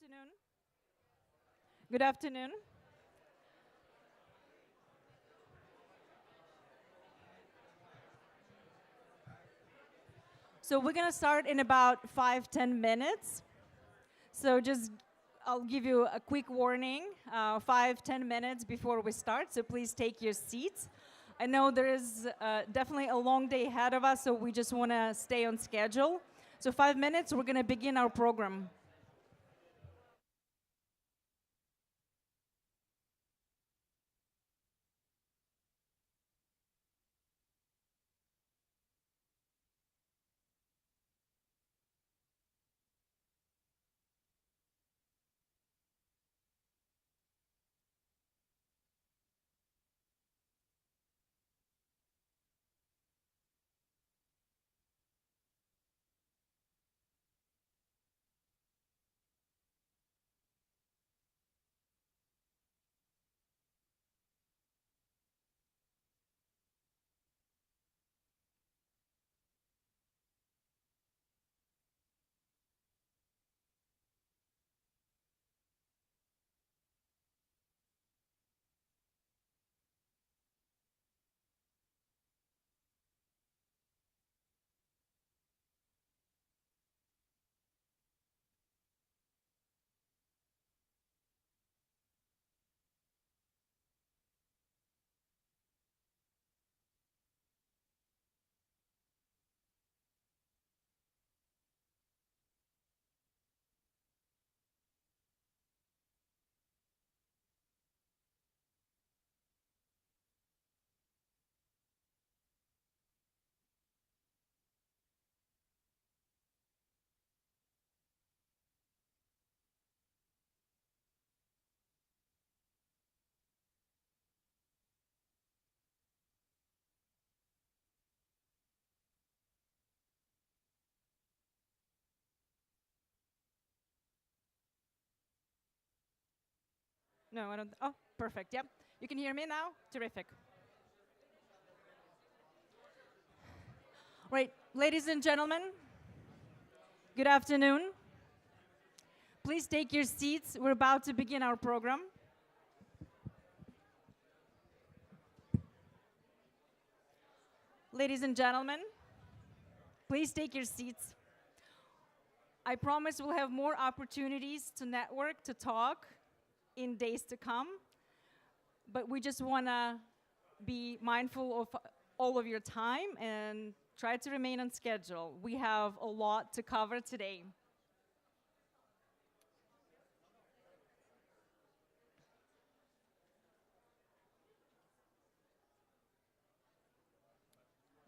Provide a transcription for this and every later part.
Afternoon. Good afternoon. So we're gonna start in about 5-10 minutes. So just I'll give you a quick warning, 5-10 minutes before we start. So please take your seats. I know there is definitely a long day ahead of us, so we just want to stay on schedule. So 5 minutes, we're gonna begin our program. No, I don't. Oh, perfect. Yep. You can hear me now? Terrific. Right, ladies and gentlemen, good afternoon. Please take your seats. We're about to begin our program. Ladies and gentlemen, please take your seats. I promise we'll have more opportunities to network, to talk in days to come, but we just want to be mindful of all of your time and try to remain on schedule. We have a lot to cover today.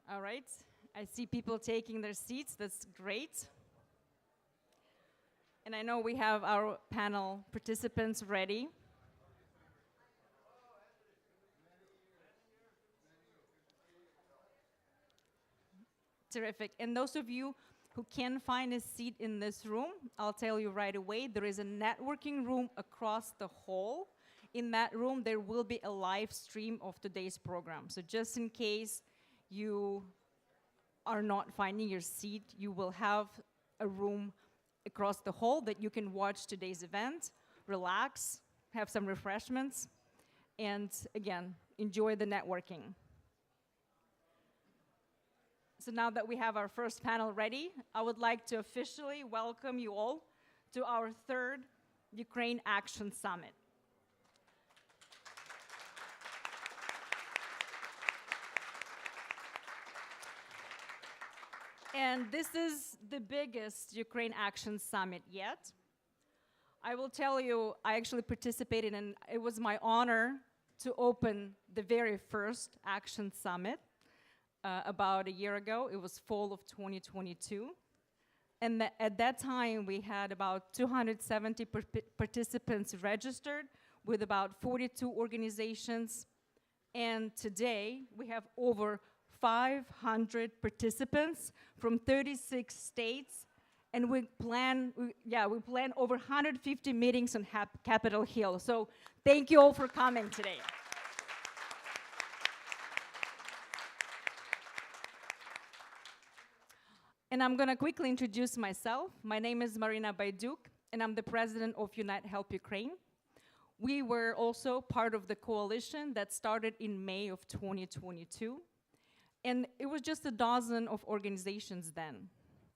All right, I see people taking their seats. That's great. And I know we have our panel participants ready. Terrific. And those of you who can find a seat in this room, I'll tell you right away, there is a networking room across the hall. In that room, there will be a live stream of today's program. So just in case you are not finding your seat, you will have a room across the hall that you can watch today's event, relax, have some refreshments, and again, enjoy the networking. So now that we have our first panel ready, I would like to officially welcome you all to our third Ukraine Action Summit. And this is the biggest Ukraine Action Summit yet. I will tell you, I actually participated and it was my honor to open the very first Action Summit about a year ago. It was fall of 2022. And at that time, we had about 270 participants registered with about 42 organizations. And today, we have over 500 participants from 36 states. And we plan over 150 meetings on Capitol Hill. So thank you all for coming today. And I'm going to quickly introduce myself. My name is Marina Bayduk. and I'm the president of Unite Help Ukraine. We were also part of the coalition that started in May of 2022. And it was just a dozen of organizations then.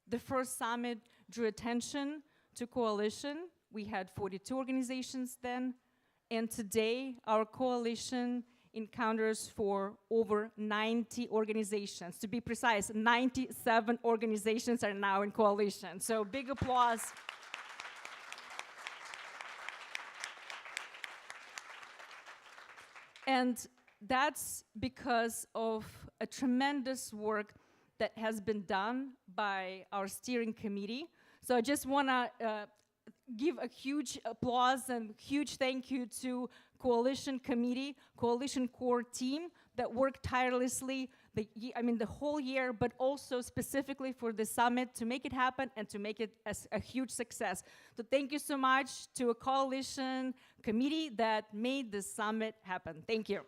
The first summit drew attention to coalition. We had 42 organizations then. And today, our coalition encounters for over 90 organizations. To be precise, 97 organizations are now in coalition. So big applause. And that's because of a tremendous work that has been done by our steering committee. So I just want to give a huge applause and huge thank you to Coalition Committee, Coalition Core team that worked tirelessly the whole year, but also specifically for the summit to make it happen and to make it a huge success. So thank you so much to a Coalition Committee that made this summit happen. Thank you.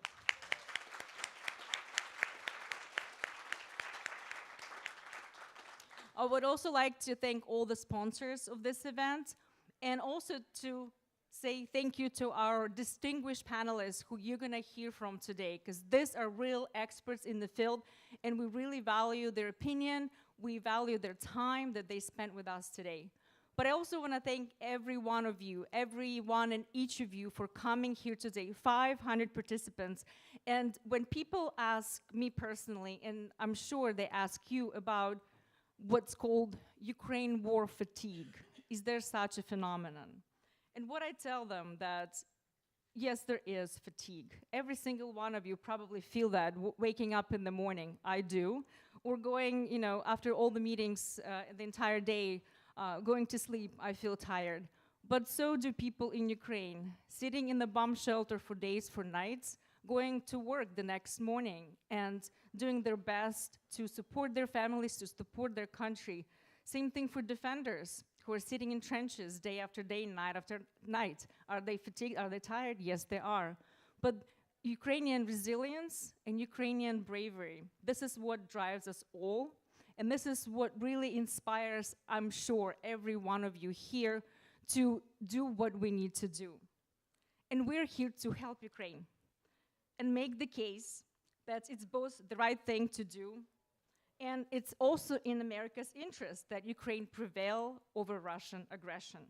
I would also like to thank all the sponsors of this event, and also to say thank you to our distinguished panelists who you're going to hear from today, because these are real experts in the field, and we really value their opinion, we value their time that they spent with us today. But I also want to thank every one of you, every one and each of you for coming here today, 500 participants. And when people ask me personally, and I'm sure they ask you about what's called Ukraine war fatigue. Is there such a phenomenon? And what I tell them that, yes, there is fatigue. Every single one of you probably feel that waking up in the morning. I do. Or going, after all the meetings the entire day, going to sleep, I feel tired. But so do people in Ukraine, sitting in the bomb shelter for days, for nights, going to work the next morning and doing their best to support their families, to support their country. Same thing for defenders who are sitting in trenches day after day, night after night. Are they fatigued? Are they tired? Yes, they are. But Ukrainian resilience and Ukrainian bravery, this is what drives us all. And this is what really inspires, I'm sure, every one of you here to do what we need to do. And we're here to help Ukraine and make the case that it's both the right thing to do, and it's also in America's interest that Ukraine prevail over Russian aggression.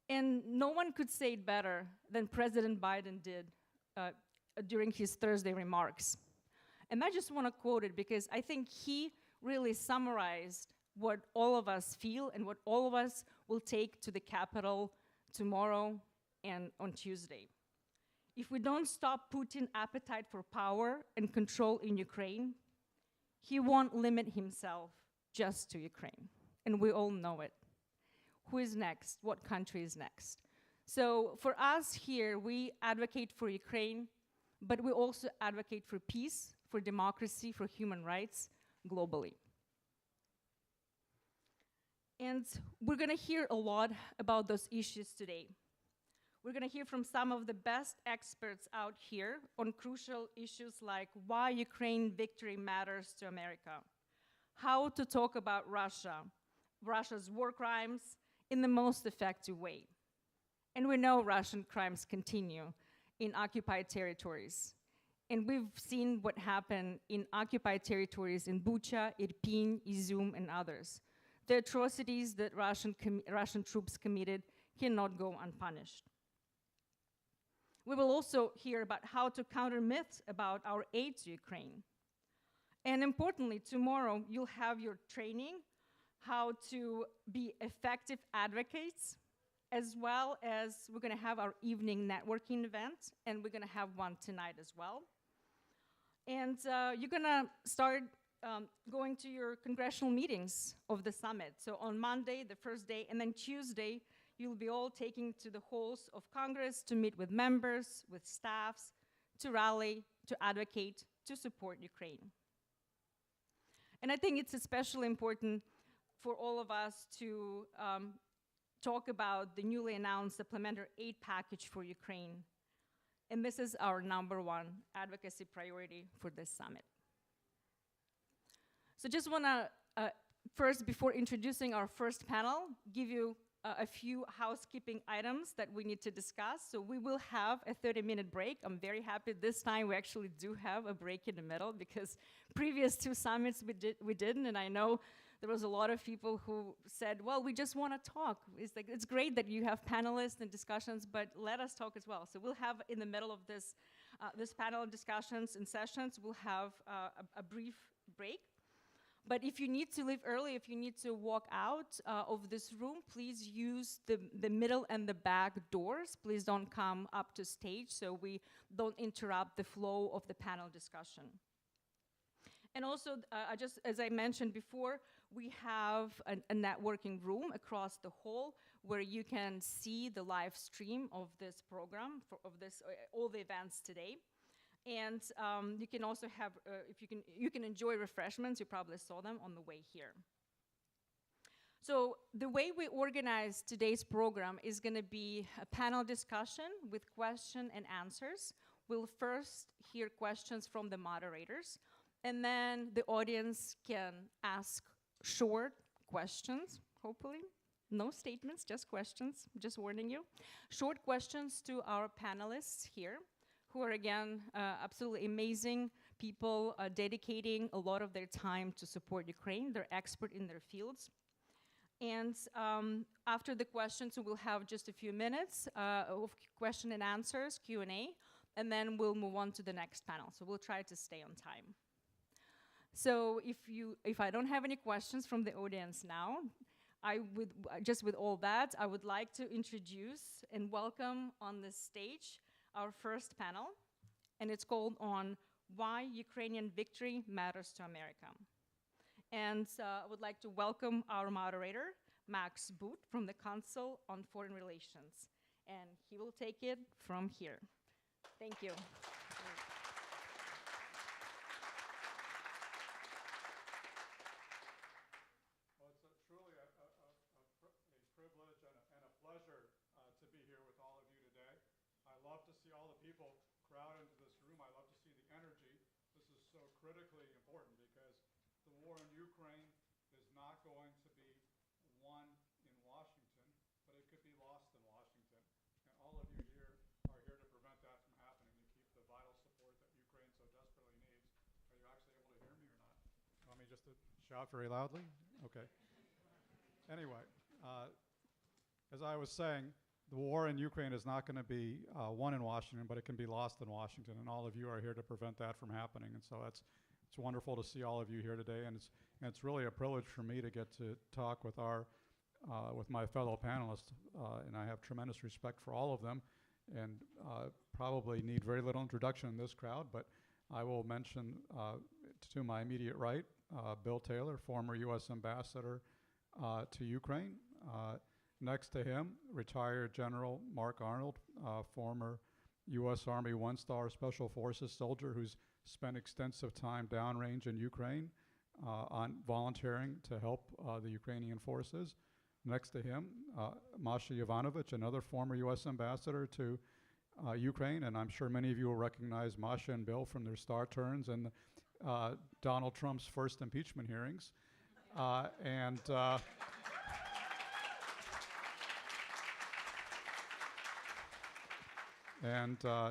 And no one could say it better than President Biden did during his Thursday remarks. And I just want to quote it because I think he really summarized what all of us feel and what all of us will take to the Capitol tomorrow and on Tuesday. If we don't stop Putin's appetite for power and control in Ukraine, he won't limit himself just to Ukraine. And we all know it. Who is next? What country is next? So for us here, we advocate for Ukraine, but we also advocate for peace, for democracy, for human rights globally. And we're going to hear a lot about those issues today. We're going to hear from some of the best experts out here on crucial issues like why Ukraine victory matters to America, how to talk about Russia, Russia's war crimes in the most effective way. And we know Russian crimes continue in occupied territories. And we've seen what happened in occupied territories in Bucha, Irpin, Izum, and others. The atrocities that Russian troops committed cannot go unpunished. We will also hear about how to counter myths about our aid to Ukraine. And importantly, tomorrow you'll have your training how to be effective advocates, as well as we're going to have our evening networking event, and we're going to have one tonight as well. And you're going to start going to your congressional meetings of the summit. So on Monday, the first day, and then Tuesday, you'll be all taking to the halls of Congress to meet with members, with staffs, to rally, to advocate, to support Ukraine. And I think it's especially important for all of us to talk about the newly announced supplementary aid package for Ukraine. And this is our #1 advocacy priority for this summit. So just want to, first, before introducing our first panel, give you a few housekeeping items that we need to discuss. So we will have a 30-minute break. I'm very happy this time we actually do have a break in the middle, because previous two summits we didn't, and I know there was a lot of people who said, well, we just want to talk. It's like, it's great that you have panelists and discussions, but let us talk as well. So we'll have in the middle of this panel discussions and sessions, we'll have a brief break. But if you need to leave early, if you need to walk out of this room, please use the middle and the back doors. Please don't come up to stage so we don't interrupt the flow of the panel discussion. And also, just as I mentioned before, we have a networking room across the hall where you can see the live stream of this program, all the events today. And you can also have, you can enjoy refreshments. You probably saw them on the way here. So the way we organize today's program is going to be a panel discussion with question and answers. We'll first hear questions from the moderators, and then the audience can ask short questions, hopefully. No statements, just questions, just warning you. Short questions to our panelists here, who are, again, absolutely amazing people dedicating a lot of their time to support Ukraine. They're expert in their fields. And after the questions, we'll have just a few minutes of question and answers, Q&A, and then we'll move on to the next panel. So we'll try to stay on time. So if I don't have any questions from the audience now, just with all that, I would like to introduce and welcome on the stage our first panel, and it's called on Why Ukrainian Victory Matters to America. And I would like to welcome our moderator, Max Boot, from the Council on Foreign Relations. And he will take it from here. Thank you. Well, it's truly a privilege and a pleasure to be here with all of you today. I love to see all the people crowd into this room. I love to see the energy. This is so critically important because the war in Ukraine is not going to be won in Washington, but it could be lost in Washington. And all of you here are here to prevent that from happening, to keep the vital support that Ukraine so desperately needs. Are you actually able to hear me or not? You want me just to shout very loudly? Okay. Anyway, as I was saying, the war in Ukraine is not going to be won in Washington, but it can be lost in Washington, and all of you are here to prevent that from happening. And so it's wonderful to see all of you here today, and it's really a privilege for me to get to talk with with my fellow panelists, and I have tremendous respect for all of them, and probably need very little introduction in this crowd, but I will mention to my immediate right, Bill Taylor, former U.S. ambassador to Ukraine. Next to him, retired General Mark Arnold, former U.S. Army one-star Special Forces soldier who's spent extensive time downrange in Ukraine on volunteering to help the Ukrainian forces. Next to him, Masha Yovanovitch, another former U.S. ambassador to Ukraine, and I'm sure many of you will recognize Masha and Bill from their star turns in Donald Trump's first impeachment hearings. And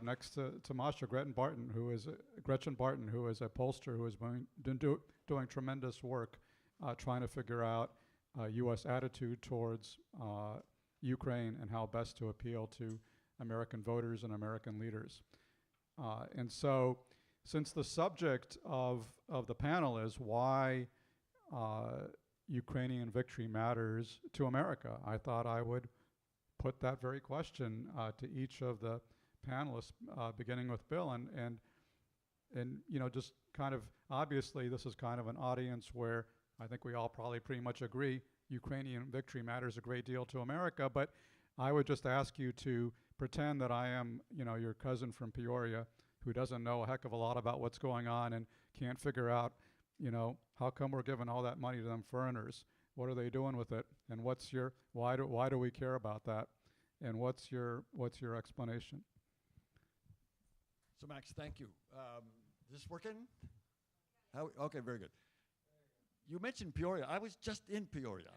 next to Masha, Gretchen Barton, who is a pollster who has been doing tremendous work trying to figure out U.S. attitude towards Ukraine and how best to appeal to American voters and American leaders. And so, since the subject of the panel is why Ukrainian victory matters to America, I thought I would put that very question to each of the panelists, beginning with Bill, and you know, just kind of obviously this is kind of an audience where I think we all probably pretty much agree Ukrainian victory matters a great deal to America, but I would just ask you to pretend that I am, you know, your cousin from Peoria who doesn't know a heck of a lot about what's going on and can't figure out, you know, how come we're giving all that money to them foreigners? What are they doing with it? And why do we care about that? And what's your explanation? So Max, thank you. Is this working? Okay, very good. You mentioned Peoria. I was just in Peoria.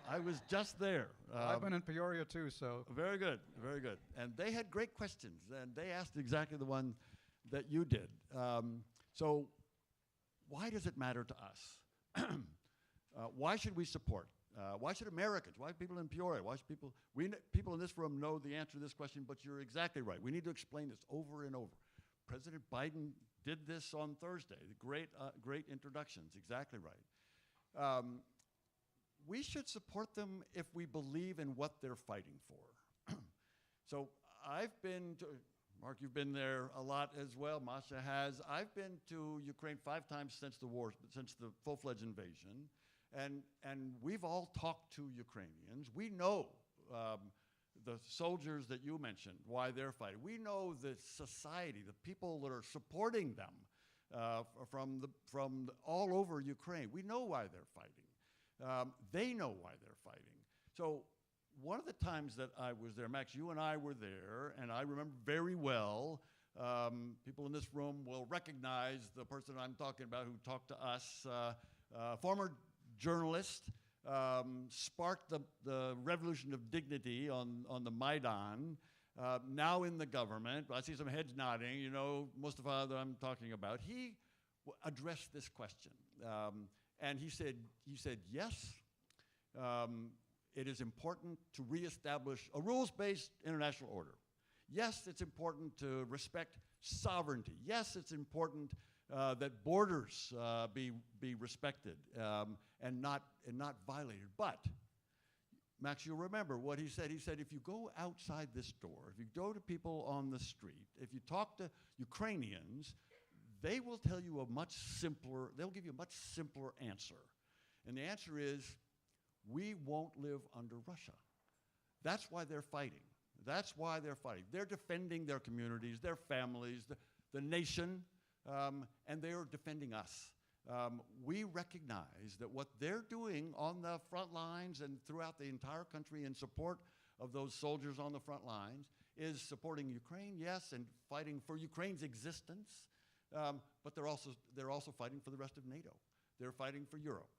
I was just there. I've been in Peoria too, so Very good, very good. And they had great questions, and they asked exactly the one that you did. So why does it matter to us? Why should we support? Why should Americans, why people in Peoria, why should people, people in this room know the answer to this question, but you're exactly right. We need to explain this over and over. President Biden did this on Thursday. Great introductions, exactly right. We should support them if we believe in what they're fighting for. So I've been to, Mark, you've been there a lot as well, Masha has. I've been to Ukraine 5 times since the war, since the full-fledged invasion, and we've all talked to Ukrainians. We know the soldiers that you mentioned, why they're fighting. We know the society, the people that are supporting them from all over Ukraine. We know why they're fighting. They know why they're fighting. So one of the times that I was there, Max, you and I were there, and I remember very well, people in this room will recognize the person I'm talking about who talked to us, former journalist, sparked the revolution of dignity on the Maidan, now in the government. I see some heads nodding, you know, Mustafa that I'm talking about. He addressed this question, and he said, yes, it is important to reestablish a rules-based international order. Yes, it's important to respect sovereignty. Yes, it's important that borders be respected and not violated. But, Max, you'll remember what he said. He said, if you go outside this door, if you go to people on the street, if you talk to Ukrainians, they will tell you they'll give you a much simpler answer. And the answer is, we won't live under Russia. That's why they're fighting. That's why they're fighting. They're defending their communities, their families, the nation, and they are defending us. We recognize that what they're doing on the front lines and throughout the entire country in support of those soldiers on the front lines is supporting Ukraine, yes, and fighting for Ukraine's existence, but they're also fighting for the rest of NATO. They're fighting for Europe.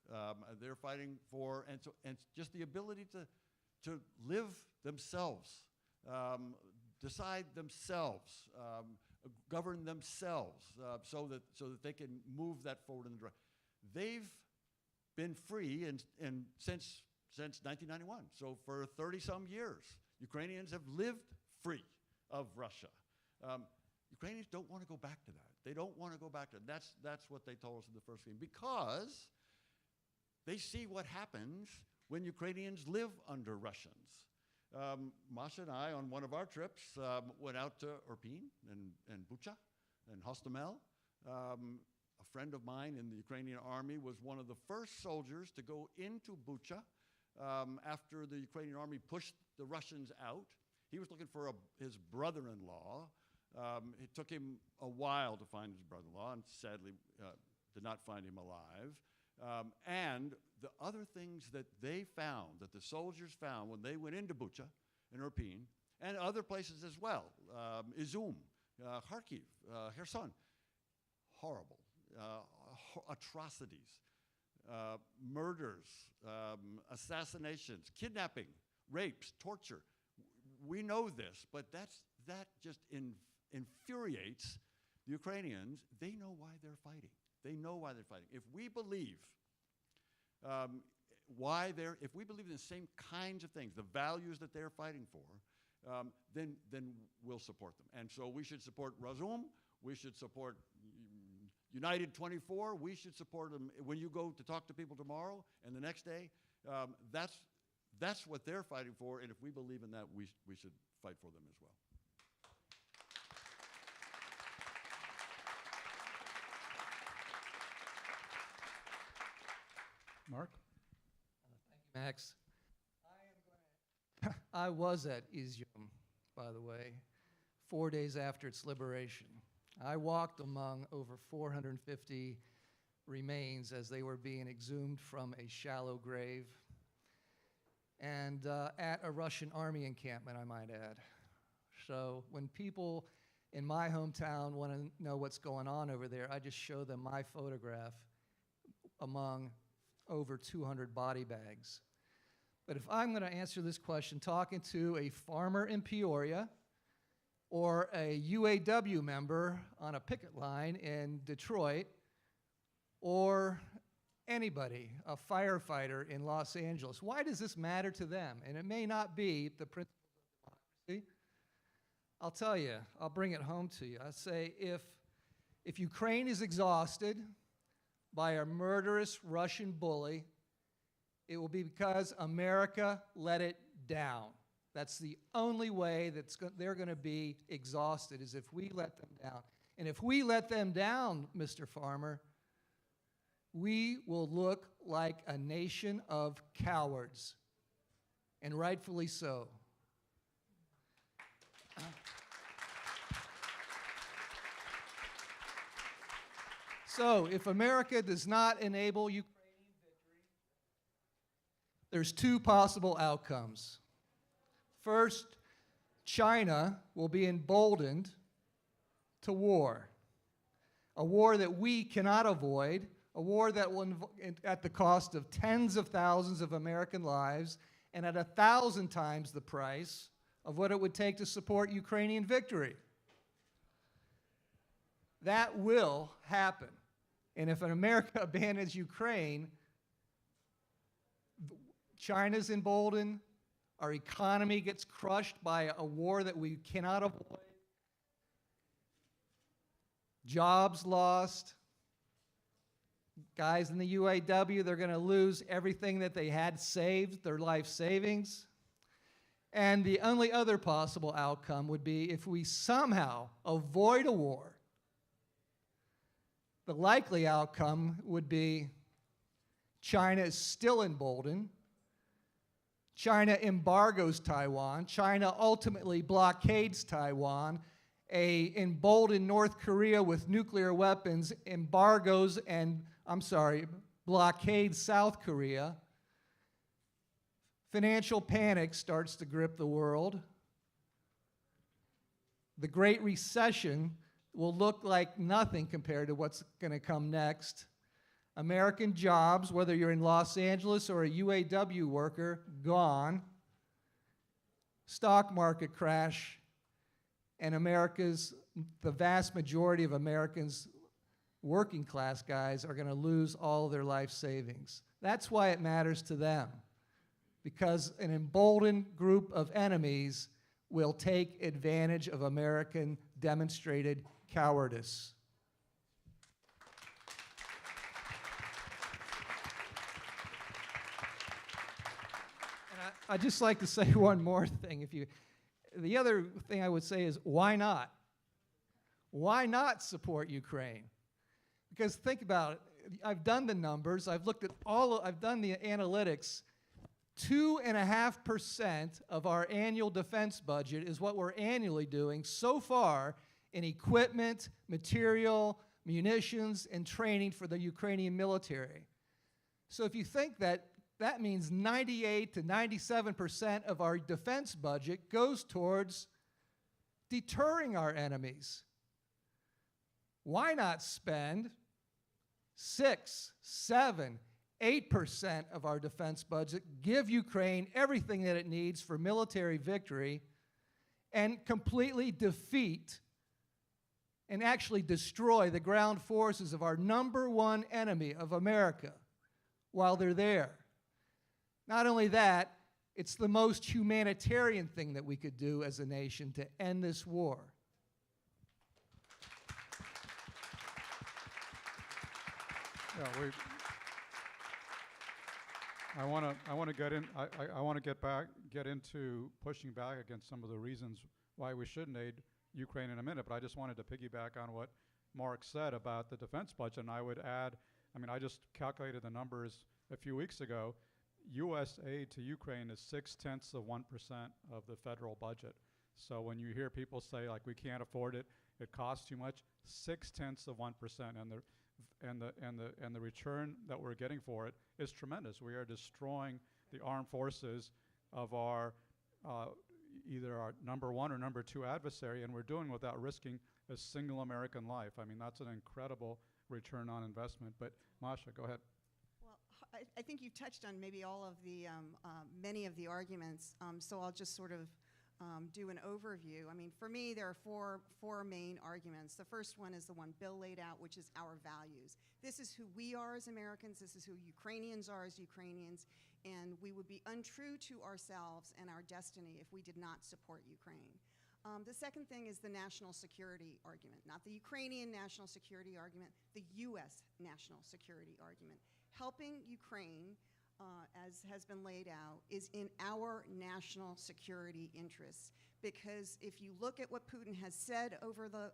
They're fighting for, and just the ability to live themselves, decide themselves, govern themselves, so that they can move that forward in the direction. They've been free since 1991. So for 30-some years, Ukrainians have lived free of Russia. Ukrainians don't want to go back to that. They don't want to go back to that. That's what they told us in the first game, because they see what happens when Ukrainians live under Russians. Masha and I, on one of our trips, went out to Irpin and Bucha and Hostomel. A friend of mine in the Ukrainian army was one of the first soldiers to go into Bucha after the Ukrainian army pushed the Russians out. He was looking for his brother-in-law. It took him a while to find his brother-in-law, and sadly did not find him alive. And the other things that they found, that the soldiers found when they went into Bucha and Irpin, and other places as well, Izum, Kharkiv, Kherson, horrible, atrocities, murders, assassinations, kidnapping, rapes, torture. We know this, but that just infuriates the Ukrainians. They know why they're fighting. They know why they're fighting. If we believe if we believe in the same kinds of things, the values that they're fighting for, then we'll support them. And so we should support Razum. We should support United 24. We should support them when you go to talk to people tomorrow and the next day. That's what they're fighting for, and if we believe in that, we should fight for them as well. Mark? Thank you, Max. I was at Izium, by the way, 4 days after its liberation. I walked among over 450 remains as they were being exhumed from a shallow grave, and at a Russian army encampment, I might add. So when people in my hometown want to know what's going on over there, I just show them my photograph among over 200 body bags. But if I'm going to answer this question talking to a farmer in Peoria or a UAW member on a picket line in Detroit or anybody, a firefighter in Los Angeles, why does this matter to them? And it may not be the principle of democracy. I'll tell you, I'll bring it home to you. I say if Ukraine is exhausted by a murderous Russian bully, it will be because America let it down. That's the only way they're going to be exhausted, is if we let them down. And if we let them down, Mr. Farmer, we will look like a nation of cowards, and rightfully so. So, if America does not enable Ukrainian victory, there's two possible outcomes. First, China will be emboldened to war, a war that we cannot avoid, a war that will, at the cost of tens of thousands of American lives and at 1,000 times the price of what it would take to support Ukrainian victory. That will happen. And if America abandons Ukraine, China's emboldened, our economy gets crushed by a war that we cannot avoid, jobs lost, guys in the UAW, they're going to lose everything that they had saved, their life savings. And the only other possible outcome would be if we somehow avoid a war. The likely outcome would be China is still emboldened. China embargoes Taiwan. China ultimately blockades Taiwan. A emboldened North Korea with nuclear weapons blockades South Korea. Financial panic starts to grip the world. The Great Recession will look like nothing compared to what's going to come next. American jobs, whether you're in Los Angeles or a UAW worker, gone. Stock market crash, and the vast majority of Americans, working class guys, are going to lose all of their life savings. That's why it matters to them, because an emboldened group of enemies will take advantage of American demonstrated cowardice. And I'd just like to say one more thing. The other thing I would say is, why not? Why not support Ukraine? Because think about it. I've done the numbers. I've done the analytics. 2.5% of our annual defense budget is what we're annually doing so far in equipment, material, munitions, and training for the Ukrainian military. So if you think that means 98 to 97% of our defense budget goes towards deterring our enemies. Why not spend 6, 7, 8% of our defense budget, give Ukraine everything that it needs for military victory, and completely defeat and actually destroy the ground forces of our number one enemy of America while they're there? Not only that, it's the most humanitarian thing that we could do as a nation to end this war. Yeah, I want to get into pushing back against some of the reasons why we shouldn't aid Ukraine in a minute, but I just wanted to piggyback on what Mark said about the defense budget, and I would add, I just calculated the numbers a few weeks ago. U.S. aid to Ukraine is 0.6% of the federal budget. So when you hear people say, like, we can't afford it, it costs too much, 0.6%, and the return that we're getting for it is tremendous. We are destroying the armed forces of our either our number one or number two adversary, and we're doing without risking a single American life. That's an incredible return on investment. But Masha, go ahead. Well, I think you've touched on maybe all of the, many of the arguments, so I'll just sort of do an overview. I mean, for me, there are four main arguments. The first one is the one Bill laid out, which is our values. This is who we are as Americans, this is who Ukrainians are as Ukrainians, and we would be untrue to ourselves and our destiny if we did not support Ukraine. The second thing is the national security argument, not the Ukrainian national security argument, the US national security argument. Helping Ukraine, as has been laid out, is in our national security interests. Because if you look at what Putin has said over the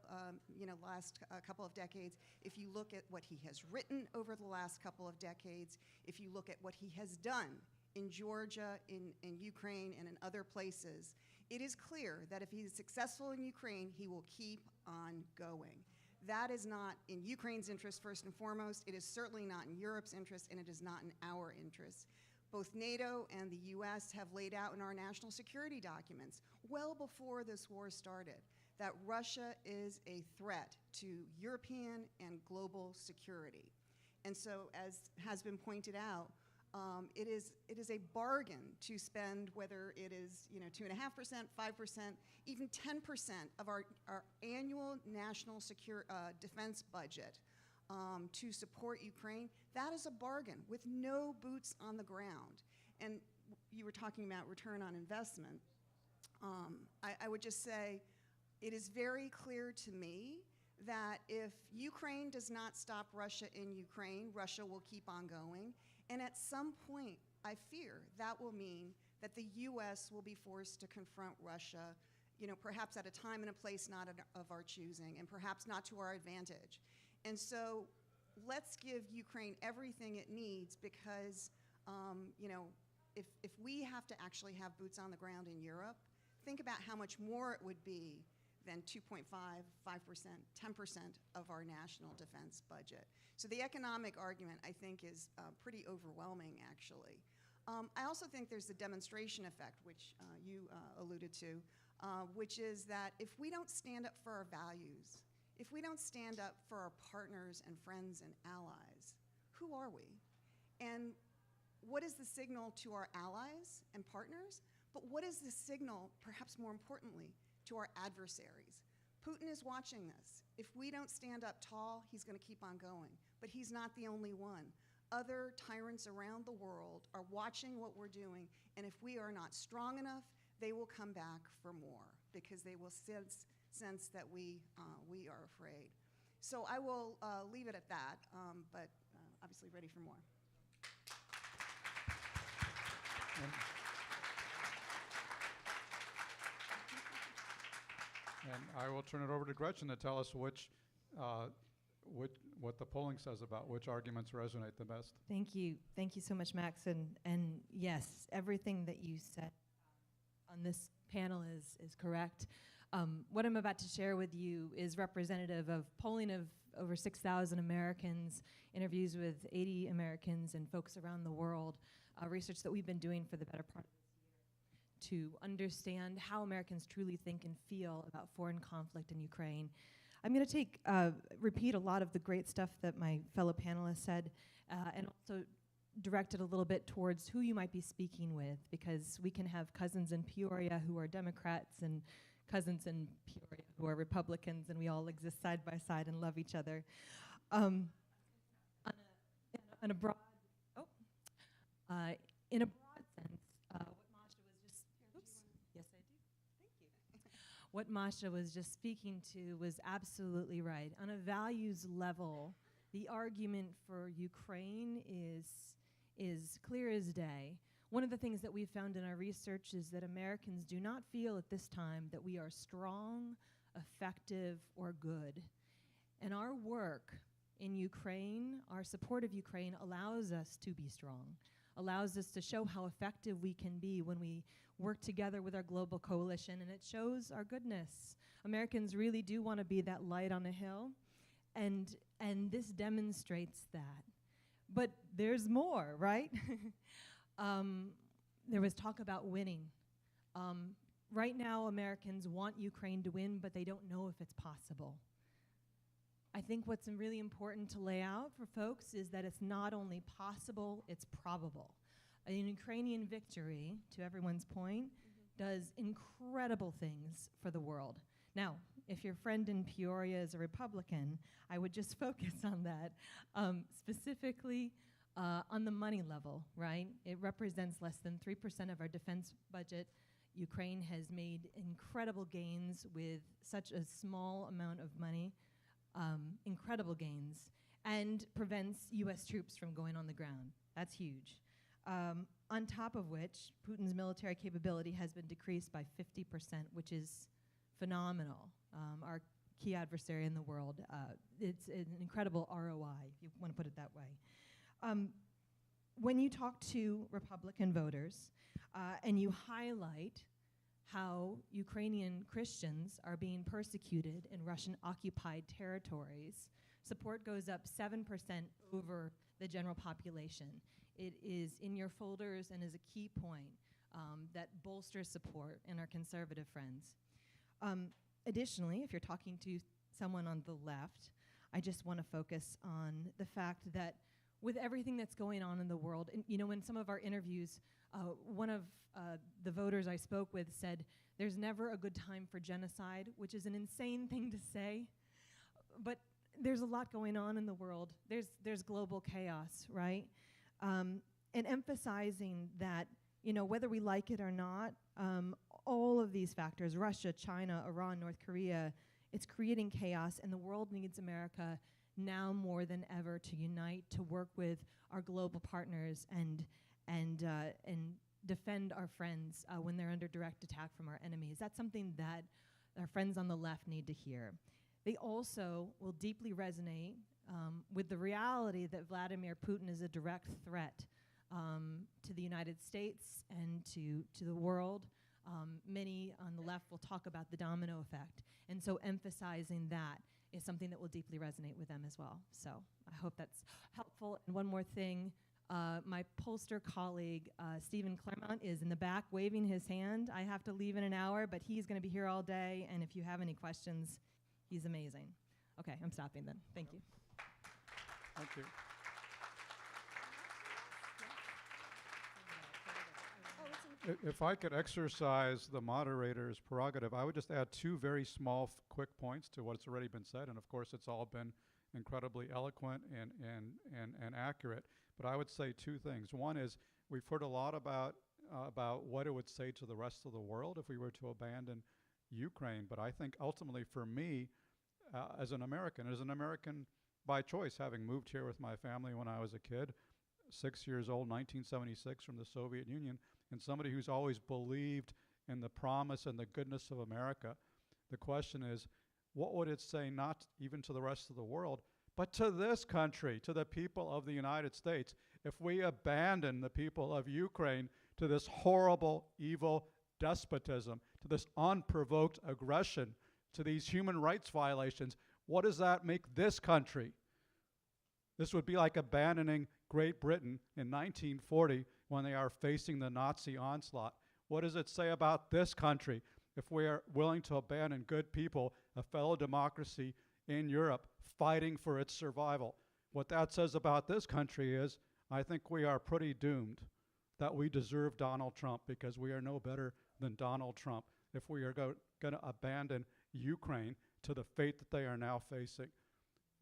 last couple of decades, if you look at what he has written over the last couple of decades, if you look at what he has done in Georgia, in Ukraine, and in other places, it is clear that if he is successful in Ukraine, he will keep on going. That is not in Ukraine's interest, first and foremost. It is certainly not in Europe's interest, and it is not in our interest. Both NATO and the US have laid out in our national security documents, well before this war started, that Russia is a threat to European and global security. And so, as has been pointed out, it is a bargain to spend, whether it is 2.5%, 5%, even 10% of our annual national defense budget to support Ukraine. That is a bargain with no boots on the ground. And you were talking about return on investment. I would just say it is very clear to me that if Ukraine does not stop Russia in Ukraine, Russia will keep on going. And at some point, I fear that will mean that the US will be forced to confront Russia, perhaps at a time and a place not of our choosing, and perhaps not to our advantage. And so let's give Ukraine everything it needs, because if we have to actually have boots on the ground in Europe, think about how much more it would be than 2.5%, 5%, 10% of our national defense budget. So the economic argument, I think, is pretty overwhelming, actually. I also think there's the demonstration effect, which you alluded to, which is that if we don't stand up for our values, if we don't stand up for our partners and friends and allies, who are we? And what is the signal to our allies and partners? But what is the signal, perhaps more importantly, to our adversaries? Putin is watching this. If we don't stand up tall, he's going to keep on going. But he's not the only one. Other tyrants around the world are watching what we're doing, and if we are not strong enough, they will come back for more, because they will sense that we are afraid. So I will leave it at that, but obviously ready for more. And I will turn it over to Gretchen to tell us what the polling says about which arguments resonate the best. Thank you. Thank you so much, Max. And yes, everything that you said on this panel is correct. What I'm about to share with you is representative of polling of over 6,000 Americans, interviews with 80 Americans and folks around the world, research that we've been doing for the better part of this year to understand how Americans truly think and feel about foreign conflict in Ukraine. I'm going to repeat a lot of the great stuff that my fellow panelists said, and also direct it a little bit towards who you might be speaking with, because we can have cousins in Peoria who are Democrats and cousins in Peoria who are Republicans, and we all exist side by side and love each other. In a broad sense, what Masha was just speaking to was absolutely right. On a values level, the argument for Ukraine is clear as day. One of the things that we've found in our research is that Americans do not feel at this time that we are strong, effective, or good. And our work in Ukraine, our support of Ukraine, allows us to be strong, allows us to show how effective we can be when we work together with our global coalition, and it shows our goodness. Americans really do want to be that light on a hill, and this demonstrates that. But there's more, right? There was talk about winning. Right now, Americans want Ukraine to win, but they don't know if it's possible. I think what's really important to lay out for folks is that it's not only possible, it's probable. An Ukrainian victory, to everyone's point, does incredible things for the world. Now, if your friend in Peoria is a Republican, I would just focus on that. Specifically, on the money level, right? It represents less than 3% of our defense budget. Ukraine has made incredible gains with such a small amount of money, incredible gains, and prevents US troops from going on the ground. That's huge. On top of which, Putin's military capability has been decreased by 50%, which is phenomenal. Our key adversary in the world, it's an incredible ROI, if you want to put it that way. When you talk to Republican voters and you highlight how Ukrainian Christians are being persecuted in Russian-occupied territories, support goes up 7% over the general population. It is in your folders and is a key point that bolsters support in our conservative friends. Additionally, if you're talking to someone on the left, I just want to focus on the fact that with everything that's going on in the world, and you know, in some of our interviews, one of the voters I spoke with said, there's never a good time for genocide, which is an insane thing to say, but there's a lot going on in the world. There's global chaos, right? And emphasizing that, you know, whether we like it or not, all of these factors, Russia, China, Iran, North Korea, it's creating chaos, and the world needs America now more than ever to unite, to work with our global partners and defend our friends when they're under direct attack from our enemies. That's something that our friends on the left need to hear. They also will deeply resonate with the reality that Vladimir Putin is a direct threat to the United States and to the world. Many on the left will talk about the domino effect, and so emphasizing that is something that will deeply resonate with them as well. So I hope that's helpful. And one more thing, my pollster colleague, Stephen Claremont, is in the back waving his hand. I have to leave in an hour, but he's going to be here all day, and if you have any questions, he's amazing. Okay, I'm stopping then. Thank you. Thank you. If I could exercise the moderator's prerogative, I would just add two very small, quick points to what's already been said. And of course, it's all been incredibly eloquent and accurate. But I would say two things. One is we've heard a lot about what it would say to the rest of the world if we were to abandon Ukraine. But I think ultimately for me, as an American by choice, having moved here with my family when I was a kid, 6 years old, 1976, from the Soviet Union, and somebody who's always believed in the promise and the goodness of America, the question is, what would it say not even to the rest of the world, but to this country, to the people of the United States, if we abandon the people of Ukraine to this horrible, evil despotism, to this unprovoked aggression, to these human rights violations? What does that make this country? This would be like abandoning Great Britain in 1940 when they are facing the Nazi onslaught. What does it say about this country if we are willing to abandon good people, a fellow democracy in Europe, fighting for its survival? What that says about this country is, I think we are pretty doomed, that we deserve Donald Trump because we are no better than Donald Trump if we are going to abandon Ukraine to the fate that they are now facing.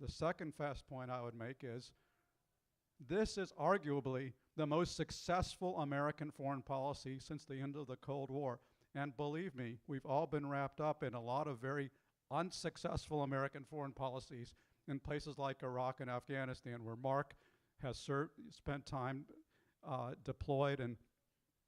The second fast point I would make is, this is arguably the most successful American foreign policy since the end of the Cold War. And believe me, we've all been wrapped up in a lot of very unsuccessful American foreign policies in places like Iraq and Afghanistan, where Mark has spent time deployed, and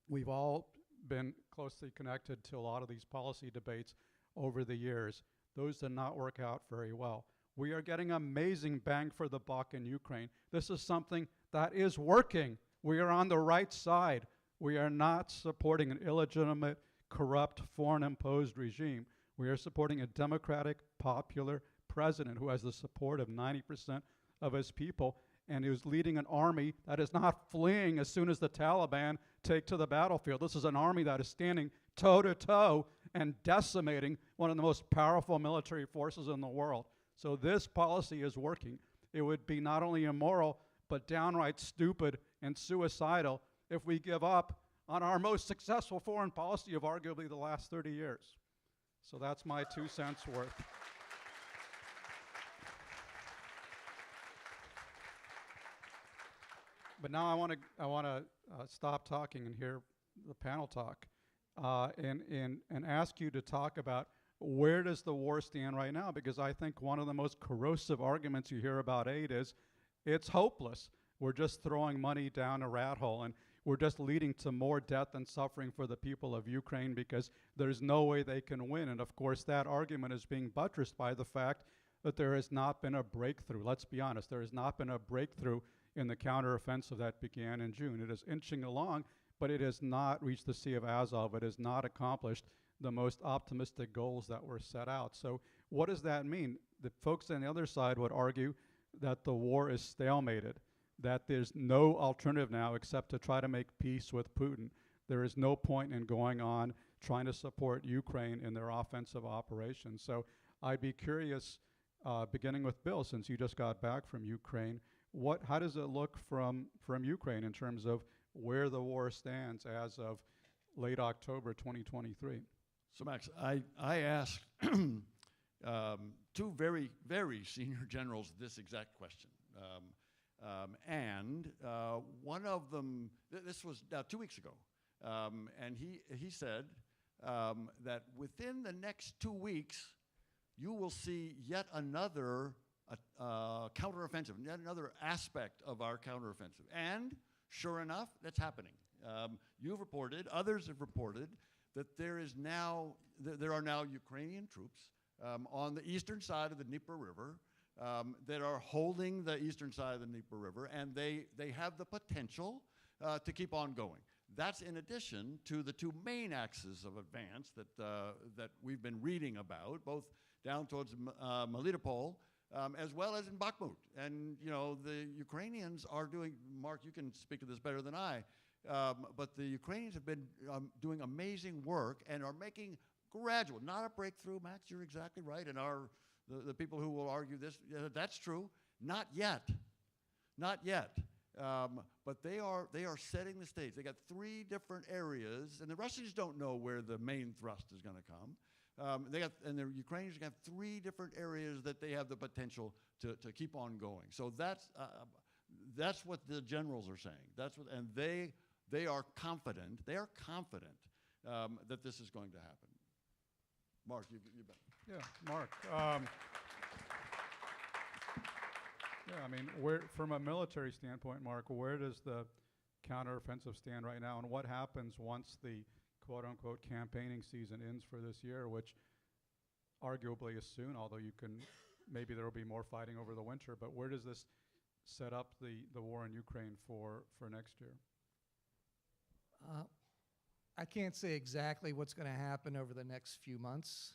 we've all been closely connected to a lot of these policy debates over the years. Those did not work out very well. We are getting amazing bang for the buck in Ukraine. This is something that is working. We are on the right side. We are not supporting an illegitimate, corrupt, foreign-imposed regime. We are supporting a democratic, popular president who has the support of 90% of his people and who's leading an army that is not fleeing as soon as the Taliban take to the battlefield. This is an army that is standing toe-to-toe and decimating one of the most powerful military forces in the world. So this policy is working. It would be not only immoral, but downright stupid and suicidal if we give up on our most successful foreign policy of arguably the last 30 years. So that's my 2 cents worth. But now I want to stop talking and hear the panel talk, and ask you to talk about where does the war stand right now? Because I think one of the most corrosive arguments you hear about aid is it's hopeless. We're just throwing money down a rat hole, and we're just leading to more death and suffering for the people of Ukraine because there's no way they can win. And of course, that argument is being buttressed by the fact that there has not been a breakthrough. Let's be honest, there has not been a breakthrough in the counteroffensive that began in June. It is inching along, but it has not reached the Sea of Azov. It has not accomplished the most optimistic goals that were set out. So what does that mean? The folks on the other side would argue that the war is stalemated, that there's no alternative now except to try to make peace with Putin. There is no point in going on trying to support Ukraine in their offensive operations. So I'd be curious, beginning with Bill, since you just got back from Ukraine, how does it look from Ukraine in terms of where the war stands as of late October 2023? So Max, I asked two very, very senior generals this exact question. And one of them, this was now 2 weeks ago, and he said that within the next 2 weeks, you will see yet another counteroffensive, yet another aspect of our counteroffensive. And sure enough, that's happening. You've reported, others have reported, that there are now Ukrainian troops on the eastern side of the Dnieper River that are holding the eastern side of the Dnieper River, and they have the potential to keep on going. That's in addition to the two main axes of advance that we've been reading about, both down towards Melitopol, as well as in Bakhmut. And you know, the Ukrainians are doing, Mark, you can speak to this better than I, but the Ukrainians have been doing amazing work and are making gradual, not a breakthrough, Max, you're exactly right, and the people who will argue this, that's true, not yet, not yet. But they are setting the stage. They got 3 different areas, and the Russians don't know where the main thrust is going to come. And the Ukrainians have 3 different areas that they have the potential to keep on going. So that's what the generals are saying. And they are confident. They are confident that this is going to happen. Mark, you bet. Yeah, Mark. Yeah, I mean, from a military standpoint, Mark, where does the counteroffensive stand right now, and what happens once the quote-unquote campaigning season ends for this year, which arguably is soon, although maybe there will be more fighting over the winter, but where does this set up the war in Ukraine for next year? I can't say exactly what's going to happen over the next few months,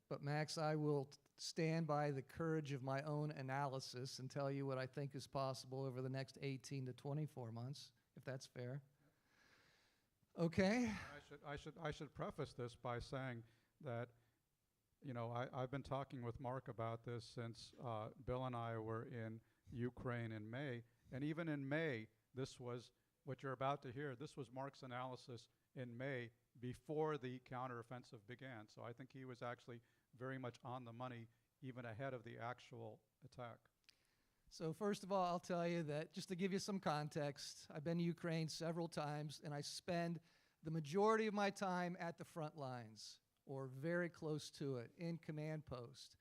but Max, I will stand by the courage of my own analysis and tell you what I think is possible over the next 18 to 24 months, if that's fair. Okay. I should preface this by saying that, you know, I've been talking with Mark about this since Bill and I were in Ukraine in May, and even in May, this was what you're about to hear. This was Mark's analysis in May before the counteroffensive began. So I think he was actually very much on the money even ahead of the actual attack. So first of all, I'll tell you that, just to give you some context, I've been to Ukraine several times, and I spend the majority of my time at the front lines, or very close to it, in command post,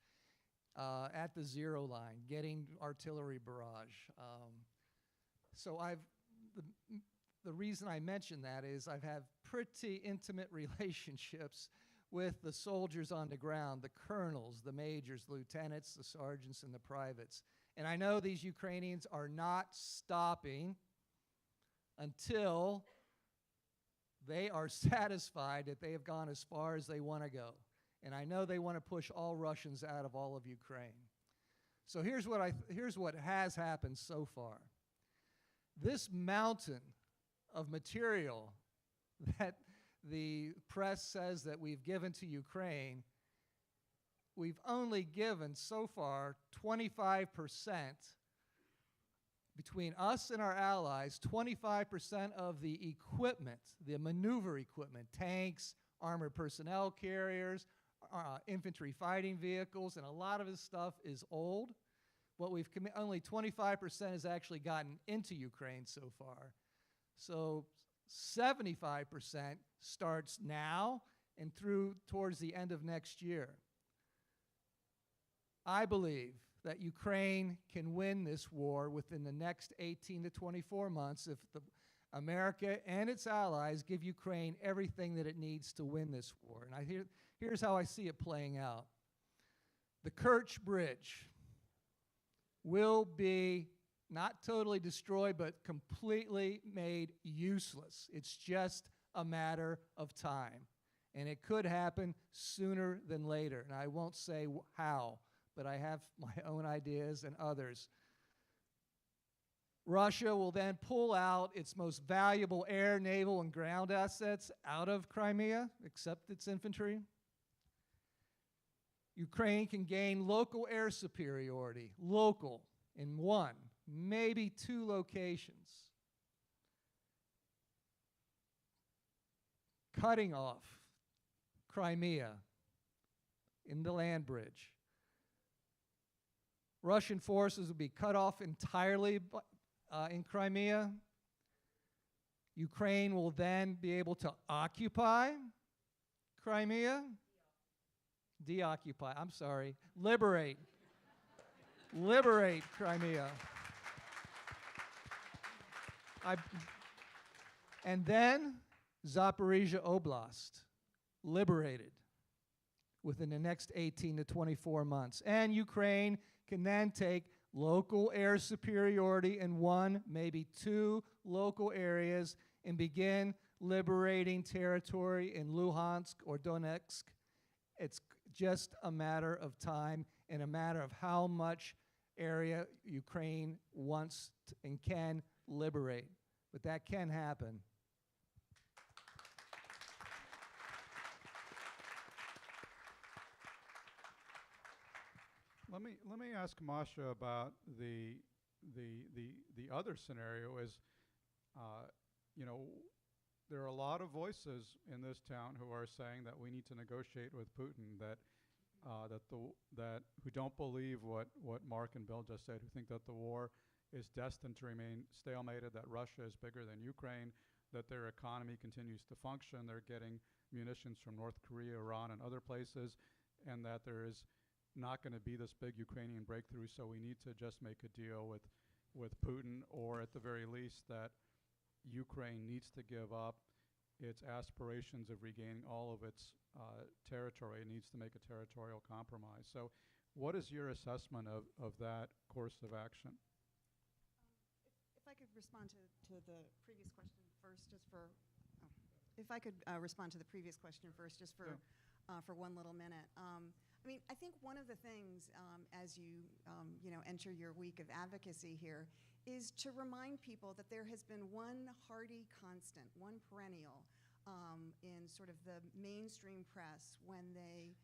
at the zero line, getting artillery barrage. So the reason I mention that is I've had pretty intimate relationships with the soldiers on the ground, the colonels, the majors, the lieutenants, the sergeants, and the privates. And I know these Ukrainians are not stopping until they are satisfied that they have gone as far as they want to go. And I know they want to push all Russians out of all of Ukraine. So here's what has happened so far. This mountain of material that the press says that we've given to Ukraine we've only given so far 25%, between us and our allies, 25% of the equipment, the maneuver equipment, tanks, armored personnel carriers, infantry fighting vehicles, and a lot of this stuff is old. What we've only 25% has actually gotten into Ukraine so far. So 75% starts now and through towards the end of next year. I believe that Ukraine can win this war within the next 18 to 24 months if America and its allies give Ukraine everything that it needs to win this war. And here's how I see it playing out. The Kerch Bridge will be not totally destroyed, but completely made useless. It's just a matter of time. And it could happen sooner than later. And I won't say how, but I have my own ideas and others. Russia will then pull out its most valuable air, naval, and ground assets out of Crimea, except its infantry. Ukraine can gain local air superiority, local, in one, maybe two locations, cutting off Crimea in the land bridge. Russian forces will be cut off entirely in Crimea. Ukraine will then be able to occupy Crimea. Deoccupy, I'm sorry. Liberate. Liberate Crimea. And then Zaporizhia Oblast, liberated within the next 18 to 24 months. And Ukraine can then take local air superiority in one, maybe two local areas and begin liberating territory in Luhansk or Donetsk. It's just a matter of time and a matter of how much area Ukraine wants and can liberate. But that can happen. Let me ask Masha about the other scenario. Is you know, there are a lot of voices in this town who are saying that we need to negotiate with Putin, that who don't believe what Mark and Bill just said, who think that the war is destined to remain stalemated, that Russia is bigger than Ukraine, that their economy continues to function, they're getting munitions from North Korea, Iran, and other places, and that there is not going to be this big Ukrainian breakthrough, so we need to just make a deal with Putin, or at the very least that Ukraine needs to give up its aspirations of regaining all of its territory. It needs to make a territorial compromise. So what is your assessment of that course of action? If I could respond to the previous question first, just for, if I could respond to the previous question first, just for 1 little minute. I mean, I think one of the things as you enter your week of advocacy here is to remind people that there has been one hardy constant, one perennial in sort of the mainstream press when they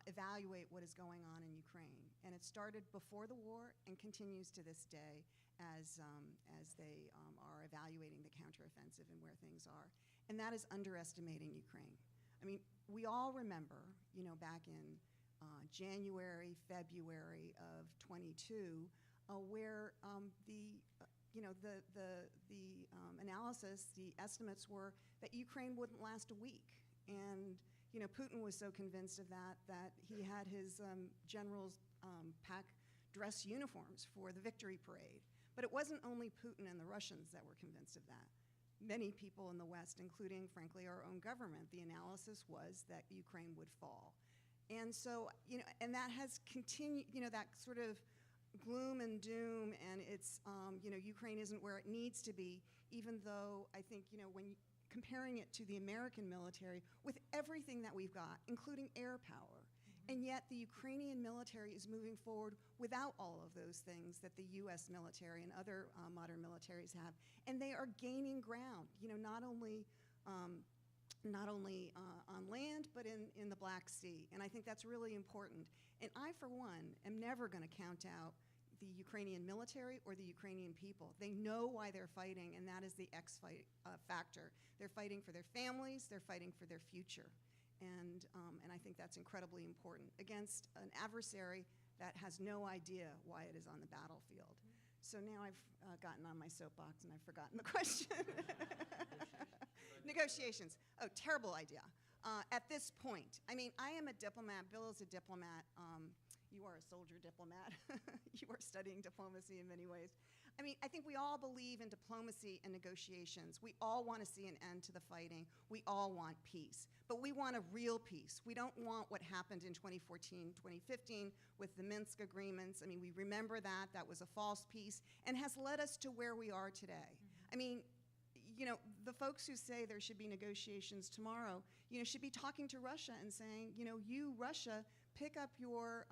evaluate what is going on in Ukraine. And it started before the war and continues to this day as they are evaluating the counteroffensive and where things are. And that is underestimating Ukraine. I mean, we all remember, back in January, February of 22, where the analysis, the estimates were that Ukraine wouldn't last a week. And Putin was so convinced of that he had his generals pack dress uniforms for the victory parade. But it wasn't only Putin and the Russians that were convinced of that. Many people in the West, including, frankly, our own government, the analysis was that Ukraine would fall. And so, and that has continued, that sort of gloom and doom, and it's, Ukraine isn't where it needs to be, even though I think, when comparing it to the American military, with everything that we've got, including air power, and yet the Ukrainian military is moving forward without all of those things that the US military and other modern militaries have. And they are gaining ground, not only on land, but in the Black Sea. And I think that's really important. And I, for one, am never going to count out the Ukrainian military or the Ukrainian people. They know why they're fighting, and that is the factor. They're fighting for their families, they're fighting for their future. And I think that's incredibly important against an adversary that has no idea why it is on the battlefield. So now I've gotten on my soapbox and I've forgotten the question. Negotiations. Oh, terrible idea. At this point, I mean, I am a diplomat. Bill is a diplomat. You are a soldier diplomat. You are studying diplomacy in many ways. I mean, I think we all believe in diplomacy and negotiations. We all want to see an end to the fighting. We all want peace. But we want a real peace. We don't want what happened in 2014, 2015 with the Minsk agreements. I mean, we remember that. That was a false peace and has led us to where we are today. I mean, you know, the folks who say there should be negotiations tomorrow, you know, should be talking to Russia and saying, you know, you, Russia, pick up your,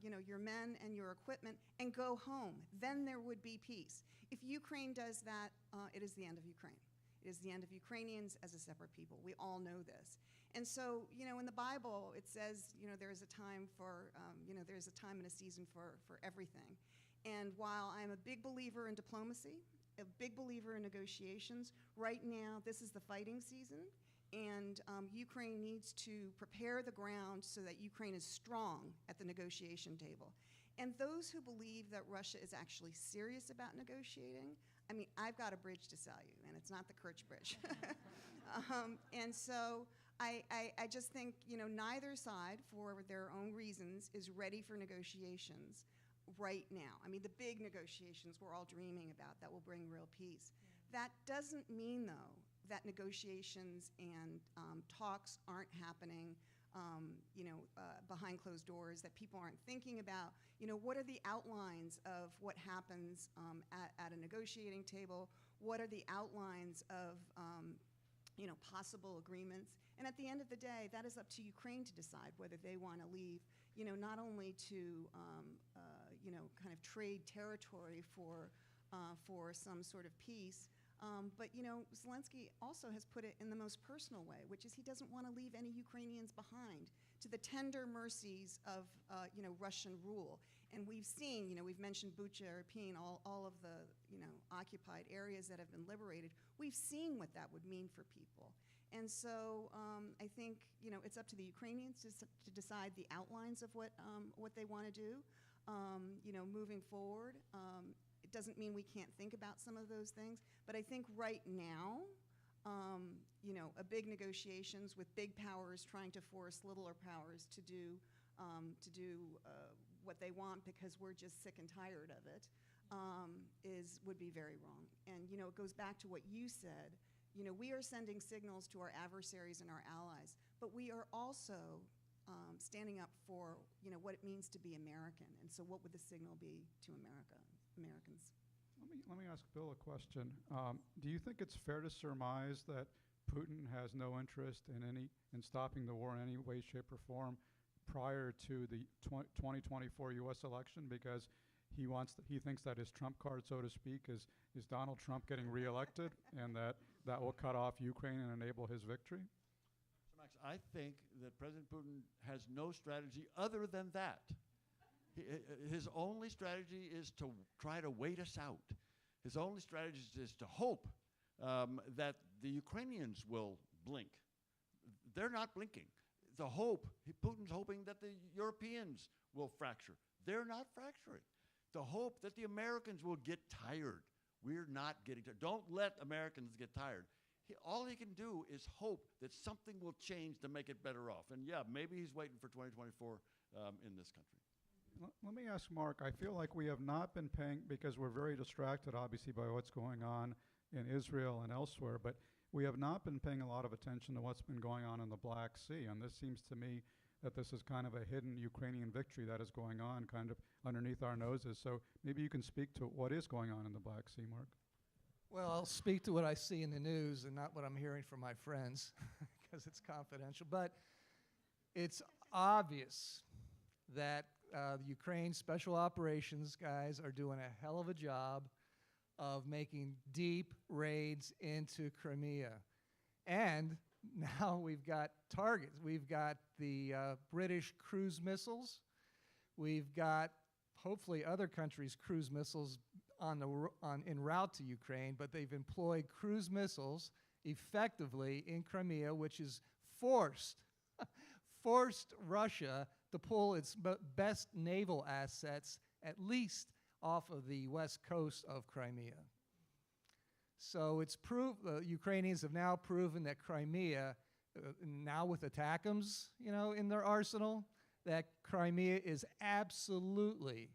you know, your men and your equipment and go home. Then there would be peace. If Ukraine does that, it is the end of Ukraine. It is the end of Ukrainians as a separate people. We all know this. And so, you know, in the Bible, it says, you know, there is a time for, you know, there's a time and a season for everything. And while I'm a big believer in diplomacy, a big believer in negotiations, right now, this is the fighting season. And Ukraine needs to prepare the ground so that Ukraine is strong at the negotiation table. And those who believe that Russia is actually serious about negotiating, I mean, I've got a bridge to sell you, and it's not the Kerch Bridge. And so I just think, you know, neither side, for their own reasons, is ready for negotiations right now. I mean, the big negotiations we're all dreaming about that will bring real peace. That doesn't mean, though, that negotiations and talks aren't happening, you know, behind closed doors, that people aren't thinking about, you know, what are the outlines of what happens at a negotiating table? What are the outlines of, you know, possible agreements? And at the end of the day, that is up to Ukraine to decide whether they want to leave, you know, not only to, you know, kind of trade territory for some sort of peace, but, you know, Zelensky also has put it in the most personal way, which is he doesn't want to leave any Ukrainians behind to the tender mercies of, you know, Russian rule. And we've seen, you know, we've mentioned Bucha, Irpin, all of the, you know, occupied areas that have been liberated. We've seen what that would mean for people. And so I think, you know, it's up to the Ukrainians to decide the outlines of what they want to do, you know, moving forward. It doesn't mean we can't think about some of those things, but I think right now, you know, a big negotiations with big powers trying to force littler powers to do what they want because we're just sick and tired of it, would be very wrong. And, you know, it goes back to what you said. You know, we are sending signals to our adversaries and our allies, but we are also standing up for, you know, what it means to be American. And so what would the signal be to Americans? Let me ask Bill a question. Do you think it's fair to surmise that Putin has no interest in stopping the war in any way, shape, or form prior to the 2024 U.S. election because he thinks that his trump card, so to speak, is Donald Trump getting reelected and that will cut off Ukraine and enable his victory? So Max, I think that President Putin has no strategy other than that. His only strategy is to try to wait us out. His only strategy is to hope that the Ukrainians will blink. They're not blinking. The hope, Putin's hoping that the Europeans will fracture. They're not fracturing. The hope that the Americans will get tired. We're not getting tired. Don't let Americans get tired. All he can do is hope that something will change to make it better off. And yeah, maybe he's waiting for 2024 in this country. Let me ask Mark, I feel like we have not been paying, because we're very distracted obviously by what's going on in Israel and elsewhere, but we have not been paying a lot of attention to what's been going on in the Black Sea. And this seems to me that this is kind of a hidden Ukrainian victory that is going on kind of underneath our noses. So maybe you can speak to what is going on in the Black Sea, Mark. Well, I'll speak to what I see in the news and not what I'm hearing from my friends because it's confidential. But it's obvious that the Ukraine Special Operations guys are doing a hell of a job of making deep raids into Crimea. And now we've got targets. We've got the British cruise missiles We've got hopefully other countries' cruise missiles en route to Ukraine, but they've employed cruise missiles effectively in Crimea, which has forced Russia to pull its best naval assets at least off of the west coast of Crimea. So it's Ukrainians have now proven that Crimea, now with ATACMS, in their arsenal, that Crimea is absolutely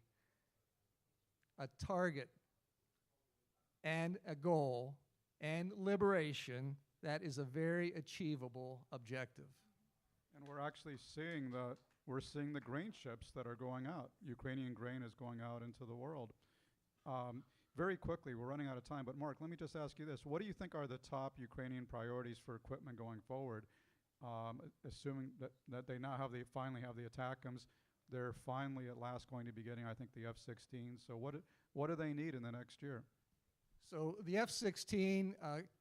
a target and a goal and liberation that is a very achievable objective. And we're actually seeing the grain ships that are going out. Ukrainian grain is going out into the world. Very quickly, we're running out of time, but Mark, let me just ask you this. What do you think are the top Ukrainian priorities for equipment going forward? Assuming that they now finally have the ATACMS, they're finally at last going to be getting, I think, the F-16. So what do they need in the next year? So the F-16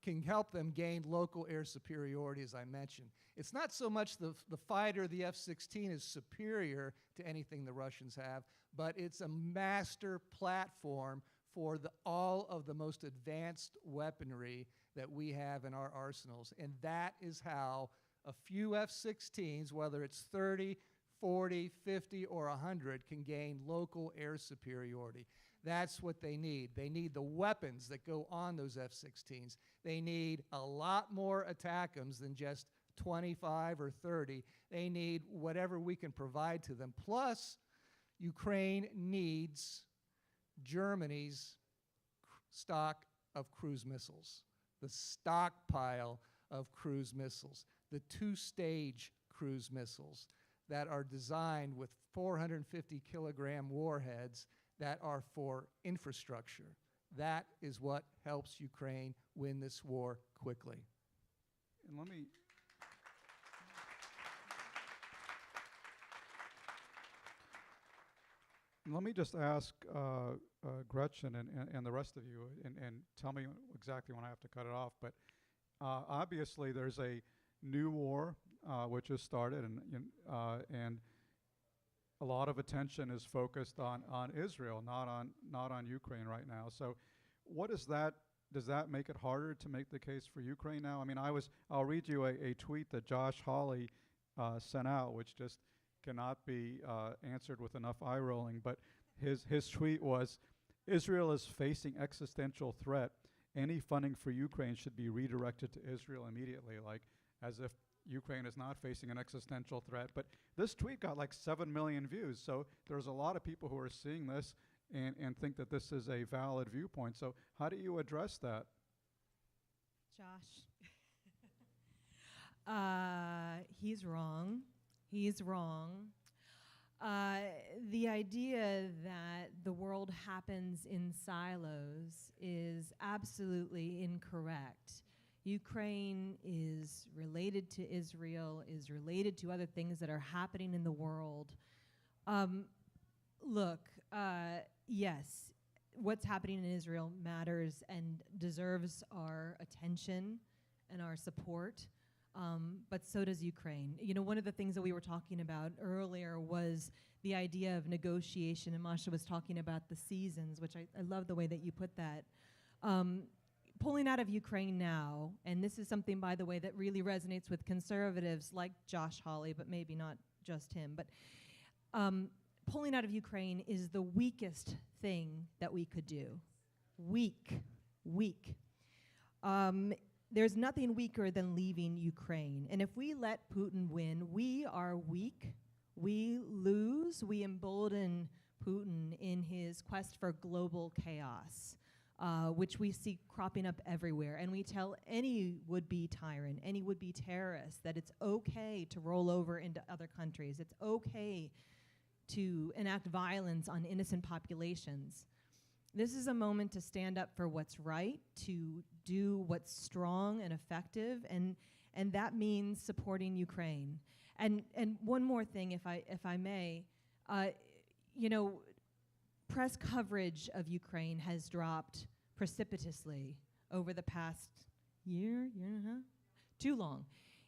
can help them gain local air superiority, as I mentioned. It's not so much the fighter, the F-16 is superior to anything the Russians have, but it's a master platform for all of the most advanced weaponry that we have in our arsenals. And that is how a few F-16s, whether it's 30, 40, 50, or 100, can gain local air superiority. That's what they need. They need the weapons that go on those F-16s. They need a lot more ATACMS than just 25 or 30. They need whatever we can provide to them. Plus, Ukraine needs Germany's stock of cruise missiles, the stockpile of cruise missiles, the two-stage cruise missiles that are designed with 450-kilogram warheads that are for infrastructure. That is what helps Ukraine win this war quickly. And let me just ask Gretchen and the rest of you, and tell me exactly when I have to cut it off. But obviously, there's a new war which has started, and a lot of attention is focused on Israel, not on Ukraine right now. So, what is that? Does that make it harder to make the case for Ukraine now? I mean, I'll read you a tweet that Josh Hawley sent out, which just cannot be answered with enough eye rolling. But his tweet was, "Israel is facing existential threat. Any funding for Ukraine should be redirected to Israel immediately," like as if Ukraine is not facing an existential threat. But this tweet got like 7 million views. So there's a lot of people who are seeing this and think that this is a valid viewpoint. So how do you address that? Josh. He's wrong. He's wrong. The idea that the world happens in silos is absolutely incorrect. Ukraine is related to Israel, is related to other things that are happening in the world. Look, yes, what's happening in Israel matters and deserves our attention and our support, but so does Ukraine. You know, one of the things that we were talking about earlier was the idea of negotiation, and Masha was talking about the seasons, which I love the way that you put that. Pulling out of Ukraine now, and this is something, by the way, that really resonates with conservatives like Josh Hawley, but maybe not just him, but pulling out of Ukraine is the weakest thing that we could do. Weak. There's nothing weaker than leaving Ukraine. And if we let Putin win, we are weak. We lose. We embolden Putin in his quest for global chaos, which we see cropping up everywhere. And we tell any would-be tyrant, any would-be terrorist, that it's okay to roll over into other countries. It's okay to enact violence on innocent populations. This is a moment to stand up for what's right, to do what's strong and effective, and that means supporting Ukraine. And one more thing, if I may, press coverage of Ukraine has dropped precipitously over the past year and a half, too long.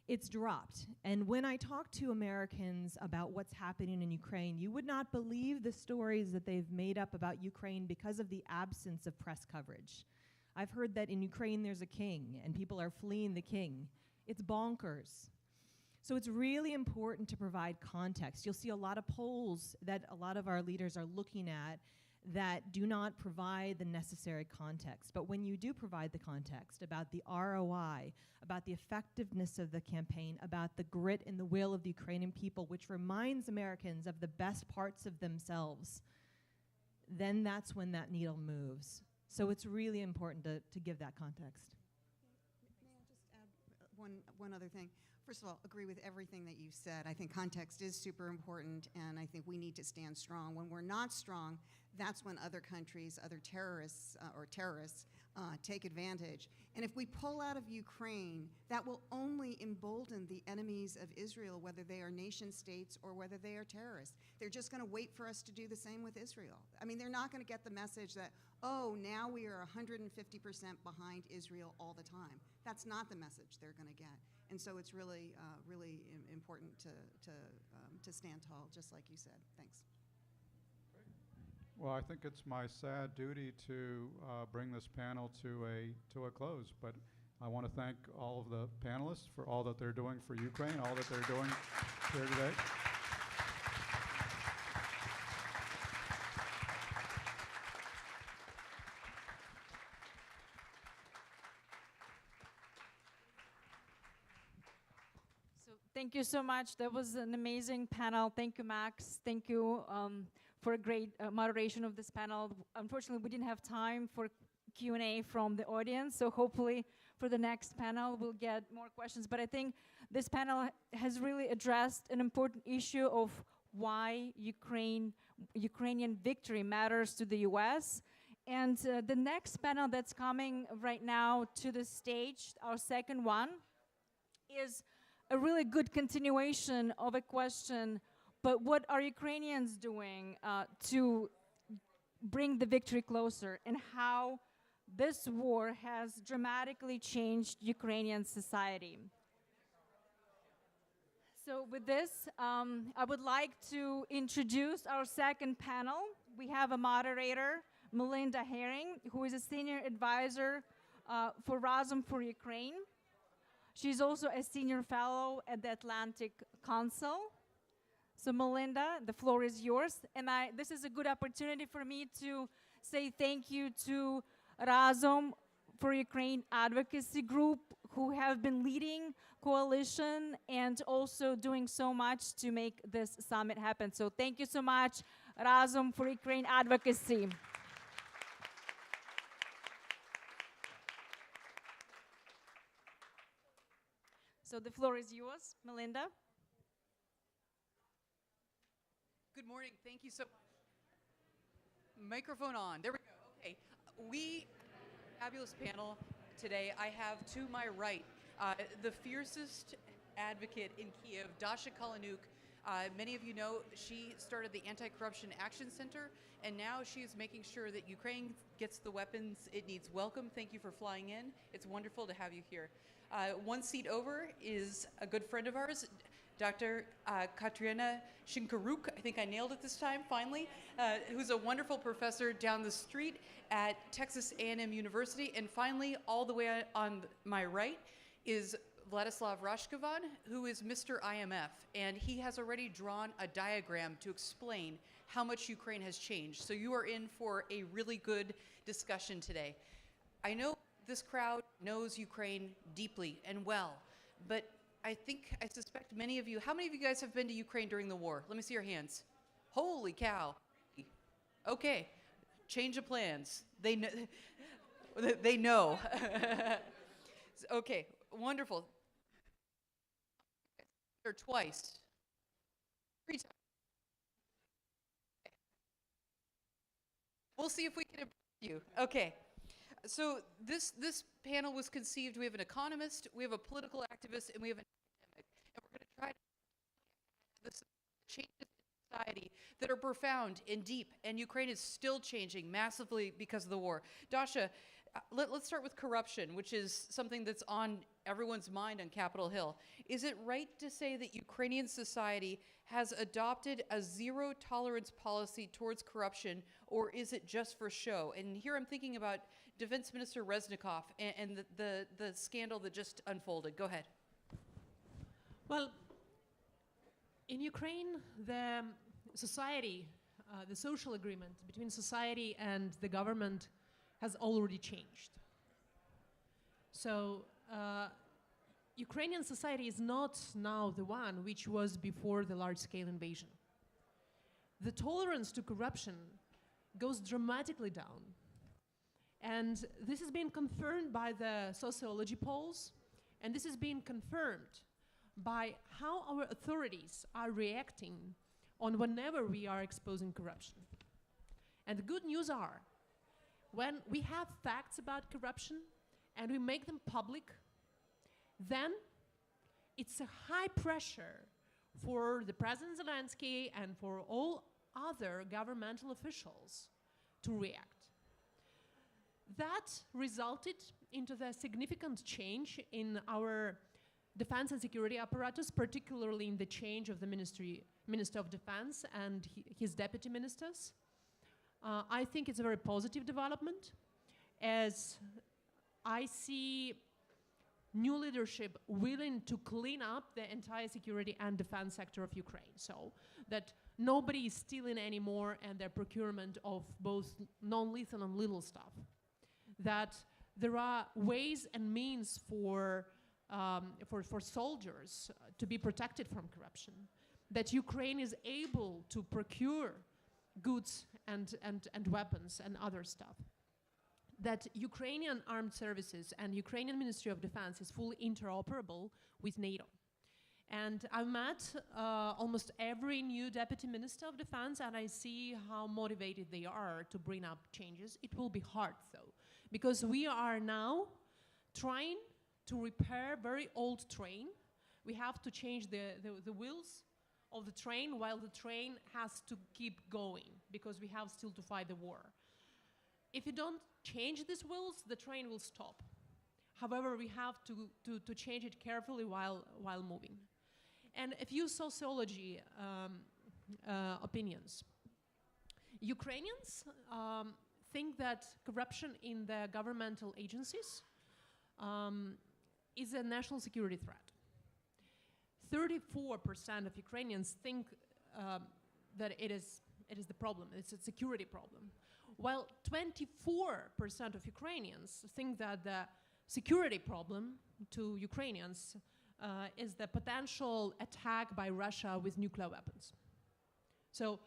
it's dropped. And when I talk to Americans about what's happening in Ukraine, you would not believe the stories that they've made up about Ukraine because of the absence of press coverage. I've heard that in Ukraine there's a king and people are fleeing the king. It's bonkers. So it's really important to provide context. You'll see a lot of polls that a lot of our leaders are looking at that do not provide the necessary context. But when you do provide the context about the ROI, about the effectiveness of the campaign, about the grit and the will of the Ukrainian people, which reminds Americans of the best parts of themselves, then that's when that needle moves. So it's really important to give that context. May I just add one other thing? First of all, agree with everything that you said. I think context is super important, and I think we need to stand strong. When we're not strong, that's when other countries, other terrorists take advantage. And if we pull out of Ukraine, that will only embolden the enemies of Israel, whether they are nation states or whether they are terrorists. They're just going to wait for us to do the same with Israel. I mean, they're not going to get the message that, oh, now we are 150% behind Israel all the time. That's not the message they're going to get. And so it's really, really important to stand tall, just like you said. Thanks. Well, I think it's my sad duty to bring this panel to a close, but I want to thank all of the panelists for all that they're doing for Ukraine, all that they're doing here today. So thank you so much. That was an amazing panel. Thank you, Max. Thank you for a great moderation of this panel. Unfortunately, we didn't have time for Q&A from the audience, so hopefully for the next panel we'll get more questions. But I think this panel has really addressed an important issue of why Ukrainian victory matters to the US. And the next panel that's coming right now to the stage, our second one, is a really good continuation of a question, but what are Ukrainians doing to bring the victory closer, and how this war has dramatically changed Ukrainian society? So with this, I would like to introduce our second panel. We have a moderator, Melinda Herring, who is a senior advisor for Razum for Ukraine. She's also a senior fellow at the Atlantic Council. So Melinda, the floor is yours. And this is a good opportunity for me to say thank you to Razum for Ukraine Advocacy Group, who have been leading coalition and also doing so much to make this summit happen. So thank you so much, Razum for Ukraine Advocacy. So the floor is yours, Melinda. Good morning. Thank you so much. Microphone on. There we go. Okay. We, fabulous panel today. I have to my right the fiercest advocate in Kiev, Dasha Kalinuk. Many of you know she started the Anti-Corruption Action Center, and now she is making sure that Ukraine gets the weapons it needs. Welcome. Thank you for flying in. It's wonderful to have you here. One seat over is a good friend of ours, Dr. Katerina Shinkaruk, I think I nailed it this time, finally, who's a wonderful professor down the street at Texas A&M University. And finally, all the way on my right is Vladislav Rashkovan, who is Mr. IMF. And he has already drawn a diagram to explain how much Ukraine has changed. So you are in for a really good discussion today. I know this crowd knows Ukraine deeply and well, but I suspect many of you, how many of you guys have been to Ukraine during the war? Let me see your hands. Holy cow. Okay, change of plans. They know. They know. Okay, wonderful. Or twice. 3 times. We'll see if we can impress you. Okay. So this panel was conceived. We have an economist, we have a political activist, and we have an academic. And we're going to try to the changes in society that are profound and deep. And Ukraine is still changing massively because of the war. Dasha, let's start with corruption, which is something that's on everyone's mind on Capitol Hill. Is it right to say that Ukrainian society has adopted a zero tolerance policy towards corruption, or is it just for show? And here I'm thinking about Defense Minister Reznikov and the scandal that just unfolded. Go ahead. Well, in Ukraine, the society, the social agreement between society and the government has already changed. So Ukrainian society is not now the one which was before the large-scale invasion. The tolerance to corruption goes dramatically down. And this has been confirmed by the sociology polls, and this has been confirmed by how our authorities are reacting on whenever we are exposing corruption. And the good news are, when we have facts about corruption and we make them public, then it's a high pressure for the President Zelensky and for all other governmental officials to react. That resulted into the significant change in our defense and security apparatus, particularly in the change of the Minister of Defense and his deputy ministers. I think it's a very positive development, as I see new leadership willing to clean up the entire security and defense sector of Ukraine, so that nobody is stealing anymore and their procurement of both non-lethal and lethal stuff. That there are ways and means for soldiers to be protected from corruption. That Ukraine is able to procure goods and weapons and other stuff. That Ukrainian armed services and Ukrainian Ministry of Defense is fully interoperable with NATO. And I've met almost every new deputy minister of defense, and I see how motivated they are to bring up changes. It will be hard, though, because we are now trying to repair very old train. We have to change the wheels of the train while the train has to keep going, because we have still to fight the war. If you don't change these wheels, the train will stop. However, we have to change it carefully while moving. And a few sociology opinions. Ukrainians think that corruption in the governmental agencies is a national security threat. 34% of Ukrainians think that it is the problem, it's a security problem, while 24% of Ukrainians think that the security problem to Ukrainians is the potential attack by Russia with nuclear weapons. So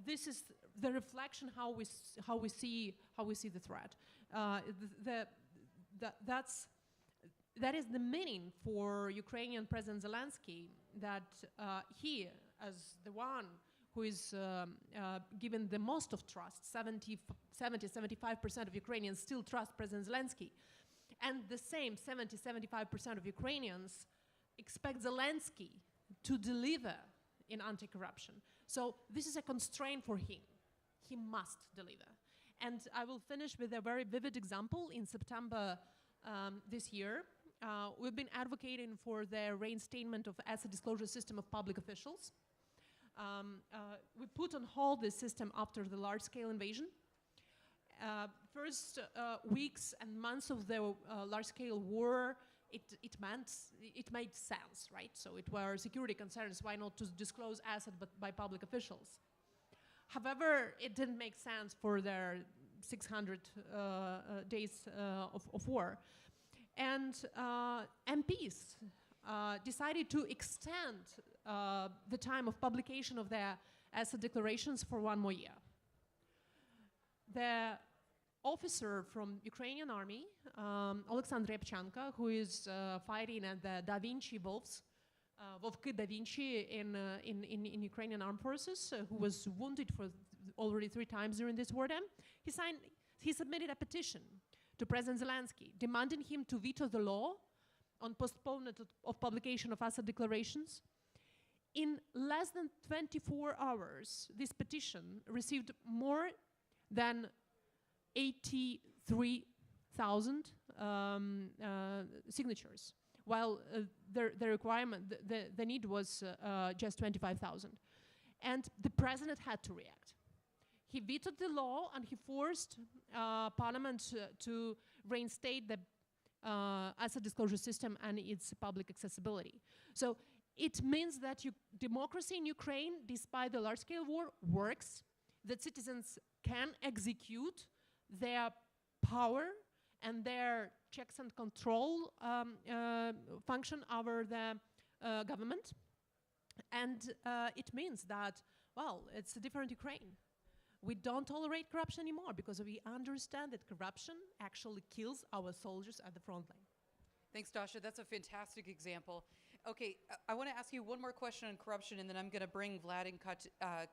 this is the reflection how we see the threat. That is the meaning for Ukrainian President Zelensky, that he, as the one who is given the most of trust, 70-75% of Ukrainians still trust President Zelensky, and the same 70-75% of Ukrainians expect Zelensky to deliver in anti-corruption. So this is a constraint for him. He must deliver. And I will finish with a very vivid example. In September this year, we've been advocating for the reinstatement of asset disclosure system of public officials. We put on hold this system after the large-scale invasion. First weeks and months of the large-scale war, it made sense, right? So it were security concerns. Why not to disclose assets by public officials? However, it didn't make sense for their 600 days of war. And MPs decided to extend the time of publication of their asset declarations for 1 more year. The officer from Ukrainian army, Oleksandr Repchenko, who is fighting at the Da Vinci Wolves, Vovki Da Vinci in Ukrainian armed forces, who was wounded for already 3 times during this wartime, he submitted a petition to President Zelensky, demanding him to veto the law on postponement of publication of asset declarations. In less than 24 hours, this petition received more than 100,000 signatures, while the requirement, the need was just 25,000. And the president had to react. He vetoed the law and he forced Parliament to reinstate the asset disclosure system and its public accessibility. So it means that democracy in Ukraine, despite the large-scale war, works, that citizens can execute their power and their checks and control function over the government. And it means that, well, it's a different Ukraine. We don't tolerate corruption anymore because we understand that corruption actually kills our soldiers at the front line. Thanks, Dasha. That's a fantastic example. Okay, I want to ask you one more question on corruption, and then I'm going to bring Vlad and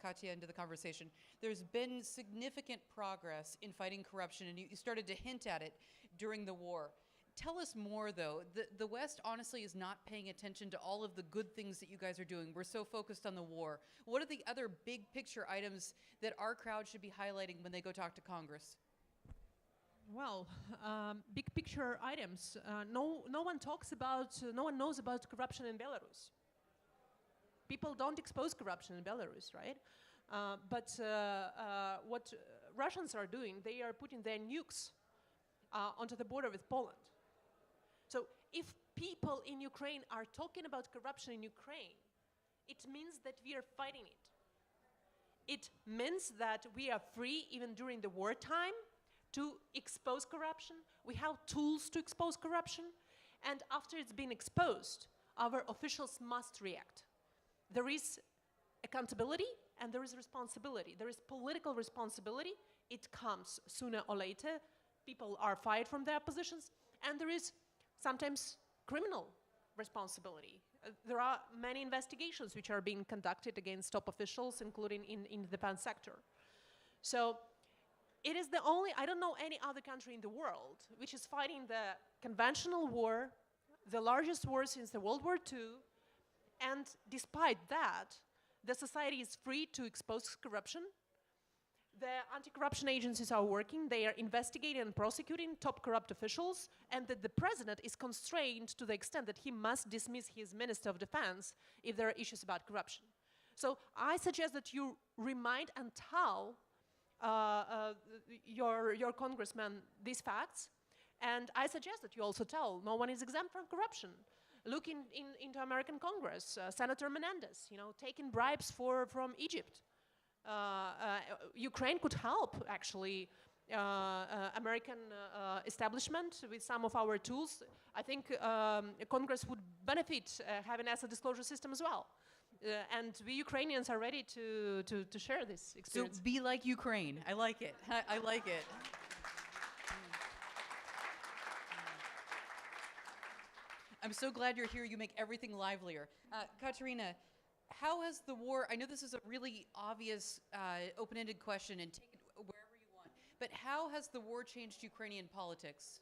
Katya into the conversation. There's been significant progress in fighting corruption, and you started to hint at it during the war. Tell us more, though. The West, honestly, is not paying attention to all of the good things that you guys are doing. We're so focused on the war. What are the other big picture items that our crowd should be highlighting when they go talk to Congress? Well, big picture items. No one knows about corruption in Belarus. People don't expose corruption in Belarus, right? But what Russians are doing, they are putting their nukes onto the border with Poland. So if people in Ukraine are talking about corruption in Ukraine, it means that we are fighting it. It means that we are free, even during the wartime, to expose corruption. We have tools to expose corruption. And after it's been exposed, our officials must react. There is accountability and there is responsibility. There is political responsibility. It comes sooner or later. People are fired from their positions. And there is sometimes criminal responsibility. There are many investigations which are being conducted against top officials, including in the defense sector. So it is the only, I don't know any other country in the world which is fighting the conventional war, the largest war since the World War II, and despite that, the society is free to expose corruption. The anti-corruption agencies are working, they are investigating and prosecuting top corrupt officials, and that the president is constrained to the extent that he must dismiss his Minister of Defense if there are issues about corruption. So I suggest that you remind and tell your congressman these facts, and I suggest that you also tell no one is exempt from corruption. Look into American Congress, Senator Menendez, taking bribes from Egypt. Ukraine could help, actually, American establishment with some of our tools. I think Congress would benefit having asset disclosure system as well. And we Ukrainians are ready to share this experience. So be like Ukraine. I like it. I like it. I'm so glad you're here. You make everything livelier. Katerina, how has the war, I know this is a really obvious, open-ended question, and take it wherever you want, but how has the war changed Ukrainian politics?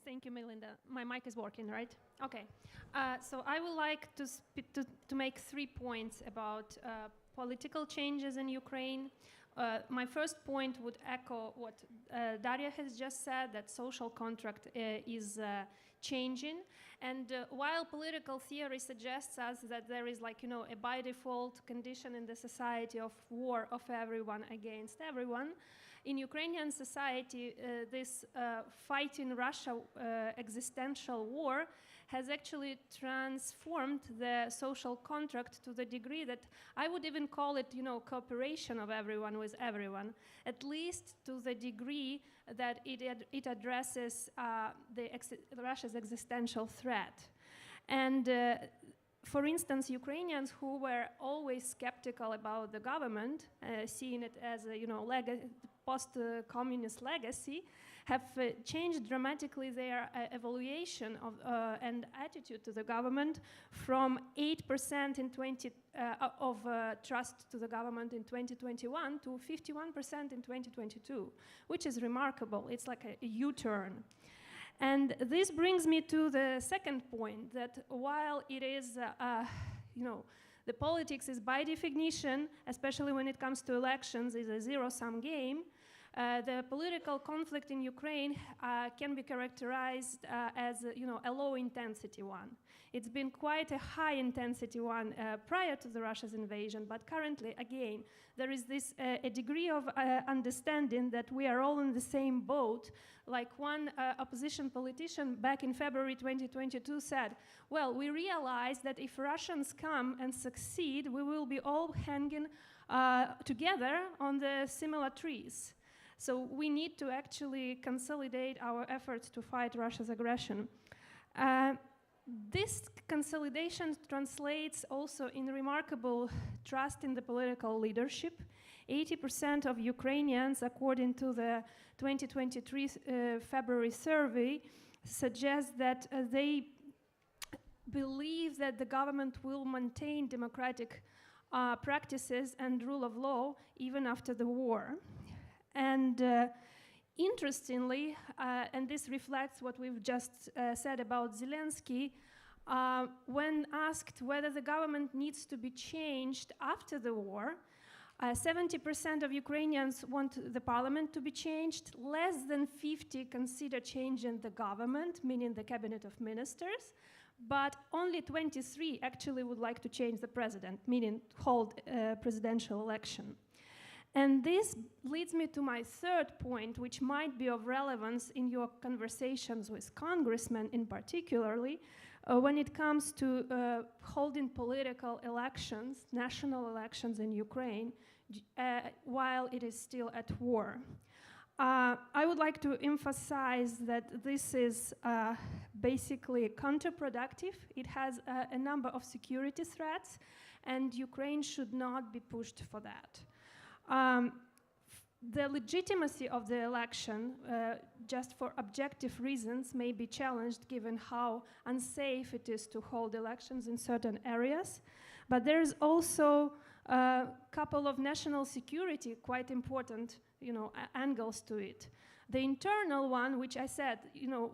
Thank you, Melinda. My mic is working, right? Okay. So I would like to make 3 points about political changes in Ukraine. My first point would echo what Daria has just said, that social contract is changing. And while political theory suggests us that there is a by default condition in the society of war of everyone against everyone, in Ukrainian society, this fighting Russia existential war has actually transformed the social contract to the degree that I would even call it, cooperation of everyone with everyone, at least to the degree that it addresses Russia's existential threat. And for instance, Ukrainians who were always skeptical about the government, seeing it as a post-communist legacy, have changed dramatically their evaluation of and attitude to the government from 8% of trust to the government in 2021 to 51% in 2022, which is remarkable. It's like a U-turn. And this brings me to the second point, that while it is, the politics is by definition, especially when it comes to elections, is a zero-sum game, The political conflict in Ukraine can be characterized as a low-intensity one. It's been quite a high-intensity one prior to the Russia's invasion, but currently, again, there is this a degree of understanding that we are all in the same boat. Like one opposition politician back in February 2022 said, well, we realize that if Russians come and succeed, we will be all hanging together on the similar trees. So we need to actually consolidate our efforts to fight Russia's aggression. This consolidation translates also in remarkable trust in the political leadership. 80% of Ukrainians, according to the 2023 February survey, suggest that they believe that the government will maintain democratic practices and rule of law even after the war. And interestingly, and this reflects what we've just said about Zelensky, when asked whether the government needs to be changed after the war, 70% of Ukrainians want the parliament to be changed. Less than 50 consider changing the government, meaning the cabinet of ministers. But only 23 actually would like to change the president, meaning hold a presidential election. And this leads me to my third point, which might be of relevance in your conversations with congressmen in particularly, when it comes to holding political elections, national elections in Ukraine, while it is still at war. I would like to emphasize that this is basically counterproductive. It has a number of security threats, and Ukraine should not be pushed for that. The legitimacy of the election, just for objective reasons, may be challenged given how unsafe it is to hold elections in certain areas. But there is also a couple of national security, quite important, angles to it. The internal one, which I said,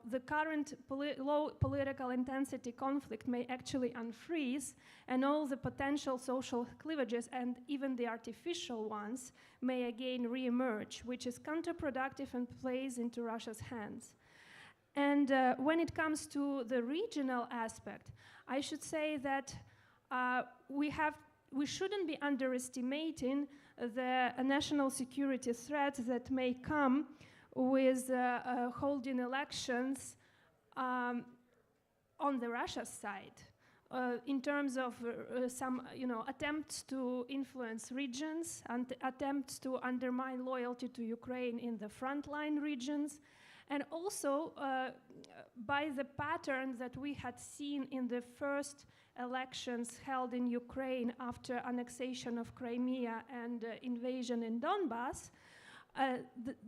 the current low political intensity conflict may actually unfreeze, and all the potential social cleavages and even the artificial ones may again re-emerge, which is counterproductive and plays into Russia's hands. And when it comes to the regional aspect, I should say that we shouldn't be underestimating the national security threats that may come with holding elections on the Russia side, in terms of some attempts to influence regions and attempts to undermine loyalty to Ukraine in the frontline regions, and also by the pattern that we had seen in the first elections held in Ukraine after annexation of Crimea and invasion in Donbass.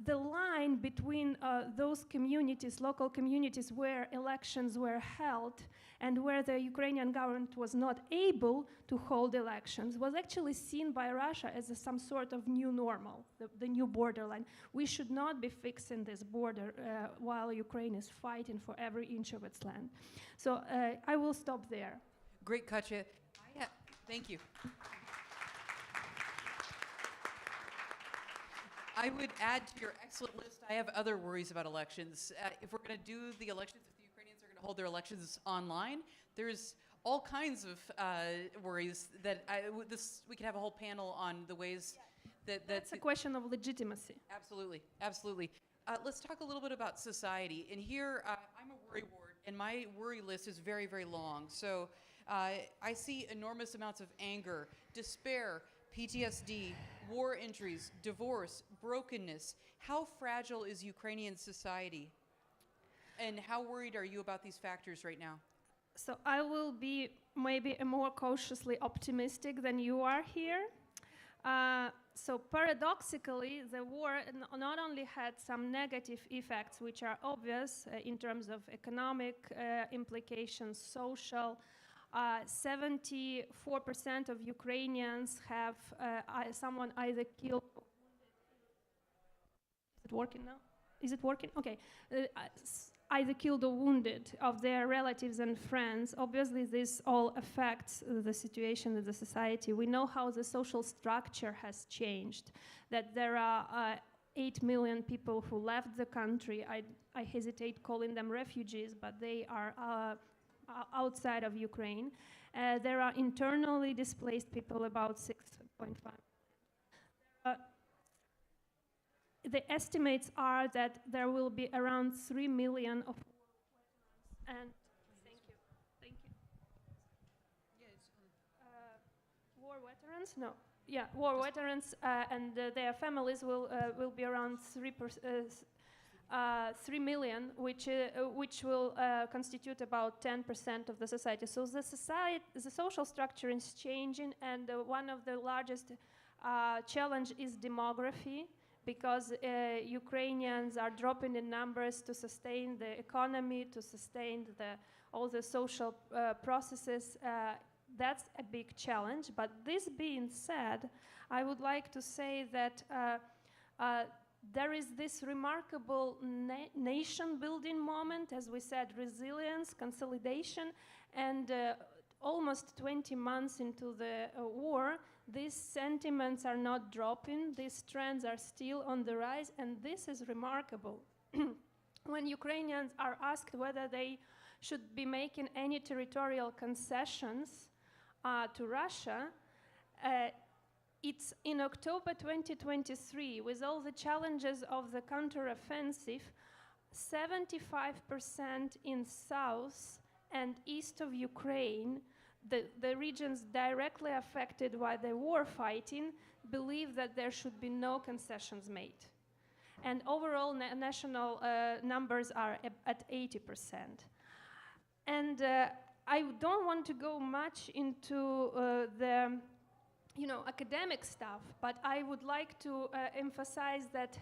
The line between those communities, local communities where elections were held and where the Ukrainian government was not able to hold elections was actually seen by Russia as some sort of new normal, the new borderline. We should not be fixing this border while Ukraine is fighting for every inch of its land. So I will stop there. Great, Katya. Thank you. I would add to your excellent list, I have other worries about elections. If we're going to do the elections, if the Ukrainians are going to hold their elections online, there's all kinds of worries that we could have a whole panel on the ways that... That's a question of legitimacy. Absolutely, absolutely. Let's talk a little bit about society. And here, I'm a worry ward, and my worry list is very, very long. So I see enormous amounts of anger, despair, PTSD, war injuries, divorce, brokenness. How fragile is Ukrainian society? And how worried are you about these factors right now? So I will be maybe more cautiously optimistic than you are here. So paradoxically, the war not only had some negative effects, which are obvious in terms of economic implications, social. 74% of Ukrainians have someone either killed. Is it working now? Is it working? Okay. Either killed or wounded of their relatives and friends. Obviously, this all affects the situation of the society. We know how the social structure has changed, that there are 8 million people who left the country. I hesitate calling them refugees, but they are outside of Ukraine. There are internally displaced people, about 6.5. The estimates are that there will be around 3 million of and thank you. War veterans? No. Yeah, war veterans and their families will be around 3 million, which will constitute about 10% of the society. So the social structure is changing, and one of the largest challenge is demography, because Ukrainians are dropping in numbers to sustain the economy, to sustain all the social processes. That's a big challenge. But this being said, I would like to say that there is this remarkable nation-building moment, as we said, resilience, consolidation, and almost 20 months into the war, these sentiments are not dropping, these trends are still on the rise, and this is remarkable. When Ukrainians are asked whether they should be making any territorial concessions to Russia, it's in October 2023, with all the challenges of the counteroffensive, 75% in south and east of Ukraine, the regions directly affected by the war fighting, believe that there should be no concessions made. And overall national numbers are at 80%. And I don't want to go much into the academic stuff, but I would like to emphasize that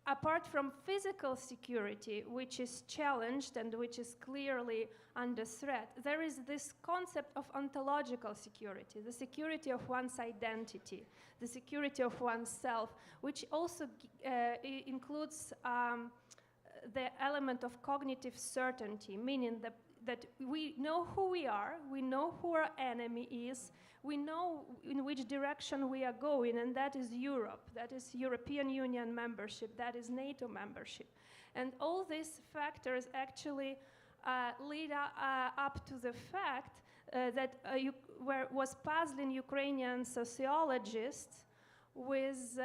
apart from physical security, which is challenged and which is clearly under threat, there is this concept of ontological security, the security of one's identity, the security of oneself, which also includes the element of cognitive certainty, meaning that we know who we are, we know who our enemy is, we know in which direction we are going, and that is Europe, that is European Union membership, that is NATO membership. And all these factors actually lead up to the fact that was puzzling Ukrainian sociologists with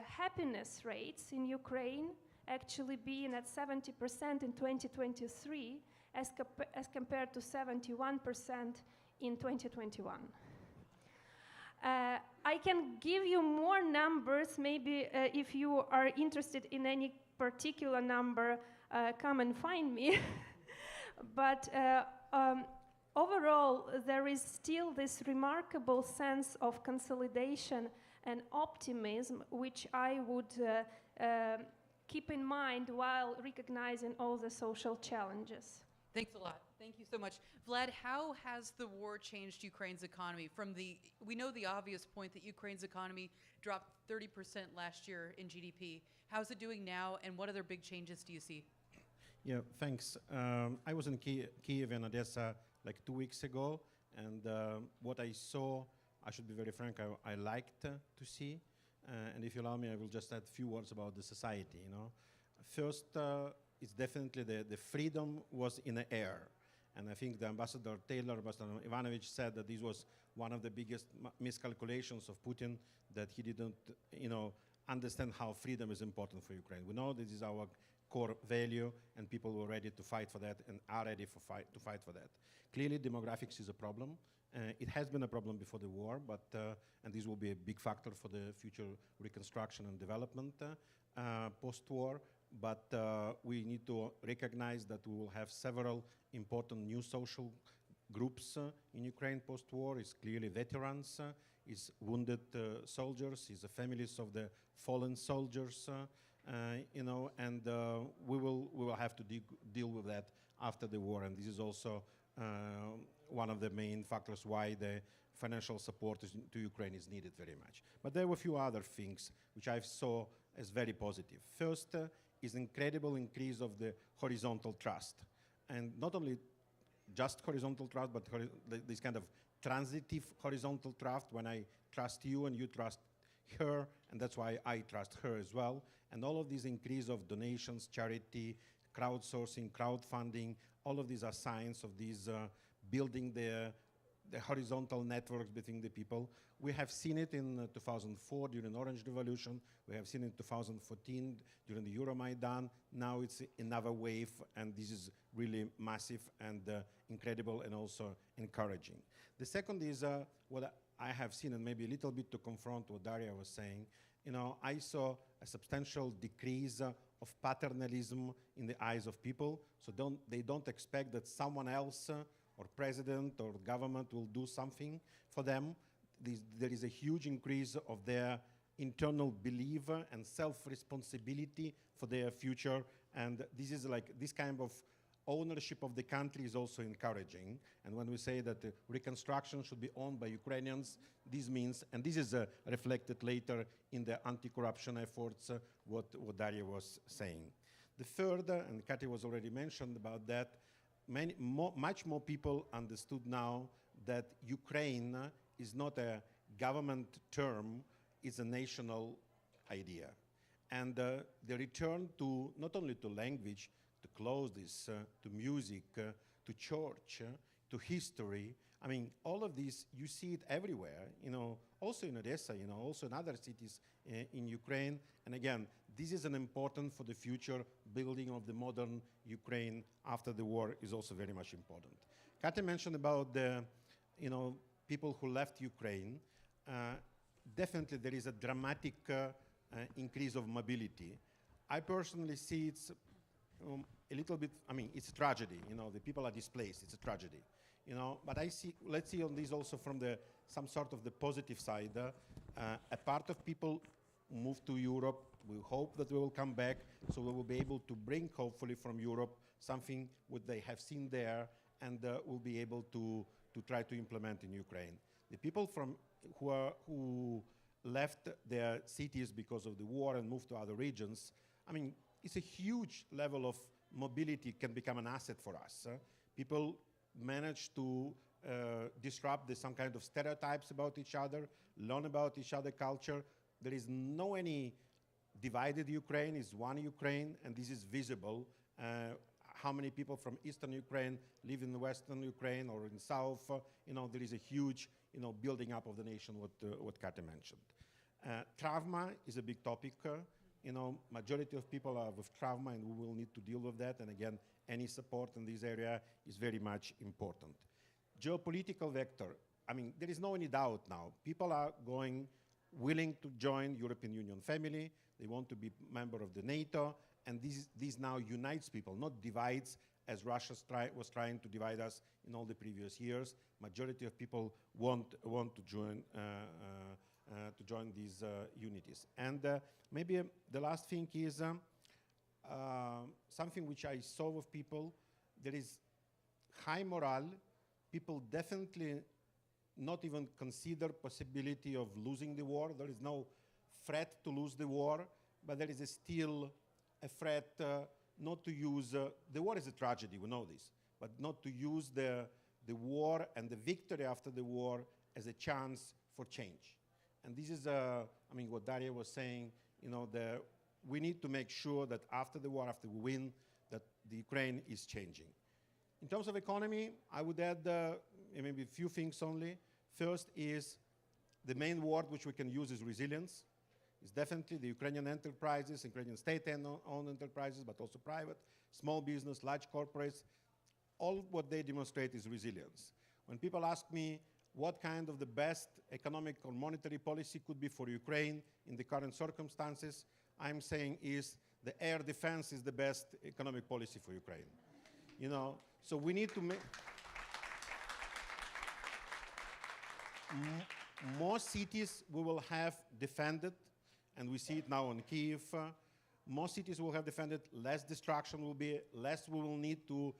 happiness rates in Ukraine actually being at 70% in 2023 as compared to 71% in 2021. I can give you more numbers, maybe if you are interested in any particular number, come and find me. But overall, there is still this remarkable sense of consolidation and optimism, which I would keep in mind while recognizing all the social challenges. Thanks a lot. Thank you so much. Vlad, how has the war changed Ukraine's economy? We know the obvious point that Ukraine's economy dropped 30% last year in GDP. How's it doing now, and what other big changes do you see? Yeah, thanks. I was in Kiev and Odessa like 2 weeks ago, and what I saw, I should be very frank, I liked to see. And if you allow me, I will just add a few words about the society. First, it's definitely the freedom was in the air. And I think the Ambassador Ivanovich said that this was one of the biggest miscalculations of Putin, that he didn't, understand how freedom is important for Ukraine. We know this is our core value, and people were ready to fight for that and are ready to fight for that. Clearly, demographics is a problem. It has been a problem before the war, but and this will be a big factor for the future reconstruction and development post-war. But we need to recognize that we will have several important new social groups in Ukraine post-war. It's clearly veterans, it's wounded soldiers, it's the families of the fallen soldiers, and we will have to deal with that after the war. And this is also one of the main factors why the financial support to Ukraine is needed very much. But there were a few other things which I saw as very positive. First is incredible increase of the horizontal trust. And not only just horizontal trust, but this kind of transitive horizontal trust, when I trust you and you trust her, and that's why I trust her as well. And all of these increase of donations, charity, crowdsourcing, crowdfunding, all of these are signs of these building the horizontal networks between the people. We have seen it in 2004 during Orange Revolution. We have seen it in 2014 during the Euromaidan. Now it's another wave, and this is really massive and incredible and also encouraging. The second is what I have seen, and maybe a little bit to confront what Daria was saying. You know, I saw a substantial decrease of paternalism in the eyes of people. So they don't expect that someone else or president or government will do something for them. There is a huge increase of their internal belief and self-responsibility for their future. And this is like, this kind of ownership of the country is also encouraging. And when we say that reconstruction should be owned by Ukrainians, this means, and this is reflected later in the anti-corruption efforts, what Daria was saying. The third, and Kati was already mentioned about that, much more people understood now that Ukraine is not a government term, it's a national idea. And the return to, not only to language, to clothes, to music, to church, to history. I mean, all of this, you see it everywhere, you know, also in Odessa, you know, also in other cities in Ukraine. And again, this is an important for the future building of the modern Ukraine after the war is also very much important. Kati mentioned about the, you know, people who left Ukraine. Definitely there is a dramatic increase of mobility. I personally see it's a little bit, I mean, it's a tragedy, you know, the people are displaced, it's a tragedy, you know, but I see, let's see on this also from some sort of the positive side. A part of people move to Europe. We hope that we will come back, so we will be able to bring, hopefully, from Europe something what they have seen there, and will be able to try to implement in Ukraine. The people who left their cities because of the war and moved to other regions, I mean, it's a huge level of mobility can become an asset for us. People manage to disrupt some kind of stereotypes about each other, learn about each other's culture. There is no any divided Ukraine, it's one Ukraine, and this is visible. How many people from Eastern Ukraine live in Western Ukraine or in South? You know, there is a huge, you know, building up of the nation, what Kati mentioned. Trauma is a big topic. You know, majority of people are with trauma, and we will need to deal with that. And again, any support in this area is very much important. Geopolitical vector. I mean, there is no any doubt now. People are willing to join European Union family. They want to be member of the NATO. And this now unites people, not divides, as Russia was trying to divide us in all the previous years. Majority of people want to join these unities. And maybe the last thing is something which I saw with people. There is high morale. People definitely not even consider possibility of losing the war. There is no threat to lose the war, but there is still a threat not to use, the war is a tragedy, we know this, but not to use the war and the victory after the war as a chance for change. And this is, I mean, what Daria was saying, you know, we need to make sure that after the war, after we win, that the Ukraine is changing. In terms of economy, I would add maybe a few things only. First is the main word which we can use is resilience. It's definitely the Ukrainian enterprises, Ukrainian state-owned enterprises, but also private, small business, large corporates. All what they demonstrate is resilience. When people ask me what kind of the best economic or monetary policy could be for Ukraine in the current circumstances, I'm saying is the air defense is the best economic policy for Ukraine. You know, so we need to make more cities we will have defended, and we see it now in Kyiv. More cities will have defended, less destruction will be, less we will need to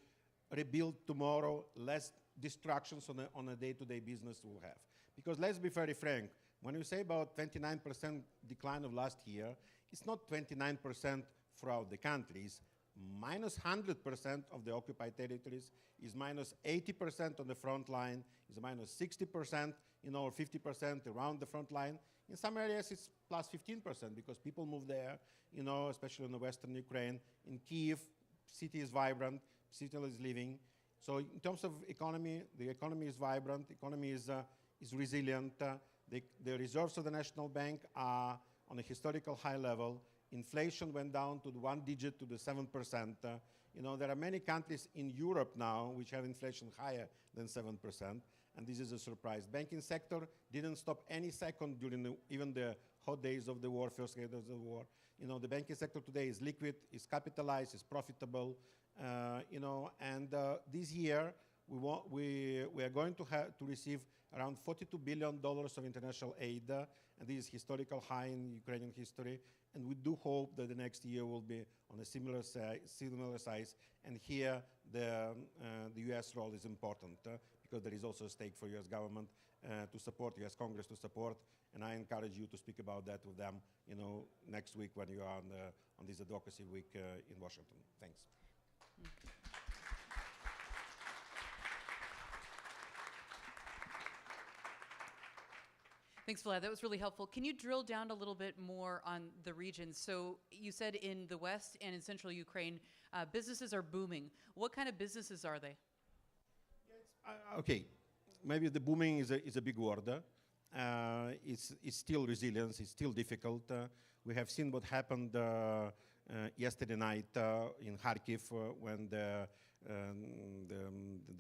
rebuild tomorrow, less destructions on a day-to-day business we'll have. Because let's be very frank, when you say about 29% decline of last year, it's not 29% throughout the countries. Minus 100% of the occupied territories is minus 80% on the front line, is minus 60%, you know, or 50% around the front line. In some areas, it's plus 15% because people move there, you know, especially in the western Ukraine. In Kyiv, city is vibrant, city is living. So in terms of economy, the economy is vibrant, economy is resilient. The reserves of the National Bank are on a historical high level. Inflation went down to the 1 digit to the 7%. You know, there are many countries in Europe now which have inflation higher than 7%, and this is a surprise. Banking sector didn't stop any second during even the hot days of the war, first days of the war. You know, the banking sector today is liquid, is capitalized, is profitable. You know, and this year we are going to receive around $42 billion of international aid, and this is historical high in Ukrainian history. And we do hope that the next year will be on a similar size. And here, the U.S. role is important because there is also a stake for U.S. government to support, U.S. Congress to support. And I encourage you to speak about that with them, you know, next week when you are on this advocacy week in Washington. Thanks. Thanks, Vlad. That was really helpful. Can you drill down a little bit more on the regions? So you said in the west and in central Ukraine, businesses are booming. What kind of businesses are they? Okay, maybe the booming is a big word. It's still resilience. It's still difficult. We have seen what happened yesterday night in Kharkiv when the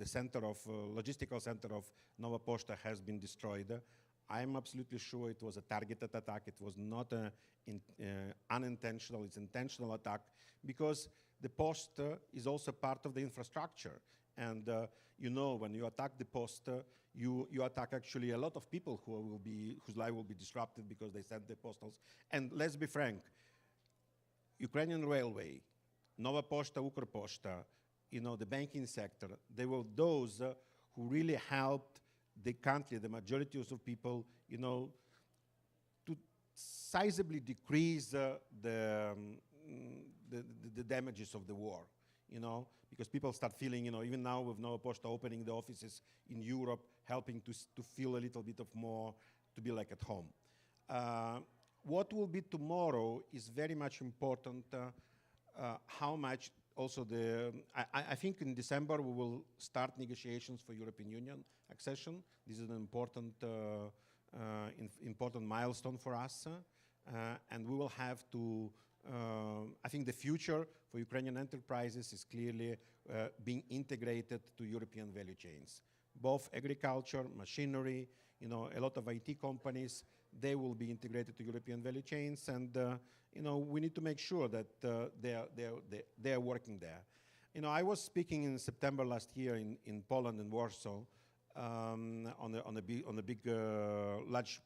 center of logistical center of Nova Poshta has been destroyed. I'm absolutely sure it was a targeted attack. It was not unintentional. It's intentional attack because the post is also part of the infrastructure. And you know, when you attack the post, you attack actually a lot of people whose life will be disrupted because they sent the postals. And let's be frank, Ukrainian Railway, Nova Poshta, Ukrposhta, you know, the banking sector, they were those who really helped the country, the majority of people, you know, to sizably decrease the damages of the war, you know, because people start feeling, you know, even now with Nova Poshta opening the offices in Europe, helping to feel a little bit of more, to be like at home. What will be tomorrow is very much important, how much also I think in December we will start negotiations for European Union accession. This is an important, important milestone for us. And we will have to, I think the future for Ukrainian enterprises is clearly being integrated to European value chains. Both agriculture, machinery, you know, a lot of IT companies, they will be integrated to European value chains, and you know, we need to make sure that they are working there. You know, I was speaking in September last year in Poland, in Warsaw, on a big, large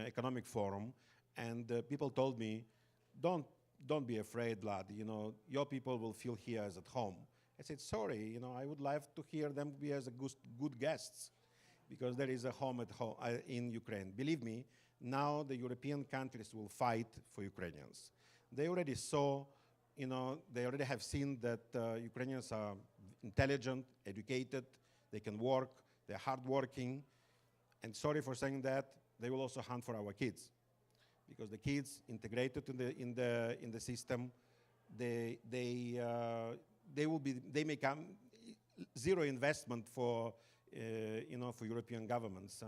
economic forum, and people told me, don't be afraid, Vlad. You know, your people will feel here as at home. I said, sorry, you know, I would love to hear them be as a good guests, because there is a home at home in Ukraine. Believe me, now the European countries will fight for Ukrainians. They already saw, you know, they already have seen that Ukrainians are intelligent, educated, they can work, they're hardworking, and sorry for saying that, they will also hunt for our kids, because the kids integrated in the system, they may come zero investment for you know, for European governments,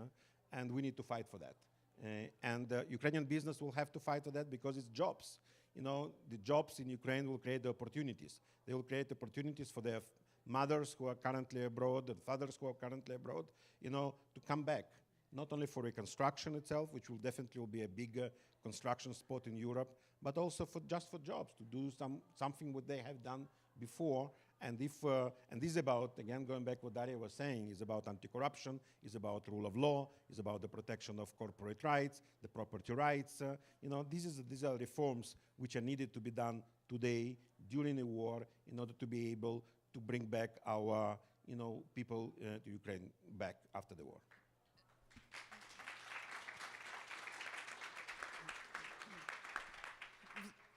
and we need to fight for that. And Ukrainian business will have to fight for that because it's jobs. You know, the jobs in Ukraine will create the opportunities. They will create opportunities for their mothers who are currently abroad and fathers who are currently abroad, you know, to come back. Not only for reconstruction itself, which will definitely be a big construction spot in Europe, but also just for jobs, to do something what they have done before. And and this is about, again, going back what Daria was saying, is about anti-corruption, is about rule of law, is about the protection of corporate rights, the property rights. You know, these are reforms which are needed to be done today during the war in order to be able to bring back our, you know, people to Ukraine back after the war.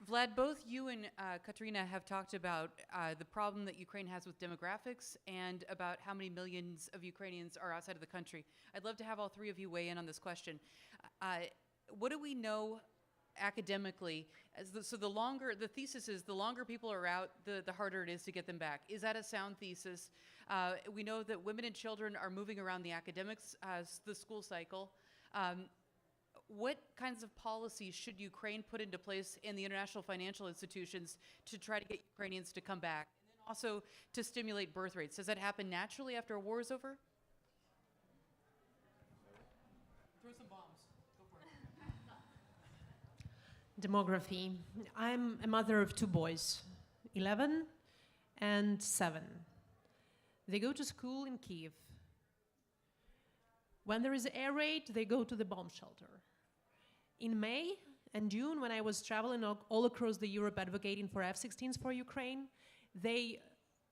Vlad, both you and Katerina have talked about the problem that Ukraine has with demographics and about how many millions of Ukrainians are outside of the country. I'd love to have all three of you weigh in on this question. what do we know academically? So the longer, the thesis is the longer people are out, the harder it is to get them back. Is that a sound thesis? We know that women and children are moving around the academics, the school cycle. What kinds of policies should Ukraine put into place in the international financial institutions to try to get Ukrainians to come back? And then also to stimulate birth rates. Does that happen naturally after a war is over? Throw some bombs. Go for it. Demography. I'm a mother of 2 boys, 11 and 7. They go to school in Kiev. When there is an air raid, they go to the bomb shelter. In May and June, when I was traveling all across the Europe advocating for F-16s for Ukraine, they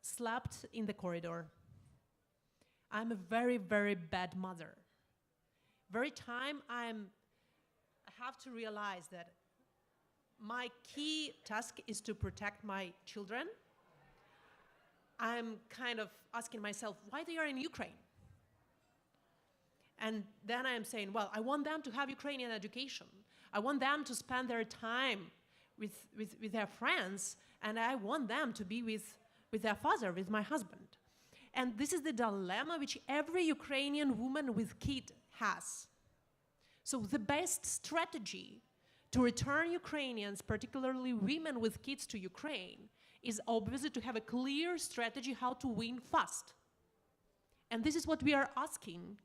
slept in the corridor. I'm a very, very bad mother. Very time I have to realize that my key task is to protect my children. I'm kind of asking myself, why they are in Ukraine? And then I'm saying, well, I want them to have Ukrainian education. I want them to spend their time with their friends, and I want them to be with their father, with my husband. And this is the dilemma which every Ukrainian woman with kid has. So the best strategy to return Ukrainians, particularly women with kids, to Ukraine is obviously to have a clear strategy how to win fast. And this is what we are asking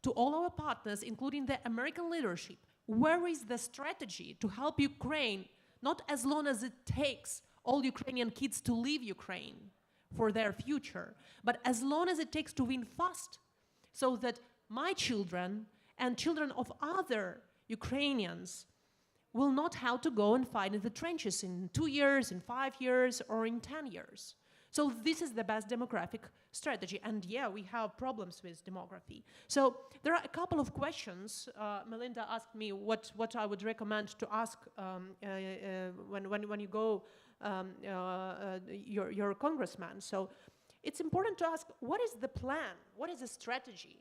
to all our partners, including the American leadership. Where is the strategy to help Ukraine, not as long as it takes all Ukrainian kids to leave Ukraine for their future, but as long as it takes to win fast, so that my children and children of other Ukrainians will not have to go and fight in the trenches in 2 years, in 5 years, or in 10 years. So this is the best demographic strategy. And yeah, we have problems with demography. So there are a couple of questions. Melinda asked me what I would recommend to ask when you go your congressman. So it's important to ask, what is the plan? What is the strategy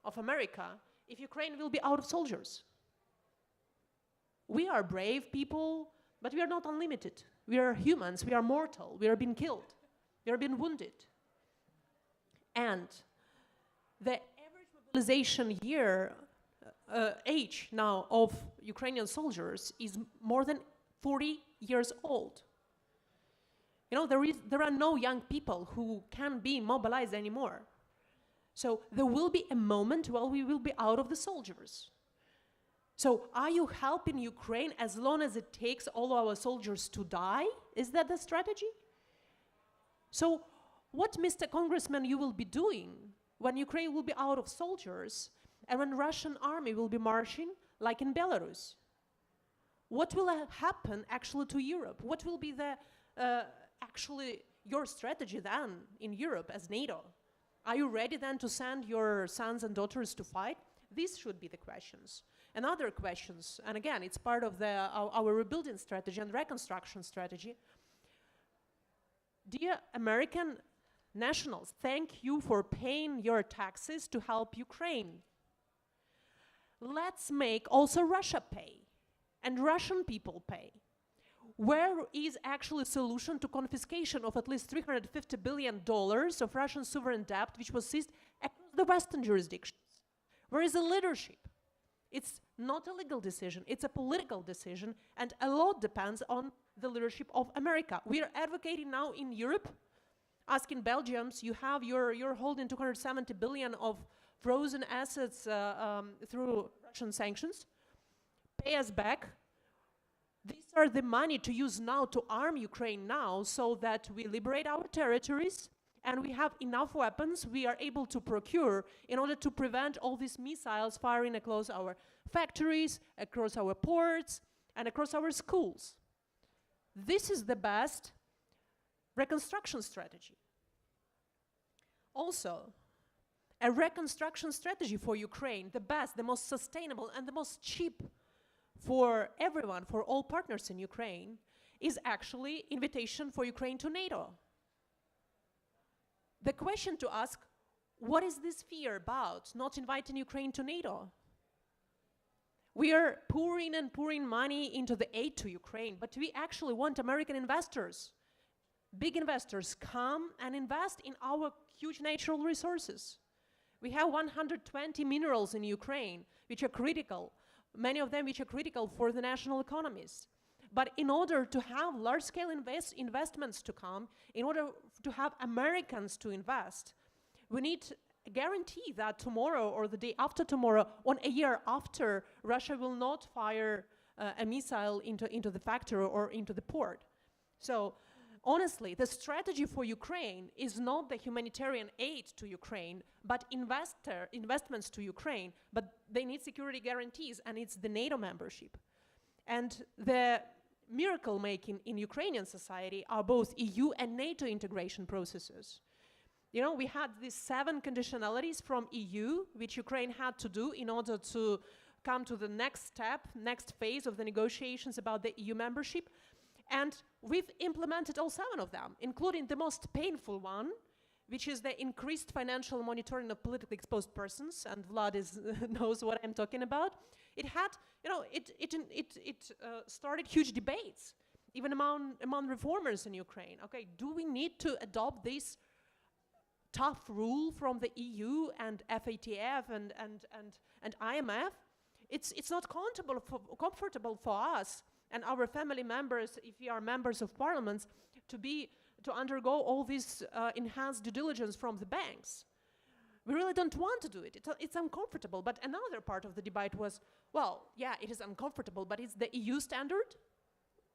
of America if Ukraine will be out of soldiers? We are brave people, but we are not unlimited. We are humans, we are mortal, we are being killed, we are being wounded. And the average mobilization age now of Ukrainian soldiers is more than 40 years old. You know, there are no young people who can be mobilized anymore. So there will be a moment where we will be out of the soldiers. So are you helping Ukraine as long as it takes all our soldiers to die? Is that the strategy? So what, Mr. Congressman, you will be doing when Ukraine will be out of soldiers and when Russian army will be marching like in Belarus? What will happen actually to Europe? What will be the actually your strategy then in Europe as NATO? Are you ready then to send your sons and daughters to fight? These should be the questions. And other questions, and again, it's part of our rebuilding strategy and reconstruction strategy. Dear American nationals, thank you for paying your taxes to help Ukraine. Let's make also Russia pay and Russian people pay. Where is actually a solution to confiscation of at least $350 billion of Russian sovereign debt, which was seized across the Western jurisdictions? Where is the leadership? It's not a legal decision, it's a political decision, and a lot depends on the leadership of America. We are advocating now in Europe, asking Belgians, you're holding 270 billion of frozen assets through Russian sanctions. Pay us back. These are the money to use now to arm Ukraine now so that we liberate our territories and we have enough weapons we are able to procure in order to prevent all these missiles firing across our factories, across our ports, and across our schools. This is the best reconstruction strategy. Also, a reconstruction strategy for Ukraine, the best, the most sustainable, and the most cheap for everyone, for all partners in Ukraine, is actually invitation for Ukraine to NATO. The question to ask, what is this fear about not inviting Ukraine to NATO? We are pouring and pouring money into the aid to Ukraine, but we actually want American investors, big investors, come and invest in our huge natural resources. We have 120 minerals in Ukraine, which are critical, many of them which are critical for the national economies. But in order to have large-scale investments to come, in order to have Americans to invest, we need a guarantee that tomorrow or the day after tomorrow, or a year after, Russia will not fire a missile into the factory or into the port. So honestly, the strategy for Ukraine is not the humanitarian aid to Ukraine, but investments to Ukraine, but they need security guarantees, and it's the NATO membership. And the miracle making in Ukrainian society are both EU and NATO integration processes. You know, we had these 7 conditionalities from EU, which Ukraine had to do in order to come to the next step, next phase of the negotiations about the EU membership. And we've implemented all 7 of them, including the most painful one, which is the increased financial monitoring of politically exposed persons, and Vlad knows what I'm talking about. It had, you know, it started huge debates, even among reformers in Ukraine. Okay, do we need to adopt this tough rule from the EU and FATF and IMF? It's not comfortable for us and our family members, if we are members of parliaments, to undergo all this enhanced due diligence from the banks. We really don't want to do it. It's uncomfortable. But another part of the debate was, well, yeah, it is uncomfortable, but it's the EU standard.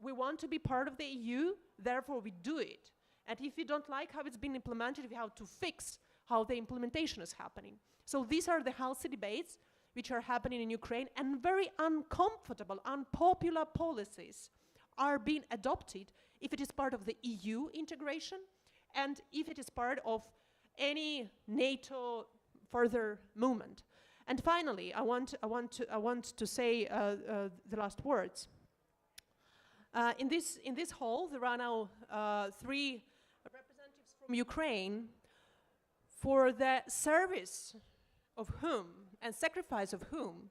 We want to be part of the EU, therefore we do it. And if we don't like how it's been implemented, we have to fix how the implementation is happening. So these are the healthy debates which are happening in Ukraine, and very uncomfortable, unpopular policies are being adopted if it is part of the EU integration and if it is part of any NATO further movement. And finally, I want to say the last words. In this hall, there are now 3 representatives from Ukraine, for the service of whom and sacrifice of whom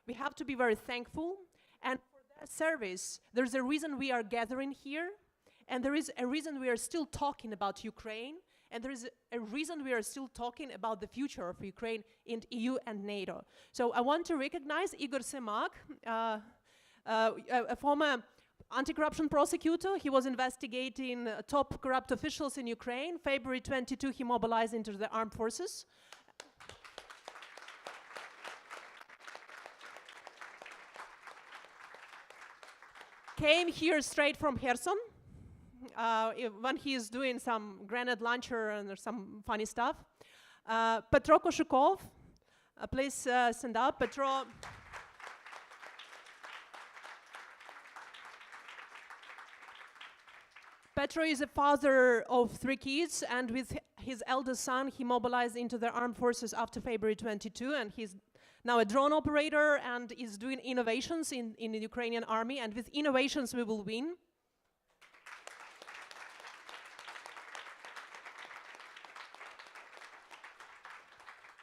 we have to be very thankful. And for that service, there's a reason we are gathering here, and there is a reason we are still talking about Ukraine, and there is a reason we are still talking about the future of Ukraine in EU and NATO. So I want to recognize Igor Semak, a former anti-corruption prosecutor. He was investigating top corrupt officials in Ukraine. February 22, he mobilized into the armed forces. Came here straight from Kherson when he is doing some grenade launcher and some funny stuff. Petro Koshukov, please stand up. Petro. Petro is a father of 3 kids, and with his eldest son, he mobilized into the armed forces after February 22, and he's now a drone operator and is doing innovations in the Ukrainian army, and with innovations we will win.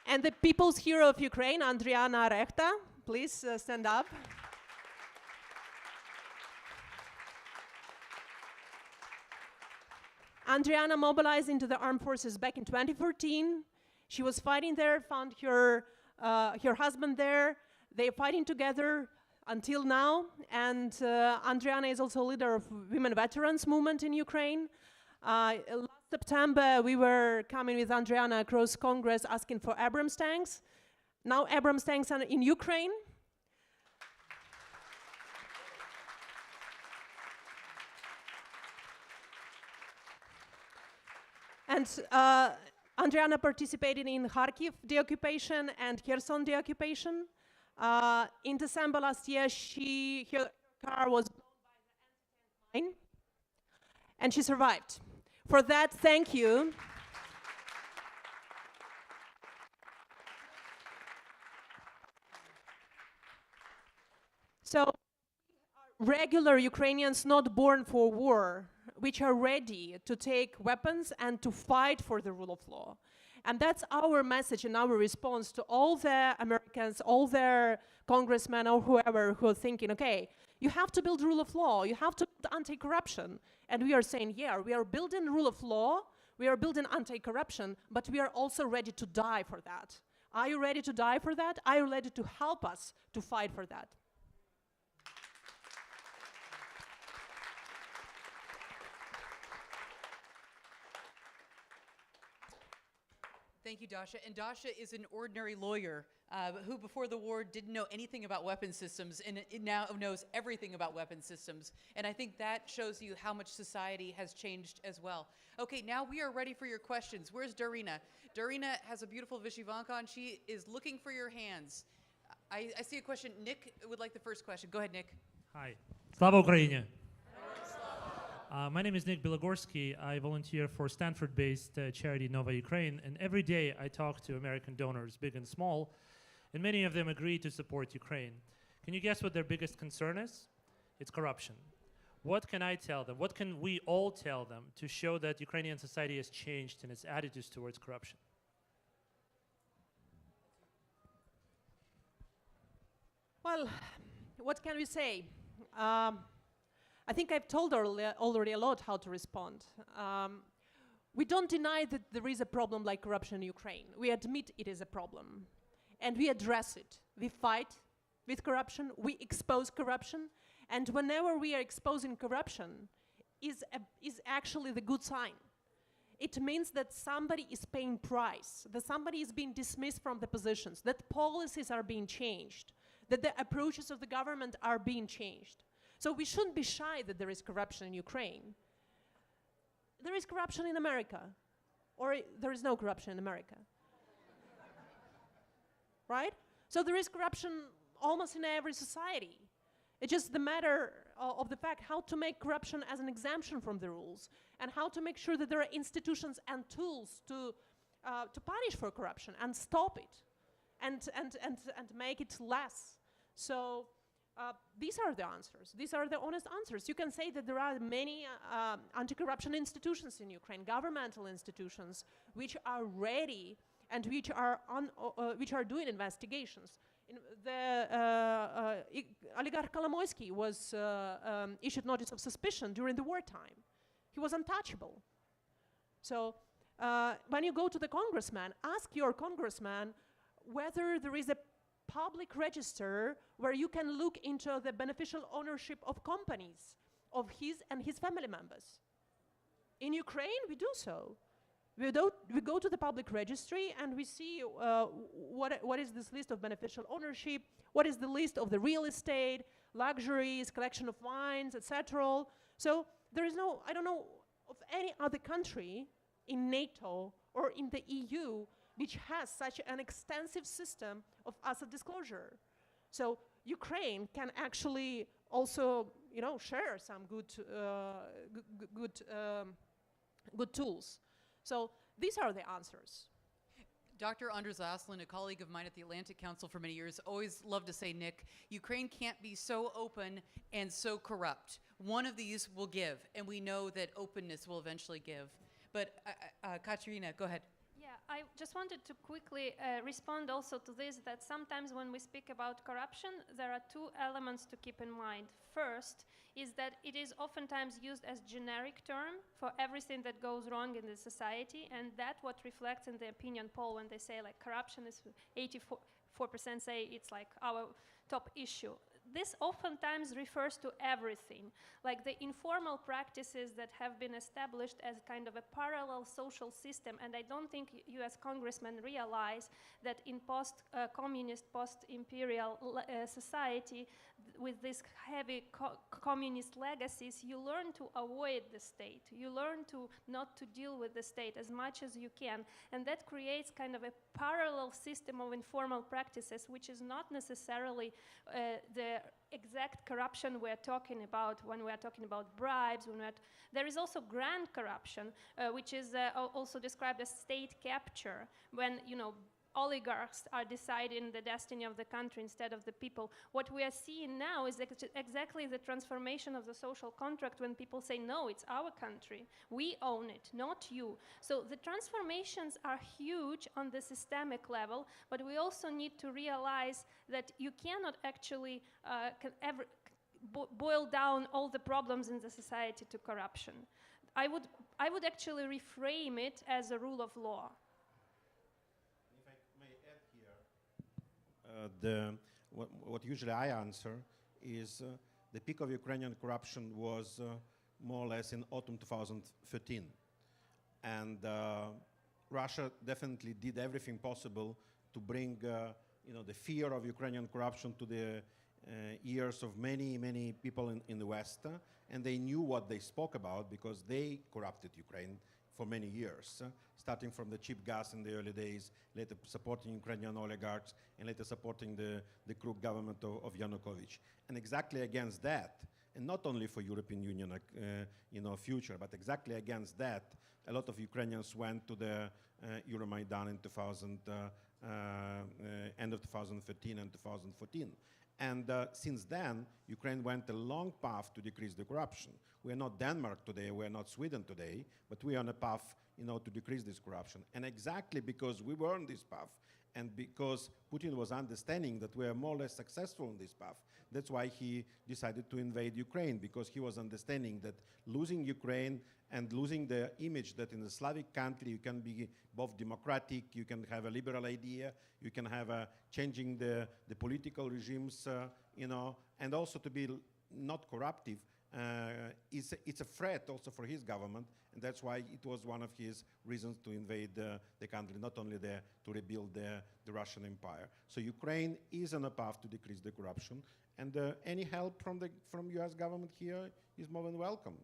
And the People's Hero of Ukraine, Andriana Rechta, please stand up. Andriana mobilized into the armed forces back in 2014. She was fighting there, found her husband there. They're fighting together until now. And Andriana is also leader of Women Veterans Movement in Ukraine. Last September, we were coming with Andriana across Congress asking for Abrams tanks. Now Abrams tanks are in Ukraine. And Andriana participated in Kharkiv deoccupation and Kherson deoccupation. In December last year, her car was blown by the anti-tank mine, and she survived. For that, thank you. So regular Ukrainians not born for war, which are ready to take weapons and to fight for the rule of law. And that's our message and our response to all the Americans, all their congressmen or whoever who are thinking, okay, you have to build rule of law, you have to build anti-corruption. And we are saying, yeah, we are building rule of law, we are building anti-corruption, but we are also ready to die for that. Are you ready to die for that? Are you ready to help us to fight for that? Thank you, Dasha. And Dasha is an ordinary lawyer who, before the war, didn't know anything about weapon systems and it now knows everything about weapon systems. And I think that shows you how much society has changed as well. Okay, now we are ready for your questions. Where's Darina? Darina has a beautiful Vyshyvanka on. She is looking for your hands. I see a question. Nick would like the first question. Go ahead, Nick. Hi. Slava Ukraini. My name is Nick Bilogorsky. I volunteer for Stanford-based charity Nova Ukraine, and every day I talk to American donors, big and small, and many of them agree to support Ukraine. Can you guess what their biggest concern is? It's corruption. What can I tell them? What can we all tell them to show that Ukrainian society has changed in its attitudes towards corruption? Well, what can we say? I think I've told already a lot how to respond. We don't deny that there is a problem like corruption in Ukraine. We admit it is a problem, and we address it. We fight with corruption, we expose corruption, and whenever we are exposing corruption is actually the good sign. It means that somebody is paying price, that somebody is being dismissed from the positions, that policies are being changed, that the approaches of the government are being changed. So we shouldn't be shy that there is corruption in Ukraine. There is corruption in America, or there is no corruption in America. Right? So there is corruption almost in every society. It's just the matter of the fact how to make corruption as an exemption from the rules, and how to make sure that there are institutions and tools to punish for corruption and stop it, and make it less. So these are the answers. These are the honest answers. You can say that there are many anti-corruption institutions in Ukraine, governmental institutions, which are ready and which are doing investigations. Oligarch Kolomoisky was issued notice of suspicion during the wartime. He was untouchable. So when you go to the congressman, ask your congressman whether there is a public register where you can look into the beneficial ownership of companies of his and his family members. In Ukraine, we do so. We go to the public registry and we see what is this list of beneficial ownership, what is the list of the real estate, luxuries, collection of wines, etc. So there is no, I don't know of any other country in NATO or in the EU which has such an extensive system of asset disclosure. So Ukraine can actually also, share some good tools. So these are the answers. Dr. Anders Aslin, a colleague of mine at the Atlantic Council for many years, always loved to say, Nick, Ukraine can't be so open and so corrupt. One of these will give, and we know that openness will eventually give. But Katerina, go ahead. Yeah, I just wanted to quickly respond also to this, that sometimes when we speak about corruption, there are two elements to keep in mind. First is that it is oftentimes used as generic term for everything that goes wrong in the society, and that's what reflects in the opinion poll when they say like corruption is 84% say it's like our top issue. This oftentimes refers to everything, like the informal practices that have been established as kind of a parallel social system, and I don't think US congressmen realize that in post-communist, post-imperial society, with these heavy communist legacies, you learn to avoid the state. You learn to not to deal with the state as much as you can, and that creates kind of a parallel system of informal practices, which is not necessarily the exact corruption we're talking about when we're talking about bribes. There is also grand corruption, which is also described as state capture, when oligarchs are deciding the destiny of the country instead of the people. What we are seeing now is exactly the transformation of the social contract when people say, no, it's our country. We own it, not you. So the transformations are huge on the systemic level, but we also need to realize that you cannot actually boil down all the problems in the society to corruption. I would actually reframe it as a rule of law. If I may add here, what usually I answer is the peak of Ukrainian corruption was more or less in autumn 2013. And Russia definitely did everything possible to bring the fear of Ukrainian corruption to the ears of many, many people in the West, and they knew what they spoke about because they corrupted Ukraine for many years, starting from the cheap gas in the early days, later supporting Ukrainian oligarchs, and later supporting the crook government of Yanukovych. And exactly against that, and not only for European Union future, but exactly against that, a lot of Ukrainians went to the Euromaidan in end of 2013 and 2014. And since then, Ukraine went a long path to decrease the corruption. We are not Denmark today, we are not Sweden today, but we are on a path, to decrease this corruption. And exactly because we were on this path, and because Putin was understanding that we are more or less successful on this path, that's why he decided to invade Ukraine, because he was understanding that losing Ukraine and losing the image that in a Slavic country you can be both democratic, you can have a liberal idea, you can have changing the political regimes, and also to be not corruptive, it's a threat also for his government, and that's why it was one of his reasons to invade the country, not only there to rebuild the Russian Empire. So Ukraine is on a path to decrease the corruption, and any help from U.S. government here is more than welcome,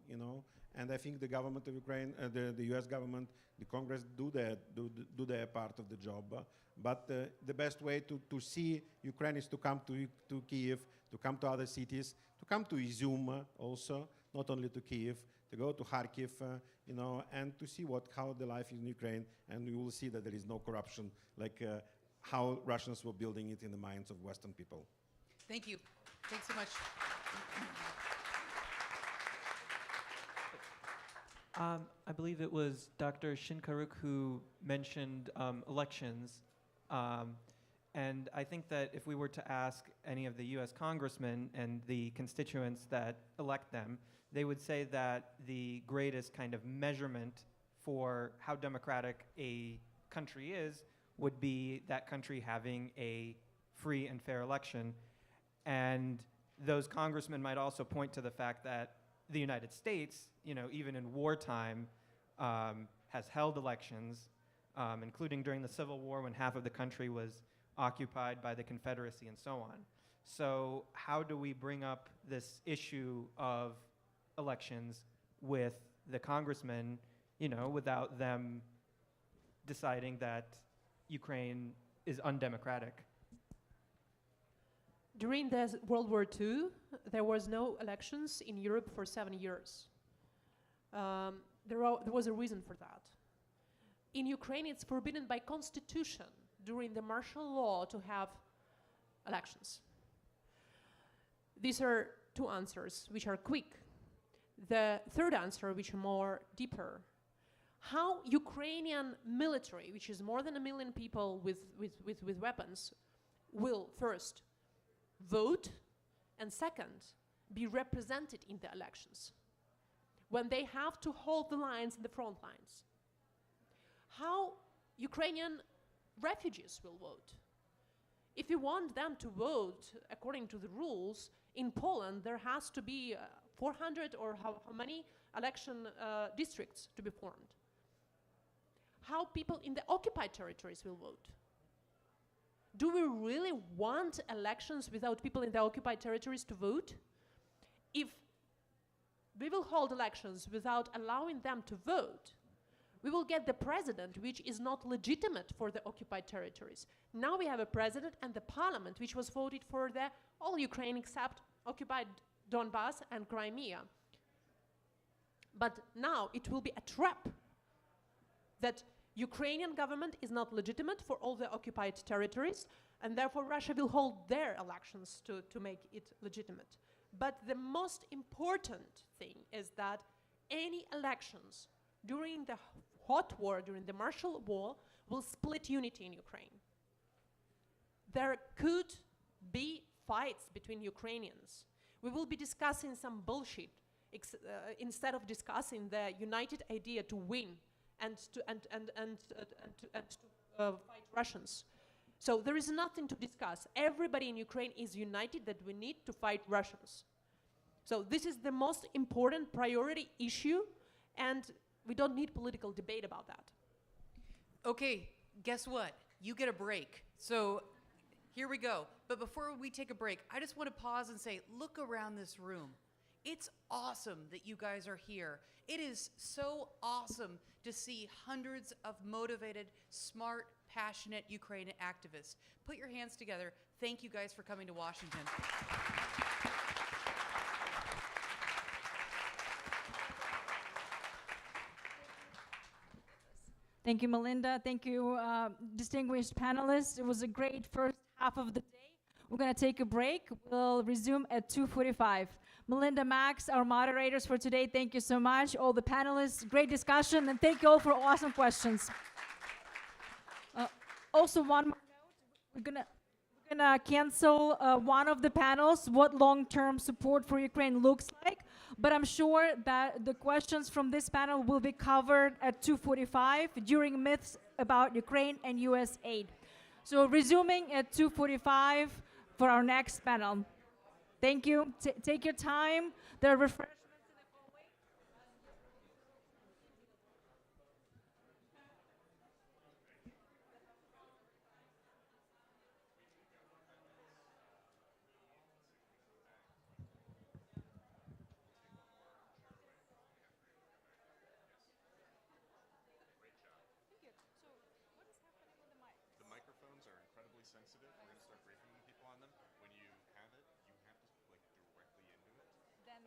And I think the government of Ukraine, the U.S. government, the Congress do their part of the job. But the best way to see Ukraine is to come to Kyiv, to come to other cities, to come to Izium also, not only to Kyiv, to go to Kharkiv, and to see how the life is in Ukraine, and you will see that there is no corruption like how Russians were building it in the minds of Western people. Thank you. Thanks so much. I believe it was Dr. Shinkaruk who mentioned elections. And I think that if we were to ask any of the US congressmen and the constituents that elect them, they would say that the greatest kind of measurement for how democratic a country is would be that country having a free and fair election. And those congressmen might also point to the fact that the United States, even in wartime, has held elections, including during the Civil War when half of the country was occupied by the Confederacy and so on. So how do we bring up this issue of elections with the congressmen, without them deciding that Ukraine is undemocratic? During the World War II, there was no elections in Europe for 7 years. There was a reason for that. In Ukraine, it's forbidden by constitution during the martial law to have elections. These are two answers, which are quick. The third answer, which is more deeper, how Ukrainian military, which is more than 1 million people with weapons, will first vote, and second, be represented in the elections when they have to hold the lines in the front lines. How Ukrainian refugees will vote. If you want them to vote according to the rules, in Poland there has to be 400 or how many election districts to be formed. How people in the occupied territories will vote. Do we really want elections without people in the occupied territories to vote? If we will hold elections without allowing them to vote, we will get the president which is not legitimate for the occupied territories. Now we have a president and the parliament which was voted for all Ukraine except occupied Donbass and Crimea. But now it will be a trap that Ukrainian government is not legitimate for all the occupied territories, and therefore Russia will hold their elections to make it legitimate. But the most important thing is that any elections during the hot war, during the martial law, will split unity in Ukraine. There could be fights between Ukrainians. We will be discussing some bullshit instead of discussing the united idea to win and to fight Russians. So there is nothing to discuss. Everybody in Ukraine is united that we need to fight Russians. So this is the most important priority issue, and we don't need political debate about that. Okay, guess what? You get a break. So here we go. But before we take a break, I just want to pause and say, look around this room. It's awesome that you guys are here. It is so awesome to see hundreds of motivated, smart, passionate Ukrainian activists. Put your hands together. Thank you guys for coming to Washington. Thank you, Melinda. Thank you, distinguished panelists. It was a great first half of the day. We're going to take a break. We'll resume at 2:45. Melinda, Max, our moderators for today, thank you so much. All the panelists, great discussion, and thank you all for awesome questions. Also, one more note, we're gonna cancel one of the panels, what long-term support for Ukraine looks like, but I'm sure that the questions from this panel will be covered at 2:45 during myths about Ukraine and US aid. So resuming at 2:45 for our next panel. Thank you. Take your time. There are refreshments. The microphones are incredibly sensitive. We're going to start briefing people on them. When you have it, you have to like directly into it. Then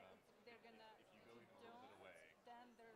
they're gonna. If you go even a little bit away, Then they're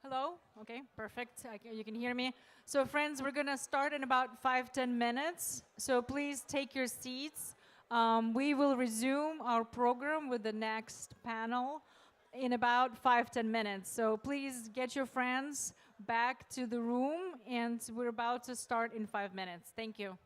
Hello? Okay, perfect. You can hear me. So, friends, we're going to start in about 5-10 minutes. So, please take your seats. We will resume our program with the next panel in about 5-10 minutes. So, please get your friends back to the room, and we're about to start in 5 minutes. Thank you.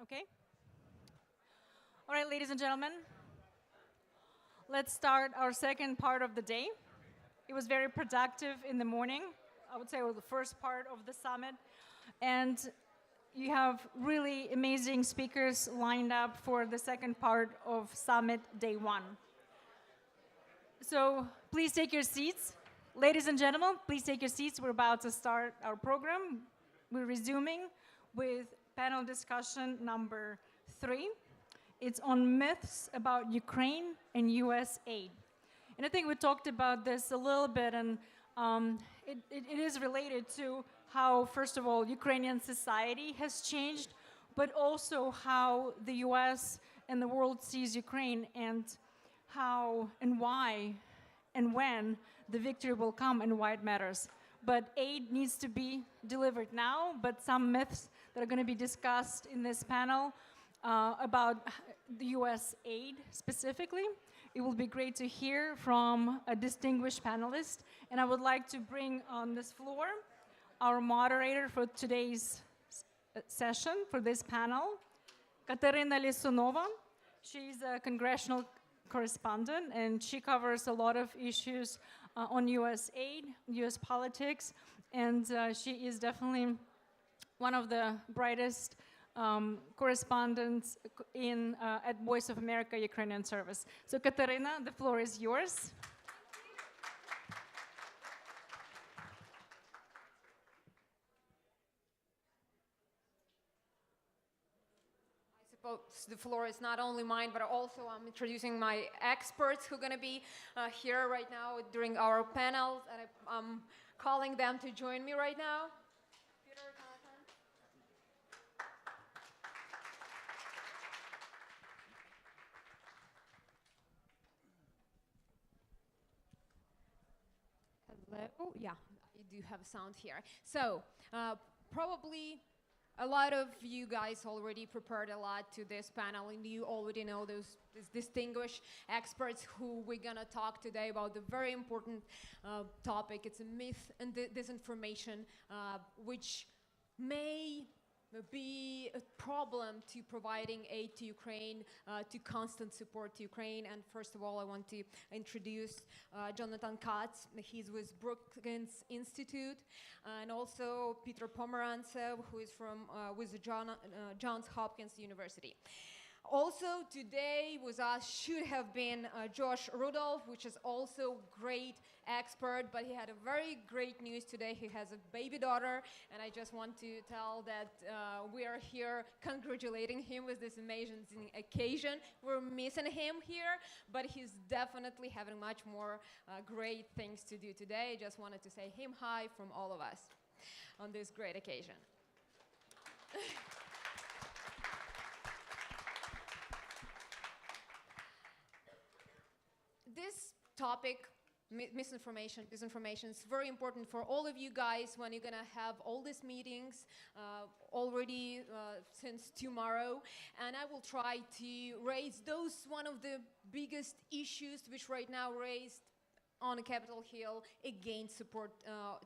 Okay? All right, ladies and gentlemen, let's start our second part of the day. It was very productive in the morning. I would say it was the first part of the summit. And you have really amazing speakers lined up for the second part of Summit Day 1. So please take your seats. Ladies and gentlemen, please take your seats. We're about to start our program. We're resuming with panel discussion number 3. It's on myths about Ukraine and US aid. And I think we talked about this a little bit, and it is related to how, first of all, Ukrainian society has changed, but also how the US and the world sees Ukraine, and how and why and when the victory will come and why it matters. But aid needs to be delivered now, but some myths that are going to be discussed in this panel about the US aid specifically. It will be great to hear from a distinguished panelist, and I would like to bring on this floor our moderator for today's session, for this panel, Katerina Lisunova. She's a congressional correspondent, and she covers a lot of issues on US aid, US politics, and she is definitely one of the brightest correspondents at Voice of America Ukrainian Service. So Katerina, the floor is yours. The floor is not only mine, but also I'm introducing my experts who are going to be here right now during our panels, and I'm calling them to join me right now. Peter, Jonathan. Hello. Yeah, I do have sound here. So probably a lot of you guys already prepared a lot to this panel, and you already know these distinguished experts who we're gonna talk today about the very important topic. It's a myth and disinformation, which may be a problem to providing aid to Ukraine, to constant support to Ukraine. And first of all, I want to introduce Jonathan Katz. He's with Brookings Institute, and also Peter Pomerantsev, who is from with the Johns Hopkins University. Also today with us should have been Josh Rudolph, which is also great expert, but he had a very great news today. He has a baby daughter, and I just want to tell that we are here congratulating him with this amazing occasion. We're missing him here, but he's definitely having much more great things to do today. I just wanted to say him hi from all of us on this great occasion. This topic, misinformation, disinformation, is very important for all of you guys when you're gonna have all these meetings already since tomorrow. And I will try to raise one of the biggest issues which right now raised on Capitol Hill against support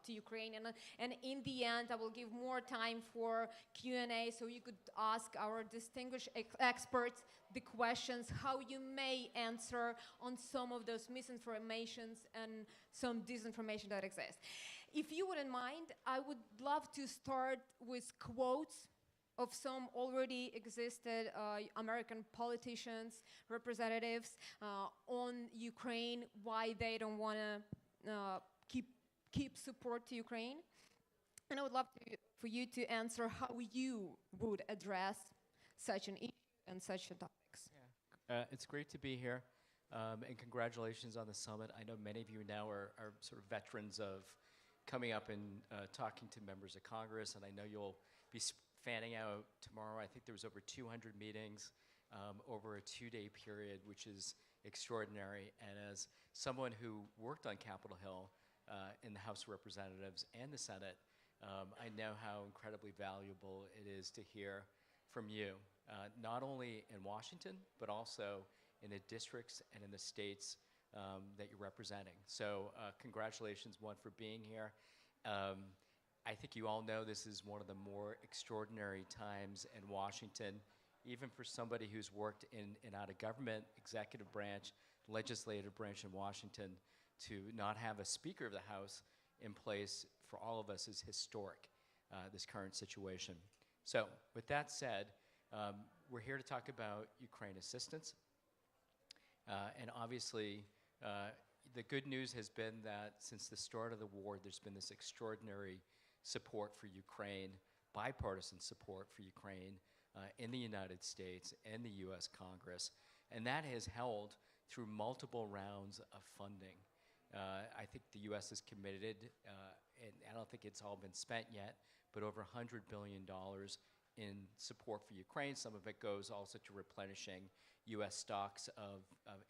to Ukraine. And in the end, I will give more time for Q&A so you could ask our distinguished experts the questions, how you may answer on some of those misinformations and some disinformation that exists. If you wouldn't mind, I would love to start with quotes of some already existed American politicians, representatives on Ukraine, why they don't want to keep support to Ukraine. And I would love for you to answer how you would address such an issue and such a topics. Yeah. It's great to be here, and congratulations on the summit. I know many of you now are sort of veterans of coming up and talking to members of Congress, and I know you'll be fanning out tomorrow. I think there was over 200 meetings over a 2-day period, which is extraordinary. And as someone who worked on Capitol Hill in the House of Representatives and the Senate, I know how incredibly valuable it is to hear from you, not only in Washington, but also in the districts and in the states that you're representing. So congratulations, one, for being here. I think you all know this is one of the more extraordinary times in Washington even for somebody who's worked in and out of government, executive branch, legislative branch in Washington, to not have a Speaker of the House in place for all of us is historic, this current situation. So with that said, we're here to talk about Ukraine assistance. And obviously, the good news has been that since the start of the war, there's been this extraordinary support for Ukraine, bipartisan support for Ukraine in the United States and the US Congress. And that has held through multiple rounds of funding. I think the US has committed, and I don't think it's all been spent yet, but over $100 billion in support for Ukraine. Some of it goes also to replenishing US stocks of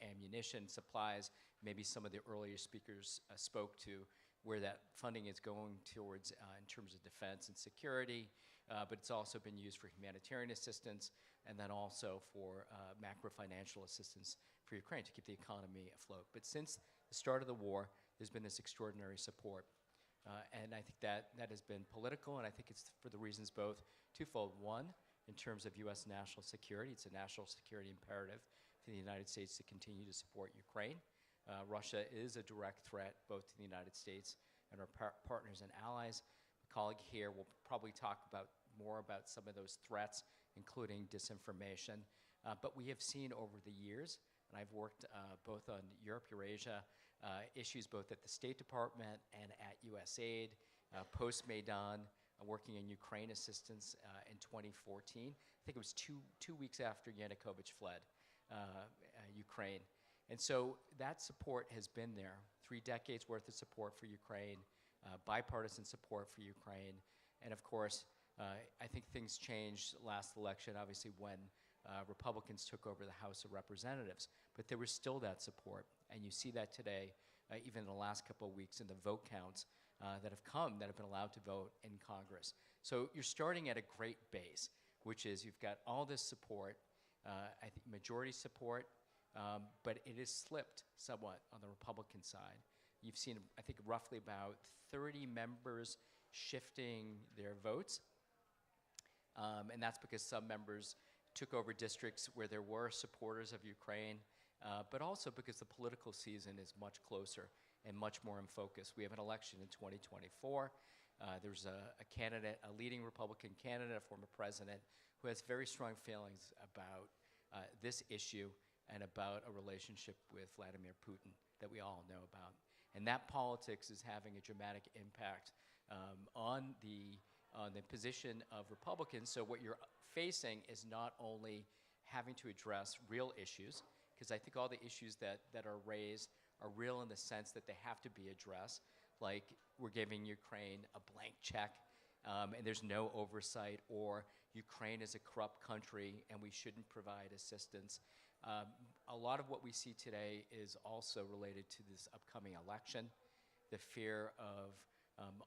ammunition, supplies. Maybe some of the earlier speakers spoke to where that funding is going towards in terms of defense and security, but it's also been used for humanitarian assistance and then also for macro-financial assistance for Ukraine to keep the economy afloat. But since the start of the war, there's been this extraordinary support. And I think that has been political, and I think it's for the reasons both twofold. One, in terms of US national security, it's a national security imperative for the United States to continue to support Ukraine. Russia is a direct threat both to the United States and our partners and allies. A colleague here will probably talk more about some of those threats, including disinformation. But we have seen over the years, and I've worked both on Europe, Eurasia, issues both at the State Department and at USAID, post-Maidan, working in Ukraine assistance in 2014. I think it was two weeks after Yanukovych fled Ukraine. And so that support has been there, 3 decades worth of support for Ukraine, bipartisan support for Ukraine. And of course, I think things changed last election, obviously, when Republicans took over the House of Representatives. But there was still that support. And you see that today, even in the last couple of weeks in the vote counts that have been allowed to vote in Congress. So you're starting at a great base, which is you've got all this support, I think majority support, but it has slipped somewhat on the Republican side. You've seen, I think, roughly about 30 members shifting their votes. And that's because some members took over districts where there were supporters of Ukraine, but also because the political season is much closer and much more in focus. We have an election in 2024. There's a candidate, a leading Republican candidate, a former president, who has very strong feelings about this issue and about a relationship with Vladimir Putin that we all know about. And that politics is having a dramatic impact on the position of Republicans. So what you're facing is not only having to address real issues, because I think all the issues that are raised are real in the sense that they have to be addressed, like we're giving Ukraine a blank check and there's no oversight, or Ukraine is a corrupt country and we shouldn't provide assistance. A lot of what we see today is also related to this upcoming election, the fear of,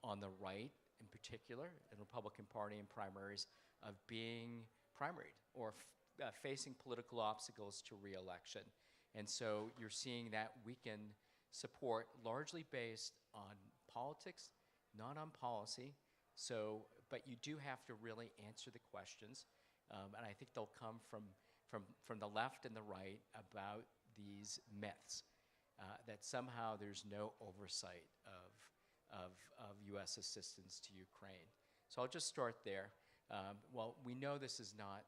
on the right in particular, in the Republican Party and primaries, of being primaried or facing political obstacles to re-election. And so you're seeing that weakened support largely based on politics, not on policy. So, but you do have to really answer the questions. And I think they'll come from the left and the right about these myths, that somehow there's no oversight of US assistance to Ukraine. So I'll just start there. Well, we know this is not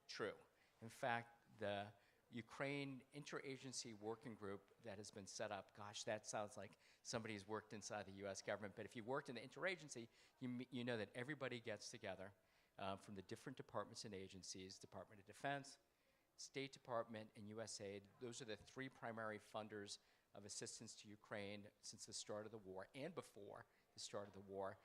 true. In fact, the Ukraine Interagency Working Group that has been set up, gosh, that sounds like somebody who's worked inside the US government, but if you worked in the interagency, you know that everybody gets together from the different departments and agencies, Department of Defense, State Department, and USAID. Those are the 3 primary funders of assistance to Ukraine since the start of the war and before the start of the war.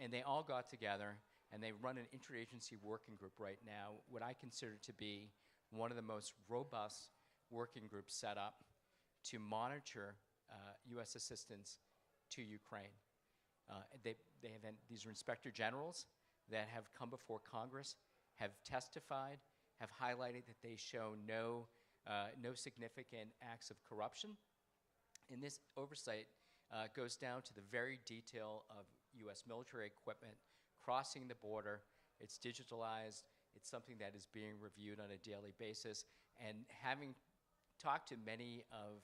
And they all got together and they run an interagency working group right now, what I consider to be one of the most robust working groups set up to monitor US assistance to Ukraine. These are inspector generals that have come before Congress, have testified, have highlighted that they show no significant acts of corruption. And this oversight goes down to the very detail of US military equipment crossing the border. It's digitalized, It's something that is being reviewed on a daily basis. And having talked to many of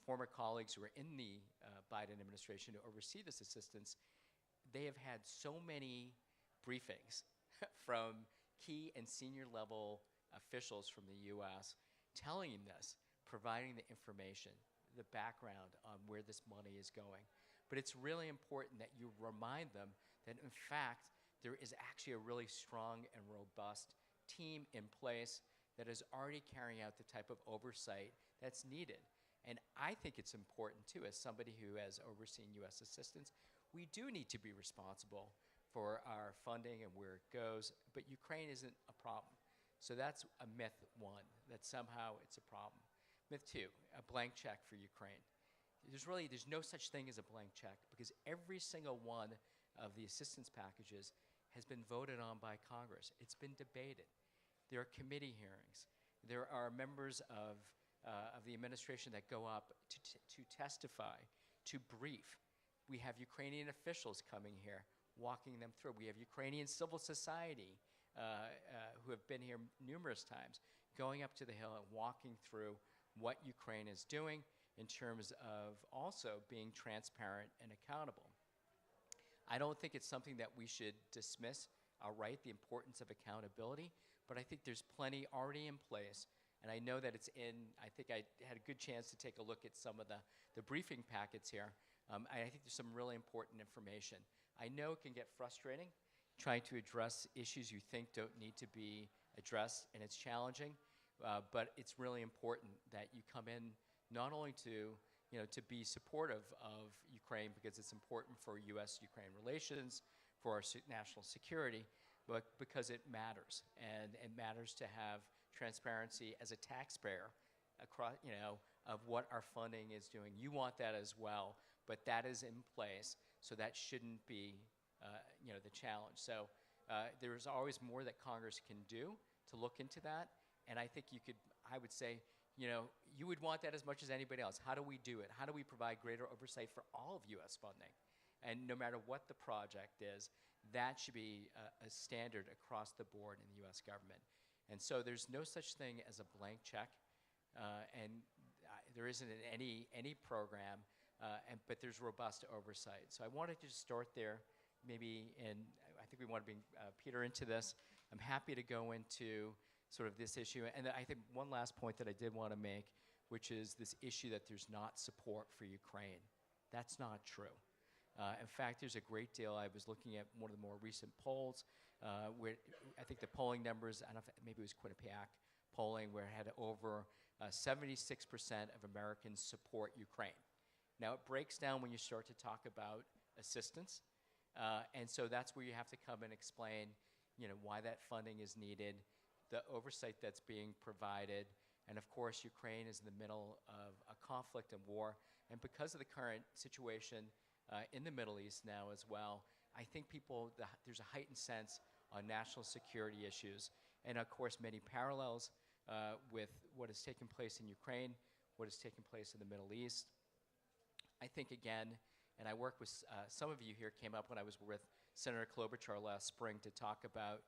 former colleagues who are in the Biden administration to oversee this assistance, they have had so many briefings from key and senior level officials from the U.S. telling them this, providing the information, the background on where this money is going. But it's really important that you remind them that, in fact, there is actually a really strong and robust team in place that is already carrying out the type of oversight that's needed. And I think it's important, too, as somebody who has overseen U.S. assistance, we do need to be responsible for our funding and where it goes, but Ukraine isn't a problem. So that's a myth one, that somehow it's a problem. Myth two, a blank check for Ukraine. There's no such thing as a blank check, because every single one of the assistance packages has been voted on by Congress. It's been debated. There are committee hearings. There are members of the administration that go up to testify, to brief. We have Ukrainian officials coming here, walking them through. We have Ukrainian civil society who have been here numerous times, going up to the Hill and walking through what Ukraine is doing in terms of also being transparent and accountable. I don't think it's something that we should dismiss outright, the importance of accountability, but I think there's plenty already in place. And I know that it's in, I think I had a good chance to take a look at some of the briefing packets here. I think there's some really important information. I know it can get frustrating trying to address issues you think don't need to be addressed, and it's challenging, but it's really important that you come in not only to be supportive of Ukraine, because it's important for U.S.-Ukraine relations, for our national security, but because it matters, and it matters to have transparency as a taxpayer across, of what our funding is doing. You want that as well, but that is in place, so that shouldn't be, the challenge. So there's always more that Congress can do to look into that, and I think I would say, you would want that as much as anybody else. How do we do it? How do we provide greater oversight for all of U.S. funding? And no matter what the project is, that should be a standard across the board in the U.S. government. And so there's no such thing as a blank check, and there isn't in any program, but there's robust oversight. So I wanted to just start there, maybe, and I think we want to bring Peter into this. I'm happy to go into sort of this issue. And I think one last point that I did want to make, which is this issue that there's not support for Ukraine. That's not true. In fact, there's a great deal. I was looking at one of the more recent polls, where I think the polling numbers, I don't know if maybe it was Quinnipiac polling, where it had over 76% of Americans support Ukraine. Now, it breaks down when you start to talk about assistance, and so that's where you have to come and explain, why that funding is needed, the oversight that's being provided, and of course, Ukraine is in the middle of a conflict and war, and because of the current situation in the Middle East now as well, I think there's a heightened sense on national security issues, and of course, many parallels with what has taken place in Ukraine, what has taken place in the Middle East. I think, again, and I work with, some of you here came up when I was with Senator Klobuchar last spring to talk about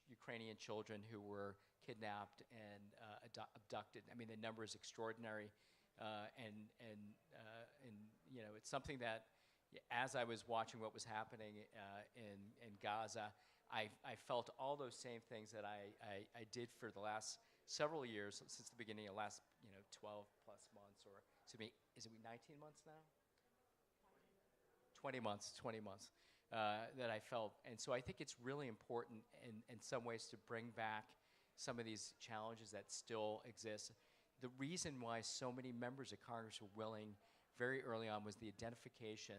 Ukrainian children who were kidnapped and abducted. I mean, the number is extraordinary, and it's something that, as I was watching what was happening in Gaza, I felt all those same things that I did for the last several years, since the beginning of last 12 plus months, or is it 19 months now? 20 months. That I felt. And so I think it's really important in some ways to bring back some of these challenges that still exist. The reason why so many members of Congress were willing very early on was the identification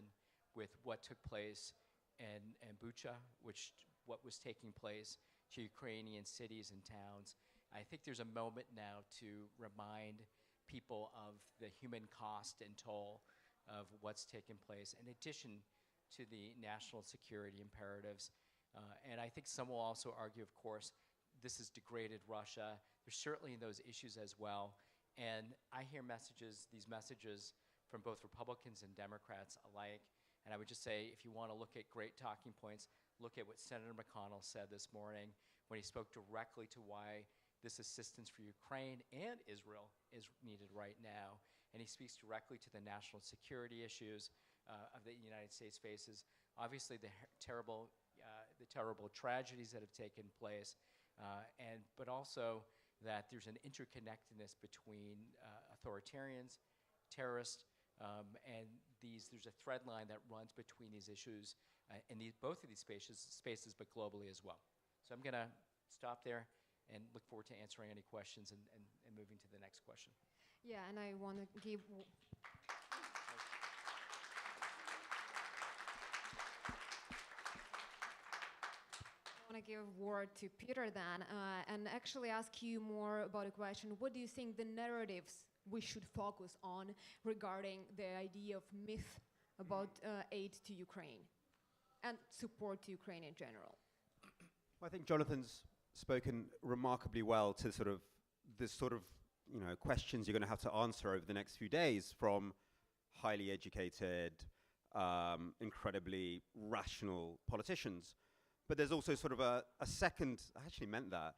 with what took place in Bucha, what was taking place to Ukrainian cities and towns. I think there's a moment now to remind people of the human cost and toll of what's taken place, in addition to the national security imperatives. And I think some will also argue, of course, this has degraded Russia. There's certainly those issues as well. And I hear these messages from both Republicans and Democrats alike. And I would just say, if you want to look at great talking points, look at what Senator McConnell said this morning when he spoke directly to why this assistance for Ukraine and Israel is needed right now. And he speaks directly to the national security issues of the United States faces. Obviously, the terrible tragedies that have taken place, but also that there's an interconnectedness between authoritarians, terrorists, and there's a thread line that runs between these issues in both of these spaces, but globally as well. So I'm going to stop there and look forward to answering any questions and moving to the next question. Yeah, and I want to give. I want to give word to Peter then, and actually ask you more about a question. What do you think the narratives we should focus on regarding the idea of myth about aid to Ukraine and support to Ukraine in general? Well, I think Jonathan's spoken remarkably well to this sort of questions you're going to have to answer over the next few days from highly educated, incredibly rational politicians. But there's also sort of a second, I actually meant that.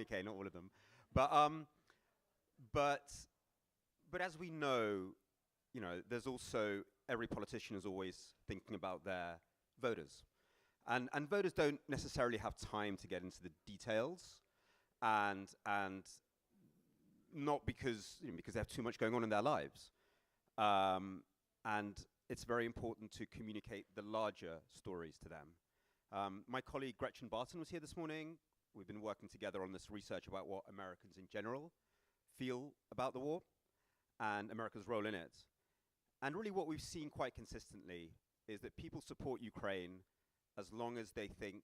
Okay, not all of them. But as we know, there's also, every politician is always thinking about their voters. And voters don't necessarily have time to get into the details, and not because they have too much going on in their lives. And it's very important to communicate the larger stories to them. My colleague Gretchen Barton was here this morning. We've been working together on this research about what Americans in general feel about the war and America's role in it. And really what we've seen quite consistently is that people support Ukraine as long as they think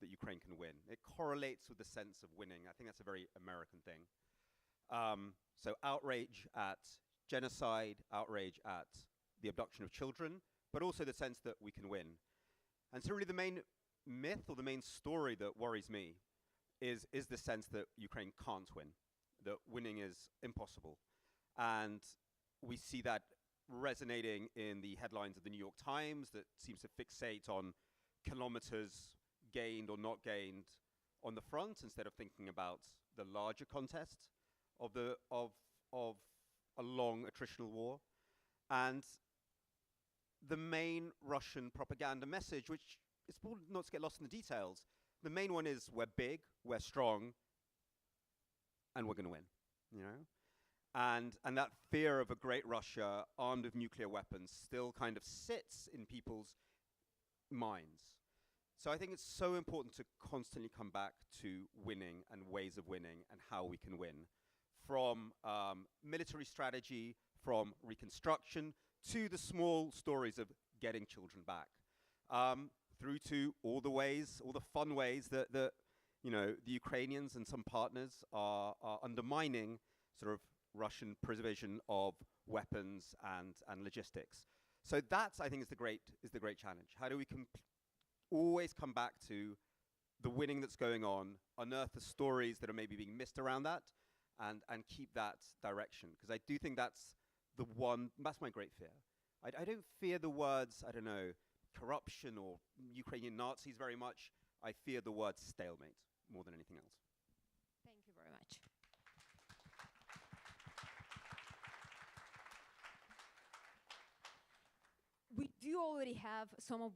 that Ukraine can win. It correlates with the sense of winning. I think that's a very American thing. So outrage at genocide, outrage at the abduction of children, but also the sense that we can win. And so really the main myth or the main story that worries me is the sense that Ukraine can't win, that winning is impossible. And we see that resonating in the headlines of the New York Times that seems to fixate on kilometers gained or not gained on the front instead of thinking about the larger context of a long attritional war. And the main Russian propaganda message, which is important not to get lost in the details, the main one is we're big, we're strong, and we're going to win, And that fear of a great Russia armed with nuclear weapons still kind of sits in people's minds. So I think it's so important to constantly come back to winning and ways of winning and how we can win. From military strategy, from reconstruction, to the small stories of getting children back, through to all the ways, all the fun ways that the Ukrainians and some partners are undermining sort of Russian provision of weapons and logistics. So that's, I think, is the great challenge. How do we always come back to the winning that's going on, unearth the stories that are maybe being missed around that, and keep that direction? Because I do think that's my great fear. I don't fear the words, corruption or Ukrainian Nazis very much. I fear the word stalemate more than anything else. Thank you very much. We do already have some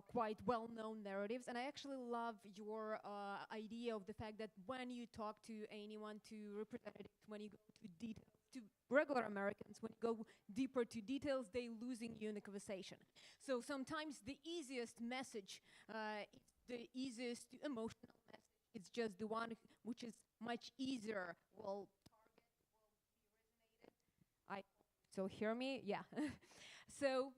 quite well-known narratives, and I actually love your idea of the fact that when you talk to anyone, to representatives, when you go to details, to regular Americans, when you go deeper to details, they losing you in the conversation. So sometimes the easiest message, the easiest emotional message, it's just the one which is much easier, will target, will be resonated. So hear me? Yeah. So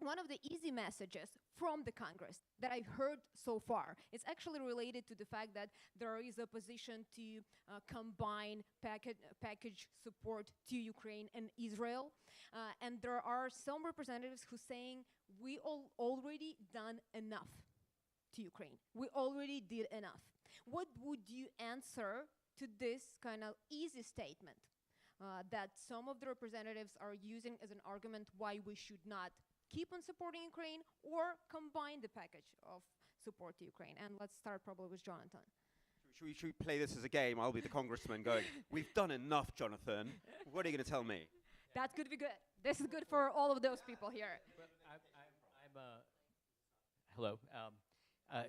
one of the easy messages from the Congress that I've heard so far is actually related to the fact that there is a position to combine package support to Ukraine and Israel. And there are some representatives who are saying we already done enough to Ukraine. We already did enough. What would you answer to this kind of easy statement that some of the representatives are using as an argument why we should not keep on supporting Ukraine or combine the package of support Ukraine? And let's start probably with Jonathan. Should we play this as a game? I'll be the congressman going, we've done enough, Jonathan. What are you going to tell me? That could be good. This is good for all of those people here. Hello.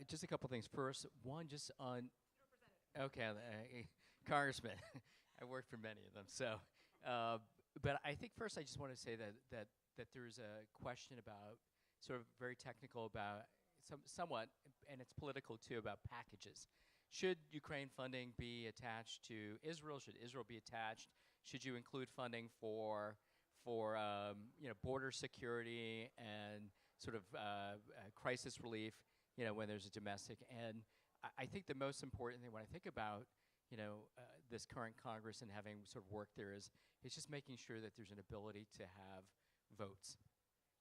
Just a couple things. First, one, just on. Okay, Congressman. I worked for many of them. So, but I think first I just want to say that there's a question about sort of very technical about somewhat, and it's political too, about packages. Should Ukraine funding be attached to Israel? Should Israel be attached? Should you include funding for border security and sort of crisis relief, when there's a domestic? And I think the most important thing when I think about, this current Congress and having sort of worked there is just making sure that there's an ability to have votes.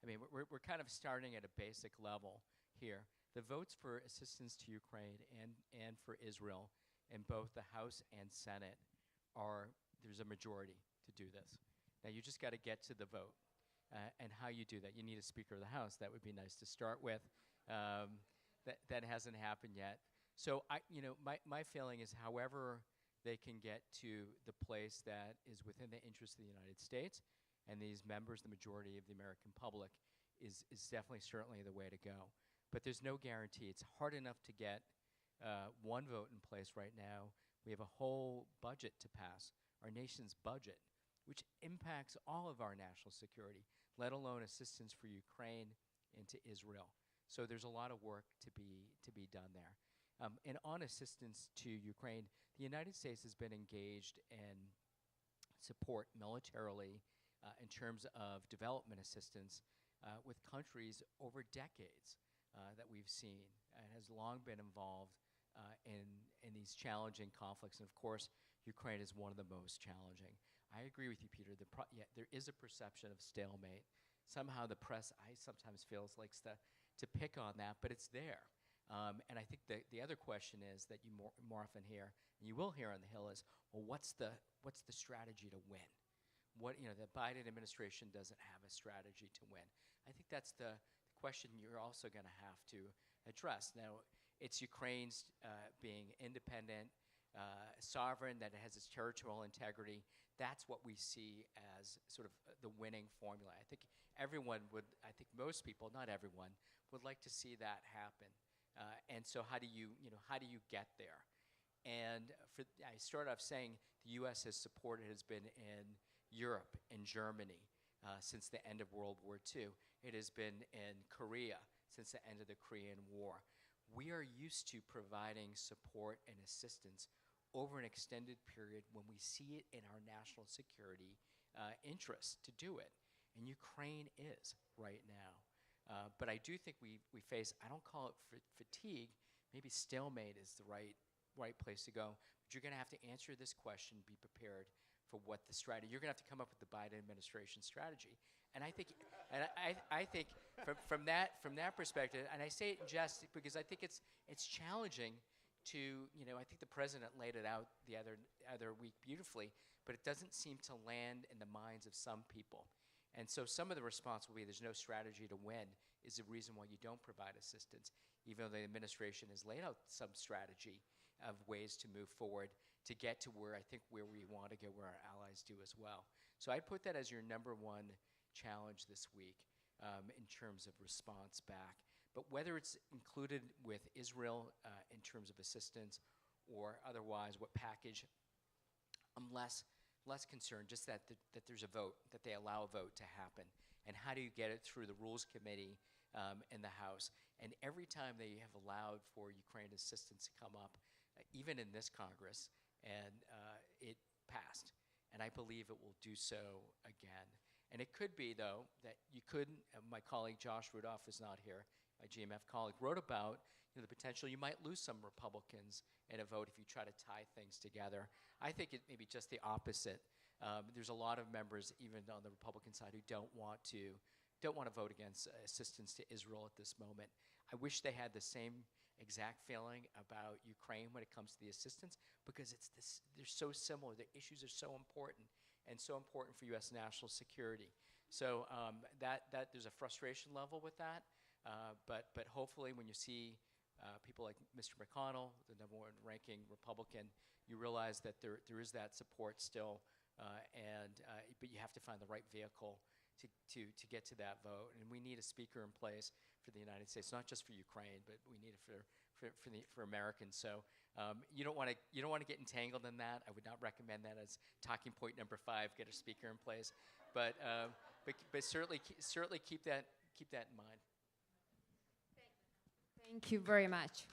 I mean, we're kind of starting at a basic level here. The votes for assistance to Ukraine and for Israel in both the House and Senate there's a majority to do this. Now, you just got to get to the vote. And how you do that, you need a Speaker of the House. That would be nice to start with. That hasn't happened yet. So my feeling is, however they can get to the place that is within the interest of the United States and these members, the majority of the American public, is definitely certainly the way to go. But there's no guarantee. It's hard enough to get one vote in place right now. We have a whole budget to pass, our nation's budget, which impacts all of our national security, let alone assistance for Ukraine and to Israel. So there's a lot of work to be done there. And on assistance to Ukraine, the United States has been engaged in support militarily in terms of development assistance with countries over decades that we've seen, and has long been involved in these challenging conflicts. And of course, Ukraine is one of the most challenging. I agree with you, Peter. There is a perception of stalemate. Somehow the press, I sometimes feel, likes to pick on that, but it's there. And I think the other question is that you more often hear, and you will hear on the Hill, is, well, what's the strategy to win? The Biden administration doesn't have a strategy to win. I think that's the question you're also going to have to address. Now, it's Ukraine's being independent, sovereign, that it has its territorial integrity. That's what we see as sort of the winning formula. I think most people, not everyone, would like to see that happen. And so how do you get there? And I start off saying the U.S. has been in Europe and Germany since the end of World War II. It has been in Korea since the end of the Korean War. We are used to providing support and assistance over an extended period when we see it in our national security interest to do it. And Ukraine is right now. But I do think we face, I don't call it fatigue, maybe stalemate is the right place to go. But you're going to have to answer this question, be prepared for what the strategy, you're going to have to come up with the Biden administration strategy. And I think, from that perspective, and I say it in jest because I think it's challenging to, I think the president laid it out the other week beautifully, but it doesn't seem to land in the minds of some people. And so some of the response will be there's no strategy to win is the reason why you don't provide assistance, even though the administration has laid out some strategy of ways to move forward to get to where we want to go, where our allies do as well. So I put that as your number one challenge this week in terms of response back. But whether it's included with Israel in terms of assistance or otherwise, what package, I'm less concerned, just that there's a vote, that they allow a vote to happen. And how do you get it through the Rules Committee in the House? And every time they have allowed for Ukraine assistance to come up, even in this Congress, and it passed. And I believe it will do so again. And it could be, though, that you couldn't, my colleague Josh Rudolph is not here, my GMF colleague, wrote about the potential you might lose some Republicans in a vote if you try to tie things together. I think it may be just the opposite. There's a lot of members, even on the Republican side, who don't want to vote against assistance to Israel at this moment. I wish they had the same exact feeling about Ukraine when it comes to the assistance, because they're so similar. The issues are so important, and so important for U.S. national security. So that there's a frustration level with that, but hopefully when you see people like Mr. McConnell, the #1 ranking Republican, you realize that there is that support still, but you have to find the right vehicle to get to that vote. And we need a speaker in place for the United States, not just for Ukraine, but we need it for Americans. So you don't want to get entangled in that. I would not recommend that as talking point number 5. Get a speaker in place, but certainly keep that in mind. Thank you very much.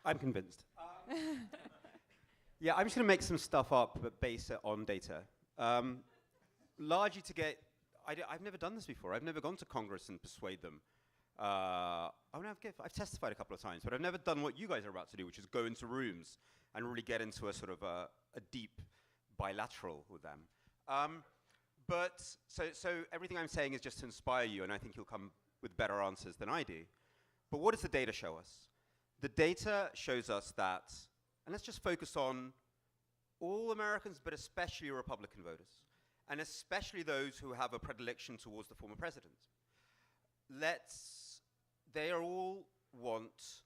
I'm convinced. Yeah, I'm just going to make some stuff up, but base it on data. Largely to get, I've never done this before. I've never gone to Congress and persuade them. I've testified a couple of times, but I've never done what you guys are about to do, which is go into rooms and really get into a sort of a deep bilateral with them. So everything I'm saying is just to inspire you, and I think you'll come with better answers than I do. But what does the data show us? The data shows us that, and let's just focus on all Americans, but especially Republican voters, and especially those who have a predilection towards the former president. They all want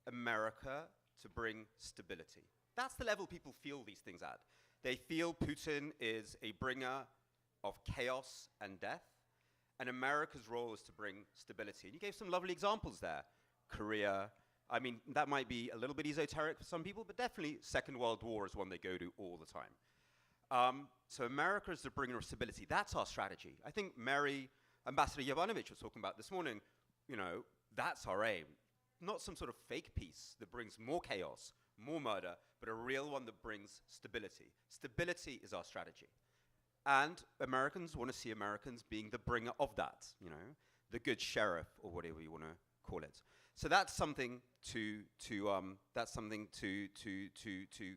America to bring stability. That's the level people feel these things at. They feel Putin is a bringer of chaos and death, and America's role is to bring stability. And you gave some lovely examples there. Korea, I mean, that might be a little bit esoteric for some people, but definitely Second World War is one they go to all the time. So America is the bringer of stability. That's our strategy. I think Ambassador Yovanovitch was talking about this morning, that's our aim. Not some sort of fake peace that brings more chaos, more murder, but a real one that brings stability. Stability is our strategy. And Americans want to see Americans being the bringer of that, the good sheriff, or whatever you want to call it. So that's something to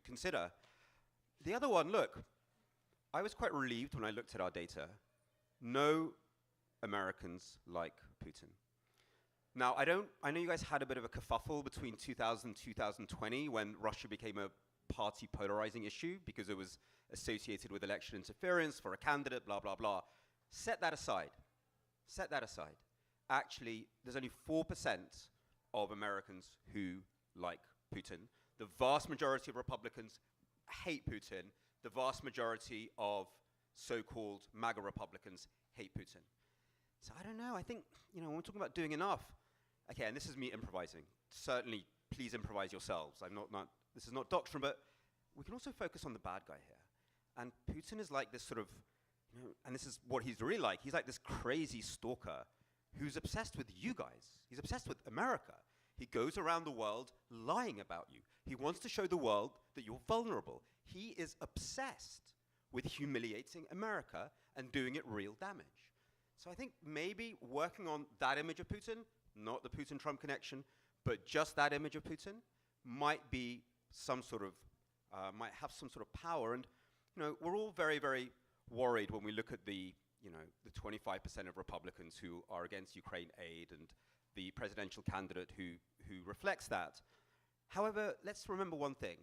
consider. The other one, look, I was quite relieved when I looked at our data. No Americans like Putin. Now, I know you guys had a bit of a kerfuffle between 2000 and 2020 when Russia became a party polarizing issue because it was associated with election interference for a candidate, blah, blah, blah. Set that aside. Set that aside. Actually, there's only 4% of Americans who like Putin. The vast majority of Republicans hate Putin. The vast majority of so-called MAGA Republicans hate Putin. So I don't know. I think, when we're talking about doing enough, okay, and this is me improvising. Certainly, please improvise yourselves. This is not doctrine, but we can also focus on the bad guy here. And Putin is like this sort of, and this is what he's really like. He's like this crazy stalker who's obsessed with you guys. He's obsessed with America. He goes around the world lying about you. He wants to show the world that you're vulnerable. He is obsessed with humiliating America and doing it real damage. So I think maybe working on that image of Putin, not the Putin-Trump connection, but just that image of Putin, might be might have some sort of power. And we're all very, very worried when we look at the 25% of Republicans who are against Ukraine aid and the presidential candidate who reflects that. However, let's remember one thing.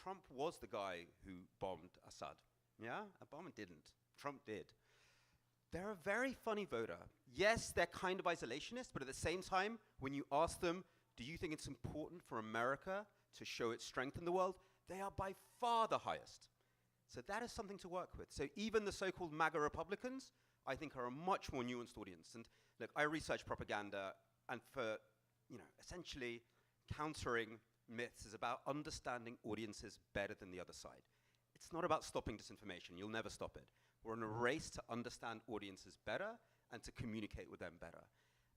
Trump was the guy who bombed Assad. Yeah? Obama didn't. Trump did. They're a very funny voter. Yes, they're kind of isolationist, but at the same time, when you ask them, do you think it's important for America to show its strength in the world? They are by far the highest. So that is something to work with. So even the so-called MAGA Republicans, I think, are a much more nuanced audience. And look, I research propaganda, and for, essentially countering myths is about understanding audiences better than the other side. It's not about stopping disinformation. You'll never stop it. We're in a race to understand audiences better and to communicate with them better.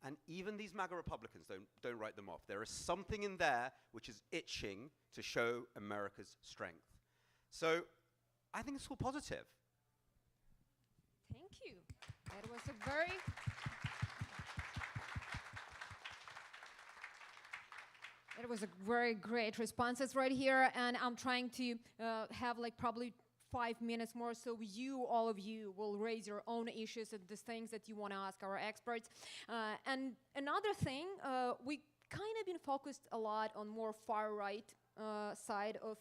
And even these MAGA Republicans, don't write them off. There is something in there which is itching to show America's strength. So I think it's all positive. Thank you. That was a very... It was a very great responses right here, and I'm trying to have probably 5 minutes more, so all of you will raise your own issues and the things that you want to ask our experts. And another thing, we kind of been focused a lot on more far-right side of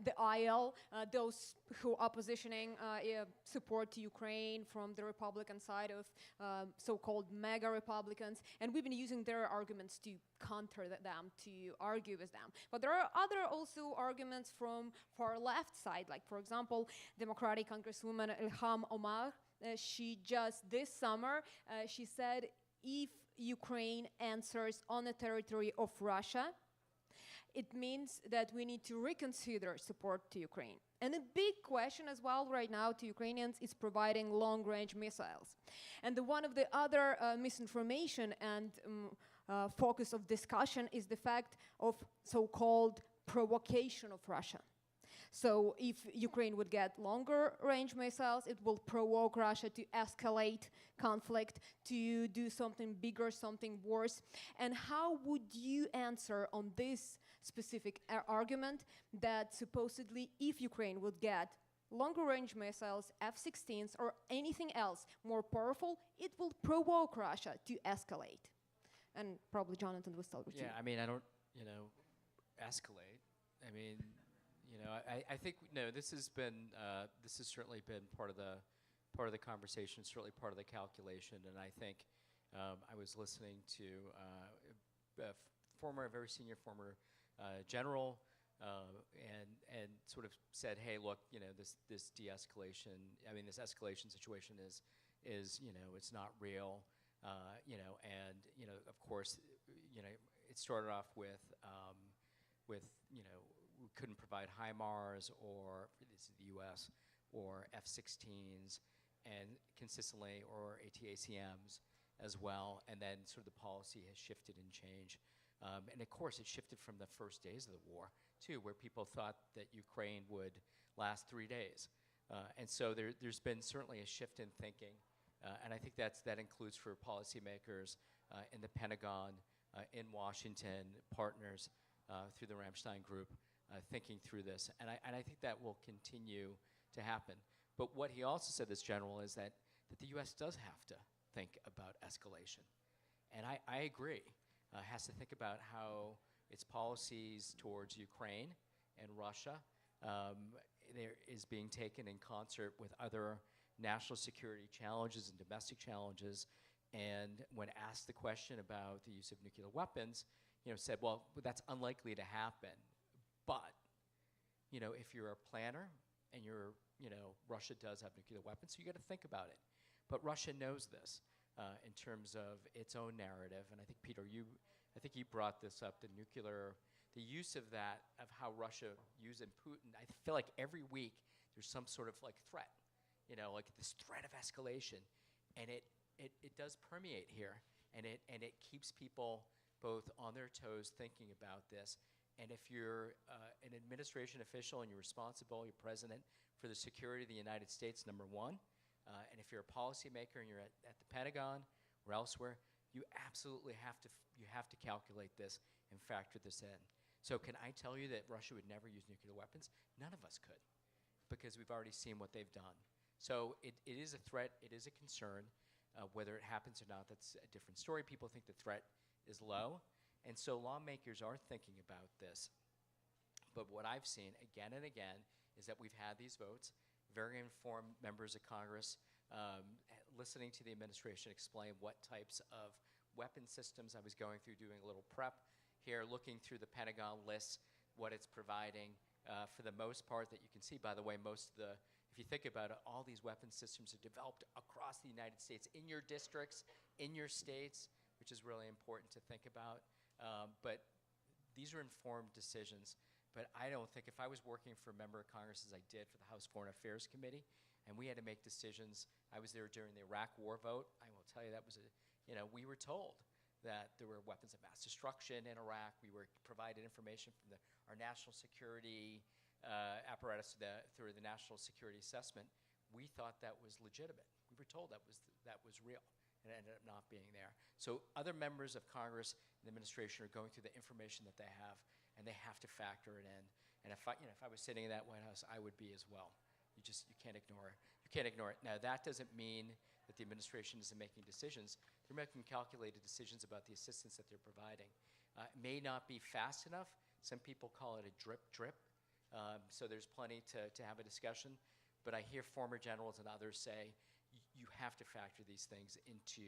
the aisle, those who are positioning support to Ukraine from the Republican side of so-called MAGA Republicans, and we've been using their arguments to counter them, to argue with them. But there are other also arguments from far left side, like for example, Democratic Congresswoman Ilham Omar. She just this summer, she said, if Ukraine answers on the territory of Russia, it means that we need to reconsider support to Ukraine. And a big question as well right now to Ukrainians is providing long-range missiles. And one of the other misinformation and focus of discussion is the fact of so-called provocation of Russia. So if Ukraine would get longer range missiles, it will provoke Russia to escalate conflict, to do something bigger, something worse. And how would you answer on this specific argument that supposedly if Ukraine would get longer range missiles, F-16s, or anything else more powerful, it will provoke Russia to escalate? And probably Jonathan will start with you. Yeah, I mean, I don't, escalate. I mean, I think this has certainly been part of the conversation, certainly part of the calculation, and I think I was listening to a very senior former general, and sort of said, hey, look, this de-escalation, this escalation situation is it's not real, and of course, it started off with we couldn't provide HIMARS or this is the U.S. or F-16s, and consistently or ATACMs as well, and then sort of the policy has shifted and changed. And of course, it shifted from the first days of the war, too, where people thought that Ukraine would last 3 days. And so there's been certainly a shift in thinking, and I think that includes for policymakers in the Pentagon, in Washington, partners through the Ramstein Group, thinking through this. And I think that will continue to happen. But what he also said, this general, is that the U.S. does have to think about escalation. And I agree. Has to think about how its policies towards Ukraine and Russia there is being taken in concert with other national security challenges and domestic challenges. And when asked the question about the use of nuclear weapons, said, well, that's unlikely to happen. But, if you're a planner and Russia does have nuclear weapons, so you got to think about it. But Russia knows this in terms of its own narrative. And I think, Peter, you brought this up, the use of that, of how Russia used and Putin. I feel like every week there's some sort of threat, like this threat of escalation. And it does permeate here. And it keeps people both on their toes thinking about this. And if you're an administration official and you're responsible, you're president for the security of the United States, number one, and if you're a policymaker and you're at the Pentagon or elsewhere, you absolutely have to calculate this and factor this in. So can I tell you that Russia would never use nuclear weapons? None of us could, because we've already seen what they've done. So it is a threat, it is a concern. Whether it happens or not, that's a different story. People think the threat is low. And so lawmakers are thinking about this. But what I've seen again and again is that we've had these votes, very informed members of Congress, listening to the administration explain what types of weapon systems. I was going through doing a little prep here, looking through the Pentagon lists, what it's providing. For the most part that you can see, by the way, if you think about it, all these weapon systems are developed across the United States, in your districts, in your states, which is really important to think about. But these are informed decisions. But I don't think, if I was working for a member of Congress, as I did for the House Foreign Affairs Committee, and we had to make decisions, I was there during the Iraq War vote, I will tell you that was we were told that there were weapons of mass destruction in Iraq. We were provided information from our national security apparatus through the National Security Assessment. We thought that was legitimate. We were told that was real, and it ended up not being there. So other members of Congress and the administration are going through the information that they have, and they have to factor it in. And if I was sitting in that White House, I would be as well. You can't ignore it. You can't ignore it. Now, that doesn't mean that the administration isn't making decisions. They're making calculated decisions about the assistance that they're providing. It may not be fast enough Some people call it a drip. So there's plenty to have a discussion. But I hear former generals and others say you have to factor these things into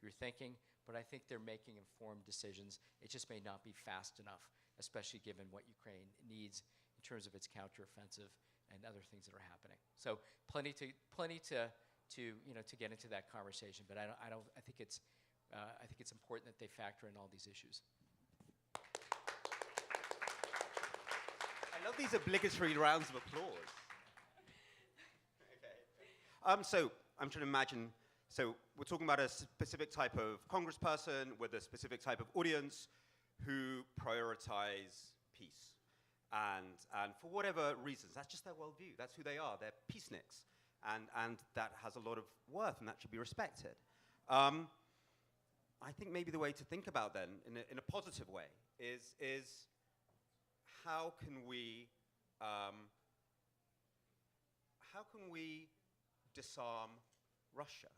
your thinking. But I think they're making informed decisions. It just may not be fast enough, especially given what Ukraine needs in terms of its counteroffensive and other things that are happening. So plenty to get into that conversation. But I think it's important that they factor in all these issues. I love these obligatory rounds of applause. Okay. So I'm trying to imagine. So we're talking about a specific type of congressperson with a specific type of audience who prioritize peace. And for whatever reasons, that's just their worldview. That's who they are. They're peaceniks. And that has a lot of worth, and that should be respected. I think maybe the way to think about then, in a positive way, is how can we disarm Russia?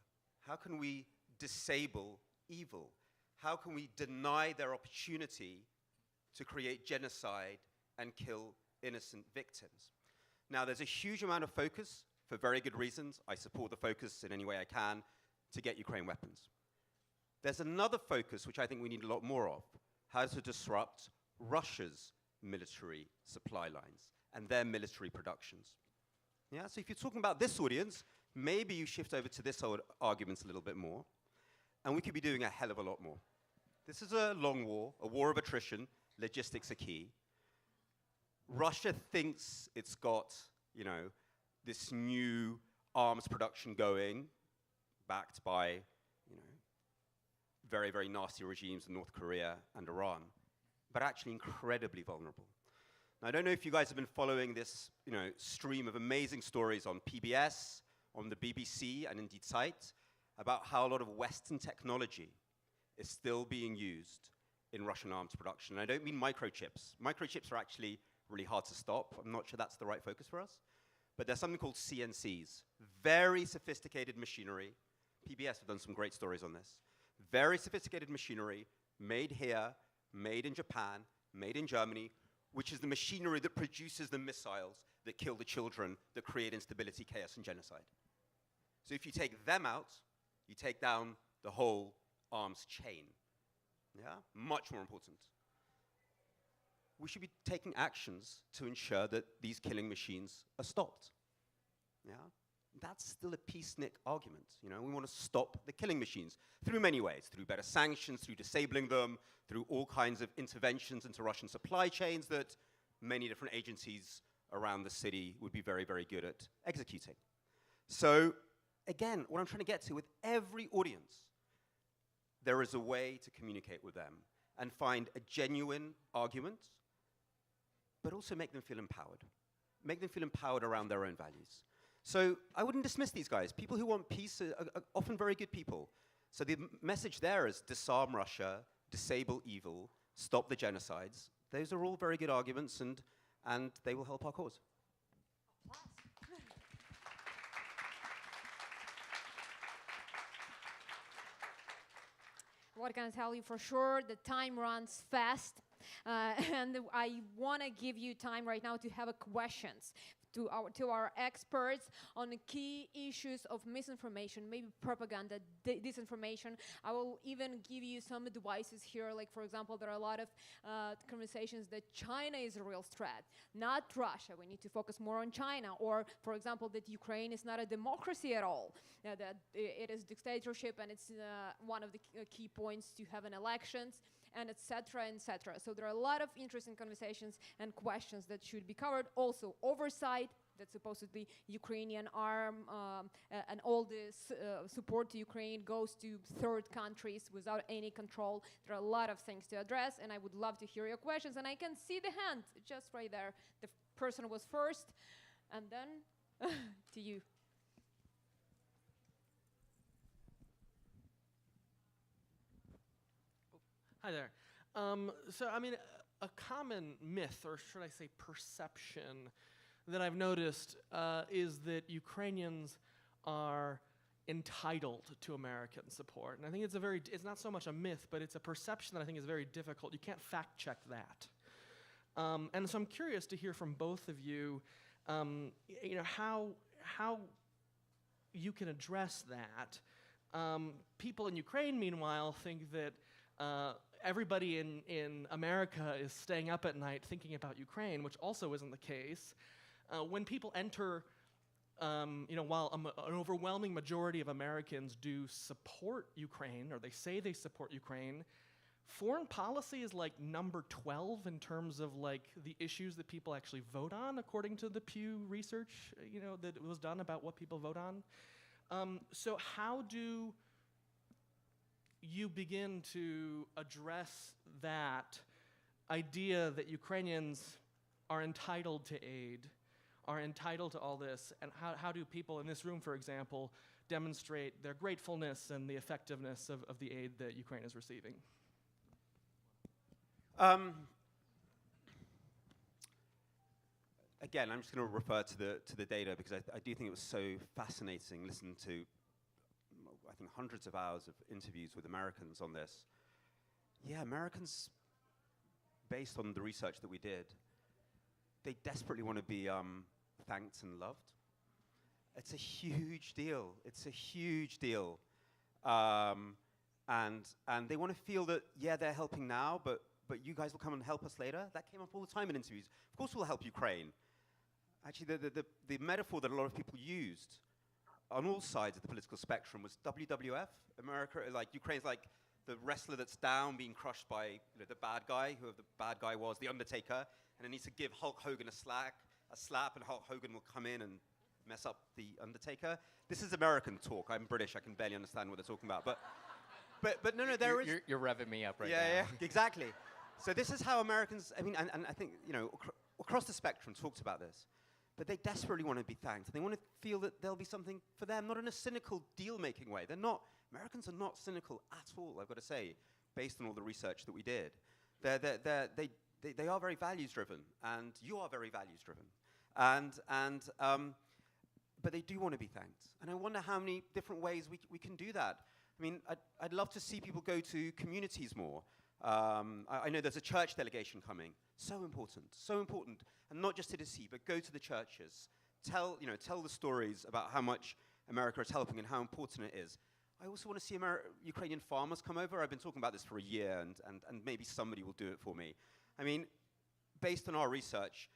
How can we disable evil? How can we deny their opportunity to create genocide and kill innocent victims? Now, there's a huge amount of focus, for very good reasons. I support the focus in any way I can to get Ukraine weapons. There's another focus which I think we need a lot more of, how to disrupt Russia's military supply lines and their military productions. Yeah, so if you're talking about this audience, maybe you shift over to this argument a little bit more, and we could be doing a hell of a lot more. This is a long war, a war of attrition. Logistics are key. Russia thinks it's got, this new arms production going, backed by, very, very nasty regimes in North Korea and Iran, but actually incredibly vulnerable. Now, I don't know if you guys have been following this, stream of amazing stories on PBS, on the BBC, and indeed Zeit, about how a lot of Western technology is still being used in Russian arms production. And I don't mean microchips. Microchips are actually really hard to stop. I'm not sure that's the right focus for us. But there's something called CNCs, very sophisticated machinery. PBS have done some great stories on this. Very sophisticated machinery, made here, made in Japan, made in Germany, which is the machinery that produces the missiles that kill the children, that create instability, chaos, and genocide. So if you take them out, you take down the whole arms chain. Yeah? Much more important. We should be taking actions to ensure that these killing machines are stopped. Yeah? That's still a peacenik argument. We want to stop the killing machines through many ways, through better sanctions, through disabling them, through all kinds of interventions into Russian supply chains that many different agencies around the city would be very, very good at executing. So, again, what I'm trying to get to with every audience, there is a way to communicate with them and find a genuine argument, but also make them feel empowered. Make them feel empowered around their own values. So I wouldn't dismiss these guys. People who want peace are often very good people. So the message there is disarm Russia, disable evil, stop the genocides. Those are all very good arguments, and they will help our cause. What can I tell you for sure? The time runs fast, and I want to give you time right now to have questions to our experts on the key issues of misinformation, maybe propaganda, disinformation. I will even give you some advices here, like, for example, there are a lot of conversations that China is a real threat, not Russia. We need to focus more on China. Or, for example, that Ukraine is not a democracy at all, that it is dictatorship, and it's one of the key points to have an elections, and etc., etc. So there are a lot of interesting conversations and questions that should be covered. Also, oversight, that supposedly Ukrainian arm and all this support to Ukraine goes to third countries without any control. There are a lot of things to address, and I would love to hear your questions. And I can see the hand just right there. The person was first, and then to you. Hi there. So, I mean, a common myth, or should I say perception, that I've noticed is that Ukrainians are entitled to American support. And I think it's not so much a myth, but it's a perception that I think is very difficult. You can't fact check that. And so I'm curious to hear from both of you, how you can address that. People in Ukraine, meanwhile, think that everybody in America is staying up at night thinking about Ukraine, which also isn't the case. When people enter, while an overwhelming majority of Americans do support Ukraine, or they say they support Ukraine, foreign policy is like number 12 in terms of like the issues that people actually vote on, according to the Pew research, that was done about what people vote on. So how do you begin to address that idea that Ukrainians are entitled to aid, are entitled to all this, and how do people in this room, for example, demonstrate their gratefulness and the effectiveness of the aid that Ukraine is receiving? Again, I'm just going to refer to the data because I do think it was so fascinating listening to, I think, hundreds of hours of interviews with Americans on this. Yeah, Americans, based on the research that we did, they desperately want to be thanked and loved. It's a huge deal. It's a huge deal. And they want to feel that, yeah, they're helping now, but you guys will come and help us later. That came up all the time in interviews. Of course we'll help Ukraine. Actually, the metaphor that a lot of people used on all sides of the political spectrum was WWF. America, like Ukraine's like the wrestler that's down, being crushed by the bad guy, whoever the bad guy was, the Undertaker, and then needs to give Hulk Hogan a slap, and Hulk Hogan will come in and mess up the Undertaker. This is American talk. I'm British. I can barely understand what they're talking about. But no, there is... You're revving me up right now. Yeah, exactly. So this is how Americans, and I think, across the spectrum talked about this. But they desperately want to be thanked. They want to feel that there'll be something for them, not in a cynical deal-making way. Americans are not cynical at all, I've got to say, based on all the research that we did. They are very values-driven, and you are very values-driven. But they do want to be thanked. And I wonder how many different ways we can do that. I mean, I'd love to see people go to communities more. I know there's a church delegation coming. So important. And not just to DC, but go to the churches. Tell the stories about how much America is helping and how important it is. I also want to see Ukrainian farmers come over. I've been talking about this for a year, and maybe somebody will do it for me. I mean, based on our research,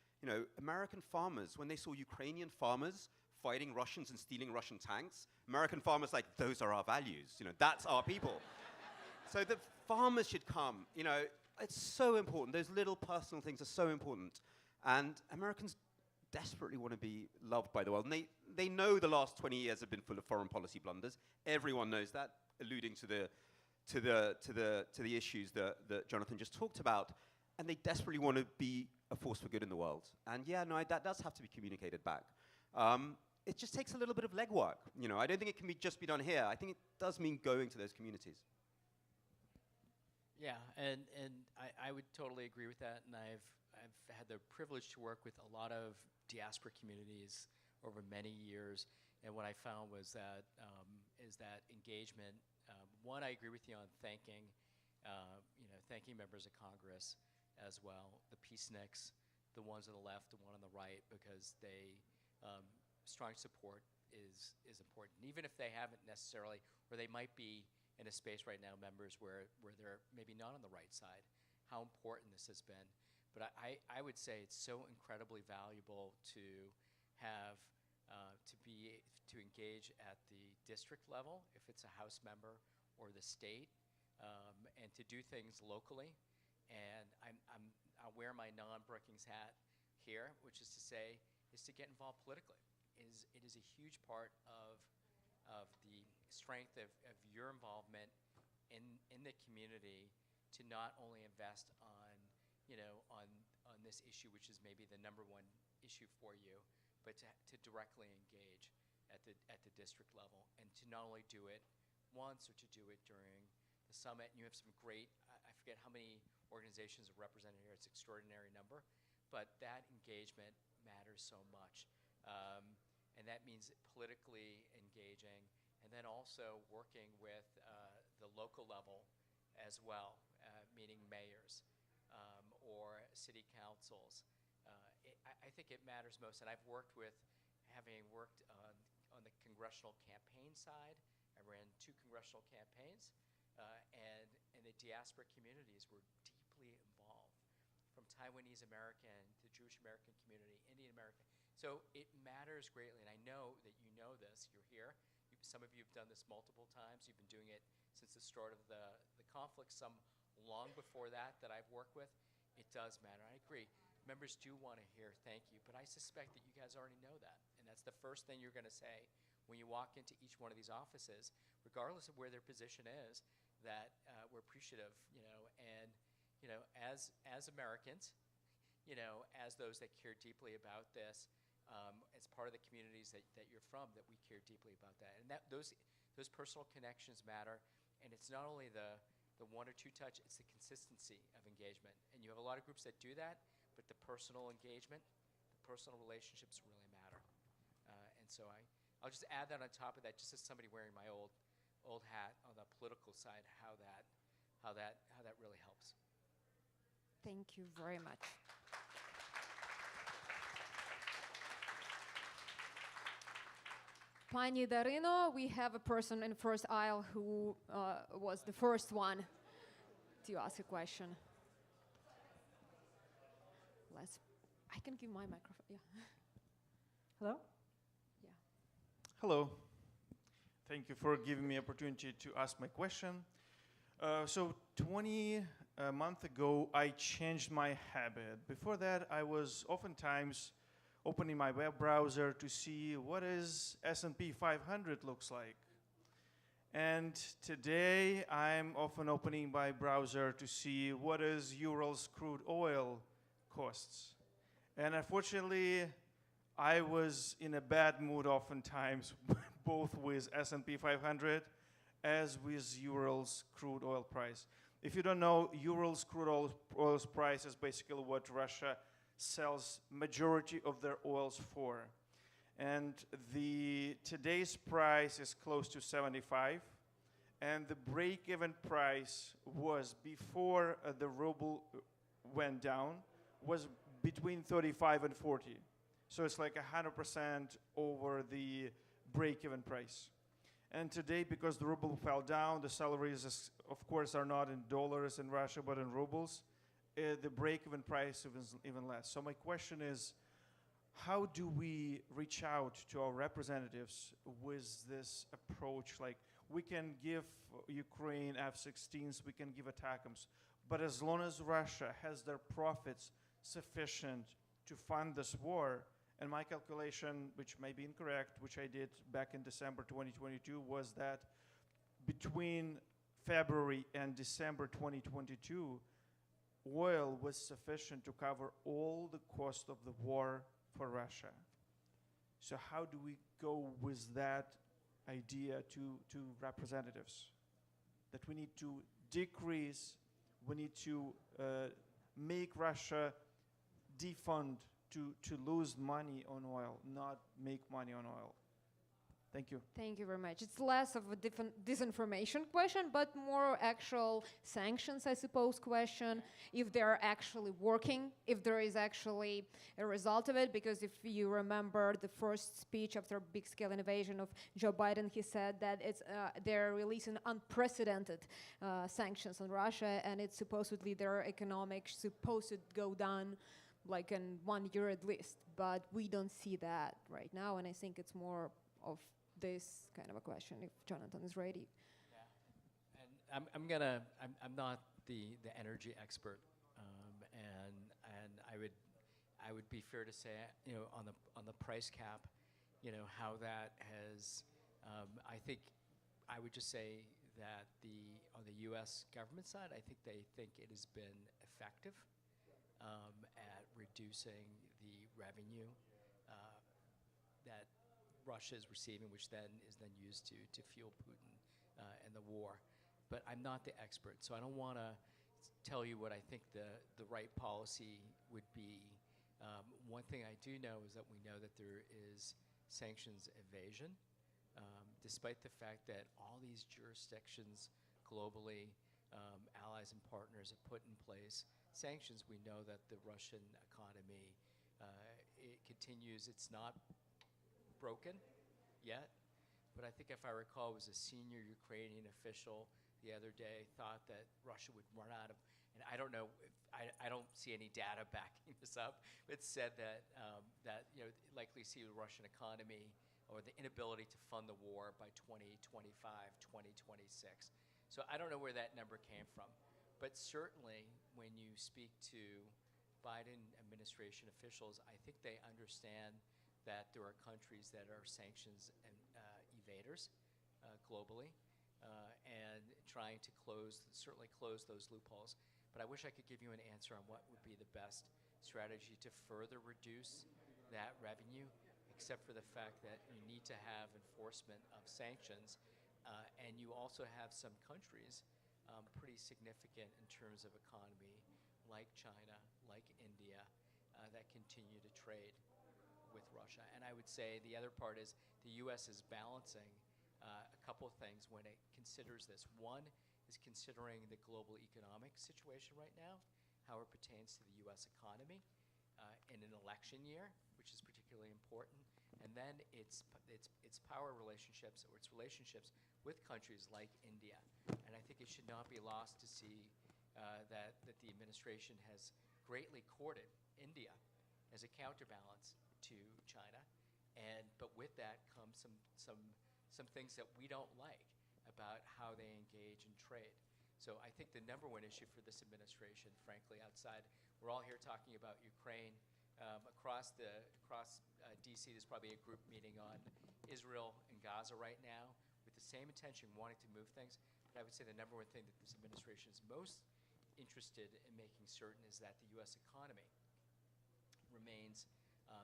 American farmers, when they saw Ukrainian farmers fighting Russians and stealing Russian tanks, American farmers like, those are our values. That's our people. So the farmers should come. It's so important. Those little personal things are so important. And Americans desperately want to be loved by the world. And they know the last 20 years have been full of foreign policy blunders. Everyone knows that, alluding to the issues that Jonathan just talked about. And they desperately want to be a force for good in the world. And yeah, no, that does have to be communicated back. It just takes a little bit of legwork. I don't think it can just be done here. I think it does mean going to those communities. Yeah, and I would totally agree with that. And I've had the privilege to work with a lot of diaspora communities over many years. And what I found was that engagement. One, I agree with you on thanking members of Congress as well, the peaceniks, the ones on the left, the one on the right, because strong support is important. Even if they haven't necessarily, or they might be in a space right now, members where they're maybe not on the right side, how important this has been. But I would say it's so incredibly valuable to have, to engage at the district level, if it's a House member or the state, and to do things locally. And I'll wear my non-Brookings hat here, which is to say, is to get involved politically. It is a huge part of the strength of your involvement in the community to not only invest on this issue, which is maybe the number one issue for you, but to directly engage at the district level, and to not only do it once or to do it during the summit. And you have some great, I forget how many organizations are represented here, it's an extraordinary number, but that engagement matters so much. And that means politically engaging, and then also working with the local level as well, meaning mayors or city councils. I think it matters most, and I've worked with, having worked on the congressional campaign side, I ran 2 congressional campaigns, and the diaspora communities were deeply involved, from Taiwanese American to Jewish American community, Indian American. So it matters greatly, and I know that you know this. You're here. Some of you have done this multiple times. You've been doing it since the start of the conflict, some long before that I've worked with. It does matter. I agree. Members do want to hear thank you, but I suspect that you guys already know that, and that's the first thing you're going to say when you walk into each one of these offices, regardless of where their position is, that we're appreciative, and as Americans, as those that care deeply about this, as part of the communities that you're from, that we care deeply about that, and that those personal connections matter. And it's not only the 1 or 2 touch; it's the consistency of engagement. And you have a lot of groups that do that, but the personal engagement, the personal relationships really matter. And so I'll just add that on top of that, just as somebody wearing my old hat on the political side, how that really helps. Thank you very much. Pani Darino, we have a person in first aisle who was the first one to ask a question. I can give my microphone, yeah. Hello? Yeah. Hello. Thank you for giving me opportunity to ask my question. So 20 months ago, I changed my habit. Before that, I was oftentimes opening my web browser to see what is S&P 500 looks like. And today, I'm often opening my browser to see what is Urals crude oil costs. And unfortunately, I was in a bad mood oftentimes, both with S&P 500 as with Urals crude oil price. If you don't know, Urals crude oil price is basically what Russia sells majority of their oils for. And today's price is close to 75. And the break-even price was, before the ruble went down, was between 35 and 40. So it's like 100% over the break-even price. And today, because the ruble fell down, the salaries, of course, are not in dollars in Russia, but in rubles. The break-even price is even less. So my question is, how do we reach out to our representatives with this approach? Like, we can give Ukraine F-16s, we can give ATACMS, but as long as Russia has their profits sufficient to fund this war, and my calculation, which may be incorrect, which I did back in December 2022, was that between February and December 2022, oil was sufficient to cover all the cost of the war for Russia. So how do we go with that idea to representatives? That we need to decrease, we need to make Russia defund to lose money on oil, not make money on oil. Thank you. Thank you very much. It's less of a disinformation question, but more actual sanctions, I suppose, question, if they're actually working, if there is actually a result of it, because if you remember the first speech after big-scale invasion of Joe Biden, he said that they're releasing unprecedented sanctions on Russia, and it's supposedly their economic supposed to go down like in 1 year at least, but we don't see that right now, and I think it's more of this kind of a question, if Jonathan is ready. Yeah, and I'm not the energy expert, and I would be fair to say, on the price cap, how that has, I think I would just say that on the U.S. government side, I think they think it has been effective at reducing the revenue that Russia is receiving, which then is used to fuel Putin and the war. But I'm not the expert, so I don't want to tell you what I think the right policy would be. One thing I do know is that we know that there is sanctions evasion, despite the fact that all these jurisdictions globally allies and partners have put in place sanctions, we know that the Russian economy it continues. It's not broken yet, but I think if I recall, it was a senior Ukrainian official the other day thought that Russia would run out of, and I don't know, I don't see any data backing this up, but said that likely see the Russian economy or the inability to fund the war by 2025, 2026. So I don't know where that number came from, but certainly when you speak to Biden administration officials, I think they understand that there are countries that are sanctions and evaders globally, and trying to certainly close those loopholes. But I wish I could give you an answer on what would be the best strategy to further reduce that revenue, except for the fact that you need to have enforcement of sanctions, and you also have some countries pretty significant in terms of economy, like China, like India, that continue to trade with Russia. And I would say the other part is the U.S. is balancing a couple things when it considers this. One is considering the global economic situation right now, how it pertains to the U.S. economy in an election year, which is particularly important, and then its power relationships or its relationships with countries like India. And I think it should not be lost to see that the administration has greatly courted India as a counterbalance to China, but with that comes some things that we don't like about how they engage in trade. So I think the number one issue for this administration, frankly, we're all here talking about Ukraine. Across DC, there's probably a group meeting on Israel and Gaza right now with the same intention, wanting to move things. But I would say the number one thing that this administration is most interested in making certain is that the U.S. economy remains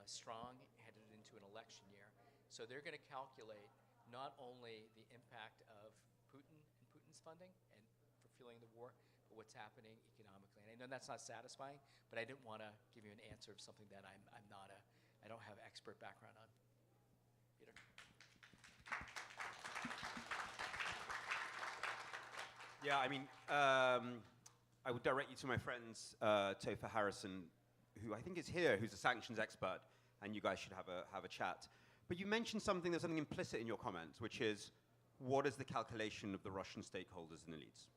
strong headed into an election year. So they're going to calculate not only the impact of Putin and Putin's funding and for fueling the war, but what's happening economically. And I know that's not satisfying, but I didn't want to give you an answer of something that I don't have expert background on. Peter. Yeah, I mean, I would direct you to my friends Topher Harrison, who I think is here, who's a sanctions expert, and you guys should have a chat. But you mentioned there's something implicit in your comments, which is, what is the calculation of the Russian stakeholders and elites?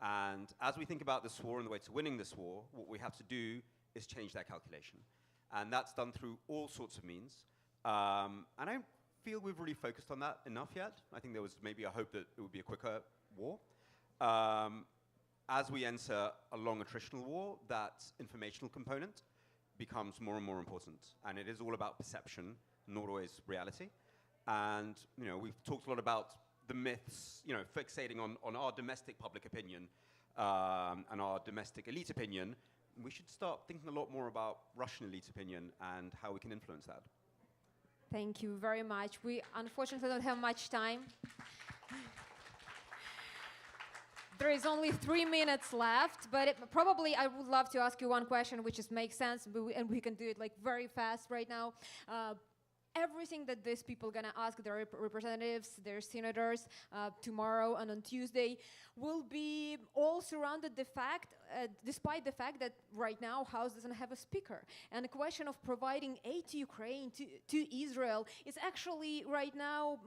And as we think about this war and the way to winning this war, what we have to do is change that calculation. And that's done through all sorts of means. And I don't feel we've really focused on that enough yet. I think there was maybe a hope that it would be a quicker war. As we enter a long attritional war, that informational component becomes more and more important. And it is all about perception, not always reality. And we've talked a lot about the myths, fixating on our domestic public opinion and our domestic elite opinion. We should start thinking a lot more about Russian elite opinion and how we can influence that. Thank you very much. We unfortunately don't have much time. There is only 3 minutes left, but probably I would love to ask you one question, which just makes sense, and we can do it like very fast right now. Everything that these people are gonna ask their representatives, their senators, tomorrow and on Tuesday, will be all surrounded despite the fact that right now House doesn't have a speaker. And the question of providing aid to Ukraine, to Israel, is actually right now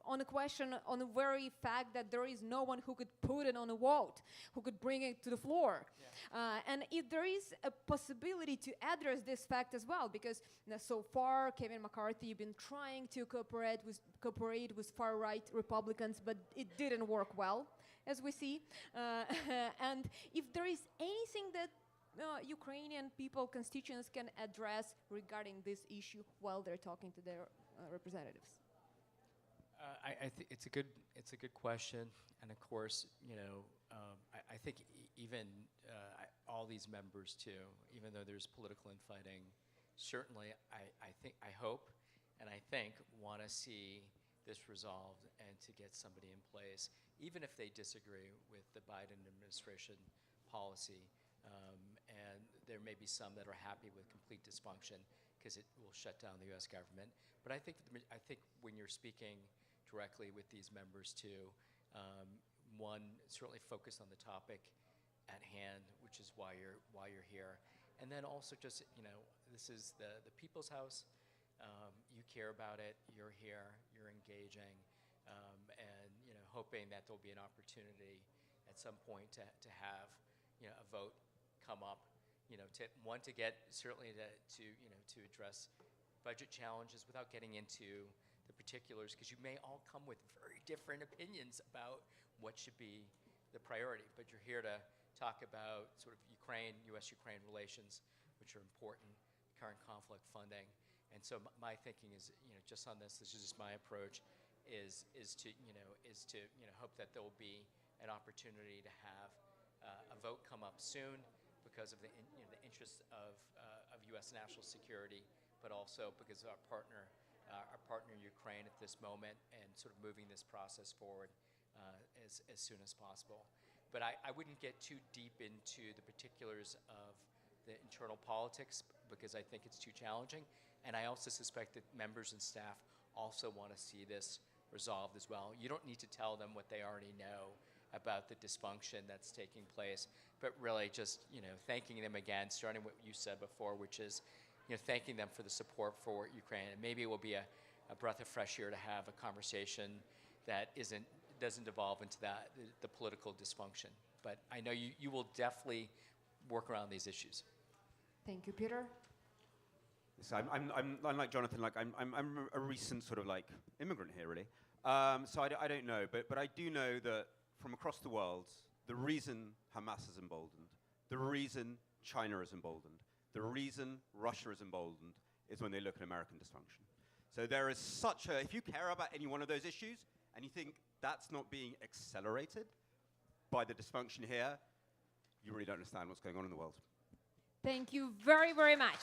on the very fact that there is no one who could put it on a vote, who could bring it to the floor. Yeah. And if there is a possibility to address this fact as well, because so far Kevin McCarthy has been trying to cooperate with far-right Republicans, but it didn't work well, as we see. And if there is anything that Ukrainian people, constituents can address regarding this issue while they're talking to their representatives. I think it's a good question, and of course, I think even all these members too, even though there's political infighting, certainly I hope, and I think want to see this resolved and to get somebody in place, even if they disagree with the Biden administration policy. And there may be some that are happy with complete dysfunction because it will shut down the U.S. government. But I think when you're speaking directly with these members too, one, certainly focus on the topic at hand, which is why you're here. And then also just, this is the People's House. You care about it, you're here, you're engaging, and hoping that there'll be an opportunity at some point to have a vote come up, to get certainly to address budget challenges without getting into the particulars, because you may all come with very different opinions about what should be the priority. But you're here to talk about sort of U.S.-Ukraine relations, which are important, current conflict funding. And so my thinking is, just on this is just my approach, is to hope that there will be an opportunity to have a vote come up soon because of the interests of U.S. national security, but also because of our partner Ukraine at this moment, and sort of moving this process forward as soon as possible. But I wouldn't get too deep into the particulars of the internal politics, because I think it's too challenging. And I also suspect that members and staff also want to see this resolved as well. You don't need to tell them what they already know about the dysfunction that's taking place, but really just thanking them again, starting with what you said before, which is thanking them for the support for Ukraine. And maybe it will be a breath of fresh air to have a conversation that doesn't devolve into the political dysfunction. But I know you will definitely work around these issues. Thank you, Peter. So I'm like Jonathan. Like I'm a recent sort of like immigrant here, really. So I don't know, but I do know that from across the world, the reason Hamas is emboldened, the reason China is emboldened, the reason Russia is emboldened is when they look at American dysfunction. So there is such a, if you care about any one of those issues and you think that's not being accelerated by the dysfunction here, you really don't understand what's going on in the world. Thank you very, very much.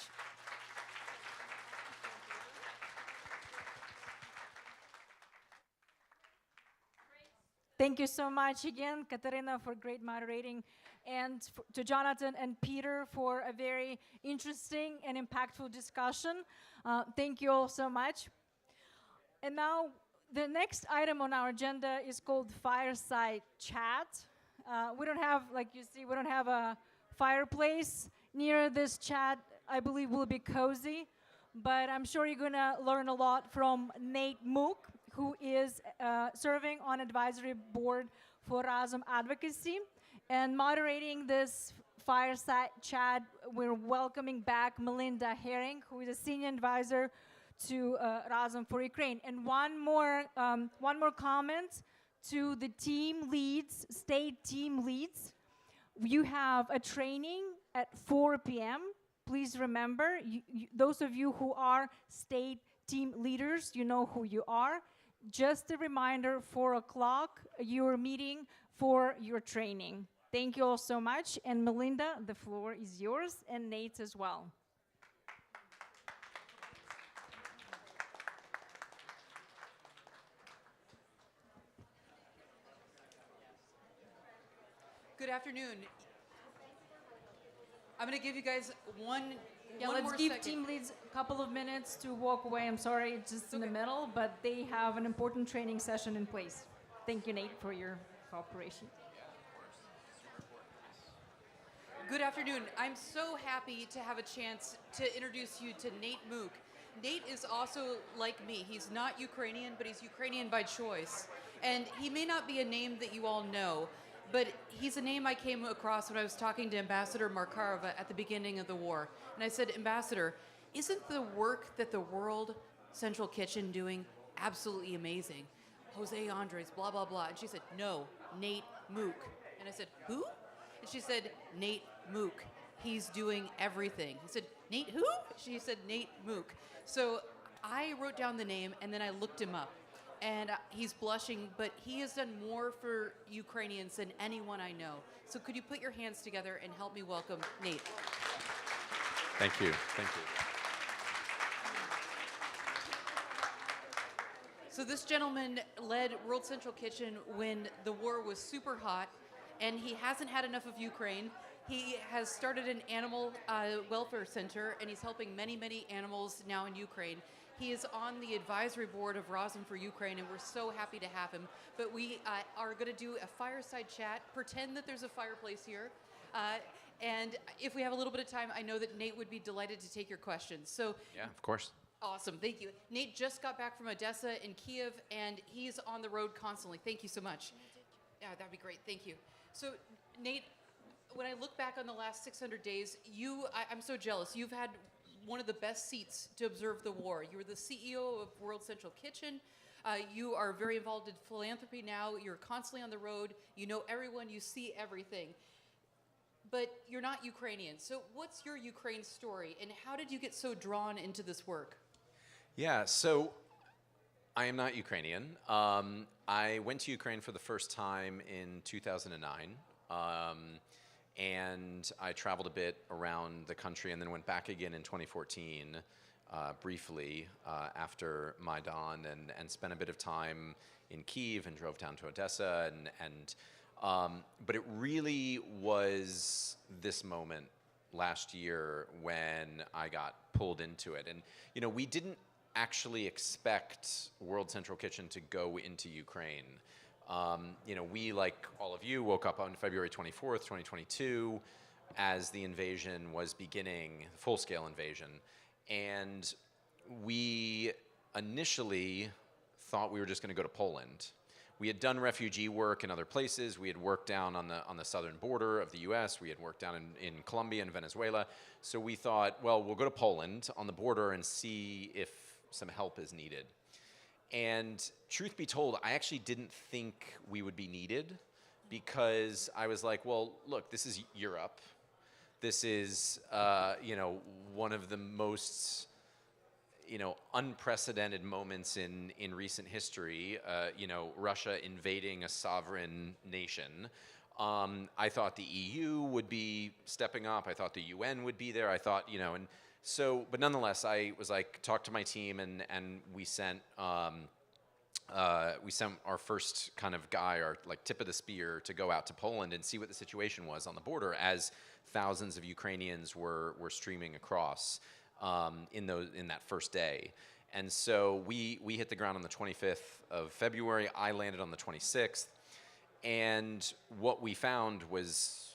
Thank you so much again, Katarina, for great moderating, and to Jonathan and Peter for a very interesting and impactful discussion. Thank you all so much. And now, the next item on our agenda is called Fireside Chat. We don't have, like you see, we don't have a fireplace near this chat. I believe will be cozy, but I'm sure you're gonna learn a lot from Nate Mook, who is serving on advisory board for Razum Advocacy. And moderating this fireside chat, we're welcoming back Melinda Herring, who is a senior advisor to Razum for Ukraine. And one more comment to the team leads, state team leads. You have a training at 4 p.m. Please remember, those of you who are state team leaders, you know who you are. Just a reminder, 4 o'clock, your meeting for your training. Thank you all so much. And Melinda, the floor is yours, and Nate as well. Good afternoon. I'm going to give you guys one Yeah, more let's give second. team leads a couple of minutes to walk away. I'm sorry, it's just in the middle, but they have an important training session in place. Thank you, Nate, for your cooperation. Good afternoon. I'm so happy to have a chance to introduce you to Nate Mook. Nate is also like me. He's not Ukrainian, but he's Ukrainian by choice. And he may not be a name that you all know, but he's a name I came across when I was talking to Ambassador Markarova at the beginning of the war. And I said, Ambassador, isn't the work that the World Central Kitchen doing absolutely amazing? Jose Andres, blah, blah, blah. And she said, no, Nate Mook. And I said, who? And she said, Nate Mook. He's doing everything. I said, Nate who? She said, Nate Mook. So I wrote down the name, and then I looked him up. And he's blushing, but he has done more for Ukrainians than anyone I know. So could you put your hands together and help me welcome Nate? Thank you. Thank you. So this gentleman led World Central Kitchen when the war was super hot, and he hasn't had enough of Ukraine, He has started an animal welfare center, and he's helping many, many animals now in Ukraine. He is on the advisory board of Rosin for Ukraine, and we're so happy to have him. But we are going to do a fireside chat, pretend that there's a fireplace here. And if we have a little bit of time, I know that Nate would be delighted to take your questions. So Yeah, of course. awesome, thank you. Nate just got back from Odessa and Kiev, and he's on the road constantly. Thank you so much. Yeah, that'd be great, thank you. So Nate, when I look back on the last 600 days, I'm so jealous. You've had one of the best seats to observe the war. You were the CEO of World Central Kitchen. You are very involved in philanthropy now. You're constantly on the road. You know everyone. You see everything. But you're not Ukrainian. So what's your Ukraine story, and how did you get so drawn into this work? Yeah, so I am not Ukrainian. I went to Ukraine for the first time in 2009. And I traveled a bit around the country and then went back again in 2014 briefly after Maidan and spent a bit of time in Kyiv and drove down to Odessa. But it really was this moment last year when I got pulled into it. And, you know, we didn't actually expect World Central Kitchen to go into Ukraine. You know, we, like all of you, woke up on February 24th, 2022, as the invasion was beginning, full-scale invasion. And we initially thought we were just going to go to Poland. We had done refugee work in other places. We had worked down on the southern border of the US. We had worked down in Colombia and Venezuela. So we thought, well, we'll go to Poland on the border and see if some help is needed. And truth be told, I actually didn't think we would be needed, because I was like, well, look, this is Europe. This is, you know, one of the most, you know, unprecedented moments in recent history, you know, Russia invading a sovereign nation. I thought the EU would be stepping up. I thought the UN would be there. I thought, you know, and so, but nonetheless, I was like, talked to my team, and we sent our first kind of guy, our like tip of the spear, to go out to Poland and see what the situation was on the border as thousands of Ukrainians were streaming across in that first day. And so we hit the ground on the 25th of February. I landed on the 26th, and what we found was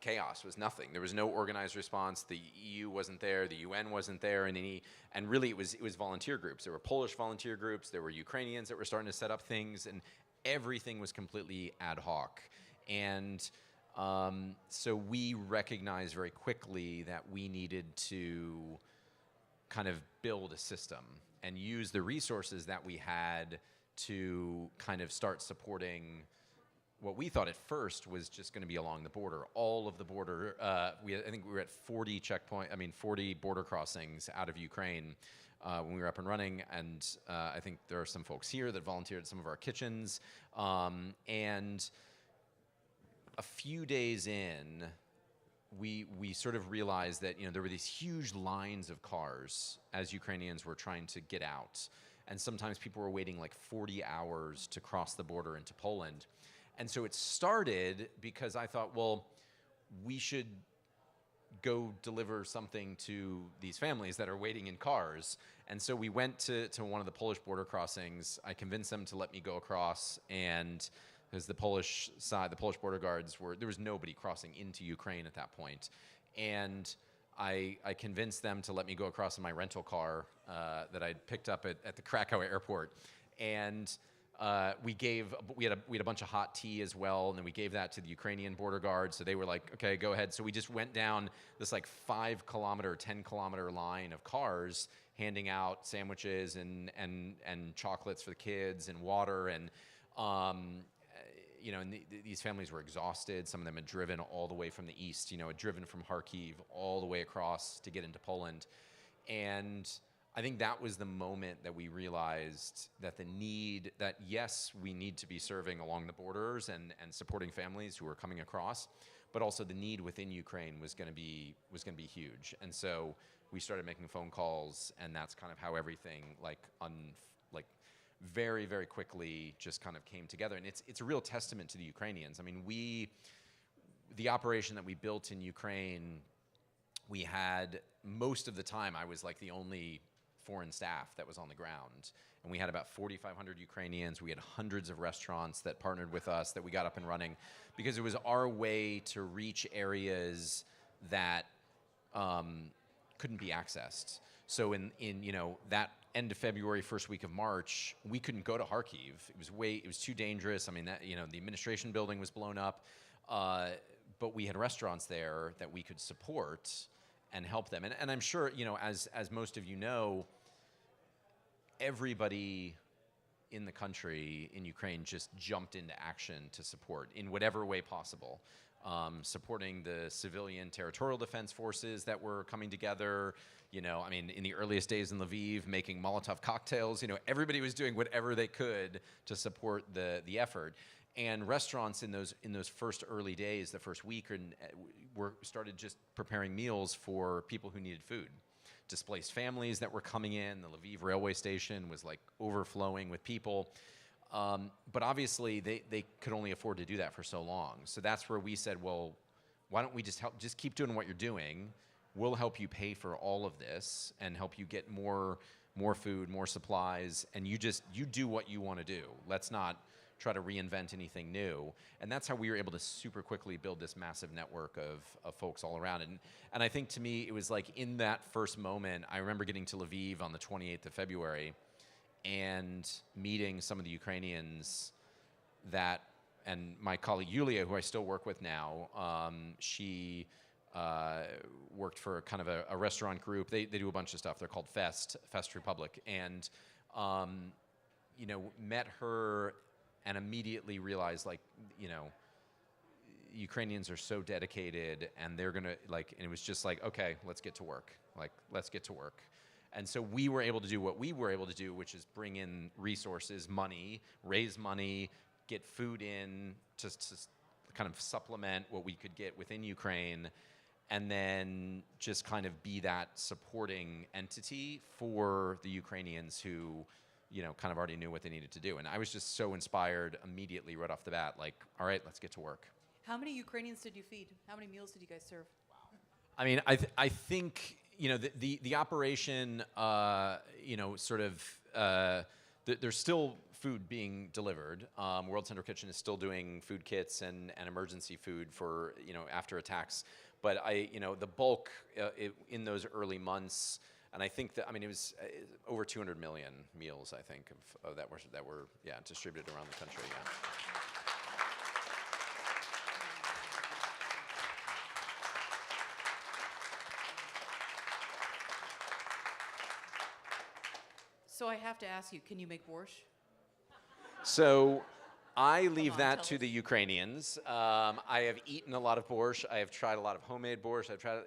chaos. Was nothing. There was no organized response. The EU wasn't there. The UN wasn't there. And really it was volunteer groups. There were Polish volunteer groups. There were Ukrainians that were starting to set up things, and everything was completely ad hoc. And so we recognized very quickly that we needed to kind of build a system and use the resources that we had to kind of start supporting what we thought at first was just going to be along the border. All of the border, I think we were at 40 border crossings out of Ukraine when we were up and running. And I think there are some folks here that volunteered at some of our kitchens. And a few days in, we sort of realized that, you know, there were these huge lines of cars as Ukrainians were trying to get out. And sometimes people were waiting like 40 hours to cross the border into Poland. And so it started because I thought, well, we should go deliver something to these families that are waiting in cars. And so we went to one of the Polish border crossings. I convinced them to let me go across, and because the Polish side, the Polish border guards there was nobody crossing into Ukraine at that point. And I convinced them to let me go across in my rental car that I'd picked up at the Krakow airport. And we had a bunch of hot tea as well, and then we gave that to the Ukrainian border guards. So they were like, okay, go ahead. So we just went down this like 5-kilometer, 10-kilometer line of cars, handing out sandwiches and chocolates for the kids and water. And you know, and these families were exhausted. Some of them had driven all the way from the east. You know, had driven from Kharkiv all the way across to get into Poland. And I think that was the moment that we realized that yes, we need to be serving along the borders and supporting families who are coming across, but also the need within Ukraine was going to be huge. And so we started making phone calls, and that's kind of how everything very, very quickly just kind of came together. And it's a real testament to the Ukrainians. I mean, the operation that we built in Ukraine, we had most of the time I was like the only foreign staff that was on the ground. And we had about 4,500 Ukrainians. We had hundreds of restaurants that partnered with us that we got up and running because it was our way to reach areas that couldn't be accessed. So in that end of February, first week of March, we couldn't go to Kharkiv. It was too dangerous. I mean, the administration building was blown up, but we had restaurants there that we could support and help them. And I'm sure, as most of you know, everybody in the country, in Ukraine, just jumped into action to support in whatever way possible. Supporting the civilian territorial defense forces that were coming together, in the earliest days in Lviv, making Molotov cocktails, everybody was doing whatever they could to support the effort. And restaurants in those first early days, the first week, started just preparing meals for people who needed food. Displaced families that were coming in. The Lviv railway station was like overflowing with people. But obviously they could only afford to do that for so long. So that's where we said, well, why don't we just keep doing what you're doing? We'll help you pay for all of this and help you get more food, more supplies, and you do what you want to do. Let's not try to reinvent anything new. And that's how we were able to super quickly build this massive network of folks all around. And I think to me, it was like in that first moment, I remember getting to Lviv on the 28th of February and meeting some of the Ukrainians and my colleague Yulia, who I still work with now, she worked for kind of a restaurant group. They do a bunch of stuff. They're called Fest Republic. And, met her and immediately realized, Ukrainians are so dedicated and they're going to, and it was just like, okay, let's get to work. Let's get to work. And so we were able to do what we were able to do, which is bring in resources, money, raise money, get food in to kind of supplement what we could get within Ukraine, and then just kind of be that supporting entity for the Ukrainians who, kind of already knew what they needed to do. And I was just so inspired immediately right off the bat, all right, let's get to work. How many Ukrainians did you feed? How many meals did you guys serve? I mean, I think, the operation, there's still food being delivered. World Central Kitchen is still doing food kits and emergency food for, after attacks. But the bulk in those early months, and I think that, it was over 200 million meals, I think, of that were distributed around the country, yeah. So I have to ask you, can you make borscht? So I leave that to the Ukrainians. I have eaten a lot of borscht. I have tried a lot of homemade borscht. I've tried,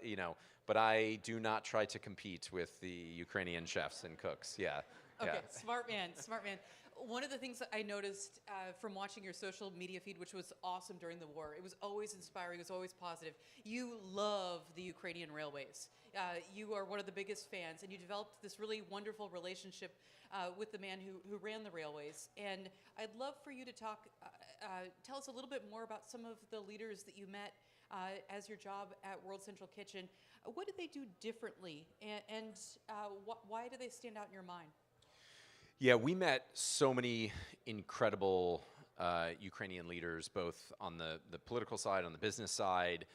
but I do not try to compete with the Ukrainian chefs and cooks. Yeah. Okay, Yeah. smart man, smart man. One of the things that I noticed from watching your social media feed, which was awesome during the war, it was always inspiring, it was always positive. You love the Ukrainian railways. You are one of the biggest fans, and you developed this really wonderful relationship with the man who ran the railways. And I'd love for you to tell us a little bit more about some of the leaders that you met as your job at World Central Kitchen. What did they do differently, and why do they stand out in your mind? Yeah, we met so many incredible Ukrainian leaders, both on the political side, on the business side.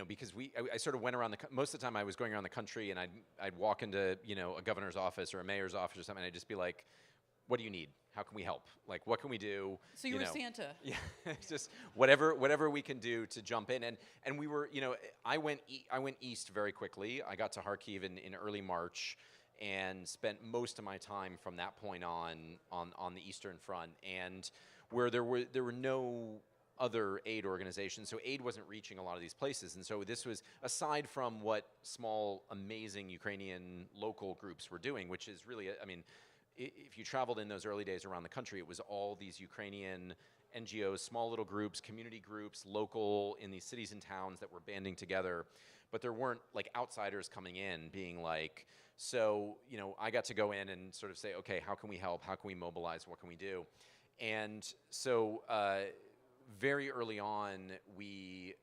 Because I sort of went around most of the time I was going around the country, and I'd walk into a governor's office or a mayor's office or something, and I'd just be like, "What do you need? How can we help? What can we do?" So you were Santa. Yeah, just whatever we can do to jump in, and we were, I went east very quickly. I got to Kharkiv in early March, and spent most of my time from that point on the Eastern Front, and where there were no other aid organizations, so aid wasn't reaching a lot of these places. And so this was, aside from what small, amazing Ukrainian local groups were doing, which is really, if you traveled in those early days around the country, it was all these Ukrainian NGOs, small little groups, community groups, local, in these cities and towns that were banding together. But there weren't outsiders coming in being like, so, I got to go in and sort of say, okay, how can we help? How can we mobilize? What can we do? And so very early on, we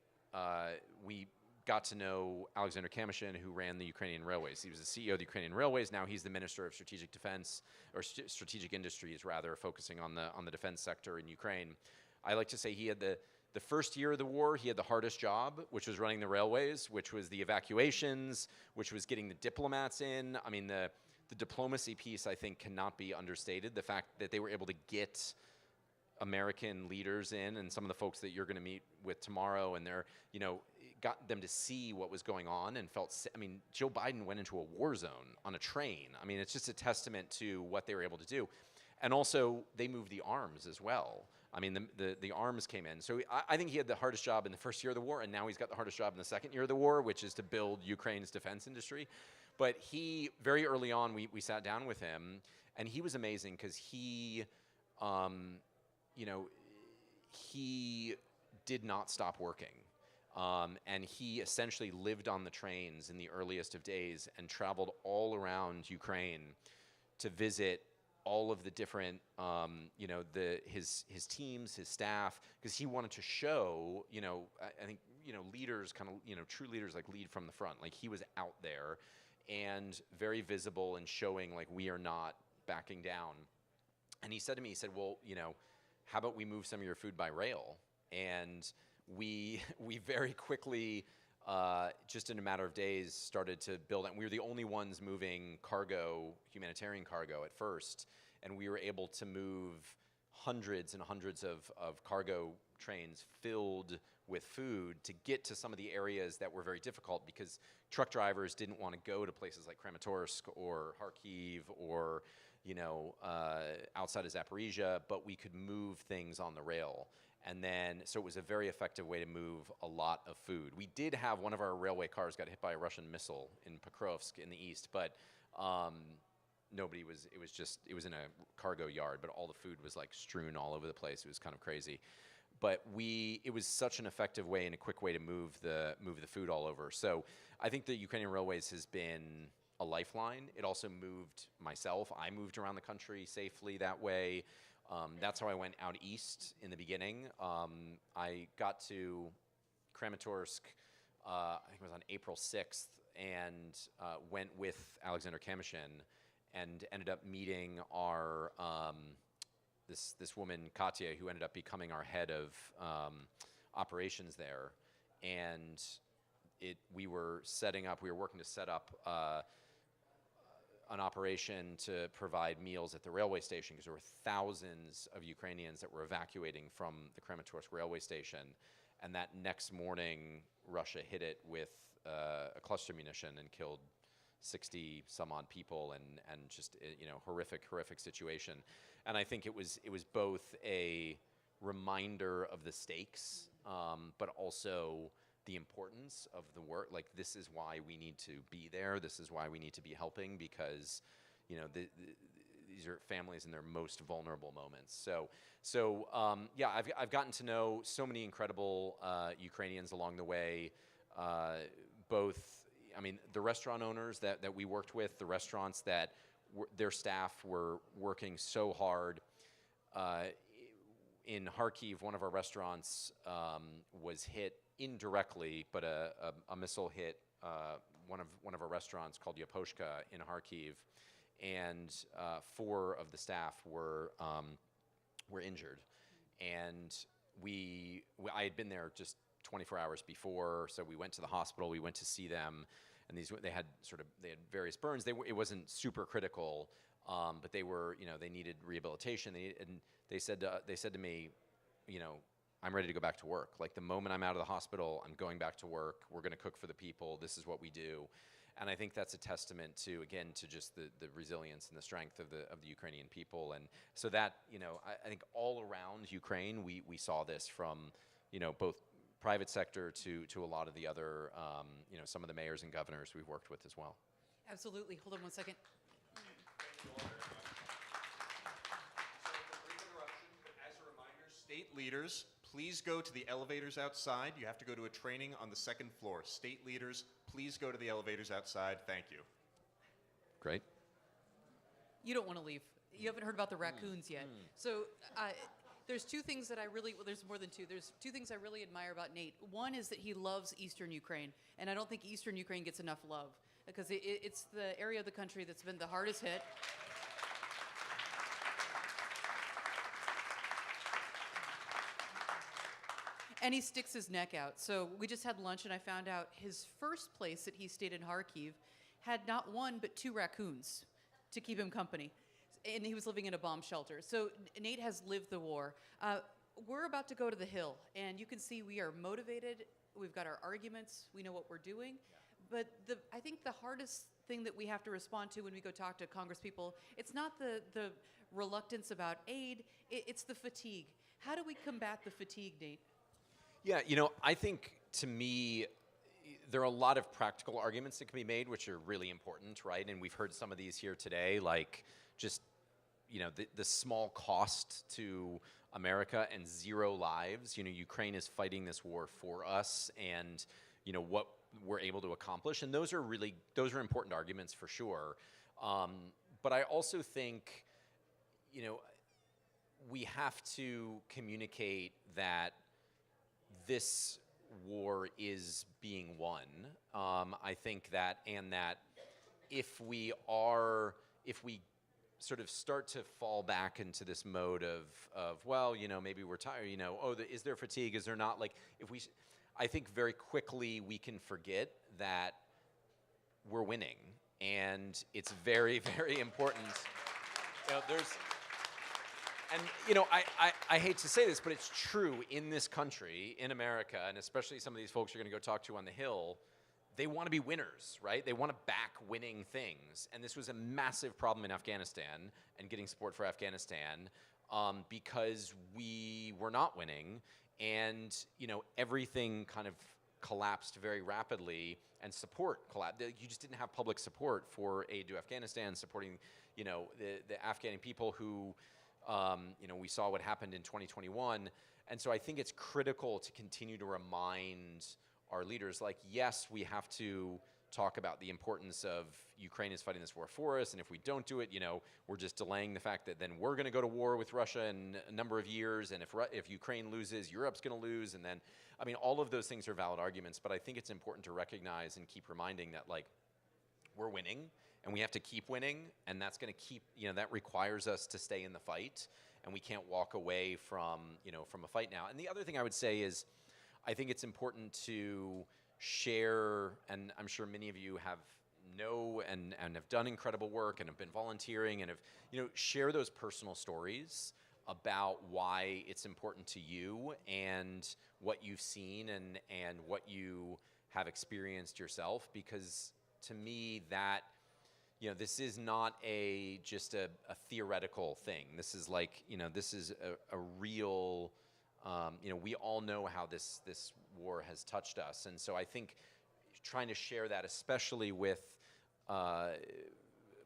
got to know Alexander Kamyshin, who ran the Ukrainian Railways. He was the CEO of the Ukrainian Railways. Now he's the Minister of Strategic Defense, or Strategic Industries, rather, focusing on the defense sector in Ukraine. I like to say he had the first year of the war, he had the hardest job, which was running the railways, which was the evacuations, which was getting the diplomats in. I mean, the diplomacy piece, I think, cannot be understated. The fact that they were able to get American leaders in, and some of the folks that you're going to meet with tomorrow, and they're, got them to see what was going on and felt, I mean, Joe Biden went into a war zone on a train. I mean, it's just a testament to what they were able to do. And also, they moved the arms as well. I mean, the arms came in. So I think he had the hardest job in the first year of the war, and now he's got the hardest job in the second year of the war, which is to build Ukraine's defense industry. But he, very early on, we sat down with him, and he was amazing because he, he did not stop working. And he essentially lived on the trains in the earliest of days and traveled all around Ukraine to visit all of the different, his teams, his staff, because he wanted to show, I think, leaders kind of, true leaders like lead from the front. Like he was out there and very visible and showing like we are not backing down. And he said to me, he said, well, how about we move some of your food by rail? And we very quickly, just in a matter of days, started to build it. We were the only ones moving cargo, humanitarian cargo at first, and we were able to move hundreds and hundreds of cargo trains filled with food to get to some of the areas that were very difficult because truck drivers didn't want to go to places like Kramatorsk or Kharkiv or outside of Zaporizhia, but we could move things on the rail. And then, so it was a very effective way to move a lot of food. We did have one of our railway cars got hit by a Russian missile in Pokrovsk in the east, but nobody was, it was in a cargo yard, but all the food was like strewn all over the place. It was kind of crazy. But it was such an effective way and a quick way to move the food all over. So I think the Ukrainian Railways has been a lifeline. It also moved myself. I moved around the country safely that way. That's how I went out east in the beginning. I got to Kramatorsk, I think it was on April 6th, and went with Alexander Kamyshin and ended up meeting our, this woman, Katya, who ended up becoming our head of operations there. And we were working to set up an operation to provide meals at the railway station because there were thousands of Ukrainians that were evacuating from the Kramatorsk railway station. And that next morning, Russia hit it with a cluster munition and killed 60 some odd people and just, horrific situation. And I think it was both a reminder of the stakes, but also the importance of the work. Like, this is why we need to be there. This is why we need to be helping because, these are families in their most vulnerable moments. So yeah, I've gotten to know so many incredible Ukrainians along the way, both, the restaurant owners that we worked with, the restaurants that their staff were working so hard. In Kharkiv, one of our restaurants was hit indirectly, but a missile hit one of our restaurants called Yaposhka in Kharkiv, and 4 of the staff were injured. And I had been there just 24 hours before, so we went to the hospital. We went to see them, and they had various burns. It wasn't super critical, but they were they needed rehabilitation. They said to me, I'm ready to go back to work. Like, the moment I'm out of the hospital, I'm going back to work. We're going to cook for the people. This is what we do. And I think that's a testament to just the resilience and the strength of the Ukrainian people. And so that, I think all around Ukraine, we saw this from, both private sector to a lot of the other, some of the mayors and governors we've worked with as well. Absolutely. Hold on one second. As a reminder, state leaders, please go to the elevators outside. You have to go to a training on the 2nd floor. State leaders, please go to the elevators outside. Thank you. Great. You don't want to leave. You haven't heard about the raccoons yet. So There's two things that I really, well, there's more than two. There's two things I really admire about Nate. One is that he loves Eastern Ukraine, and I don't think Eastern Ukraine gets enough love because it's the area of the country that's been the hardest hit. And he sticks his neck out. So we just had lunch, and I found out his first place that he stayed in Kharkiv had not one but two raccoons to keep him company. And he was living in a bomb shelter. So Nate has lived the war. We're about to go to the Hill, and you can see we are motivated. We've got our arguments. We know what we're doing. But I think the hardest thing that we have to respond to when we go talk to Congress people, it's not the reluctance about aid, it's the fatigue. How do we combat the fatigue, Nate? Yeah, you know, I think to me, there are a lot of practical arguments that can be made, which are really important, right? And we've heard some of these here today, like just, you know, the small cost to America and 0 lives. You know, Ukraine is fighting this war for us, and, you know, what we're able to accomplish. And those are important arguments for sure. But I also think, you know, we have to communicate that this war is being won. I think that, and that if we sort of start to fall back into this mode of well, you know, maybe we're tired, you know, oh, is there fatigue? Is there not? Like, I think very quickly we can forget that we're winning, and it's very, very important. You know, and, you know, I hate to say this, but it's true in this country, in America, and especially some of these folks you're going to go talk to on the Hill, they want to be winners, right? They want to back winning things. And this was a massive problem in Afghanistan and getting support for Afghanistan because we were not winning. And, you know, everything kind of collapsed very rapidly, and support collapsed. You just didn't have public support for aid to Afghanistan, supporting, you know, the Afghan people who, you know, we saw what happened in 2021. And so I think it's critical to continue to remind our leaders, like, yes, we have to talk about the importance of Ukraine is fighting this war for us, and if we don't do it, you know, we're just delaying the fact that then we're going to go to war with Russia in a number of years, and if Ukraine loses, Europe's going to lose, and then, I mean, all of those things are valid arguments, but I think it's important to recognize and keep reminding that, like, we're winning, and we have to keep winning, and that's going to keep, you know, that requires us to stay in the fight, and we can't walk away from, you know, from a fight now. And the other thing I would say is, I think it's important to share, and I'm sure many of you know and have done incredible work and have been volunteering and have, you know, share those personal stories about why it's important to you and what you've seen and what you have experienced yourself, because to me that, you know, this is not just a theoretical thing. This is like, you know, this is a real, you know, we all know how this war has touched us. And so I think trying to share that, especially with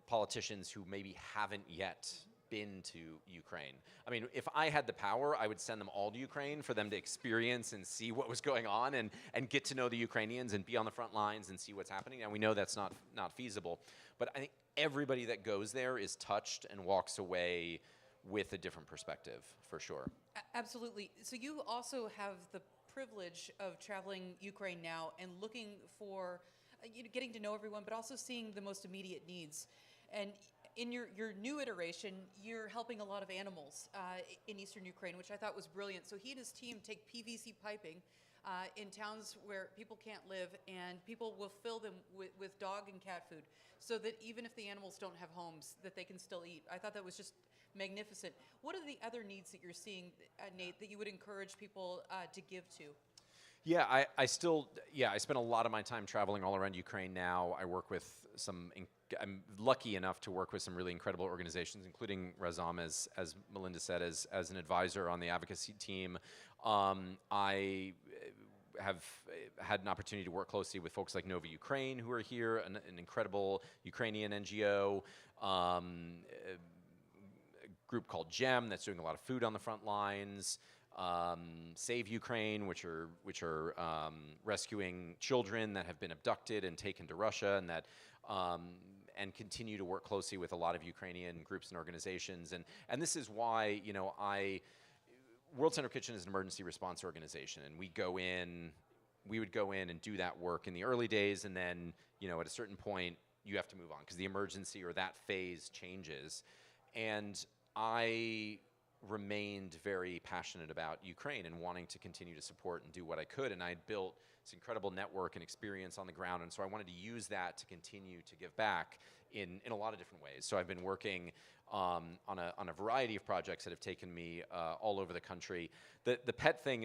politicians who maybe haven't yet been to Ukraine. I mean, if I had the power, I would send them all to Ukraine for them to experience and see what was going on and get to know the Ukrainians and be on the front lines and see what's happening. And we know that's not feasible. But I think everybody that goes there is touched and walks away with a different perspective, for sure. Absolutely. So you also have the privilege of traveling Ukraine now and looking for, you know, getting to know everyone, but also seeing the most immediate needs. And in your new iteration, you're helping a lot of animals in eastern Ukraine, which I thought was brilliant. So he and his team take PVC piping in towns where people can't live, and people will fill them with dog and cat food, so that even if the animals don't have homes, that they can still eat. I thought that was just magnificent. What are the other needs that you're seeing, Nate, that you would encourage people to give to? Yeah, I spend a lot of my time traveling all around Ukraine now. I work with I'm lucky enough to work with some really incredible organizations, including Razam, as Melinda said, as an advisor on the advocacy team. I have had an opportunity to work closely with folks like Nova Ukraine, who are here, an incredible Ukrainian NGO, a group called GEM that's doing a lot of food on the front lines, Save Ukraine, which are rescuing children that have been abducted and taken to Russia, and that and continue to work closely with a lot of Ukrainian groups and organizations. And this is why, you know, World Central Kitchen is an emergency response organization, and we would go in and do that work in the early days, and then, you know, at a certain point, you have to move on because the emergency or that phase changes. And I remained very passionate about Ukraine and wanting to continue to support and do what I could. And I had built this incredible network and experience on the ground. And so I wanted to use that to continue to give back in a lot of different ways. So I've been working on a variety of projects that have taken me all over the country. The pet thing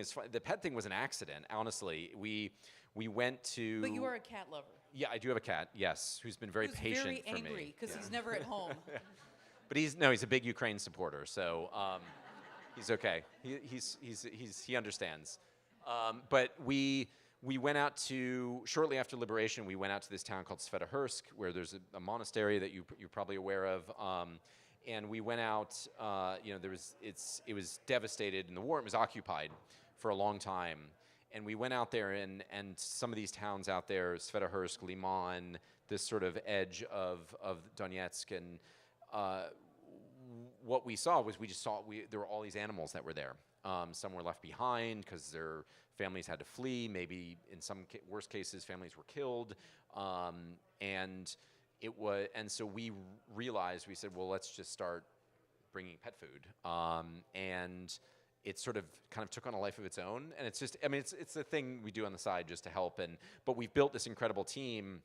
was an accident, honestly. We went to... But you are a cat lover. Yeah, I do have a cat, yes, who's been very patient very for me. angry because he's never at home. But he's a big Ukraine supporter, so he's okay. He understands. But we went out to, shortly after liberation, we went out to this town called Svetohursk, where there's a monastery that you're probably aware of. And we went out, you know, it was devastated in the war. It was occupied for a long time. And we went out there, and some of these towns out there, Svetohursk, Liman, this sort of edge of Donetsk, and what we saw was there were all these animals that were there. Some were left behind because their families had to flee. Maybe in some worst cases, families were killed. And so we realized, we said, well, let's just start bringing pet food. And it sort of kind of took on a life of its own. And it's just, I mean, it's a thing we do on the side just to help. But we've built this incredible team.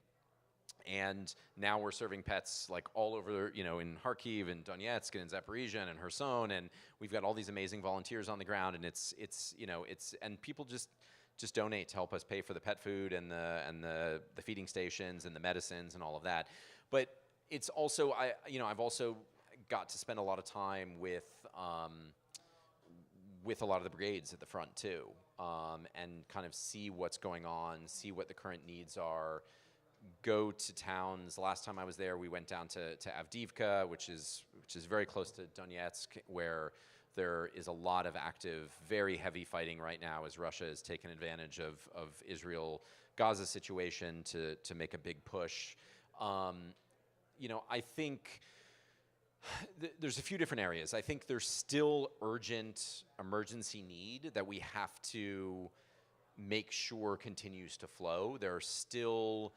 And now we're serving pets like all over, you know, in Kharkiv and Donetsk and in Zaporizhia and in Kherson, and we've got all these amazing volunteers on the ground, and and people just donate to help us pay for the pet food and the feeding stations and the medicines and all of that. But it's also, I've also got to spend a lot of time with a lot of the brigades at the front too, and kind of see what's going on, see what the current needs are. Go to towns. Last time I was there, we went down to Avdiivka, which is very close to Donetsk, where there is a lot of active, very heavy fighting right now as Russia has taken advantage of Israel-Gaza situation to make a big push. You know, I think there's a few different areas. I think there's still urgent emergency need that we have to make sure continues to flow. There are still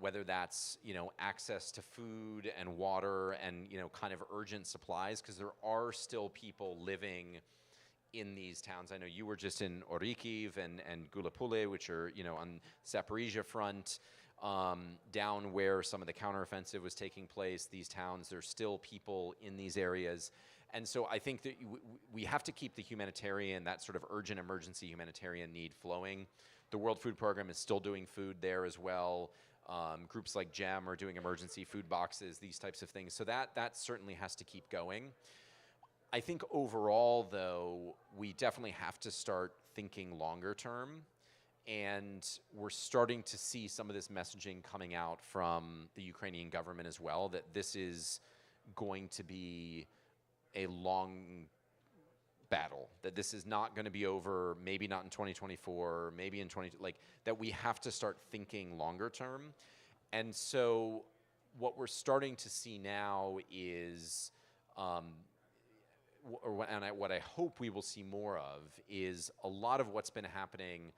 whether that's, you know, access to food and water and, you know, kind of urgent supplies, because there are still people living in these towns. I know you were just in Orikhiv and Gulapule, which are, you know, on Zaporizhia front, down where some of the counteroffensive was taking place. These towns, there's still people in these areas. And so I think that we have to keep the humanitarian, that sort of urgent emergency humanitarian need flowing. The World Food Program is still doing food there as well. Groups like GEM are doing emergency food boxes, these types of things. So that certainly has to keep going. I think overall, though, we definitely have to start thinking longer term. And we're starting to see some of this messaging coming out from the Ukrainian government as well, that this is going to be a long battle, that this is not going to be over, maybe not in 2024, maybe in that we have to start thinking longer term. And so what we're starting to see now is, what I hope we will see more of is a lot of what's been happening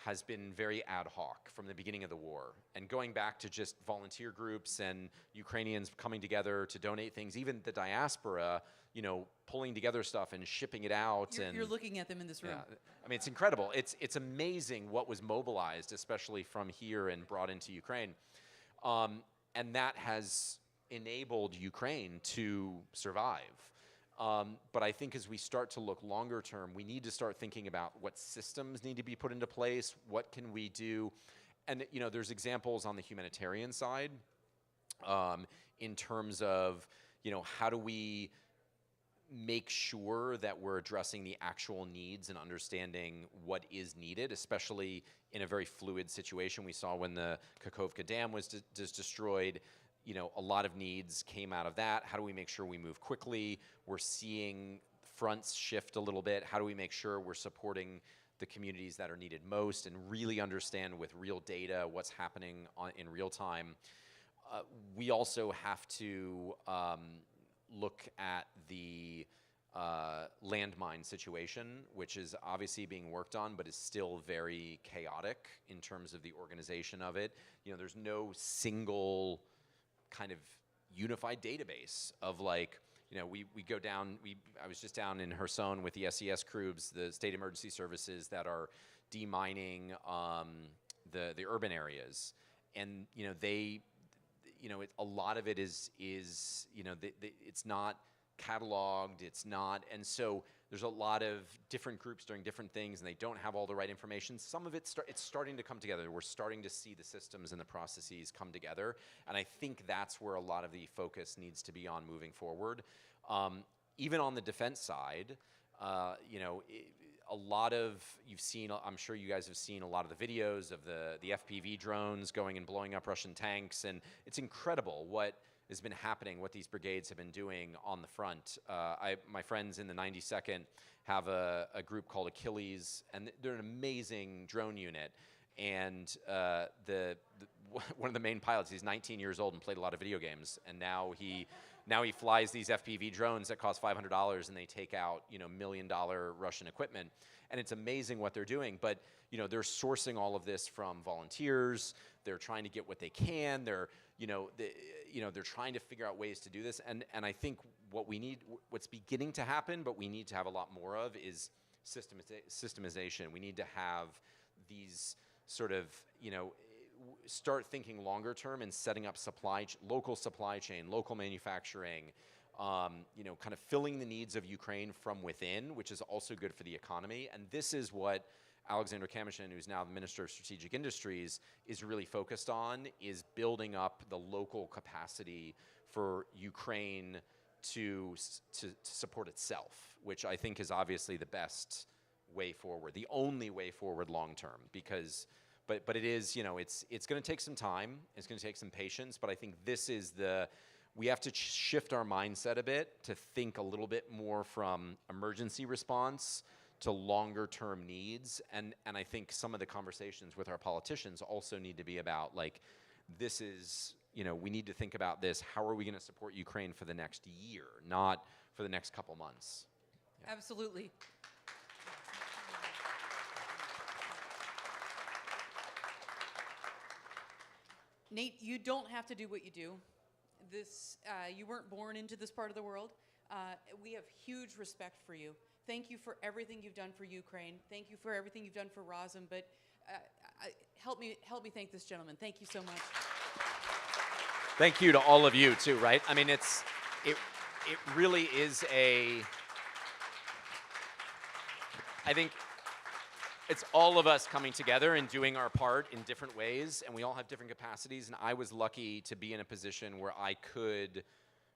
has been very ad hoc from the beginning of the war. And going back to just volunteer groups and Ukrainians coming together to donate things, even the diaspora, you know, pulling together stuff and shipping it out. You're looking at them in this room. Yeah, I mean, it's incredible. It's amazing what was mobilized, especially from here and brought into Ukraine. And that has enabled Ukraine to survive. But I think as we start to look longer term, we need to start thinking about what systems need to be put into place, what can we do. And, you know, there's examples on the humanitarian side in terms of, you know, how do we make sure that we're addressing the actual needs and understanding what is needed, especially in a very fluid situation. We saw when the Kakhovka Dam was destroyed, you know, a lot of needs came out of that. How do we make sure we move quickly? We're seeing fronts shift a little bit. How do we make sure we're supporting the communities that are needed most and really understand with real data what's happening in real time? We also have to look at the landmine situation, which is obviously being worked on, but is still very chaotic in terms of the organization of it. You know, there's no single kind of unified database of like, you know, we go down, I was just down in Kherson with the SES crews, the state emergency services that are demining the urban areas. And, you know, a lot of it is you know, it's not cataloged, it's not, and so there's a lot of different groups doing different things and they don't have all the right information. Some of it's starting to come together. We're starting to see the systems and the processes come together, and I think that's where a lot of the focus needs to be on moving forward. Even on the defense side, you know, a lot of, I'm sure you guys have seen a lot of the videos of the FPV drones going and blowing up Russian tanks, and it's incredible what has been happening, what these brigades have been doing on the front. My friends in the 92nd have a group called Achilles, and they're an amazing drone unit. And one of the main pilots, he's 19 years old and played a lot of video games, and now he flies these FPV drones that cost $500, and they take out, you know, $1 million Russian equipment. And it's amazing what they're doing, but, you know, they're sourcing all of this from volunteers. They're trying to get what they can. They're trying to figure out ways to do this. And I think what's beginning to happen, but we need to have a lot more of, is systemization. We need to have these sort of, you know, start thinking longer term and setting up local supply chain, local manufacturing, you know, kind of filling the needs of Ukraine from within, which is also good for the economy. And this is what Alexander Kamyshin, who's now the Minister of Strategic Industries, is really focused on, is building up the local capacity for Ukraine to support itself, which I think is obviously the best way forward, the only way forward long term, because but it is, you know, it's going to take some time, it's going to take some patience, but I think we have to shift our mindset a bit to think a little bit more from emergency response to longer term needs. And I think some of the conversations with our politicians also need to be about, like, this is, you know, we need to think about this. How are we going to support Ukraine for the next year, not for the next couple months? Yeah. Absolutely. Nate, you don't have to do what you do. You weren't born into this part of the world. We have huge respect for you. Thank you for everything you've done for Ukraine. Thank you for everything you've done for Razum. But help me thank this gentleman. Thank you so much. Thank you to all of you too, right? I mean, it really is I think it's all of us coming together and doing our part in different ways, and we all have different capacities, and I was lucky to be in a position where I could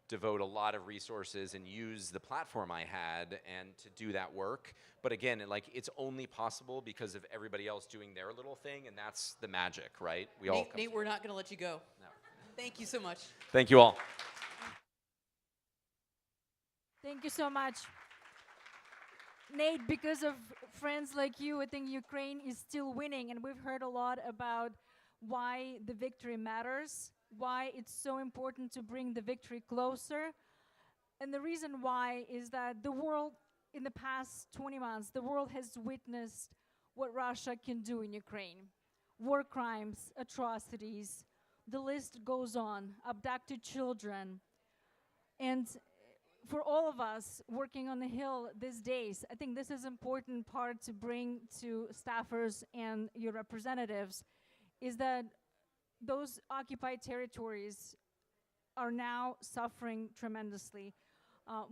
devote a lot of resources and use the platform I had and to do that work. But again, it's only possible because of everybody else doing their little thing, and that's the magic, right? Nate, we're not going to let you go. No. Thank you so much. Thank you all. Thank you so much. Nate, because of friends like you, I think Ukraine is still winning, and we've heard a lot about why the victory matters, why it's so important to bring the victory closer. And the reason why is that the world, in the past 20 months, the world has witnessed what Russia can do in Ukraine. War crimes, atrocities, the list goes on, abducted children. And for all of us working on the Hill these days, I think this is an important part to bring to staffers and your representatives, is that those occupied territories are now suffering tremendously.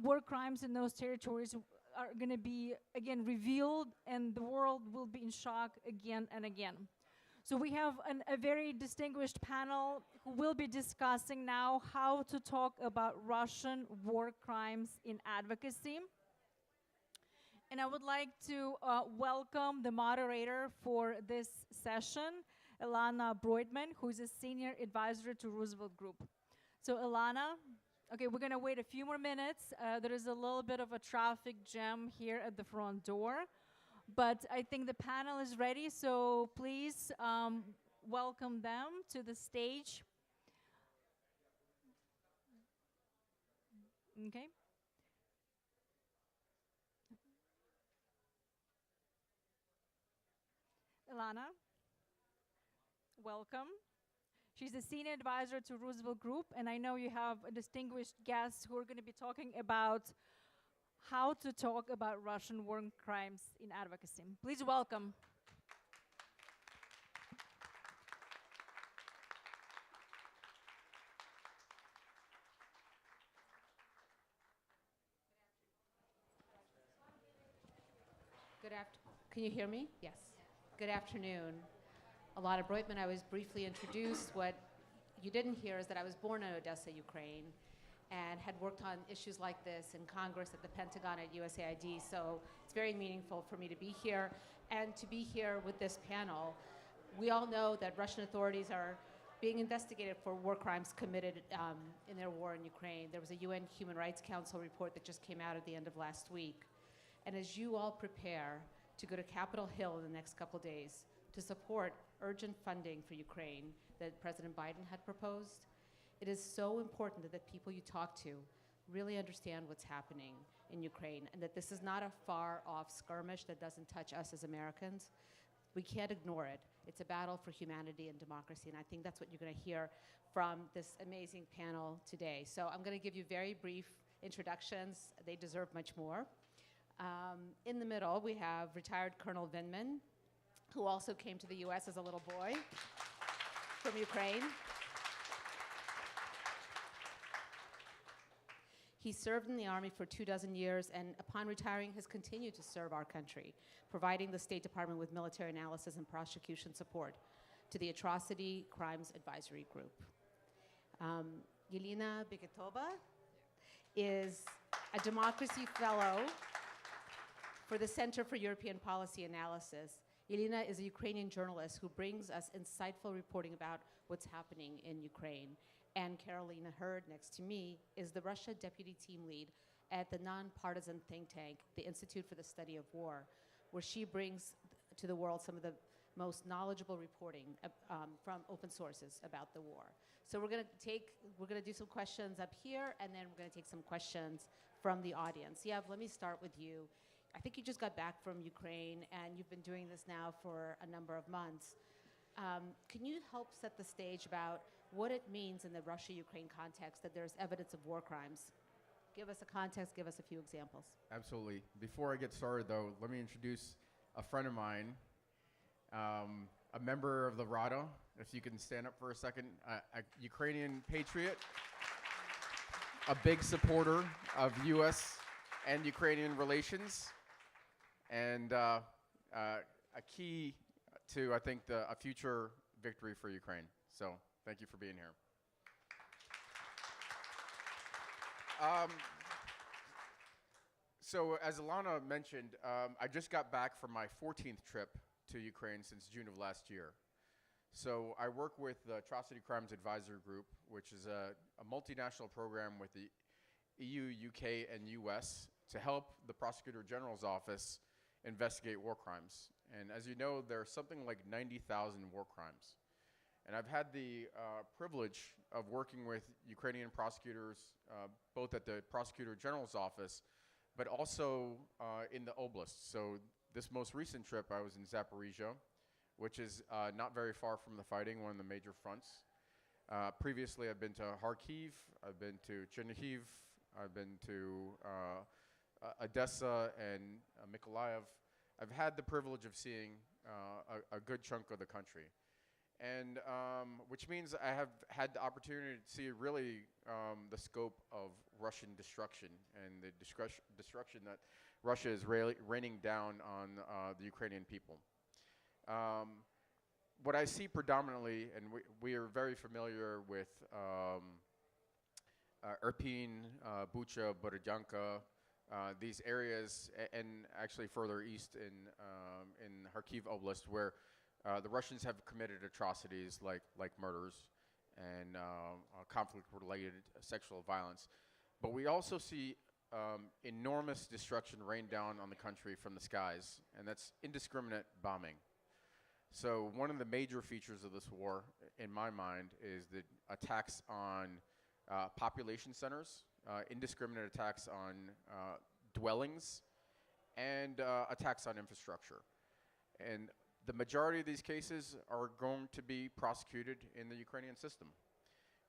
War crimes in those territories are going to be, again, revealed, and the world will be in shock again and again. So we have a very distinguished panel who will be discussing now how to talk about Russian war crimes in advocacy. And I would like to welcome the moderator for this session, Ilana Broidman, who is a senior advisor to Roosevelt Group. So Ilana, okay, we're going to wait a few more minutes. There is a little bit of a traffic jam here at the front door. But I think the panel is ready, so please welcome them to the stage. Okay. Ilana. Welcome. She's a senior advisor to Roosevelt Group, and I know you have a distinguished guest who are going to be talking about how to talk about Russian war crimes in advocacy. Please welcome. Can you hear me? Yes. Good afternoon. Alana Breutman, I was briefly introduced. What you didn't hear is that I was born in Odessa, Ukraine, and had worked on issues like this in Congress, at the Pentagon, at USAID. So it's very meaningful for me to be here and to be here with this panel. We all know that Russian authorities are being investigated for war crimes committed in their war in Ukraine. There was a UN Human Rights Council report that just came out at the end of last week. And as you all prepare to go to Capitol Hill in the next couple days to support urgent funding for Ukraine that President Biden had proposed, it is so important that the people you talk to really understand what's happening in Ukraine and that this is not a far-off skirmish that doesn't touch us as Americans. We can't ignore it. It's a battle for humanity and democracy, and I think that's what you're going to hear from this amazing panel today. So I'm going to give you very brief introductions. They deserve much more. In the middle, we have retired Colonel Vindman, who also came to the US as a little boy from Ukraine. He served in the Army for 24 years, and upon retiring has continued to serve our country, providing the State Department with military analysis and prosecution support to the Atrocity Crimes Advisory Group. Yelena Bigotova is a democracy fellow for the Center for European Policy Analysis. Yelena is a Ukrainian journalist who brings us insightful reporting about what's happening in Ukraine. And Carolina Hurd, next to me, is the Russia deputy team lead at the nonpartisan think tank, the Institute for the Study of War, where she brings to the world some of the most knowledgeable reporting from open sources about the war. So we're going to do some questions up here, and then we're going to take some questions from the audience. Yev, let me start with you. I think you just got back from Ukraine, and you've been doing this now for a number of months. Can you help set the stage about what it means in the Russia-Ukraine context that there's evidence of war crimes? Give us a context, give us a few examples. Absolutely. Before I get started, though, let me introduce a friend of mine, a member of the Rada, if you can stand up for a second, a Ukrainian patriot, a big supporter of U.S. and Ukrainian relations, and a key to, I think, a future victory for Ukraine. So thank you for being here. So as Ilana mentioned, I just got back from my 14th trip to Ukraine since June of last year. So I work with the Atrocity Crimes Advisory Group, which is a multinational program with the EU, UK, and US to help the Prosecutor General's office investigate war crimes. And as you know, there are something like 90,000 war crimes. And I've had the privilege of working with Ukrainian prosecutors, both at the Prosecutor General's office, but also in the oblast. So this most recent trip, I was in Zaporizhia, which is not very far from the fighting, one of the major fronts. Previously, I've been to Kharkiv, I've been to Chernihiv, I've been to Odessa and Mykolaiv. I've had the privilege of seeing a good chunk of the country. And which means I have had the opportunity to see really the scope of Russian destruction and the destruction that Russia is raining down on the Ukrainian people. What I see predominantly, and we are very familiar with Irpin, Bucha, Borodyanka, these areas, and actually further east in Kharkiv Oblast, where the Russians have committed atrocities like murders and conflict-related sexual violence. But we also see enormous destruction rain down on the country from the skies, and that's indiscriminate bombing. So one of the major features of this war, in my mind, is the attacks on population centers, indiscriminate attacks on dwellings, and attacks on infrastructure. And The majority of these cases are going to be prosecuted in the Ukrainian system.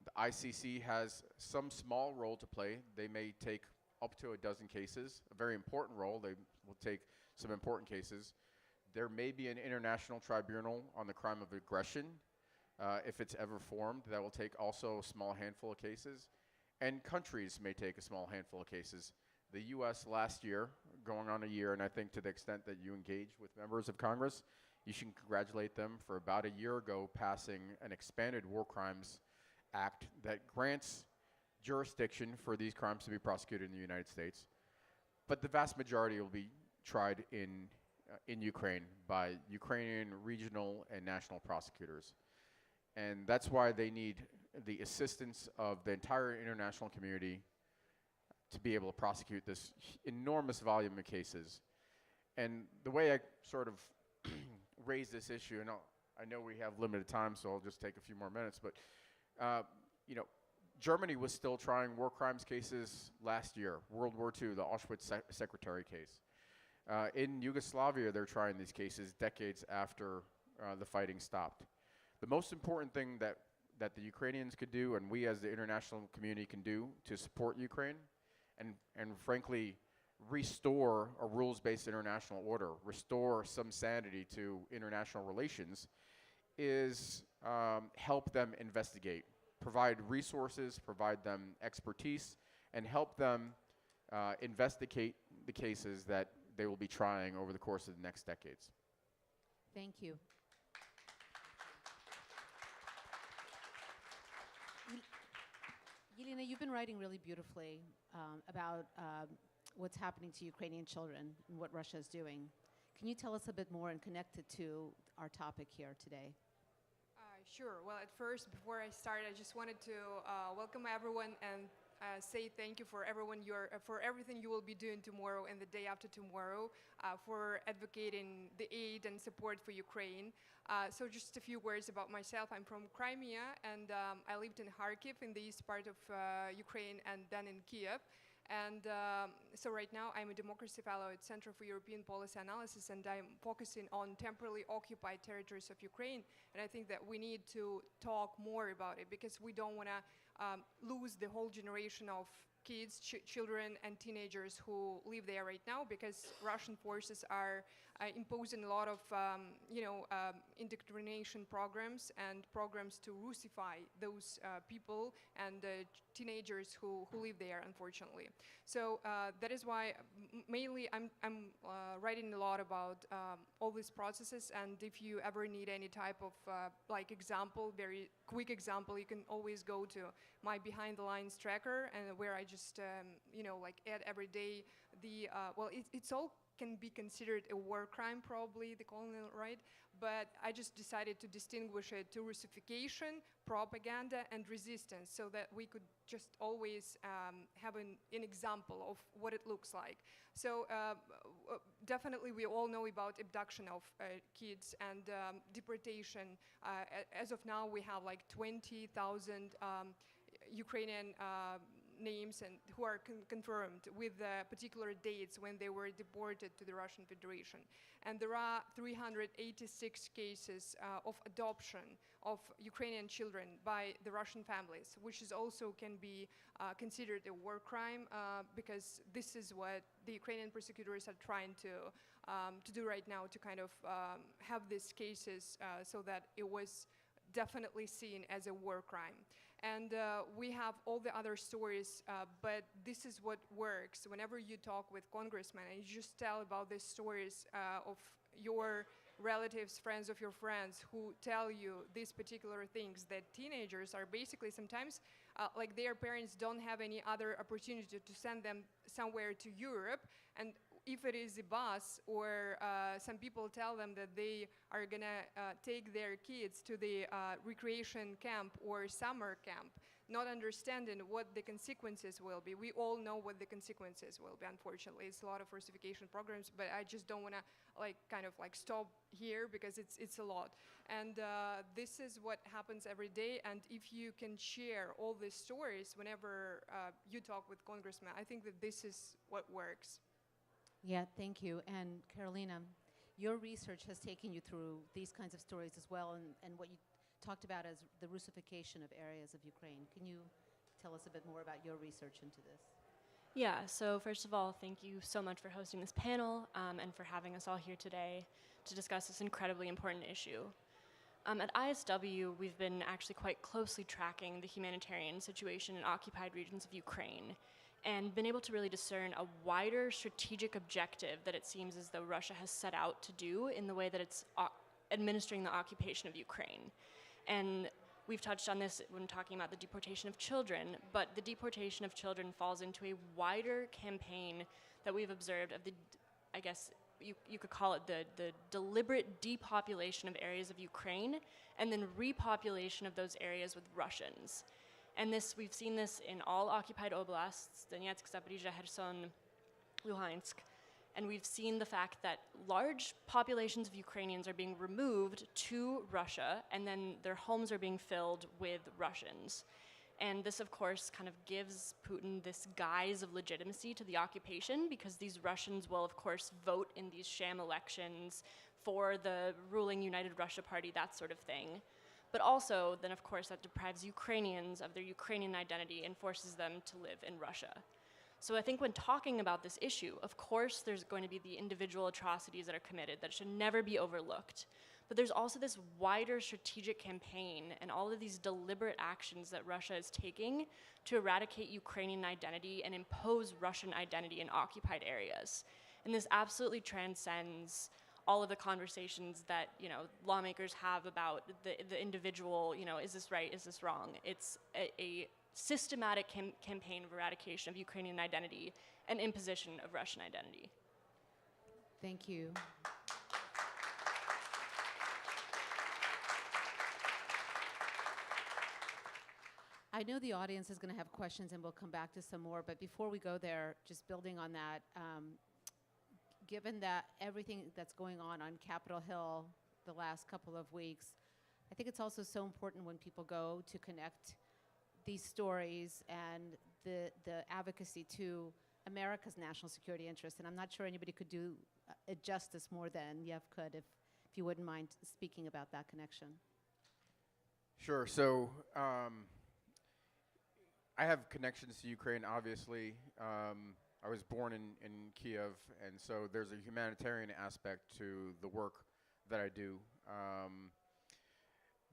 The ICC has some small role to play. They may take up to a dozen cases, a very important role. They will take some important cases. There may be an international tribunal on the crime of aggression, if it's ever formed, that will take also a small handful of cases. And countries may take a small handful of cases. The US last year, going on a year, and I think to the extent that you engage with members of Congress, you should congratulate them for about a year ago passing an expanded war crimes act that grants jurisdiction for these crimes to be prosecuted in the United States. But the vast majority will be tried in Ukraine by Ukrainian regional and national prosecutors. And that's why they need the assistance of the entire international community to be able to prosecute this enormous volume of cases. And the way I sort of raise this issue, and I know we have limited time, so I'll just take a few more minutes, but you know, Germany was still trying war crimes cases last year, World War II, the Auschwitz secretary case. In Yugoslavia, they're trying these cases decades after the fighting stopped. The most important thing that the Ukrainians could do, and we as the international community can do to support Ukraine, and frankly, restore a rules-based international order, restore some sanity to international relations, is help them investigate, provide resources, provide them expertise, and help them investigate the cases that they will be trying over the course of the next decades. Thank you. Yelena, you've been writing really beautifully about what's happening to Ukrainian children and what Russia is doing. Can you tell us a bit more and connect it to our topic here today? Sure. Well, at first, before I start, I just wanted to welcome everyone and say thank you for for everything you will be doing tomorrow and the day after tomorrow, for advocating the aid and support for Ukraine. So just a few words about myself. I'm from Crimea, and I lived in Kharkiv in the east part of Ukraine and then in Kiev. And so right now I'm a democracy fellow at Center for European Policy Analysis, and I'm focusing on temporarily occupied territories of Ukraine. And I think that we need to talk more about it, because we don't want to lose the whole generation of kids, children and teenagers who live there right now, because Russian forces are imposing a lot of indoctrination programs and programs to Russify those people and teenagers who live there, unfortunately. So that is why mainly I'm writing a lot about all these processes, and if you ever need any type of example, very quick example, you can always go to my Behind the Lines tracker, and where I just add every day the it's all can be considered a war crime, probably, the colonial, right? But I just decided to distinguish it to Russification, propaganda, and resistance, so that we could just always have an example of what it looks like. So definitely we all know about abduction of kids and deportation. As of now, we have like 20,000 Ukrainian names and who are confirmed with particular dates when they were deported to the Russian Federation. And there are 386 cases of adoption of Ukrainian children by the Russian families, which is also can be considered a war crime, because this is what the Ukrainian prosecutors are trying to do right now, to kind of have these cases so that it was definitely seen as a war crime. And we have all the other stories, but this is what works. Whenever you talk with congressmen and you just tell about these stories of your relatives, friends of your friends, who tell you these particular things, that teenagers are basically sometimes, like their parents don't have any other opportunity to send them somewhere to Europe, and if it is a bus, or some people tell them that they are gonna take their kids to the recreation camp or summer camp, not understanding what the consequences will be. We all know what the consequences will be, unfortunately. It's a lot of Russification programs, but I just don't wanna stop here, because it's a lot. And this is what happens every day, and if you can share all these stories whenever you talk with congressmen, I think that this is what works. Yeah, thank you. And Carolina, your research has taken you through these kinds of stories as well, and what you talked about as the Russification of areas of Ukraine. Can you tell us a bit more about your research into this? Yeah, so first of all, thank you so much for hosting this panel and for having us all here today to discuss this incredibly important issue. At ISW, we've been actually quite closely tracking the humanitarian situation in occupied regions of Ukraine and been able to really discern a wider strategic objective that it seems as though Russia has set out to do in the way that it's administering the occupation of Ukraine. And we've touched on this when talking about the deportation of children, but the deportation of children falls into a wider campaign that we've observed of the, I guess you could call it the deliberate depopulation of areas of Ukraine and then repopulation of those areas with Russians. And this, we've seen this in all occupied oblasts, Donetsk, Zaporizhzhia, Kherson, Luhansk, and we've seen the fact that large populations of Ukrainians are being removed to Russia, and then their homes are being filled with Russians. And this, of course, kind of gives Putin this guise of legitimacy to the occupation, because these Russians will, of course, vote in these sham elections for the ruling United Russia Party, that sort of thing. But also, then, of course, that deprives Ukrainians of their Ukrainian identity and forces them to live in Russia. So I think when talking about this issue, of course, there's going to be the individual atrocities that are committed that should never be overlooked. But there's also this wider strategic campaign and all of these deliberate actions that Russia is taking to eradicate Ukrainian identity and impose Russian identity in occupied areas. And this absolutely transcends all of the conversations that, you know, lawmakers have about the individual, you know, is this right, is this wrong? It's a systematic campaign of eradication of Ukrainian identity and imposition of Russian identity. Thank you. I know the audience is going to have questions, and we'll come back to some more, but before we go there, just building on that, given that everything that's going on Capitol Hill the last couple of weeks, I think it's also so important when people go to connect these stories and the advocacy to America's national security interests. And I'm not sure anybody could do it justice more than Yev could, if you wouldn't mind speaking about that connection. Sure. So I have connections to Ukraine, obviously. I was born in Kiev, and so there's a humanitarian aspect to the work that I do.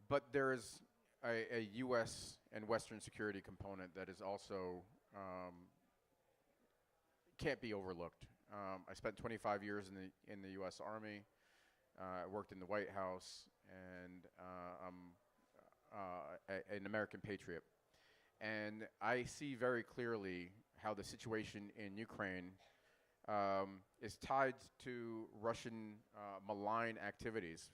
But there is a U.S. and Western security component that is also can't be overlooked. I spent 25 years in the U.S. Army. I worked in the White House, and I'm an American patriot. And I see very clearly how the situation in Ukraine is tied to Russian malign activities.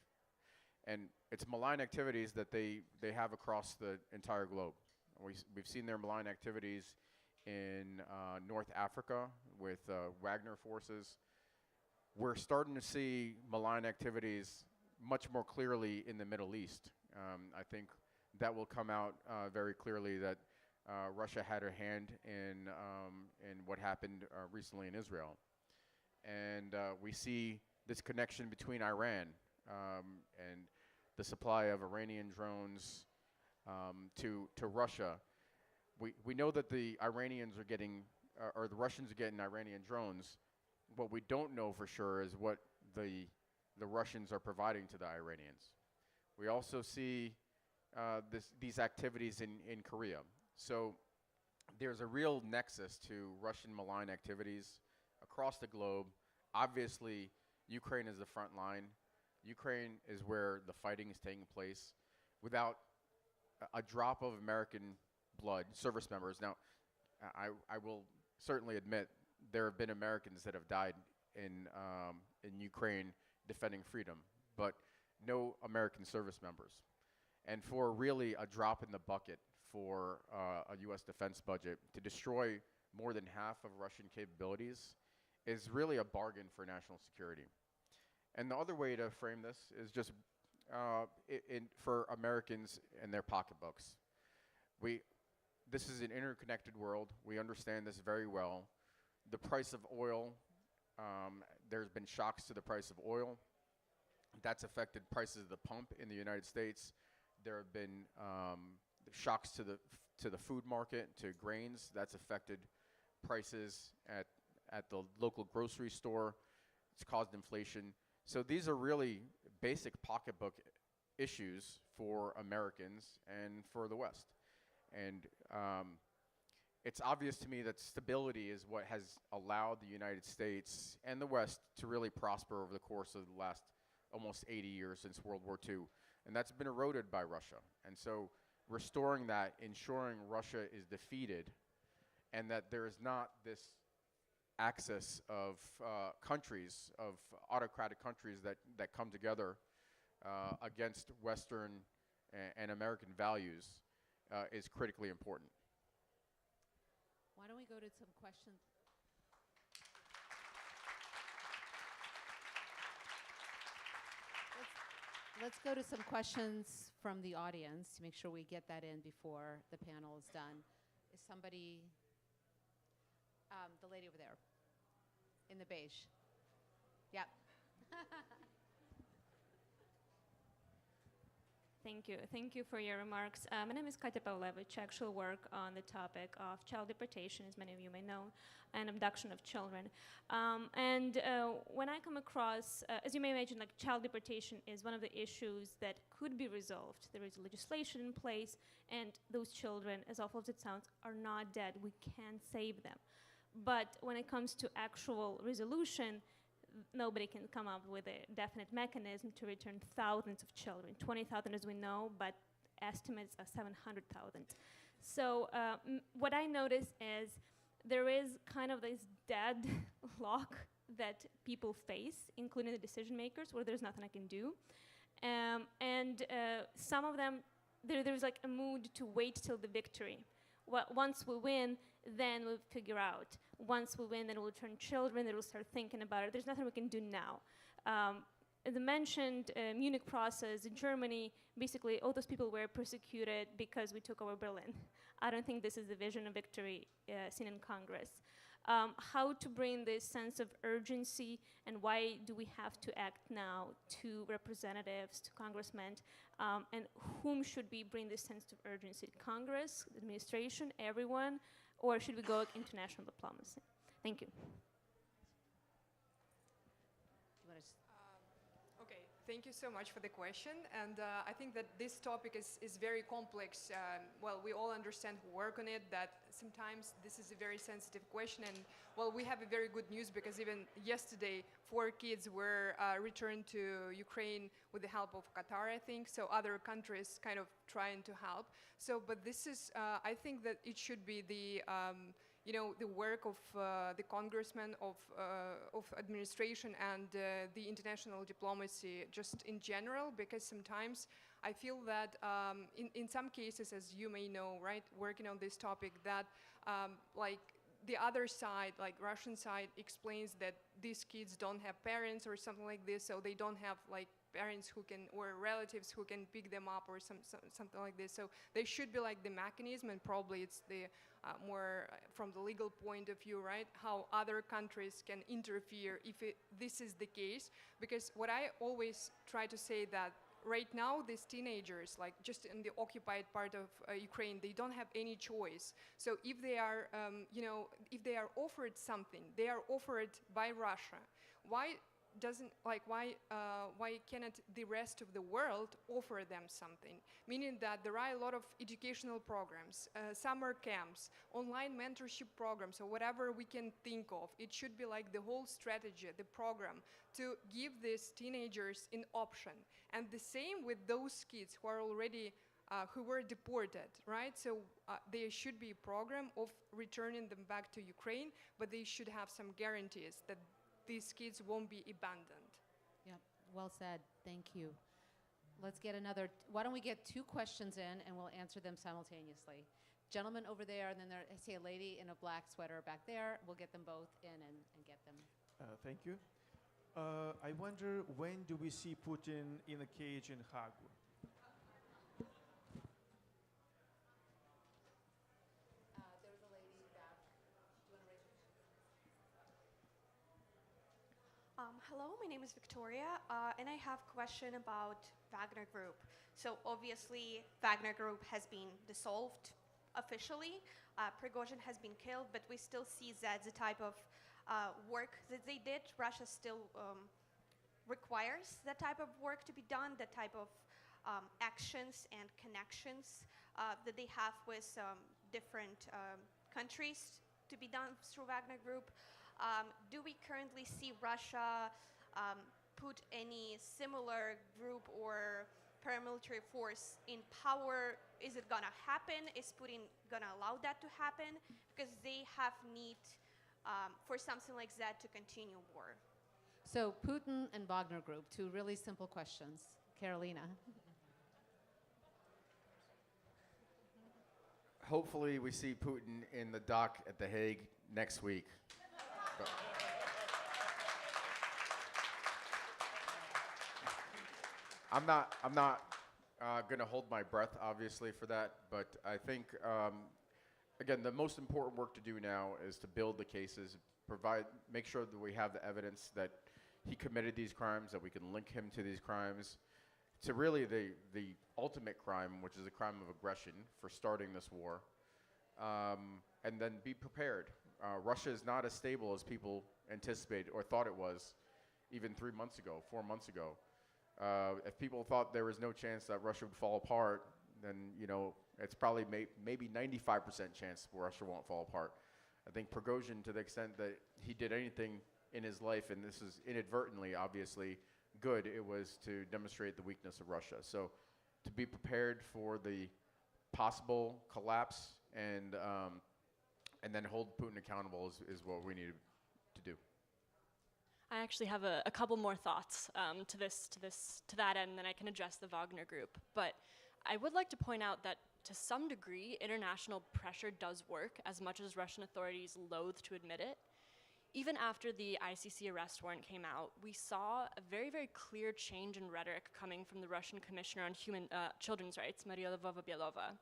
And it's malign activities that they have across the entire globe. We've seen their malign activities in North Africa with Wagner forces. We're starting to see malign activities much more clearly in the Middle East. I think that will come out very clearly that Russia had her hand in what happened recently in Israel. And we see this connection between Iran and the supply of Iranian drones to Russia. We know that the Iranians are getting, or the Russians are getting Iranian drones. What we don't know for sure is what the Russians are providing to the Iranians. We also see these activities in Korea. So there's a real nexus to Russian malign activities across the globe. Obviously, Ukraine is the front line. Ukraine is where the fighting is taking place. Without a drop of American blood, service members. Now, I will certainly admit there have been Americans that have died in Ukraine defending freedom, but no American service members. And for really a drop in the bucket for a U.S. defense budget to destroy more than half of Russian capabilities is really a bargain for national security. And the other way to frame this is just for Americans and their pocketbooks. This is an interconnected world. We understand this very well. The price of oil, there's been shocks to the price of oil. That's affected prices at the pump in the United States. There have been shocks to the food market, to grains. That's affected prices at the local grocery store. It's caused inflation. So these are really basic pocketbook issues for Americans and for the West. And it's obvious to me that stability is what has allowed the United States and the West to really prosper over the course of the last almost 80 years since World War II. And that's been eroded by Russia. And so restoring that, ensuring Russia is defeated, and that there is not this axis of countries, of autocratic countries that come together against Western and American values is critically important. Why don't we go to some questions? Let's go to some questions from the audience to make sure we get that in before the panel is done. Is somebody, the lady over there, in the beige? Yep. Thank you. Thank you for your remarks. My name is Katya Pavlevich. I actually work on the topic of child deportation, as many of you may know, and abduction of children. When I come across, as you may imagine, like child deportation is one of the issues that could be resolved. There is legislation in place, and those children, as awful as it sounds, are not dead. We can save them. But when it comes to actual resolution, nobody can come up with a definite mechanism to return thousands of children. 20,000 as we know, but estimates are 700,000. So what I notice is there is kind of this dead lock that people face, including the decision makers, where there's nothing I can do. Some of them, there's like a mood to wait till the victory. Once we win, then we'll figure out. Once we win, then we'll turn children, then we'll start thinking about it. There's nothing we can do now. The mentioned Munich process in Germany, basically all those people were persecuted because we took over Berlin. I don't think this is the vision of victory seen in Congress. How to bring this sense of urgency, and why do we have to act now, to representatives, to congressmen, and whom should we bring this sense of urgency? Congress, the administration, everyone, or should we go with international diplomacy? Thank you. Okay, thank you so much for the question. And I think that this topic is very complex. Well, we all understand who work on it, that sometimes this is a very sensitive question. And well, we have a very good news, because even yesterday, 4 kids were returned to Ukraine with the help of Qatar, I think. So other countries kind of trying to help. So, but this is, I think that it should be the, the work of the congressmen, of administration, and the international diplomacy just in general, because sometimes I feel that in some cases, as you may know, right, working on this topic, that like the other side, like Russian side, explains that these kids don't have parents or something like this, so they don't have like parents who can, or relatives who can pick them up, or something like this. So there should be like the mechanism, and probably it's the more from the legal point of view, right? How other countries can interfere if this is the case. Because what I always try to say that right now, these teenagers, like just in the occupied part of Ukraine, they don't have any choice. So if they are, if they are offered something, they are offered by Russia. Why cannot the rest of the world offer them something? Meaning that there are a lot of educational programs, summer camps, online mentorship programs, or whatever we can think of. It should be like the whole strategy, the program, to give these teenagers an option. And the same with those kids who are already who were deported, right? So there should be a program of returning them back to Ukraine, but they should have some guarantees that these kids won't be abandoned. Yep, well said. Thank you. Let's get another, why don't we get 2 questions in and we'll answer them simultaneously. Gentleman over there, and then I see a lady in a black sweater back there. We'll get them both in and get them. Thank you. I wonder, when do we see Putin in a cage in Hague? There's a lady back. Do you want to raise your Hello, my name is Victoria, and I have a question about Wagner Group. So obviously, Wagner Group has been dissolved officially. Prigozhin has been killed, but we still see that the type of work that they did, Russia still requires that type of work to be done, that type of actions and connections that they have with different countries to be done through Wagner Group. Do we currently see Russia put any similar group or paramilitary force in power? Is it gonna happen? Is Putin gonna allow that to happen? Because they have need for something like that to continue war. So Putin and Wagner Group, two really simple questions. Carolina. Hopefully, we see Putin in the dock at The Hague next week. I'm not going to hold my breath, obviously, for that. But I think, again, the most important work to do now is to build the cases, make sure that we have the evidence that he committed these crimes, that we can link him to these crimes, to really the ultimate crime, which is a crime of aggression for starting this war, and then be prepared. Russia is not as stable as people anticipated or thought it was even 3 months ago, 4 months ago. If people thought there was no chance that Russia would fall apart, then it's probably maybe 95% chance Russia won't fall apart. I think Prigozhin, to the extent that he did anything in his life, and this is inadvertently, obviously, good, it was to demonstrate the weakness of Russia. So to be prepared for the possible collapse and then hold Putin accountable is what we need to do. I actually have a couple more thoughts to that end, and then I can address the Wagner Group. But I would like to point out that to some degree, international pressure does work, as much as Russian authorities loathe to admit it. Even after the ICC arrest warrant came out, we saw a very, very clear change in rhetoric coming from the Russian Commissioner on Children's Rights, Maria Lvova-Belova.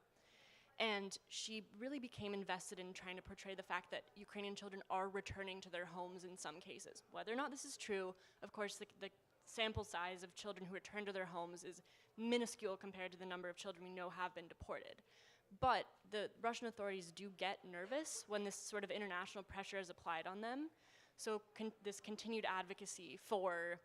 And she really became invested in trying to portray the fact that Ukrainian children are returning to their homes in some cases. Whether or not this is true, of course, the sample size of children who return to their homes is minuscule compared to the number of children we know have been deported. But the Russian authorities do get nervous when this sort of international pressure is applied on them. So this continued advocacy for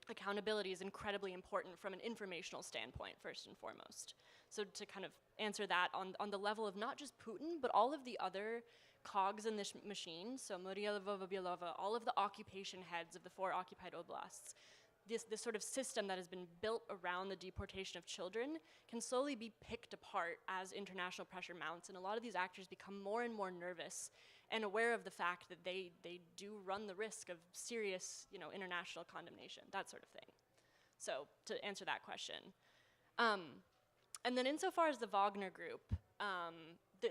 accountability is incredibly important from an informational standpoint, first and foremost. So to kind of answer that on the level of not just Putin, but all of the other cogs in this machine, so Maria Lvova-Belova, all of the occupation heads of the 4 occupied oblasts, this sort of system that has been built around the deportation of children can slowly be picked apart as international pressure mounts, and a lot of these actors become more and more nervous and aware of the fact that they do run the risk of serious, international condemnation, that sort of thing. So to answer that question. And then insofar as the Wagner Group,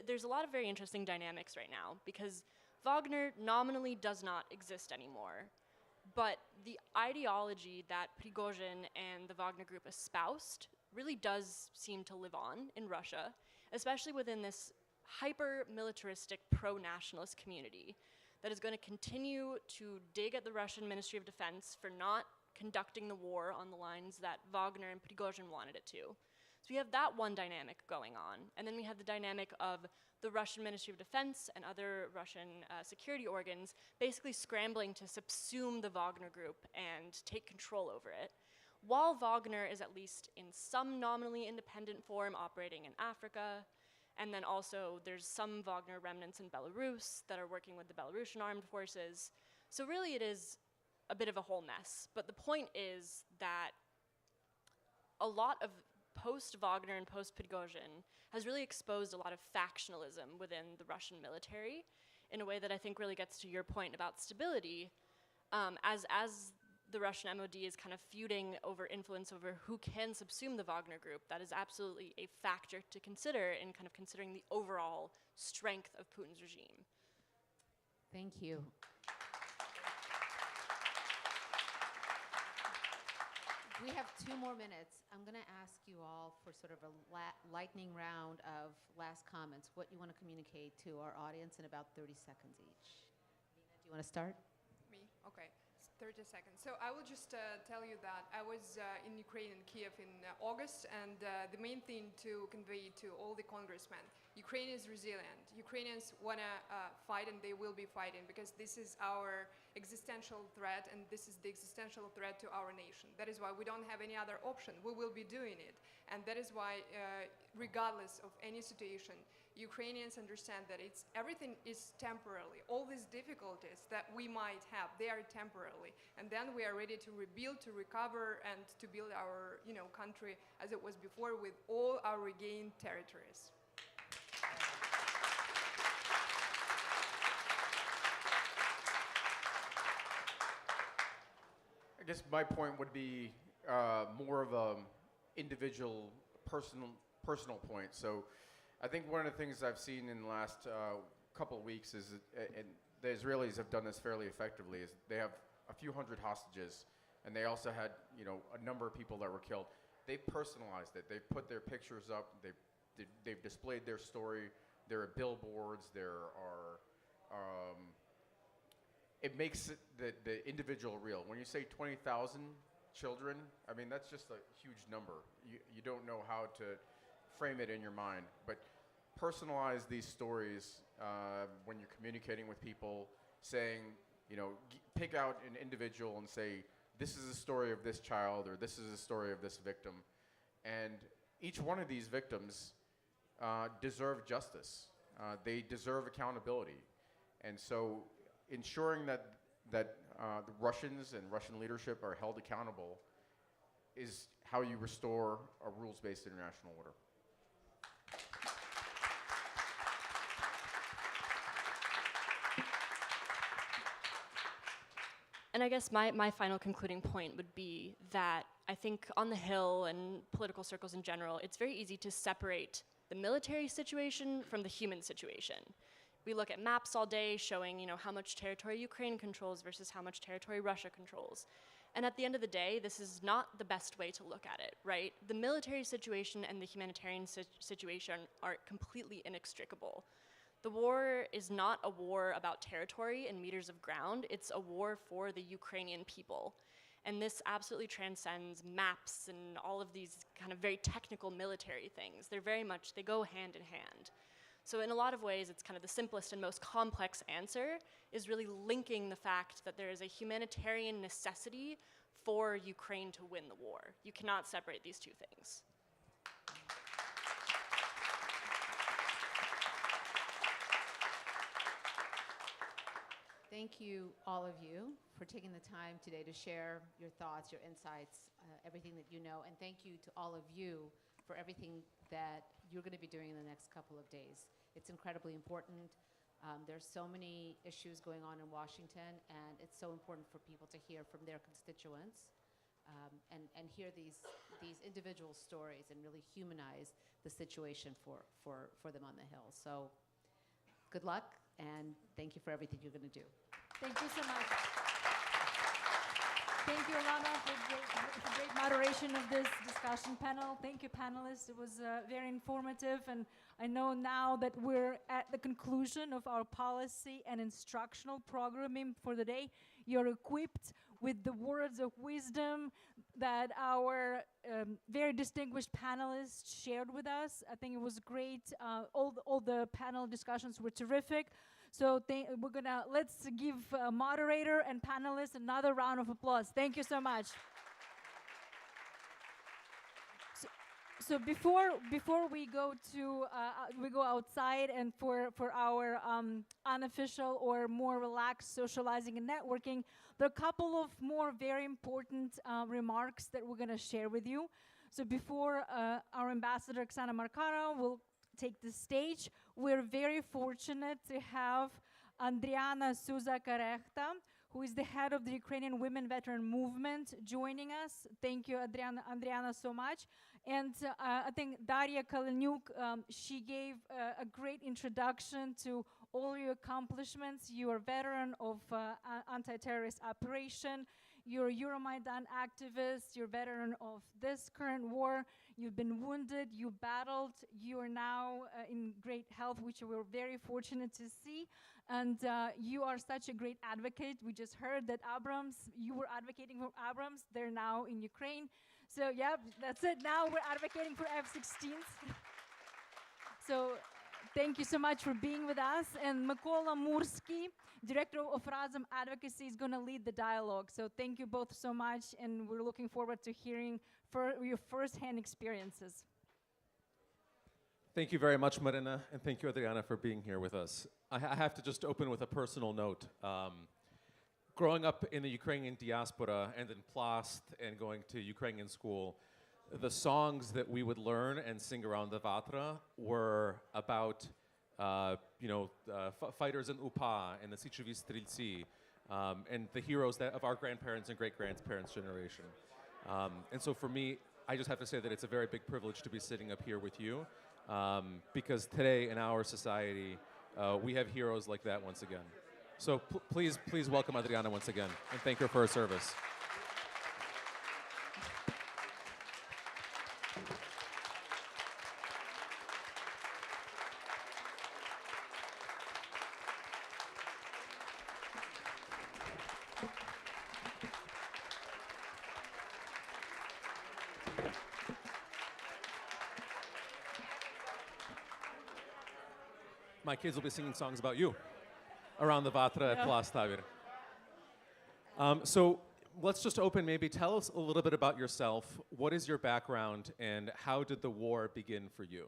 there's a lot of very interesting dynamics right now, because Wagner nominally does not exist anymore. But the ideology that Prigozhin and the Wagner Group espoused really does seem to live on in Russia, especially within this hyper-militaristic pro-nationalist community that is going to continue to dig at the Russian Ministry of Defense for not conducting the war on the lines that Wagner and Prigozhin wanted it to. So we have that one dynamic going on, and then we have the dynamic of the Russian Ministry of Defense and other Russian security organs basically scrambling to subsume the Wagner Group and take control over it, while Wagner is at least in some nominally independent form operating in Africa, and then also there's some Wagner remnants in Belarus that are working with the Belarusian armed forces. So really it is a bit of a whole mess, but the point is that a lot of post-Wagner and post-Prigozhin has really exposed a lot of factionalism within the Russian military in a way that I think really gets to your point about stability. As the Russian MOD is kind of feuding over influence over who can subsume the Wagner Group, that is absolutely a factor to consider in kind of considering the overall strength of Putin's regime. Thank you. We have 2 more minutes. I'm going to ask you all for sort of a lightning round of last comments, what you want to communicate to our audience in about 30 seconds each. Nina, do you want to start? Me? Okay. 30 seconds. So I will just tell you that I was in Ukraine, in Kiev, in August, and the main thing to convey to all the congressmen, Ukraine is resilient. Ukrainians want to fight, and they will be fighting, because this is our existential threat, and this is the existential threat to our nation. That is why we don't have any other option. We will be doing it. And that is why, regardless of any situation, Ukrainians understand that everything is temporarily. All these difficulties that we might have, they are temporarily. And then we are ready to rebuild, to recover, and to build our country as it was before, with all our regained territories. I guess my point would be more of a individual, personal point. So I think one of the things I've seen in the last couple of weeks is, and the Israelis have done this fairly effectively, is they have a few hundred hostages, and they also had a number of people that were killed. They've personalized it. They've put their pictures up. They've displayed their story. There are billboards. There are. It makes the individual real. When you say 20,000 children, I mean, that's just a huge number. You don't know how to frame it in your mind, but personalize these stories when you're communicating with people, saying, pick out an individual and say, this is the story of this child, or this is the story of this victim. And each one of these victims deserve justice. They deserve accountability. And so ensuring that the Russians and Russian leadership are held accountable is how you restore a rules-based international order. And I guess my final concluding point would be that I think on the Hill and political circles in general, it's very easy to separate the military situation from the human situation. We look at maps all day showing, how much territory Ukraine controls versus how much territory Russia controls. And at the end of the day, this is not the best way to look at it, right? The military situation and the humanitarian situation are completely inextricable. The war is not a war about territory and meters of ground, it's a war for the Ukrainian people. And this absolutely transcends maps and all of these kind of very technical military things. They go hand in hand. So in a lot of ways, it's kind of the simplest and most complex answer is really linking the fact that there is a humanitarian necessity for Ukraine to win the war. You cannot separate these two things. Thank you, all of you, for taking the time today to share your thoughts, your insights, everything that you know. And thank you to all of you for everything that you're going to be doing in the next couple of days. It's incredibly important. There's so many issues going on in Washington, and it's so important for people to hear from their constituents and hear these individual stories and really humanize the situation for them on the Hill. So good luck, and thank you for everything you're going to do. Thank you so much. Thank you, Alana, for the great moderation of this discussion panel. Thank you, panelists. It was very informative, and I know now that we're at the conclusion of our policy and instructional programming for the day. You're equipped with the words of wisdom that our very distinguished panelists shared with us. I think it was great. All the panel discussions were terrific. So let's give moderator and panelists another round of applause. Thank you so much. So before we go outside and for our unofficial or more relaxed socializing and networking, there are a couple of more very important remarks that we're going to share with you. So before our ambassador Oksana Markarova will take the stage, we're very fortunate to have Andriana Souza-Karechta, who is the head of the Ukrainian Women Veteran Movement, joining us. Thank you, Andriana, so much. And I think Daria Kaleniuk, she gave a great introduction to all your accomplishments. You are a veteran of anti-terrorist operation. You're a Euromaidan activist, you're a veteran of this current war, you've been wounded, you battled, you are now in great health, which we're very fortunate to see. And you are such a great advocate. We just heard that Abrams, you were advocating for Abrams, they're now in Ukraine. So yeah, that's it. Now we're advocating for F-16s. So thank you so much for being with us. And Mykola Mursky, Director of Razum Advocacy, is going to lead the dialogue. So thank you both so much, and we're looking forward to hearing your first-hand experiences. Thank you very much, Marina, and thank you, Adriana, for being here with us. I have to just open with a personal note. Growing up in the Ukrainian diaspora and in Plast and going to Ukrainian school, the songs that we would learn and sing around the Vatra were about fighters in UPA and the Sichevi Streltsi, and the heroes of our grandparents and great-grandparents' generation. And so for me, I just have to say that it's a very big privilege to be sitting up here with you, because today in our society, we have heroes like that once again. So please welcome Adriana once again, and thank her for her service. My kids will be singing songs about you around the Vatra at Plast Tavir. So let's just open, maybe tell us a little bit about yourself. What is your background and how did the war begin for you?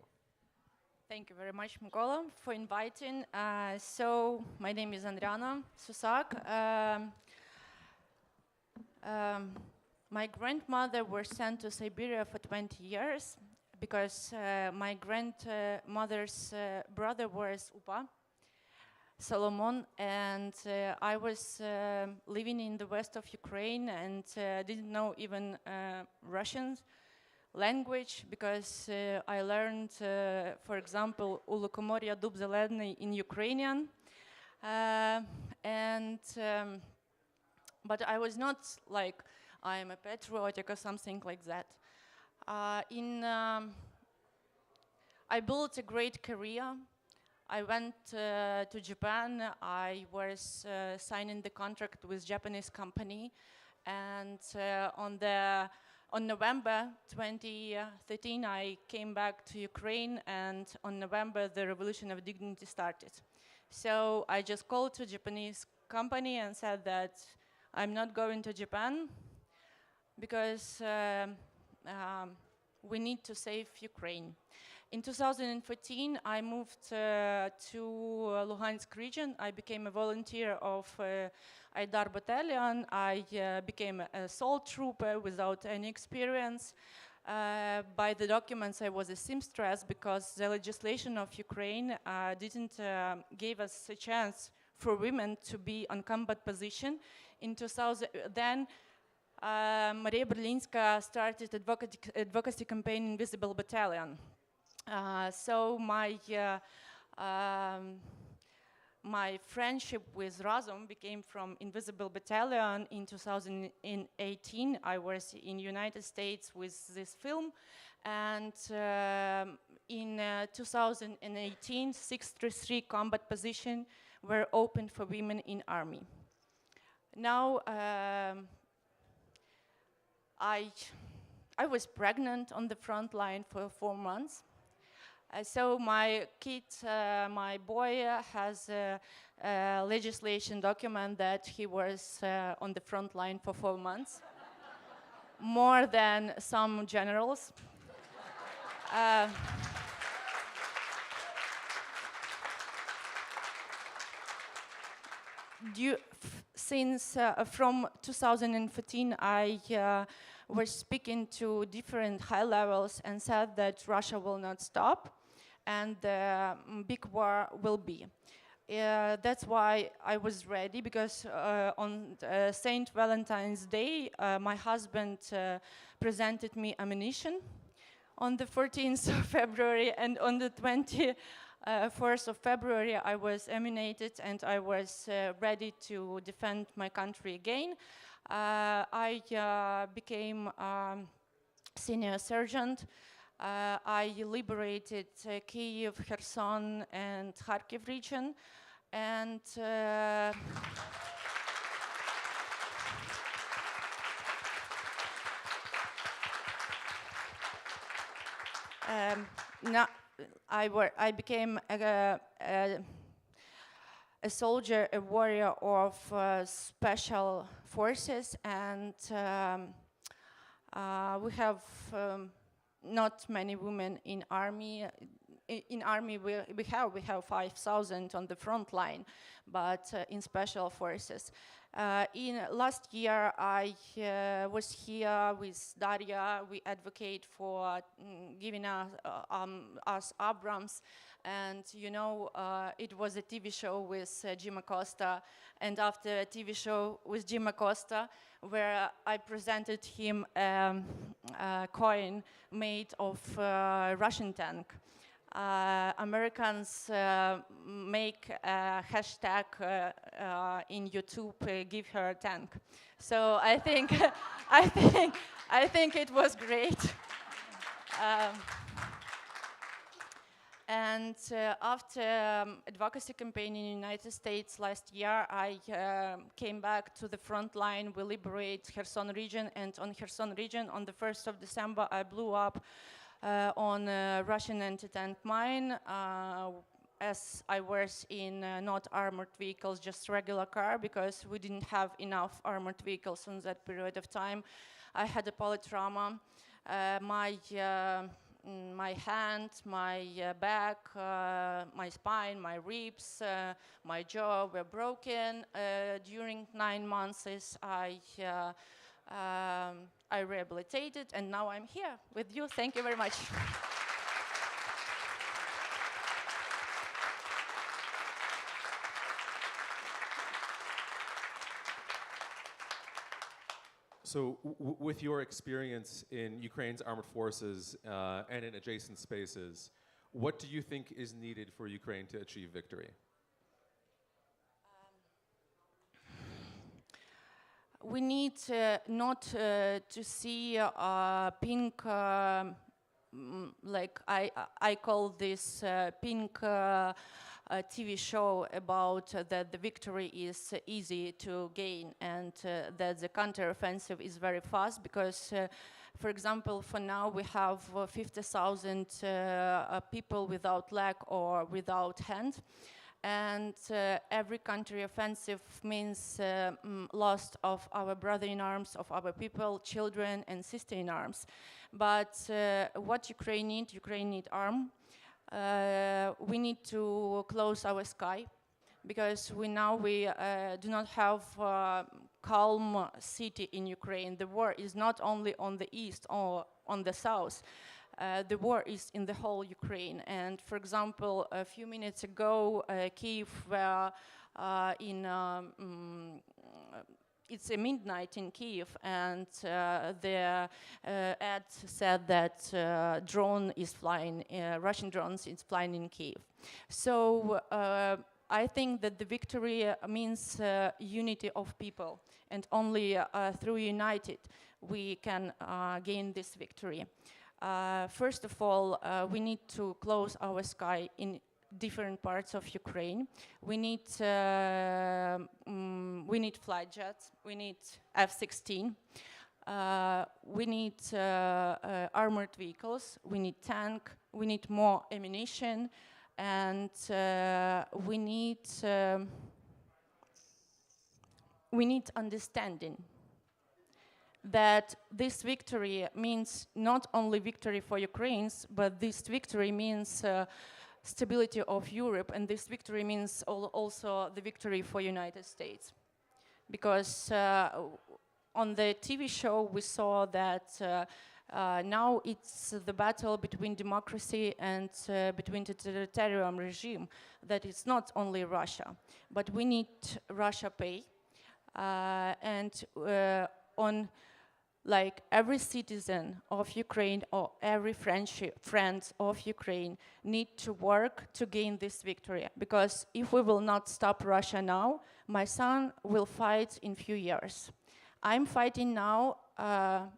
Thank you very much, Mykola, for inviting. So my name is Andriana Susak. My grandmother was sent to Siberia for 20 years because my grandmother's brother was UPA, Solomon, and I was living in the west of Ukraine and didn't know even Russian language because I learned, for example, Ulukomoria Dub Zelenny in Ukrainian, but I was not like I'm a patriotic or something like that. I built a great career. I went to Japan. I was signing the contract with Japanese company, and on November 2013, I came back to Ukraine, and on November, the Revolution of Dignity started. So I just called to Japanese company and said that I'm not going to Japan because we need to save Ukraine. In 2014, I moved to Luhansk region. I became a volunteer of Aidar Battalion. I became a assault trooper without any experience. By the documents, I was a seamstress because the legislation of Ukraine didn't give us a chance for women to be on combat position. In 2000, then Maria Berlinska started advocacy campaign Invisible Battalion. So my friendship with Razum became from Invisible Battalion. In 2018, I was in United States with this film, and in 2018, 633 combat positions were opened for women in army. Now, I was pregnant on the front line for 4 months. So my kid, my boy, has a legislation document that he was on the front line for 4 months, more than some generals. Since from 2014, I was speaking to different high levels and said that Russia will not stop and the big war will be. That's why I was ready, because on St. Valentine's Day, my husband presented me ammunition on the 14th of February, and on the 21st of February, I was ammunited and I was ready to defend my country again. I became senior sergeant. I liberated Kyiv, Kherson, and Kharkiv region, and now I became a soldier, a warrior of special forces, and we have not many women in army. In army, we have 5,000 on the front line, but in special forces. In last year, I was here with Daria. We advocate for giving us Abrams, and you know, it was a TV show with Jim Acosta, and after a TV show with Jim Acosta, where I presented him a coin made of Russian tank. Americans make a hashtag in YouTube, give her a tank. So I think, I think it was great. And after advocacy campaign in the United States last year, I came back to the front line. We liberate Kherson region, and on Kherson region, on the 1st of December, I blew up on a Russian anti-tank mine, as I was in not armored vehicles, just regular car, because we didn't have enough armored vehicles in that period of time. I had a polytrauma. My hand, my back, my spine, my ribs, my jaw were broken. During 9 months, I rehabilitated, and now I'm here with you. Thank you very much. So with your experience in Ukraine's armed forces and in adjacent spaces, what do you think is needed for Ukraine to achieve victory? We need not to see pink, like I call this pink TV show about that the victory is easy to gain, and that the counteroffensive is very fast, because for example, for now we have 50,000 people without leg or without hand. And every counteroffensive means loss of our brother in arms, of our people, children, and sister in arms. But what Ukraine need arm. We need to close our sky, because we do not have calm city in Ukraine. The war is not only on the east or on the south. The war is in the whole Ukraine. And for example, a few minutes ago, Kyiv were it's a midnight in Kyiv, and the ad said that drone is flying, Russian drones is flying in Kyiv. So I think that the victory means unity of people, and only through united we can gain this victory. First of all, we need to close our sky in different parts of Ukraine. We need flight jets. We need F-16. We need armored vehicles. We need tank. We need more ammunition, and we need understanding that this victory means not only victory for Ukrainians, but this victory means stability of Europe, and this victory means also the victory for United States. Because on the TV show we saw that now it's the battle between democracy and between the totalitarian regime, that it's not only Russia, but we need Russia pay, and on like every citizen of Ukraine or every friend of Ukraine need to work to gain this victory. Because if we will not stop Russia now, my son will fight in few years. I'm fighting now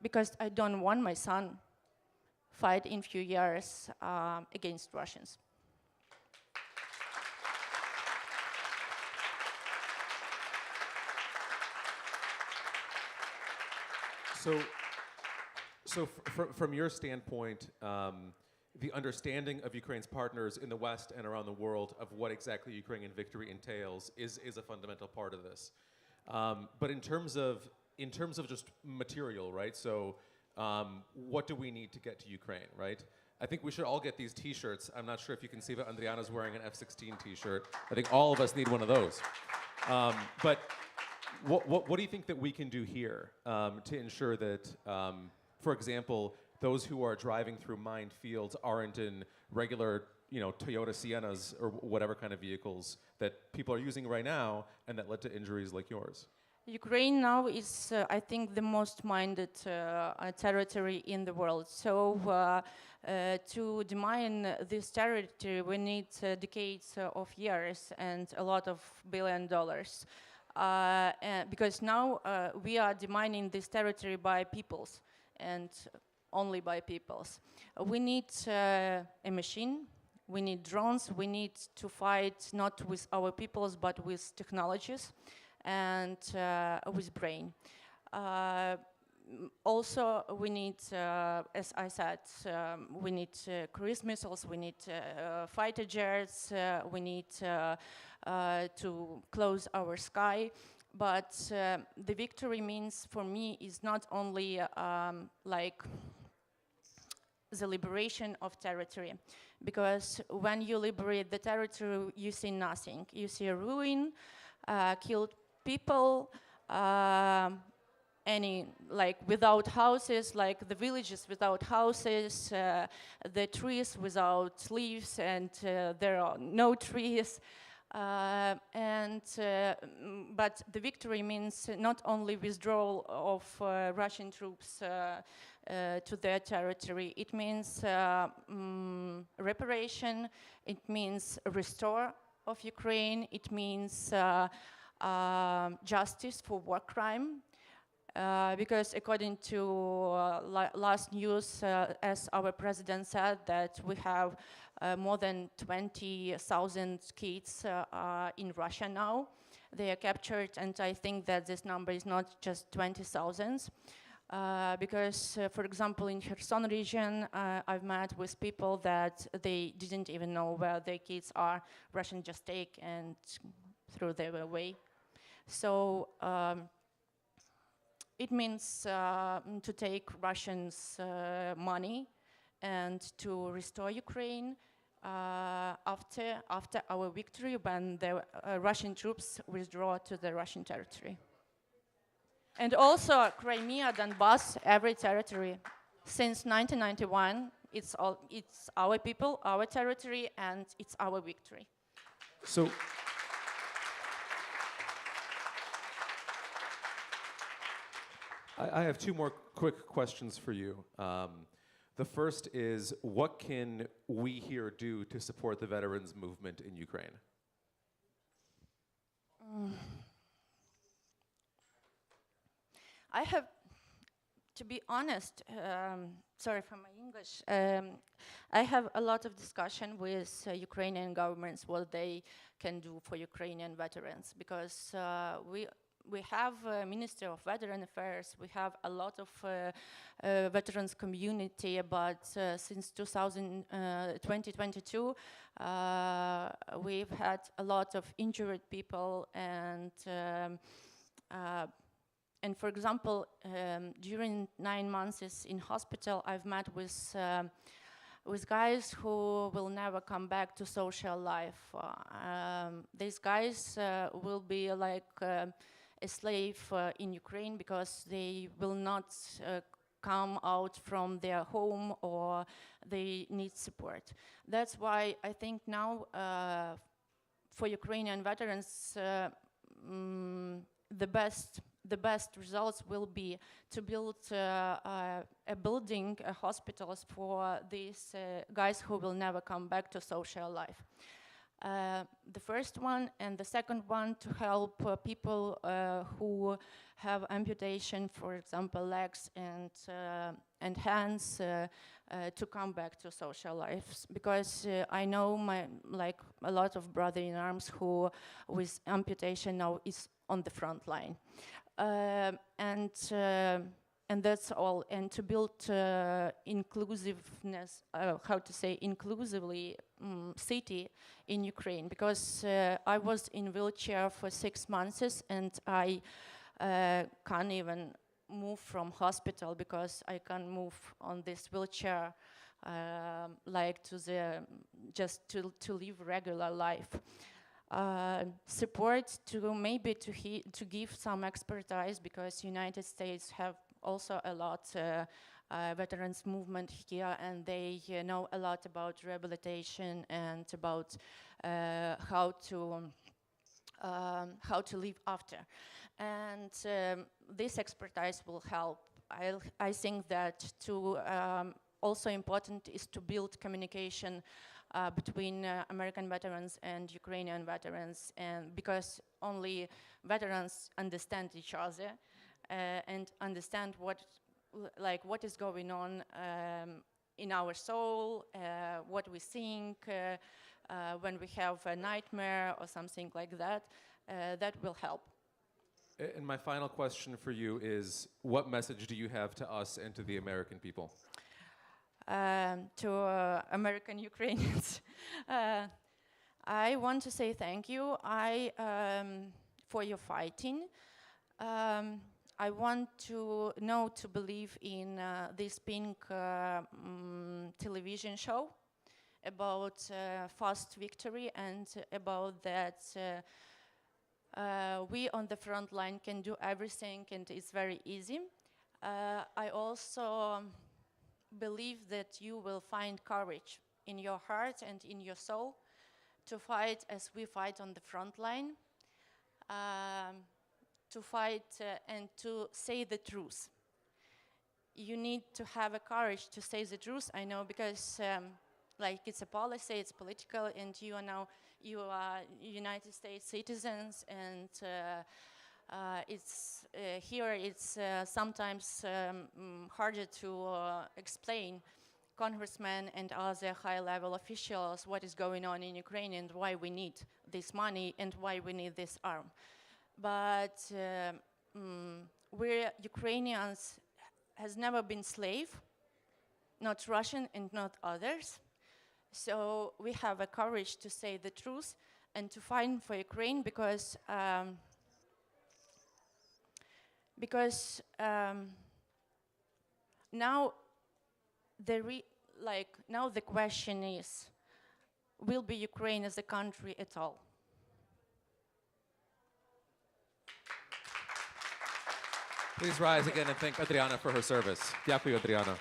because I don't want my son fight in few years against Russians. So, from your standpoint, the understanding of Ukraine's partners in the West and around the world of what exactly Ukrainian victory entails is a fundamental part of this. But in terms of just material, right? So, what do we need to get to Ukraine, right? I think we should all get these T-shirts. I'm not sure if you can see, but Andriana's wearing an F-16 T-shirt. I think all of us need one of those. But what do you think that we can do here to ensure that, for example, those who are driving through mined fields aren't in regular, Toyota Siennas or whatever kind of vehicles that people are using right now and that led to injuries like yours? Ukraine now is, I think, the most minded territory in the world. So to demine this territory, we need decades of years and a lot of $1 billion. Because now we are demining this territory by peoples and only by peoples. We need a machine, we need drones, we need to fight not with our peoples but with technologies and with brain. Also, we need, as I said, we need cruise missiles, we need fighter jets, we need to close our sky. But the victory means, for me, is not only like the liberation of territory. Because when you liberate the territory, you see nothing. You see a ruin, killed people, without houses, like the villages without houses, the trees without leaves, and there are no trees. But the victory means not only withdrawal of Russian troops to their territory, it means reparation, it means restore of Ukraine, it means justice for war crime. Because according to last news, as our president said, that we have more than 20,000 kids in Russia now. They are captured, and I think that this number is not just 20,000. Because, for example, in Kherson region, I've met with people that they didn't even know where their kids are. Russians just take and throw them away. So it means to take Russians' money and to restore Ukraine after our victory, when the Russian troops withdraw to the Russian territory. And also Crimea, Donbass, every territory. Since 1991, it's our people, our territory, and it's our victory. So, I have two more quick questions for you. The first is, what can we here do to support the veterans movement in Ukraine? I have, to be honest, sorry for my English, I have a lot of discussion with Ukrainian governments what they can do for Ukrainian veterans, because we have a Minister of Veteran Affairs, we have a lot of veterans community, but since 2022, we've had a lot of injured people, and for example, during 9 months in hospital, I've met with guys who will never come back to social life. These guys will be like a slave in Ukraine, because they will not come out from their home, or they need support. That's why I think now for Ukrainian veterans, the best results will be to build a building, hospitals for these guys who will never come back to social life. The first one and the second one to help people who have amputation, for example, legs and hands, to come back to social lives. Because I know like a lot of brother-in-arms who with amputation now is on the front line. And that's all. And to build inclusiveness, how to say inclusively, city in Ukraine. Because I was in wheelchair for 6 months and I can't even move from hospital because I can't move on this wheelchair like just to live regular life. Support to maybe to give some expertise, because United States have also a lot veterans movement here, and they know a lot about rehabilitation and about how to live after. And this expertise will help. I think that also important is to build communication between American veterans and Ukrainian veterans, and because only veterans understand each other and understand what is going on in our soul, what we think when we have a nightmare or something like that. That will help. And my final question for you is, what message do you have to us and to the American people? To American Ukrainians, I want to say thank you for your fighting. I want to believe in this pink television show about fast victory, and about that we on the front line can do everything and it's very easy. I also believe that you will find courage in your heart and in your soul to fight as we fight on the front line, to fight and to say the truth. You need to have a courage to say the truth, I know, because like it's a policy, it's political, and you are United States citizens, and it's sometimes harder to explain congressmen and other high-level officials what is going on in Ukraine and why we need this money and why we need this arm. But we Ukrainians has never been slave, not Russian and not others. So we have a courage to say the truth and to fight for Ukraine, because now the question is, will be Ukraine as a country at all? Please rise again and thank Adriana for her service. Дякую, Adriana.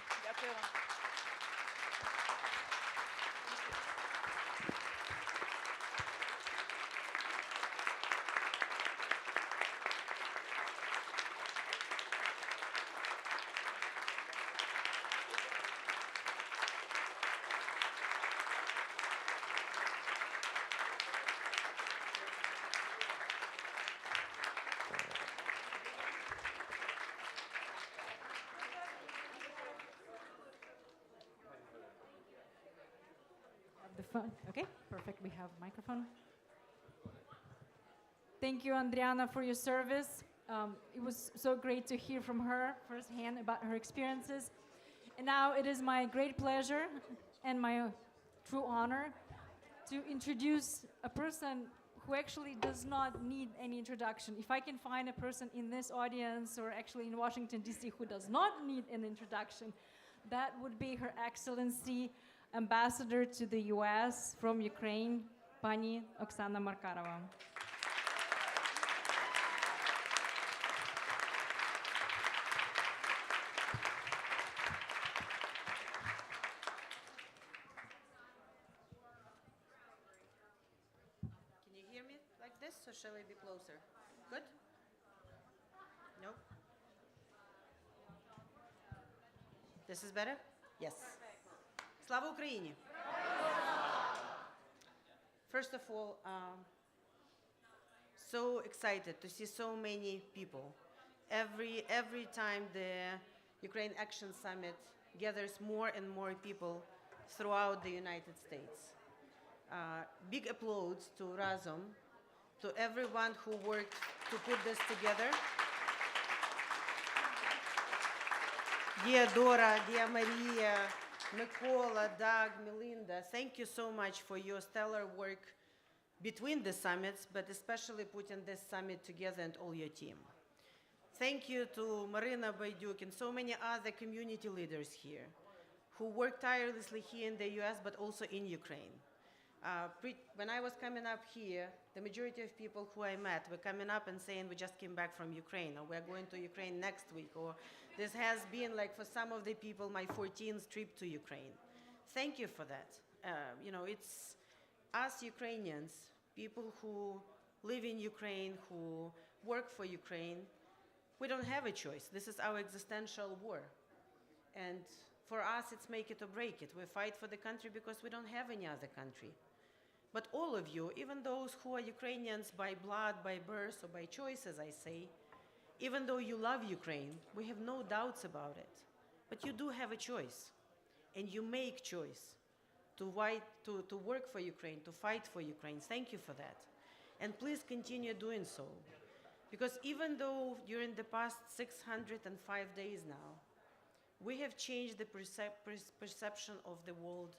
The phone. Okay, perfect. We have microphone. Thank you, Adriana, for your service. It was so great to hear from her firsthand about her experiences. And now it is my great pleasure and my true honor to introduce a person who actually does not need any introduction. If I can find a person in this audience or actually in Washington, D.C. who does not need an introduction, that would be Her Excellency Ambassador to the U.S. from Ukraine, Pani Oksana Markarova. Can you hear me like this, or shall I be closer? Good? No? This is better? Yes. Slava Ukraini! First of all, so excited to see so many people. Every time the Ukraine Action Summit gathers more and more people throughout the United States. Big applause to Razom, to everyone who worked to put this together. Dear Dora, dear Maria, Mikola, Doug, Melinda, thank you so much for your stellar work between the summits, but especially putting this summit together and all your team. Thank you to Marina Bayduk and so many other community leaders here who work tirelessly here in the US, but also in Ukraine. When I was coming up here, the majority of people who I met were coming up and saying, we just came back from Ukraine, or we're going to Ukraine next week, or this has been, like, for some of the people, my 14th trip to Ukraine. Thank you for that. You know, it's us Ukrainians, people who live in Ukraine, who work for Ukraine, we don't have a choice. This is our existential war. And for us, it's make it or break it. We fight for the country because we don't have any other country. But all of you, even those who are Ukrainians by blood, by birth, or by choice, as I say, even though you love Ukraine, we have no doubts about it. But you do have a choice. And you make choice to work for Ukraine, to fight for Ukraine. Thank you for that. And please continue doing so. Because even though during the past 605 days now, we have changed the perception of the world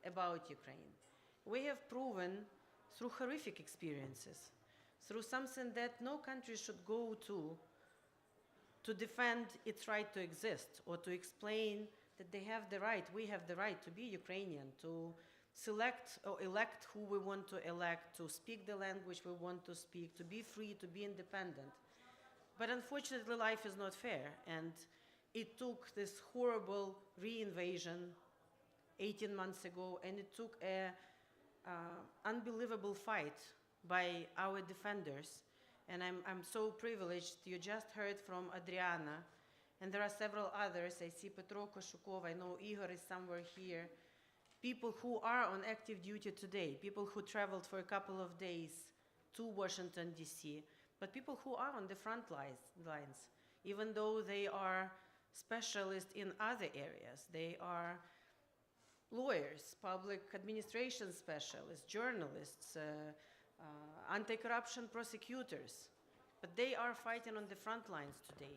about Ukraine. We have proven through horrific experiences, through something that no country should go to defend its right to exist or to explain that they have the right, we have the right to be Ukrainian, to select or elect who we want to elect, to speak the language we want to speak, to be free, to be independent. But unfortunately, life is not fair, and it took this horrible re-invasion 18 months ago, and it took an unbelievable fight by our defenders. And I'm so privileged. You just heard from Adriana, and there are several others. I see Petro Koshukov, I know Igor is somewhere here. People who are on active duty today, people who traveled for a couple of days to Washington, D.C., but people who are on the front lines, even though they are specialists in other areas. They are lawyers, public administration specialists, journalists, anti-corruption prosecutors. But they are fighting on the front lines today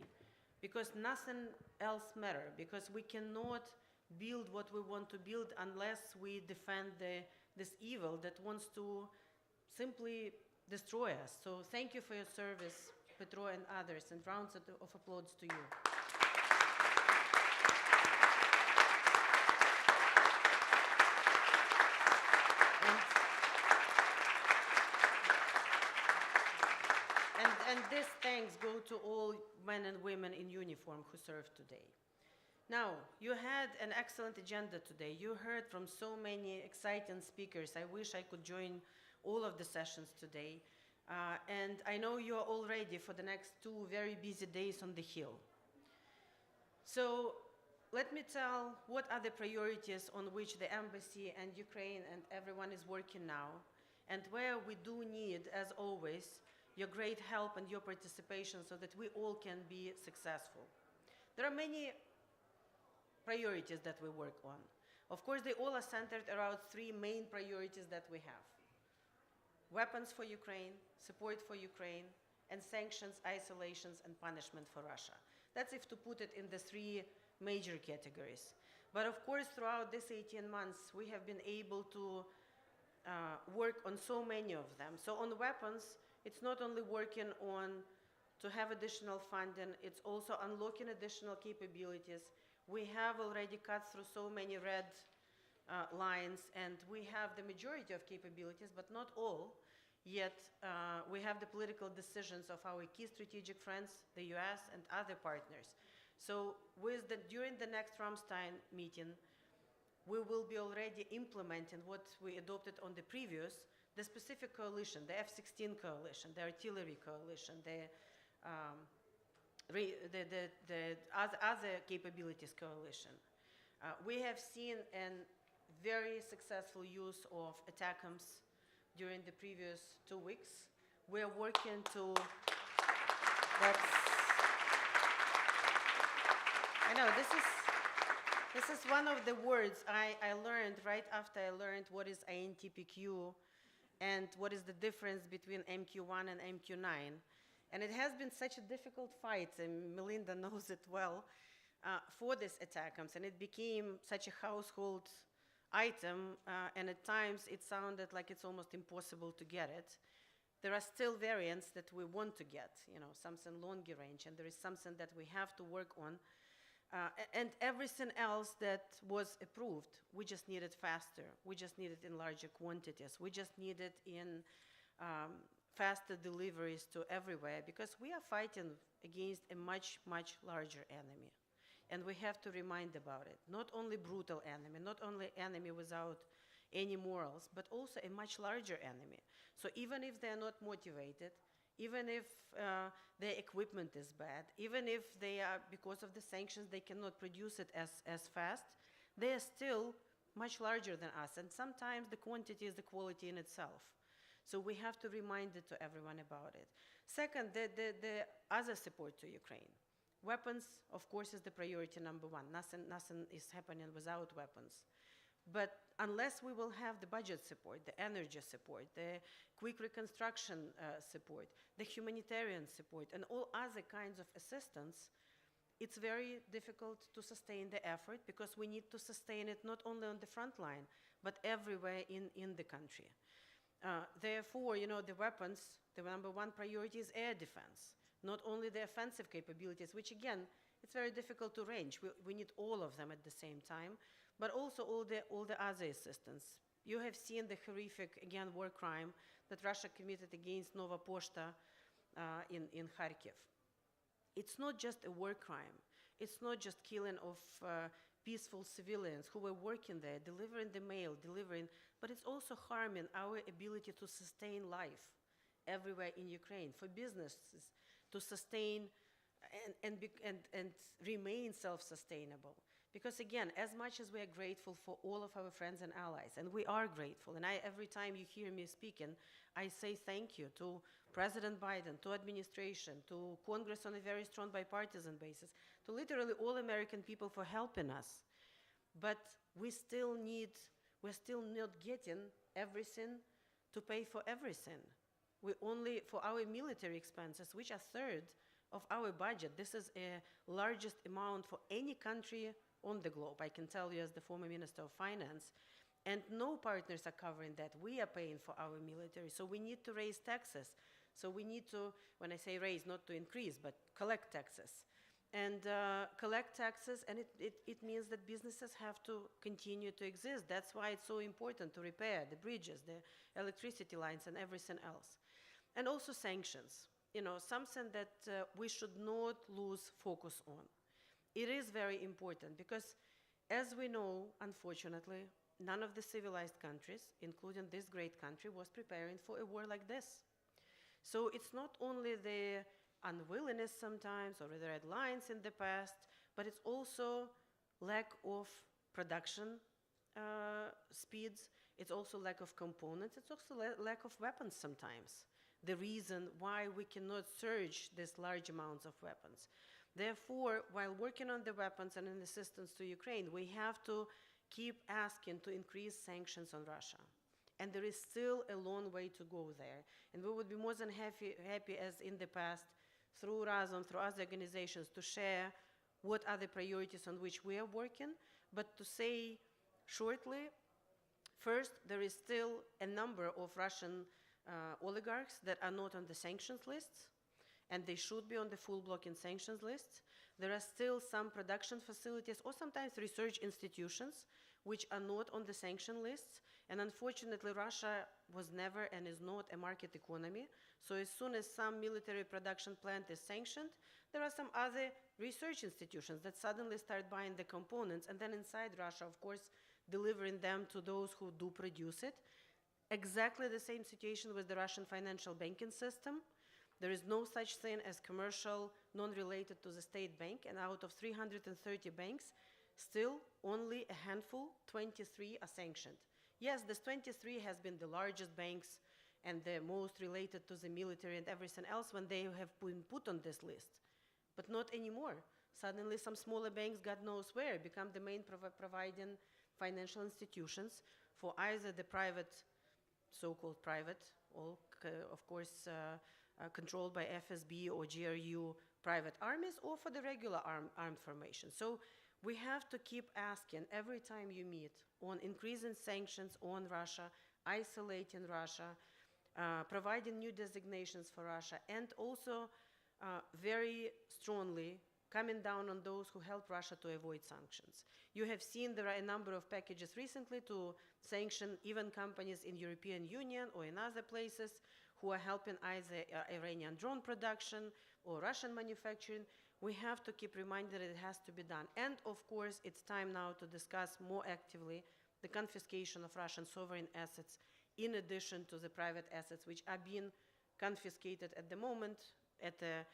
because nothing else matters, because we cannot build what we want to build unless we defend this evil that wants to simply destroy us. So thank you for your service, Petro and others, and rounds of applause to you. And this thanks go to all men and women in uniform who served today. Now, you had an excellent agenda today. You heard from so many exciting speakers. I wish I could join all of the sessions today. And I know you are all ready for the next 2 very busy days on the Hill. So let me tell what are the priorities on which the embassy and Ukraine and everyone is working now, and where we do need, as always, your great help and your participation so that we all can be successful. There are many priorities that we work on. Of course, they all are centered around 3 main priorities that we have: weapons for Ukraine, support for Ukraine, and sanctions, isolations, and punishment for Russia. That's if to put it in the 3 major categories. But of course, throughout this 18 months, we have been able to work on so many of them. So on weapons, it's not only working on to have additional funding, it's also unlocking additional capabilities. We have already cut through so many red lines, and we have the majority of capabilities, but not all. Yet we have the political decisions of our key strategic friends, the US and other partners. So during the next Ramstein meeting, we will be already implementing what we adopted on the previous, the specific coalition, the F-16 coalition, the artillery coalition, the other capabilities coalition. We have seen a very successful use of ATACMS during the previous 2 weeks. We're working to, that's, I know, this is one of the words I learned right after I learned what is INTPQ and what is the difference between MQ1 and MQ9. And it has been such a difficult fight, and Melinda knows it well, for this ATACMS, and it became such a household item, and at times it sounded like it's almost impossible to get it. There are still variants that we want to get, you know, something longer range, and there is something that we have to work on. And everything else that was approved, we just need it faster. We just need it in larger quantities. We just need it in faster deliveries to everywhere, because we are fighting against a much, much larger enemy. And we have to remind about it. Not only brutal enemy, not only enemy without any morals, but also a much larger enemy. So even if they're not motivated, even if their equipment is bad, even if they are, because of the sanctions, they cannot produce it as fast, they are still much larger than us. And sometimes the quantity is the quality in itself. So we have to remind it to everyone about it. Second, the other support to Ukraine. Weapons, of course, is the priority number one. Nothing is happening without weapons. But unless we will have the budget support, the energy support, the quick reconstruction support, the humanitarian support, and all other kinds of assistance, it's very difficult to sustain the effort, because we need to sustain it not only on the front line, but everywhere in the country. Therefore, you know, the weapons, the number one priority is air defense. Not only the offensive capabilities, which again, it's very difficult to range. We need all of them at the same time, but also all the other assistance. You have seen the horrific, again, war crime that Russia committed against Nova Poshta in Kharkiv. It's not just a war crime. It's not just killing of peaceful civilians who were working there, delivering the mail, but it's also harming our ability to sustain life everywhere in Ukraine, for businesses to sustain and remain self-sustainable. Because again, as much as we are grateful for all of our friends and allies, and we are grateful, and every time you hear me speaking, I say thank you to President Biden, to administration, to Congress on a very strong bipartisan basis, to literally all American people for helping us. But we're still not getting everything to pay for everything. We only, for our military expenses, which are third of our budget, this is a largest amount for any country on the globe, I can tell you as the former Minister of Finance, and no partners are covering that. We are paying for our military, so we need to raise taxes. So we need to, when I say raise, not to increase, but collect taxes. And collect taxes, and it means that businesses have to continue to exist. That's why it's so important to repair the bridges, the electricity lines, and everything else. And also sanctions, you know, something that we should not lose focus on. It is very important because, as we know, unfortunately, none of the civilized countries, including this great country, was preparing for a war like this. So it's not only the unwillingness sometimes or the red lines in the past, but it's also lack of production speeds. It's also lack of components. It's also lack of weapons sometimes. The reason why we cannot surge these large amounts of weapons. Therefore, while working on the weapons and in assistance to Ukraine, we have to keep asking to increase sanctions on Russia. And there is still a long way to go there. And we would be more than happy as in the past, through Razom, through other organizations, to share what are the priorities on which we are working. But to say shortly, first, there is still a number of Russian oligarchs that are not on the sanctions lists, and they should be on the full block in sanctions lists. There are still some production facilities or sometimes research institutions which are not on the sanction lists. And unfortunately, Russia was never and is not a market economy. So as soon as some military production plant is sanctioned, there are some other research institutions that suddenly start buying the components, and then inside Russia, of course, delivering them to those who do produce it. Exactly the same situation with the Russian financial banking system. There is no such thing as commercial, non-related to the state bank, and out of 330 banks, still only a handful, 23, are sanctioned. Yes, this 23 has been the largest banks and the most related to the military and everything else when they have been put on this list. But not anymore. Suddenly some smaller banks, God knows where, become the main providing financial institutions for either the private, so-called private, all of course controlled by FSB or GRU private armies, or for the regular armed formation. So we have to keep asking every time you meet on increasing sanctions on Russia, isolating Russia, providing new designations for Russia, and also very strongly coming down on those who help Russia to avoid sanctions. You have seen there are a number of packages recently to sanction even companies in European Union or in other places who are helping either Iranian drone production or Russian manufacturing. We have to keep reminding that it has to be done. And of course, it's time now to discuss more actively the confiscation of Russian sovereign assets in addition to the private assets which are being confiscated at the moment at a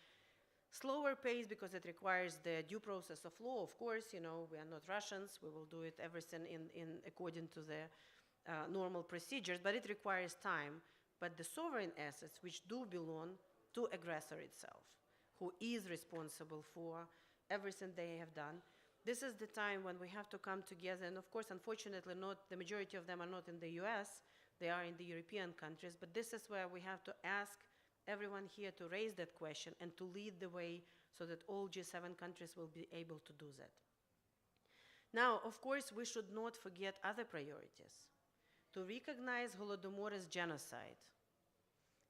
slower pace because it requires the due process of law. Of course, you know, we are not Russians. We will do it everything in according to the normal procedures, but it requires time. But the sovereign assets which do belong to aggressor itself, who is responsible for everything they have done, this is the time when we have to come together. And of course, unfortunately, not the majority of them are not in the US. They are in the European countries. But this is where we have to ask everyone here to raise that question and to lead the way so that all G7 countries will be able to do that. Now, of course, we should not forget other priorities. To recognize Holodomor as genocide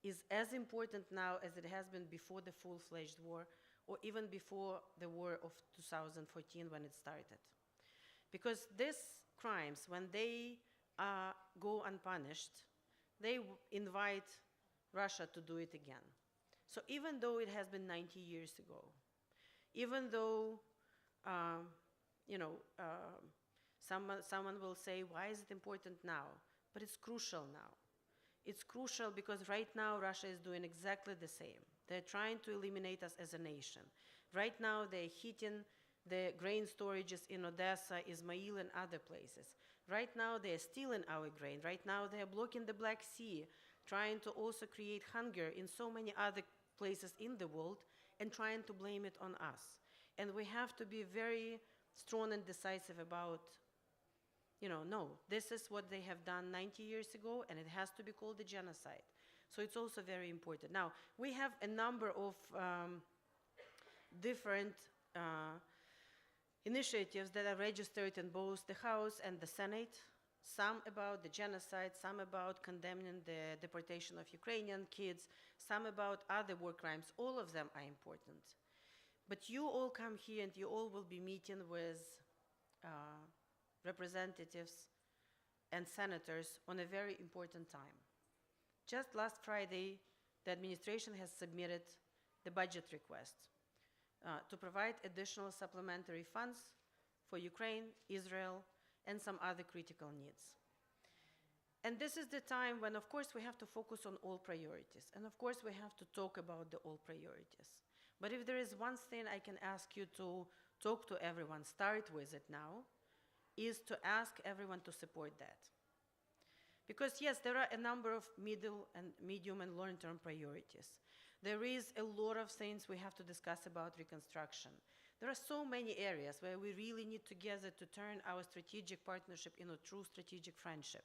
is as important now as it has been before the full-fledged war, or even before the war of 2014 when it started. Because these crimes, when they go unpunished, they invite Russia to do it again. So even though it has been 90 years ago, even though, someone will say, why is it important now? But it's crucial now. It's crucial because right now Russia is doing exactly the same. They're trying to eliminate us as a nation. Right now they're hitting the grain storages in Odessa, Izmail, and other places. Right now they're stealing our grain. Right now they're blocking the Black Sea, trying to also create hunger in so many other places in the world and trying to blame it on us. And we have to be very strong and decisive about, no, this is what they have done 90 years ago, and it has to be called a genocide. So it's also very important. Now, we have a number of different initiatives that are registered in both the House and the Senate, some about the genocide, some about condemning the deportation of Ukrainian kids, some about other war crimes. All of them are important. But you all come here and you all will be meeting with representatives and senators on a very important time. Just last Friday, the administration has submitted the budget request to provide additional supplementary funds for Ukraine, Israel, and some other critical needs. And this is the time when, of course, we have to focus on all priorities. And of course, we have to talk about the all priorities. But if there is one thing I can ask you to talk to everyone, start with it now, is to ask everyone to support that. Because yes, there are a number of medium and long-term priorities. There is a lot of things we have to discuss about reconstruction. There are so many areas where we really need together to turn our strategic partnership into a true strategic friendship.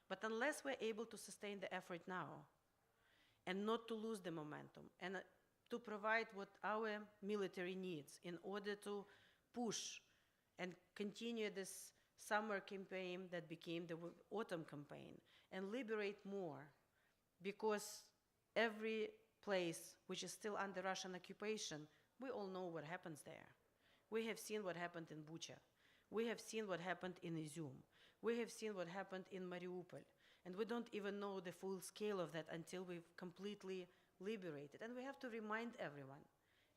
But unless we're able to sustain the effort now and not to lose the momentum and to provide what our military needs in order to push and continue this summer campaign that became the autumn campaign and liberate more, because every place which is still under Russian occupation, we all know what happens there. We have seen what happened in Bucha. We have seen what happened in Izum. We have seen what happened in Mariupol. And we don't even know the full scale of that until we've completely liberated. And we have to remind everyone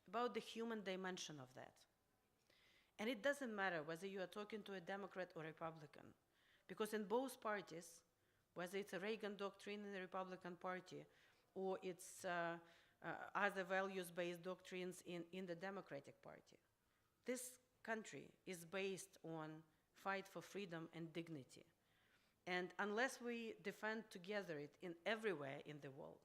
about the human dimension of that. And it doesn't matter whether you are talking to a Democrat or Republican, because in both parties, whether it's a Reagan doctrine in the Republican Party or it's other values-based doctrines in the Democratic Party, this country is based on fight for freedom and dignity. And unless we defend together it in everywhere in the world,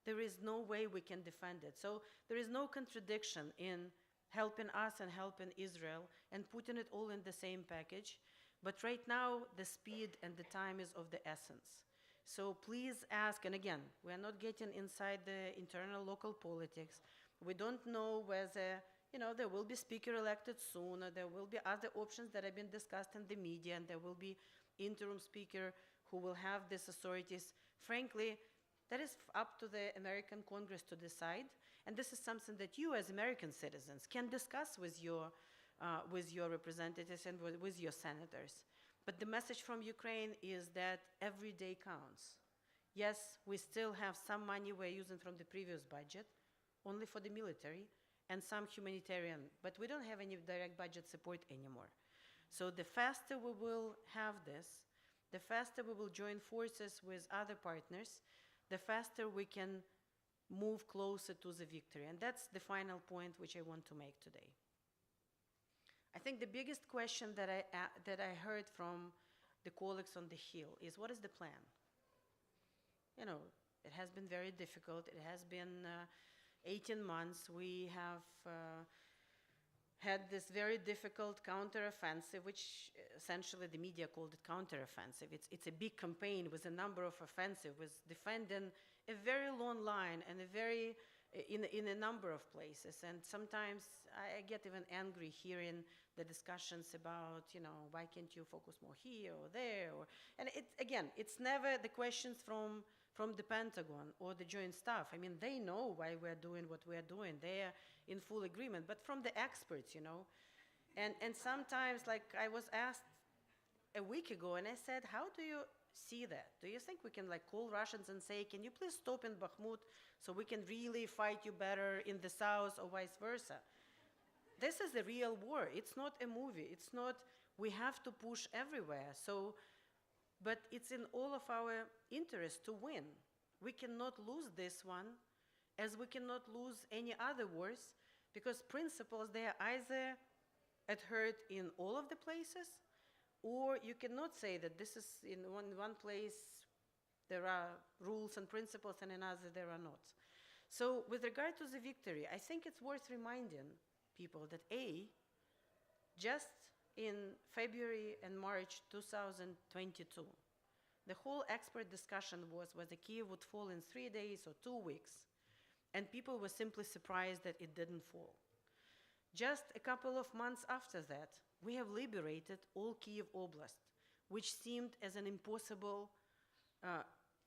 there is no way we can defend it. So there is no contradiction in helping us and helping Israel and putting it all in the same package. But right now, the speed and the time is of the essence. So please ask, and again, we are not getting inside the internal local politics. We don't know whether, there will be speaker elected soon, or there will be other options that have been discussed in the media, and there will be interim speaker who will have these authorities. Frankly, that is up to the American Congress to decide. And this is something that you as American citizens can discuss with your representatives and with your senators. But the message from Ukraine is that every day counts. Yes, we still have some money we're using from the previous budget, only for the military, and some humanitarian, but we don't have any direct budget support anymore. So the faster we will have this, the faster we will join forces with other partners, the faster we can move closer to the victory. And that's the final point which I want to make today. I think the biggest question that I heard from the colleagues on the Hill is, what is the plan? It has been very difficult. It has been 18 months. We have had this very difficult counteroffensive, which essentially the media called it counteroffensive. It's a big campaign with a number of offensives, with defending a very long line and in a number of places. And sometimes I get even angry hearing the discussions about, why can't you focus more here or there? And it's never the questions from the Pentagon or the Joint Staff. I mean, they know why we're doing what we're doing. They're in full agreement. But from the experts, And sometimes, like I was asked a week ago, and I said, how do you see that? Do you think we can call Russians and say, can you please stop in Bakhmut so we can really fight you better in the south, or vice versa? This is a real war. It's not a movie. It's not, we have to push everywhere. But it's in all of our interest to win. We cannot lose this one, as we cannot lose any other wars, because principles, they are either adhered in all of the places, or you cannot say that this is in one place there are rules and principles and in another there are not. So with regard to the victory, I think it's worth reminding people that just in February and March 2022, the whole expert discussion was whether Kyiv would fall in 3 days or 2 weeks, and people were simply surprised that it didn't fall. Just a couple of months after that, we have liberated all Kyiv Oblast, which seemed as an impossible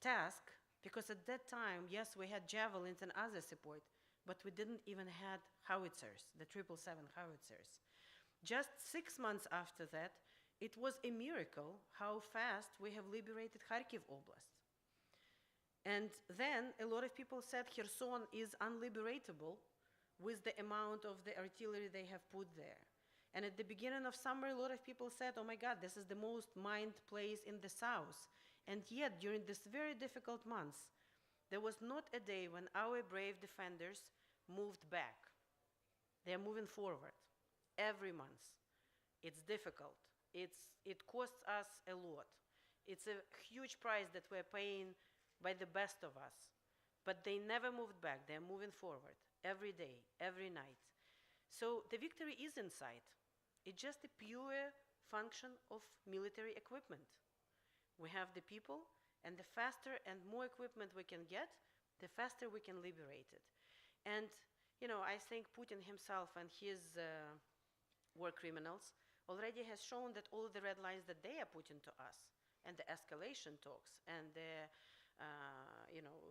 task, because at that time, yes, we had javelins and other support, but we didn't even have howitzers, the 777 howitzers. Just 6 months after that, it was a miracle how fast we have liberated Kharkiv Oblast. And then a lot of people said Kherson is unliberatable with the amount of the artillery they have put there. And at the beginning of summer, a lot of people said, oh my God, this is the most mined place in the south. And yet, during these very difficult months, there was not a day when our brave defenders moved back. They are moving forward every month. It's difficult. It costs us a lot. It's a huge price that we're paying by the best of us. But they never moved back. They're moving forward every day, every night. So the victory is in sight. It's just a pure function of military equipment. We have the people, and the faster and more equipment we can get, the faster we can liberate it. And, I think Putin himself and his war criminals already has shown that all the red lines that they are putting to us, and the escalation talks, and the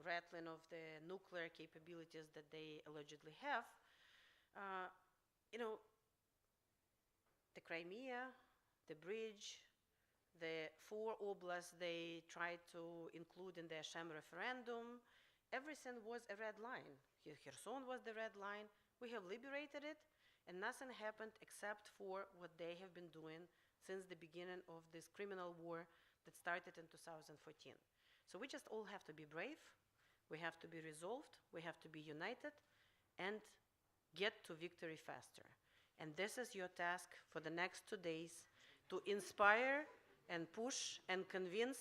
rattling of the nuclear capabilities that they allegedly have, the Crimea, the bridge, the 4 oblasts they tried to include in their sham referendum, everything was a red line. Kherson was the red line. We have liberated it, and nothing happened except for what they have been doing since the beginning of this criminal war that started in 2014. So we just all have to be brave, we have to be resolved, we have to be united, and get to victory faster. And this is your task for the next 2 days, to inspire and push and convince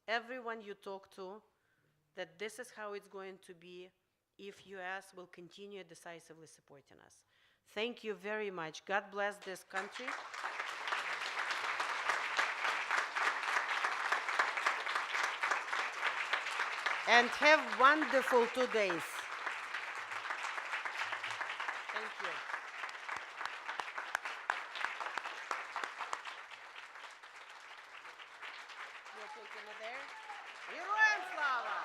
everyone you talk to that this is how it's going to be if US will continue decisively supporting us. Thank you very much. God bless this country. And have wonderful 2 days. Thank you. You're taking it there? Героям слава!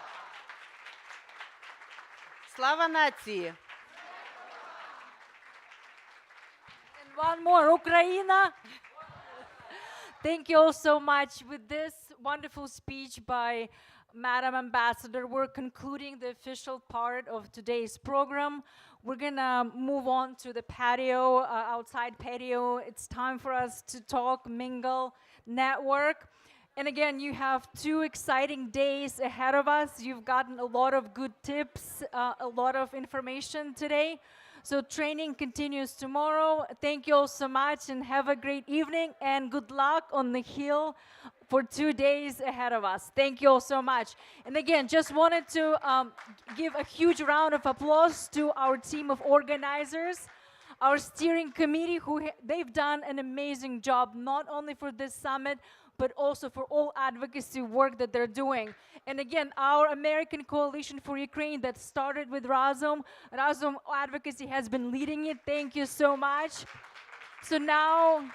Слава нації! And one more, Ukraina. Thank you all so much. With this wonderful speech by Madam Ambassador, we're concluding the official part of today's program. We're gonna move on to the patio, outside patio. It's time for us to talk, mingle, network. And again, you have 2 exciting days ahead of us. You've gotten a lot of good tips, a lot of information today. So training continues tomorrow. Thank you all so much and have a great evening and good luck on the Hill for 2 days ahead of us. Thank you all so much. And again, just wanted to give a huge round of applause to our team of organizers, our steering committee, they've done an amazing job, not only for this summit, but also for all advocacy work that they're doing. And again, our American Coalition for Ukraine that started with Razom Advocacy has been leading it. Thank you so much. So now,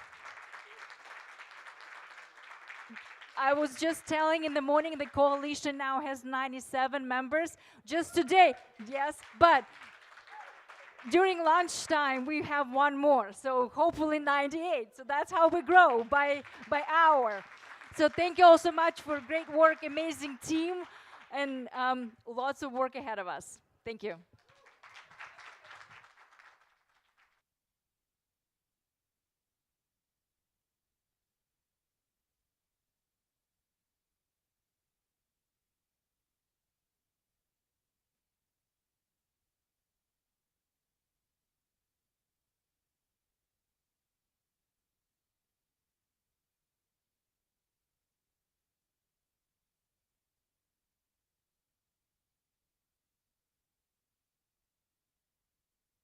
I was just telling in the morning the coalition now has 97 members. Just today, yes, but during lunchtime, we have 1 more, so hopefully 98. So that's how we grow, by hour. So thank you all so much for great work, amazing team, and lots of work ahead of us. Thank you.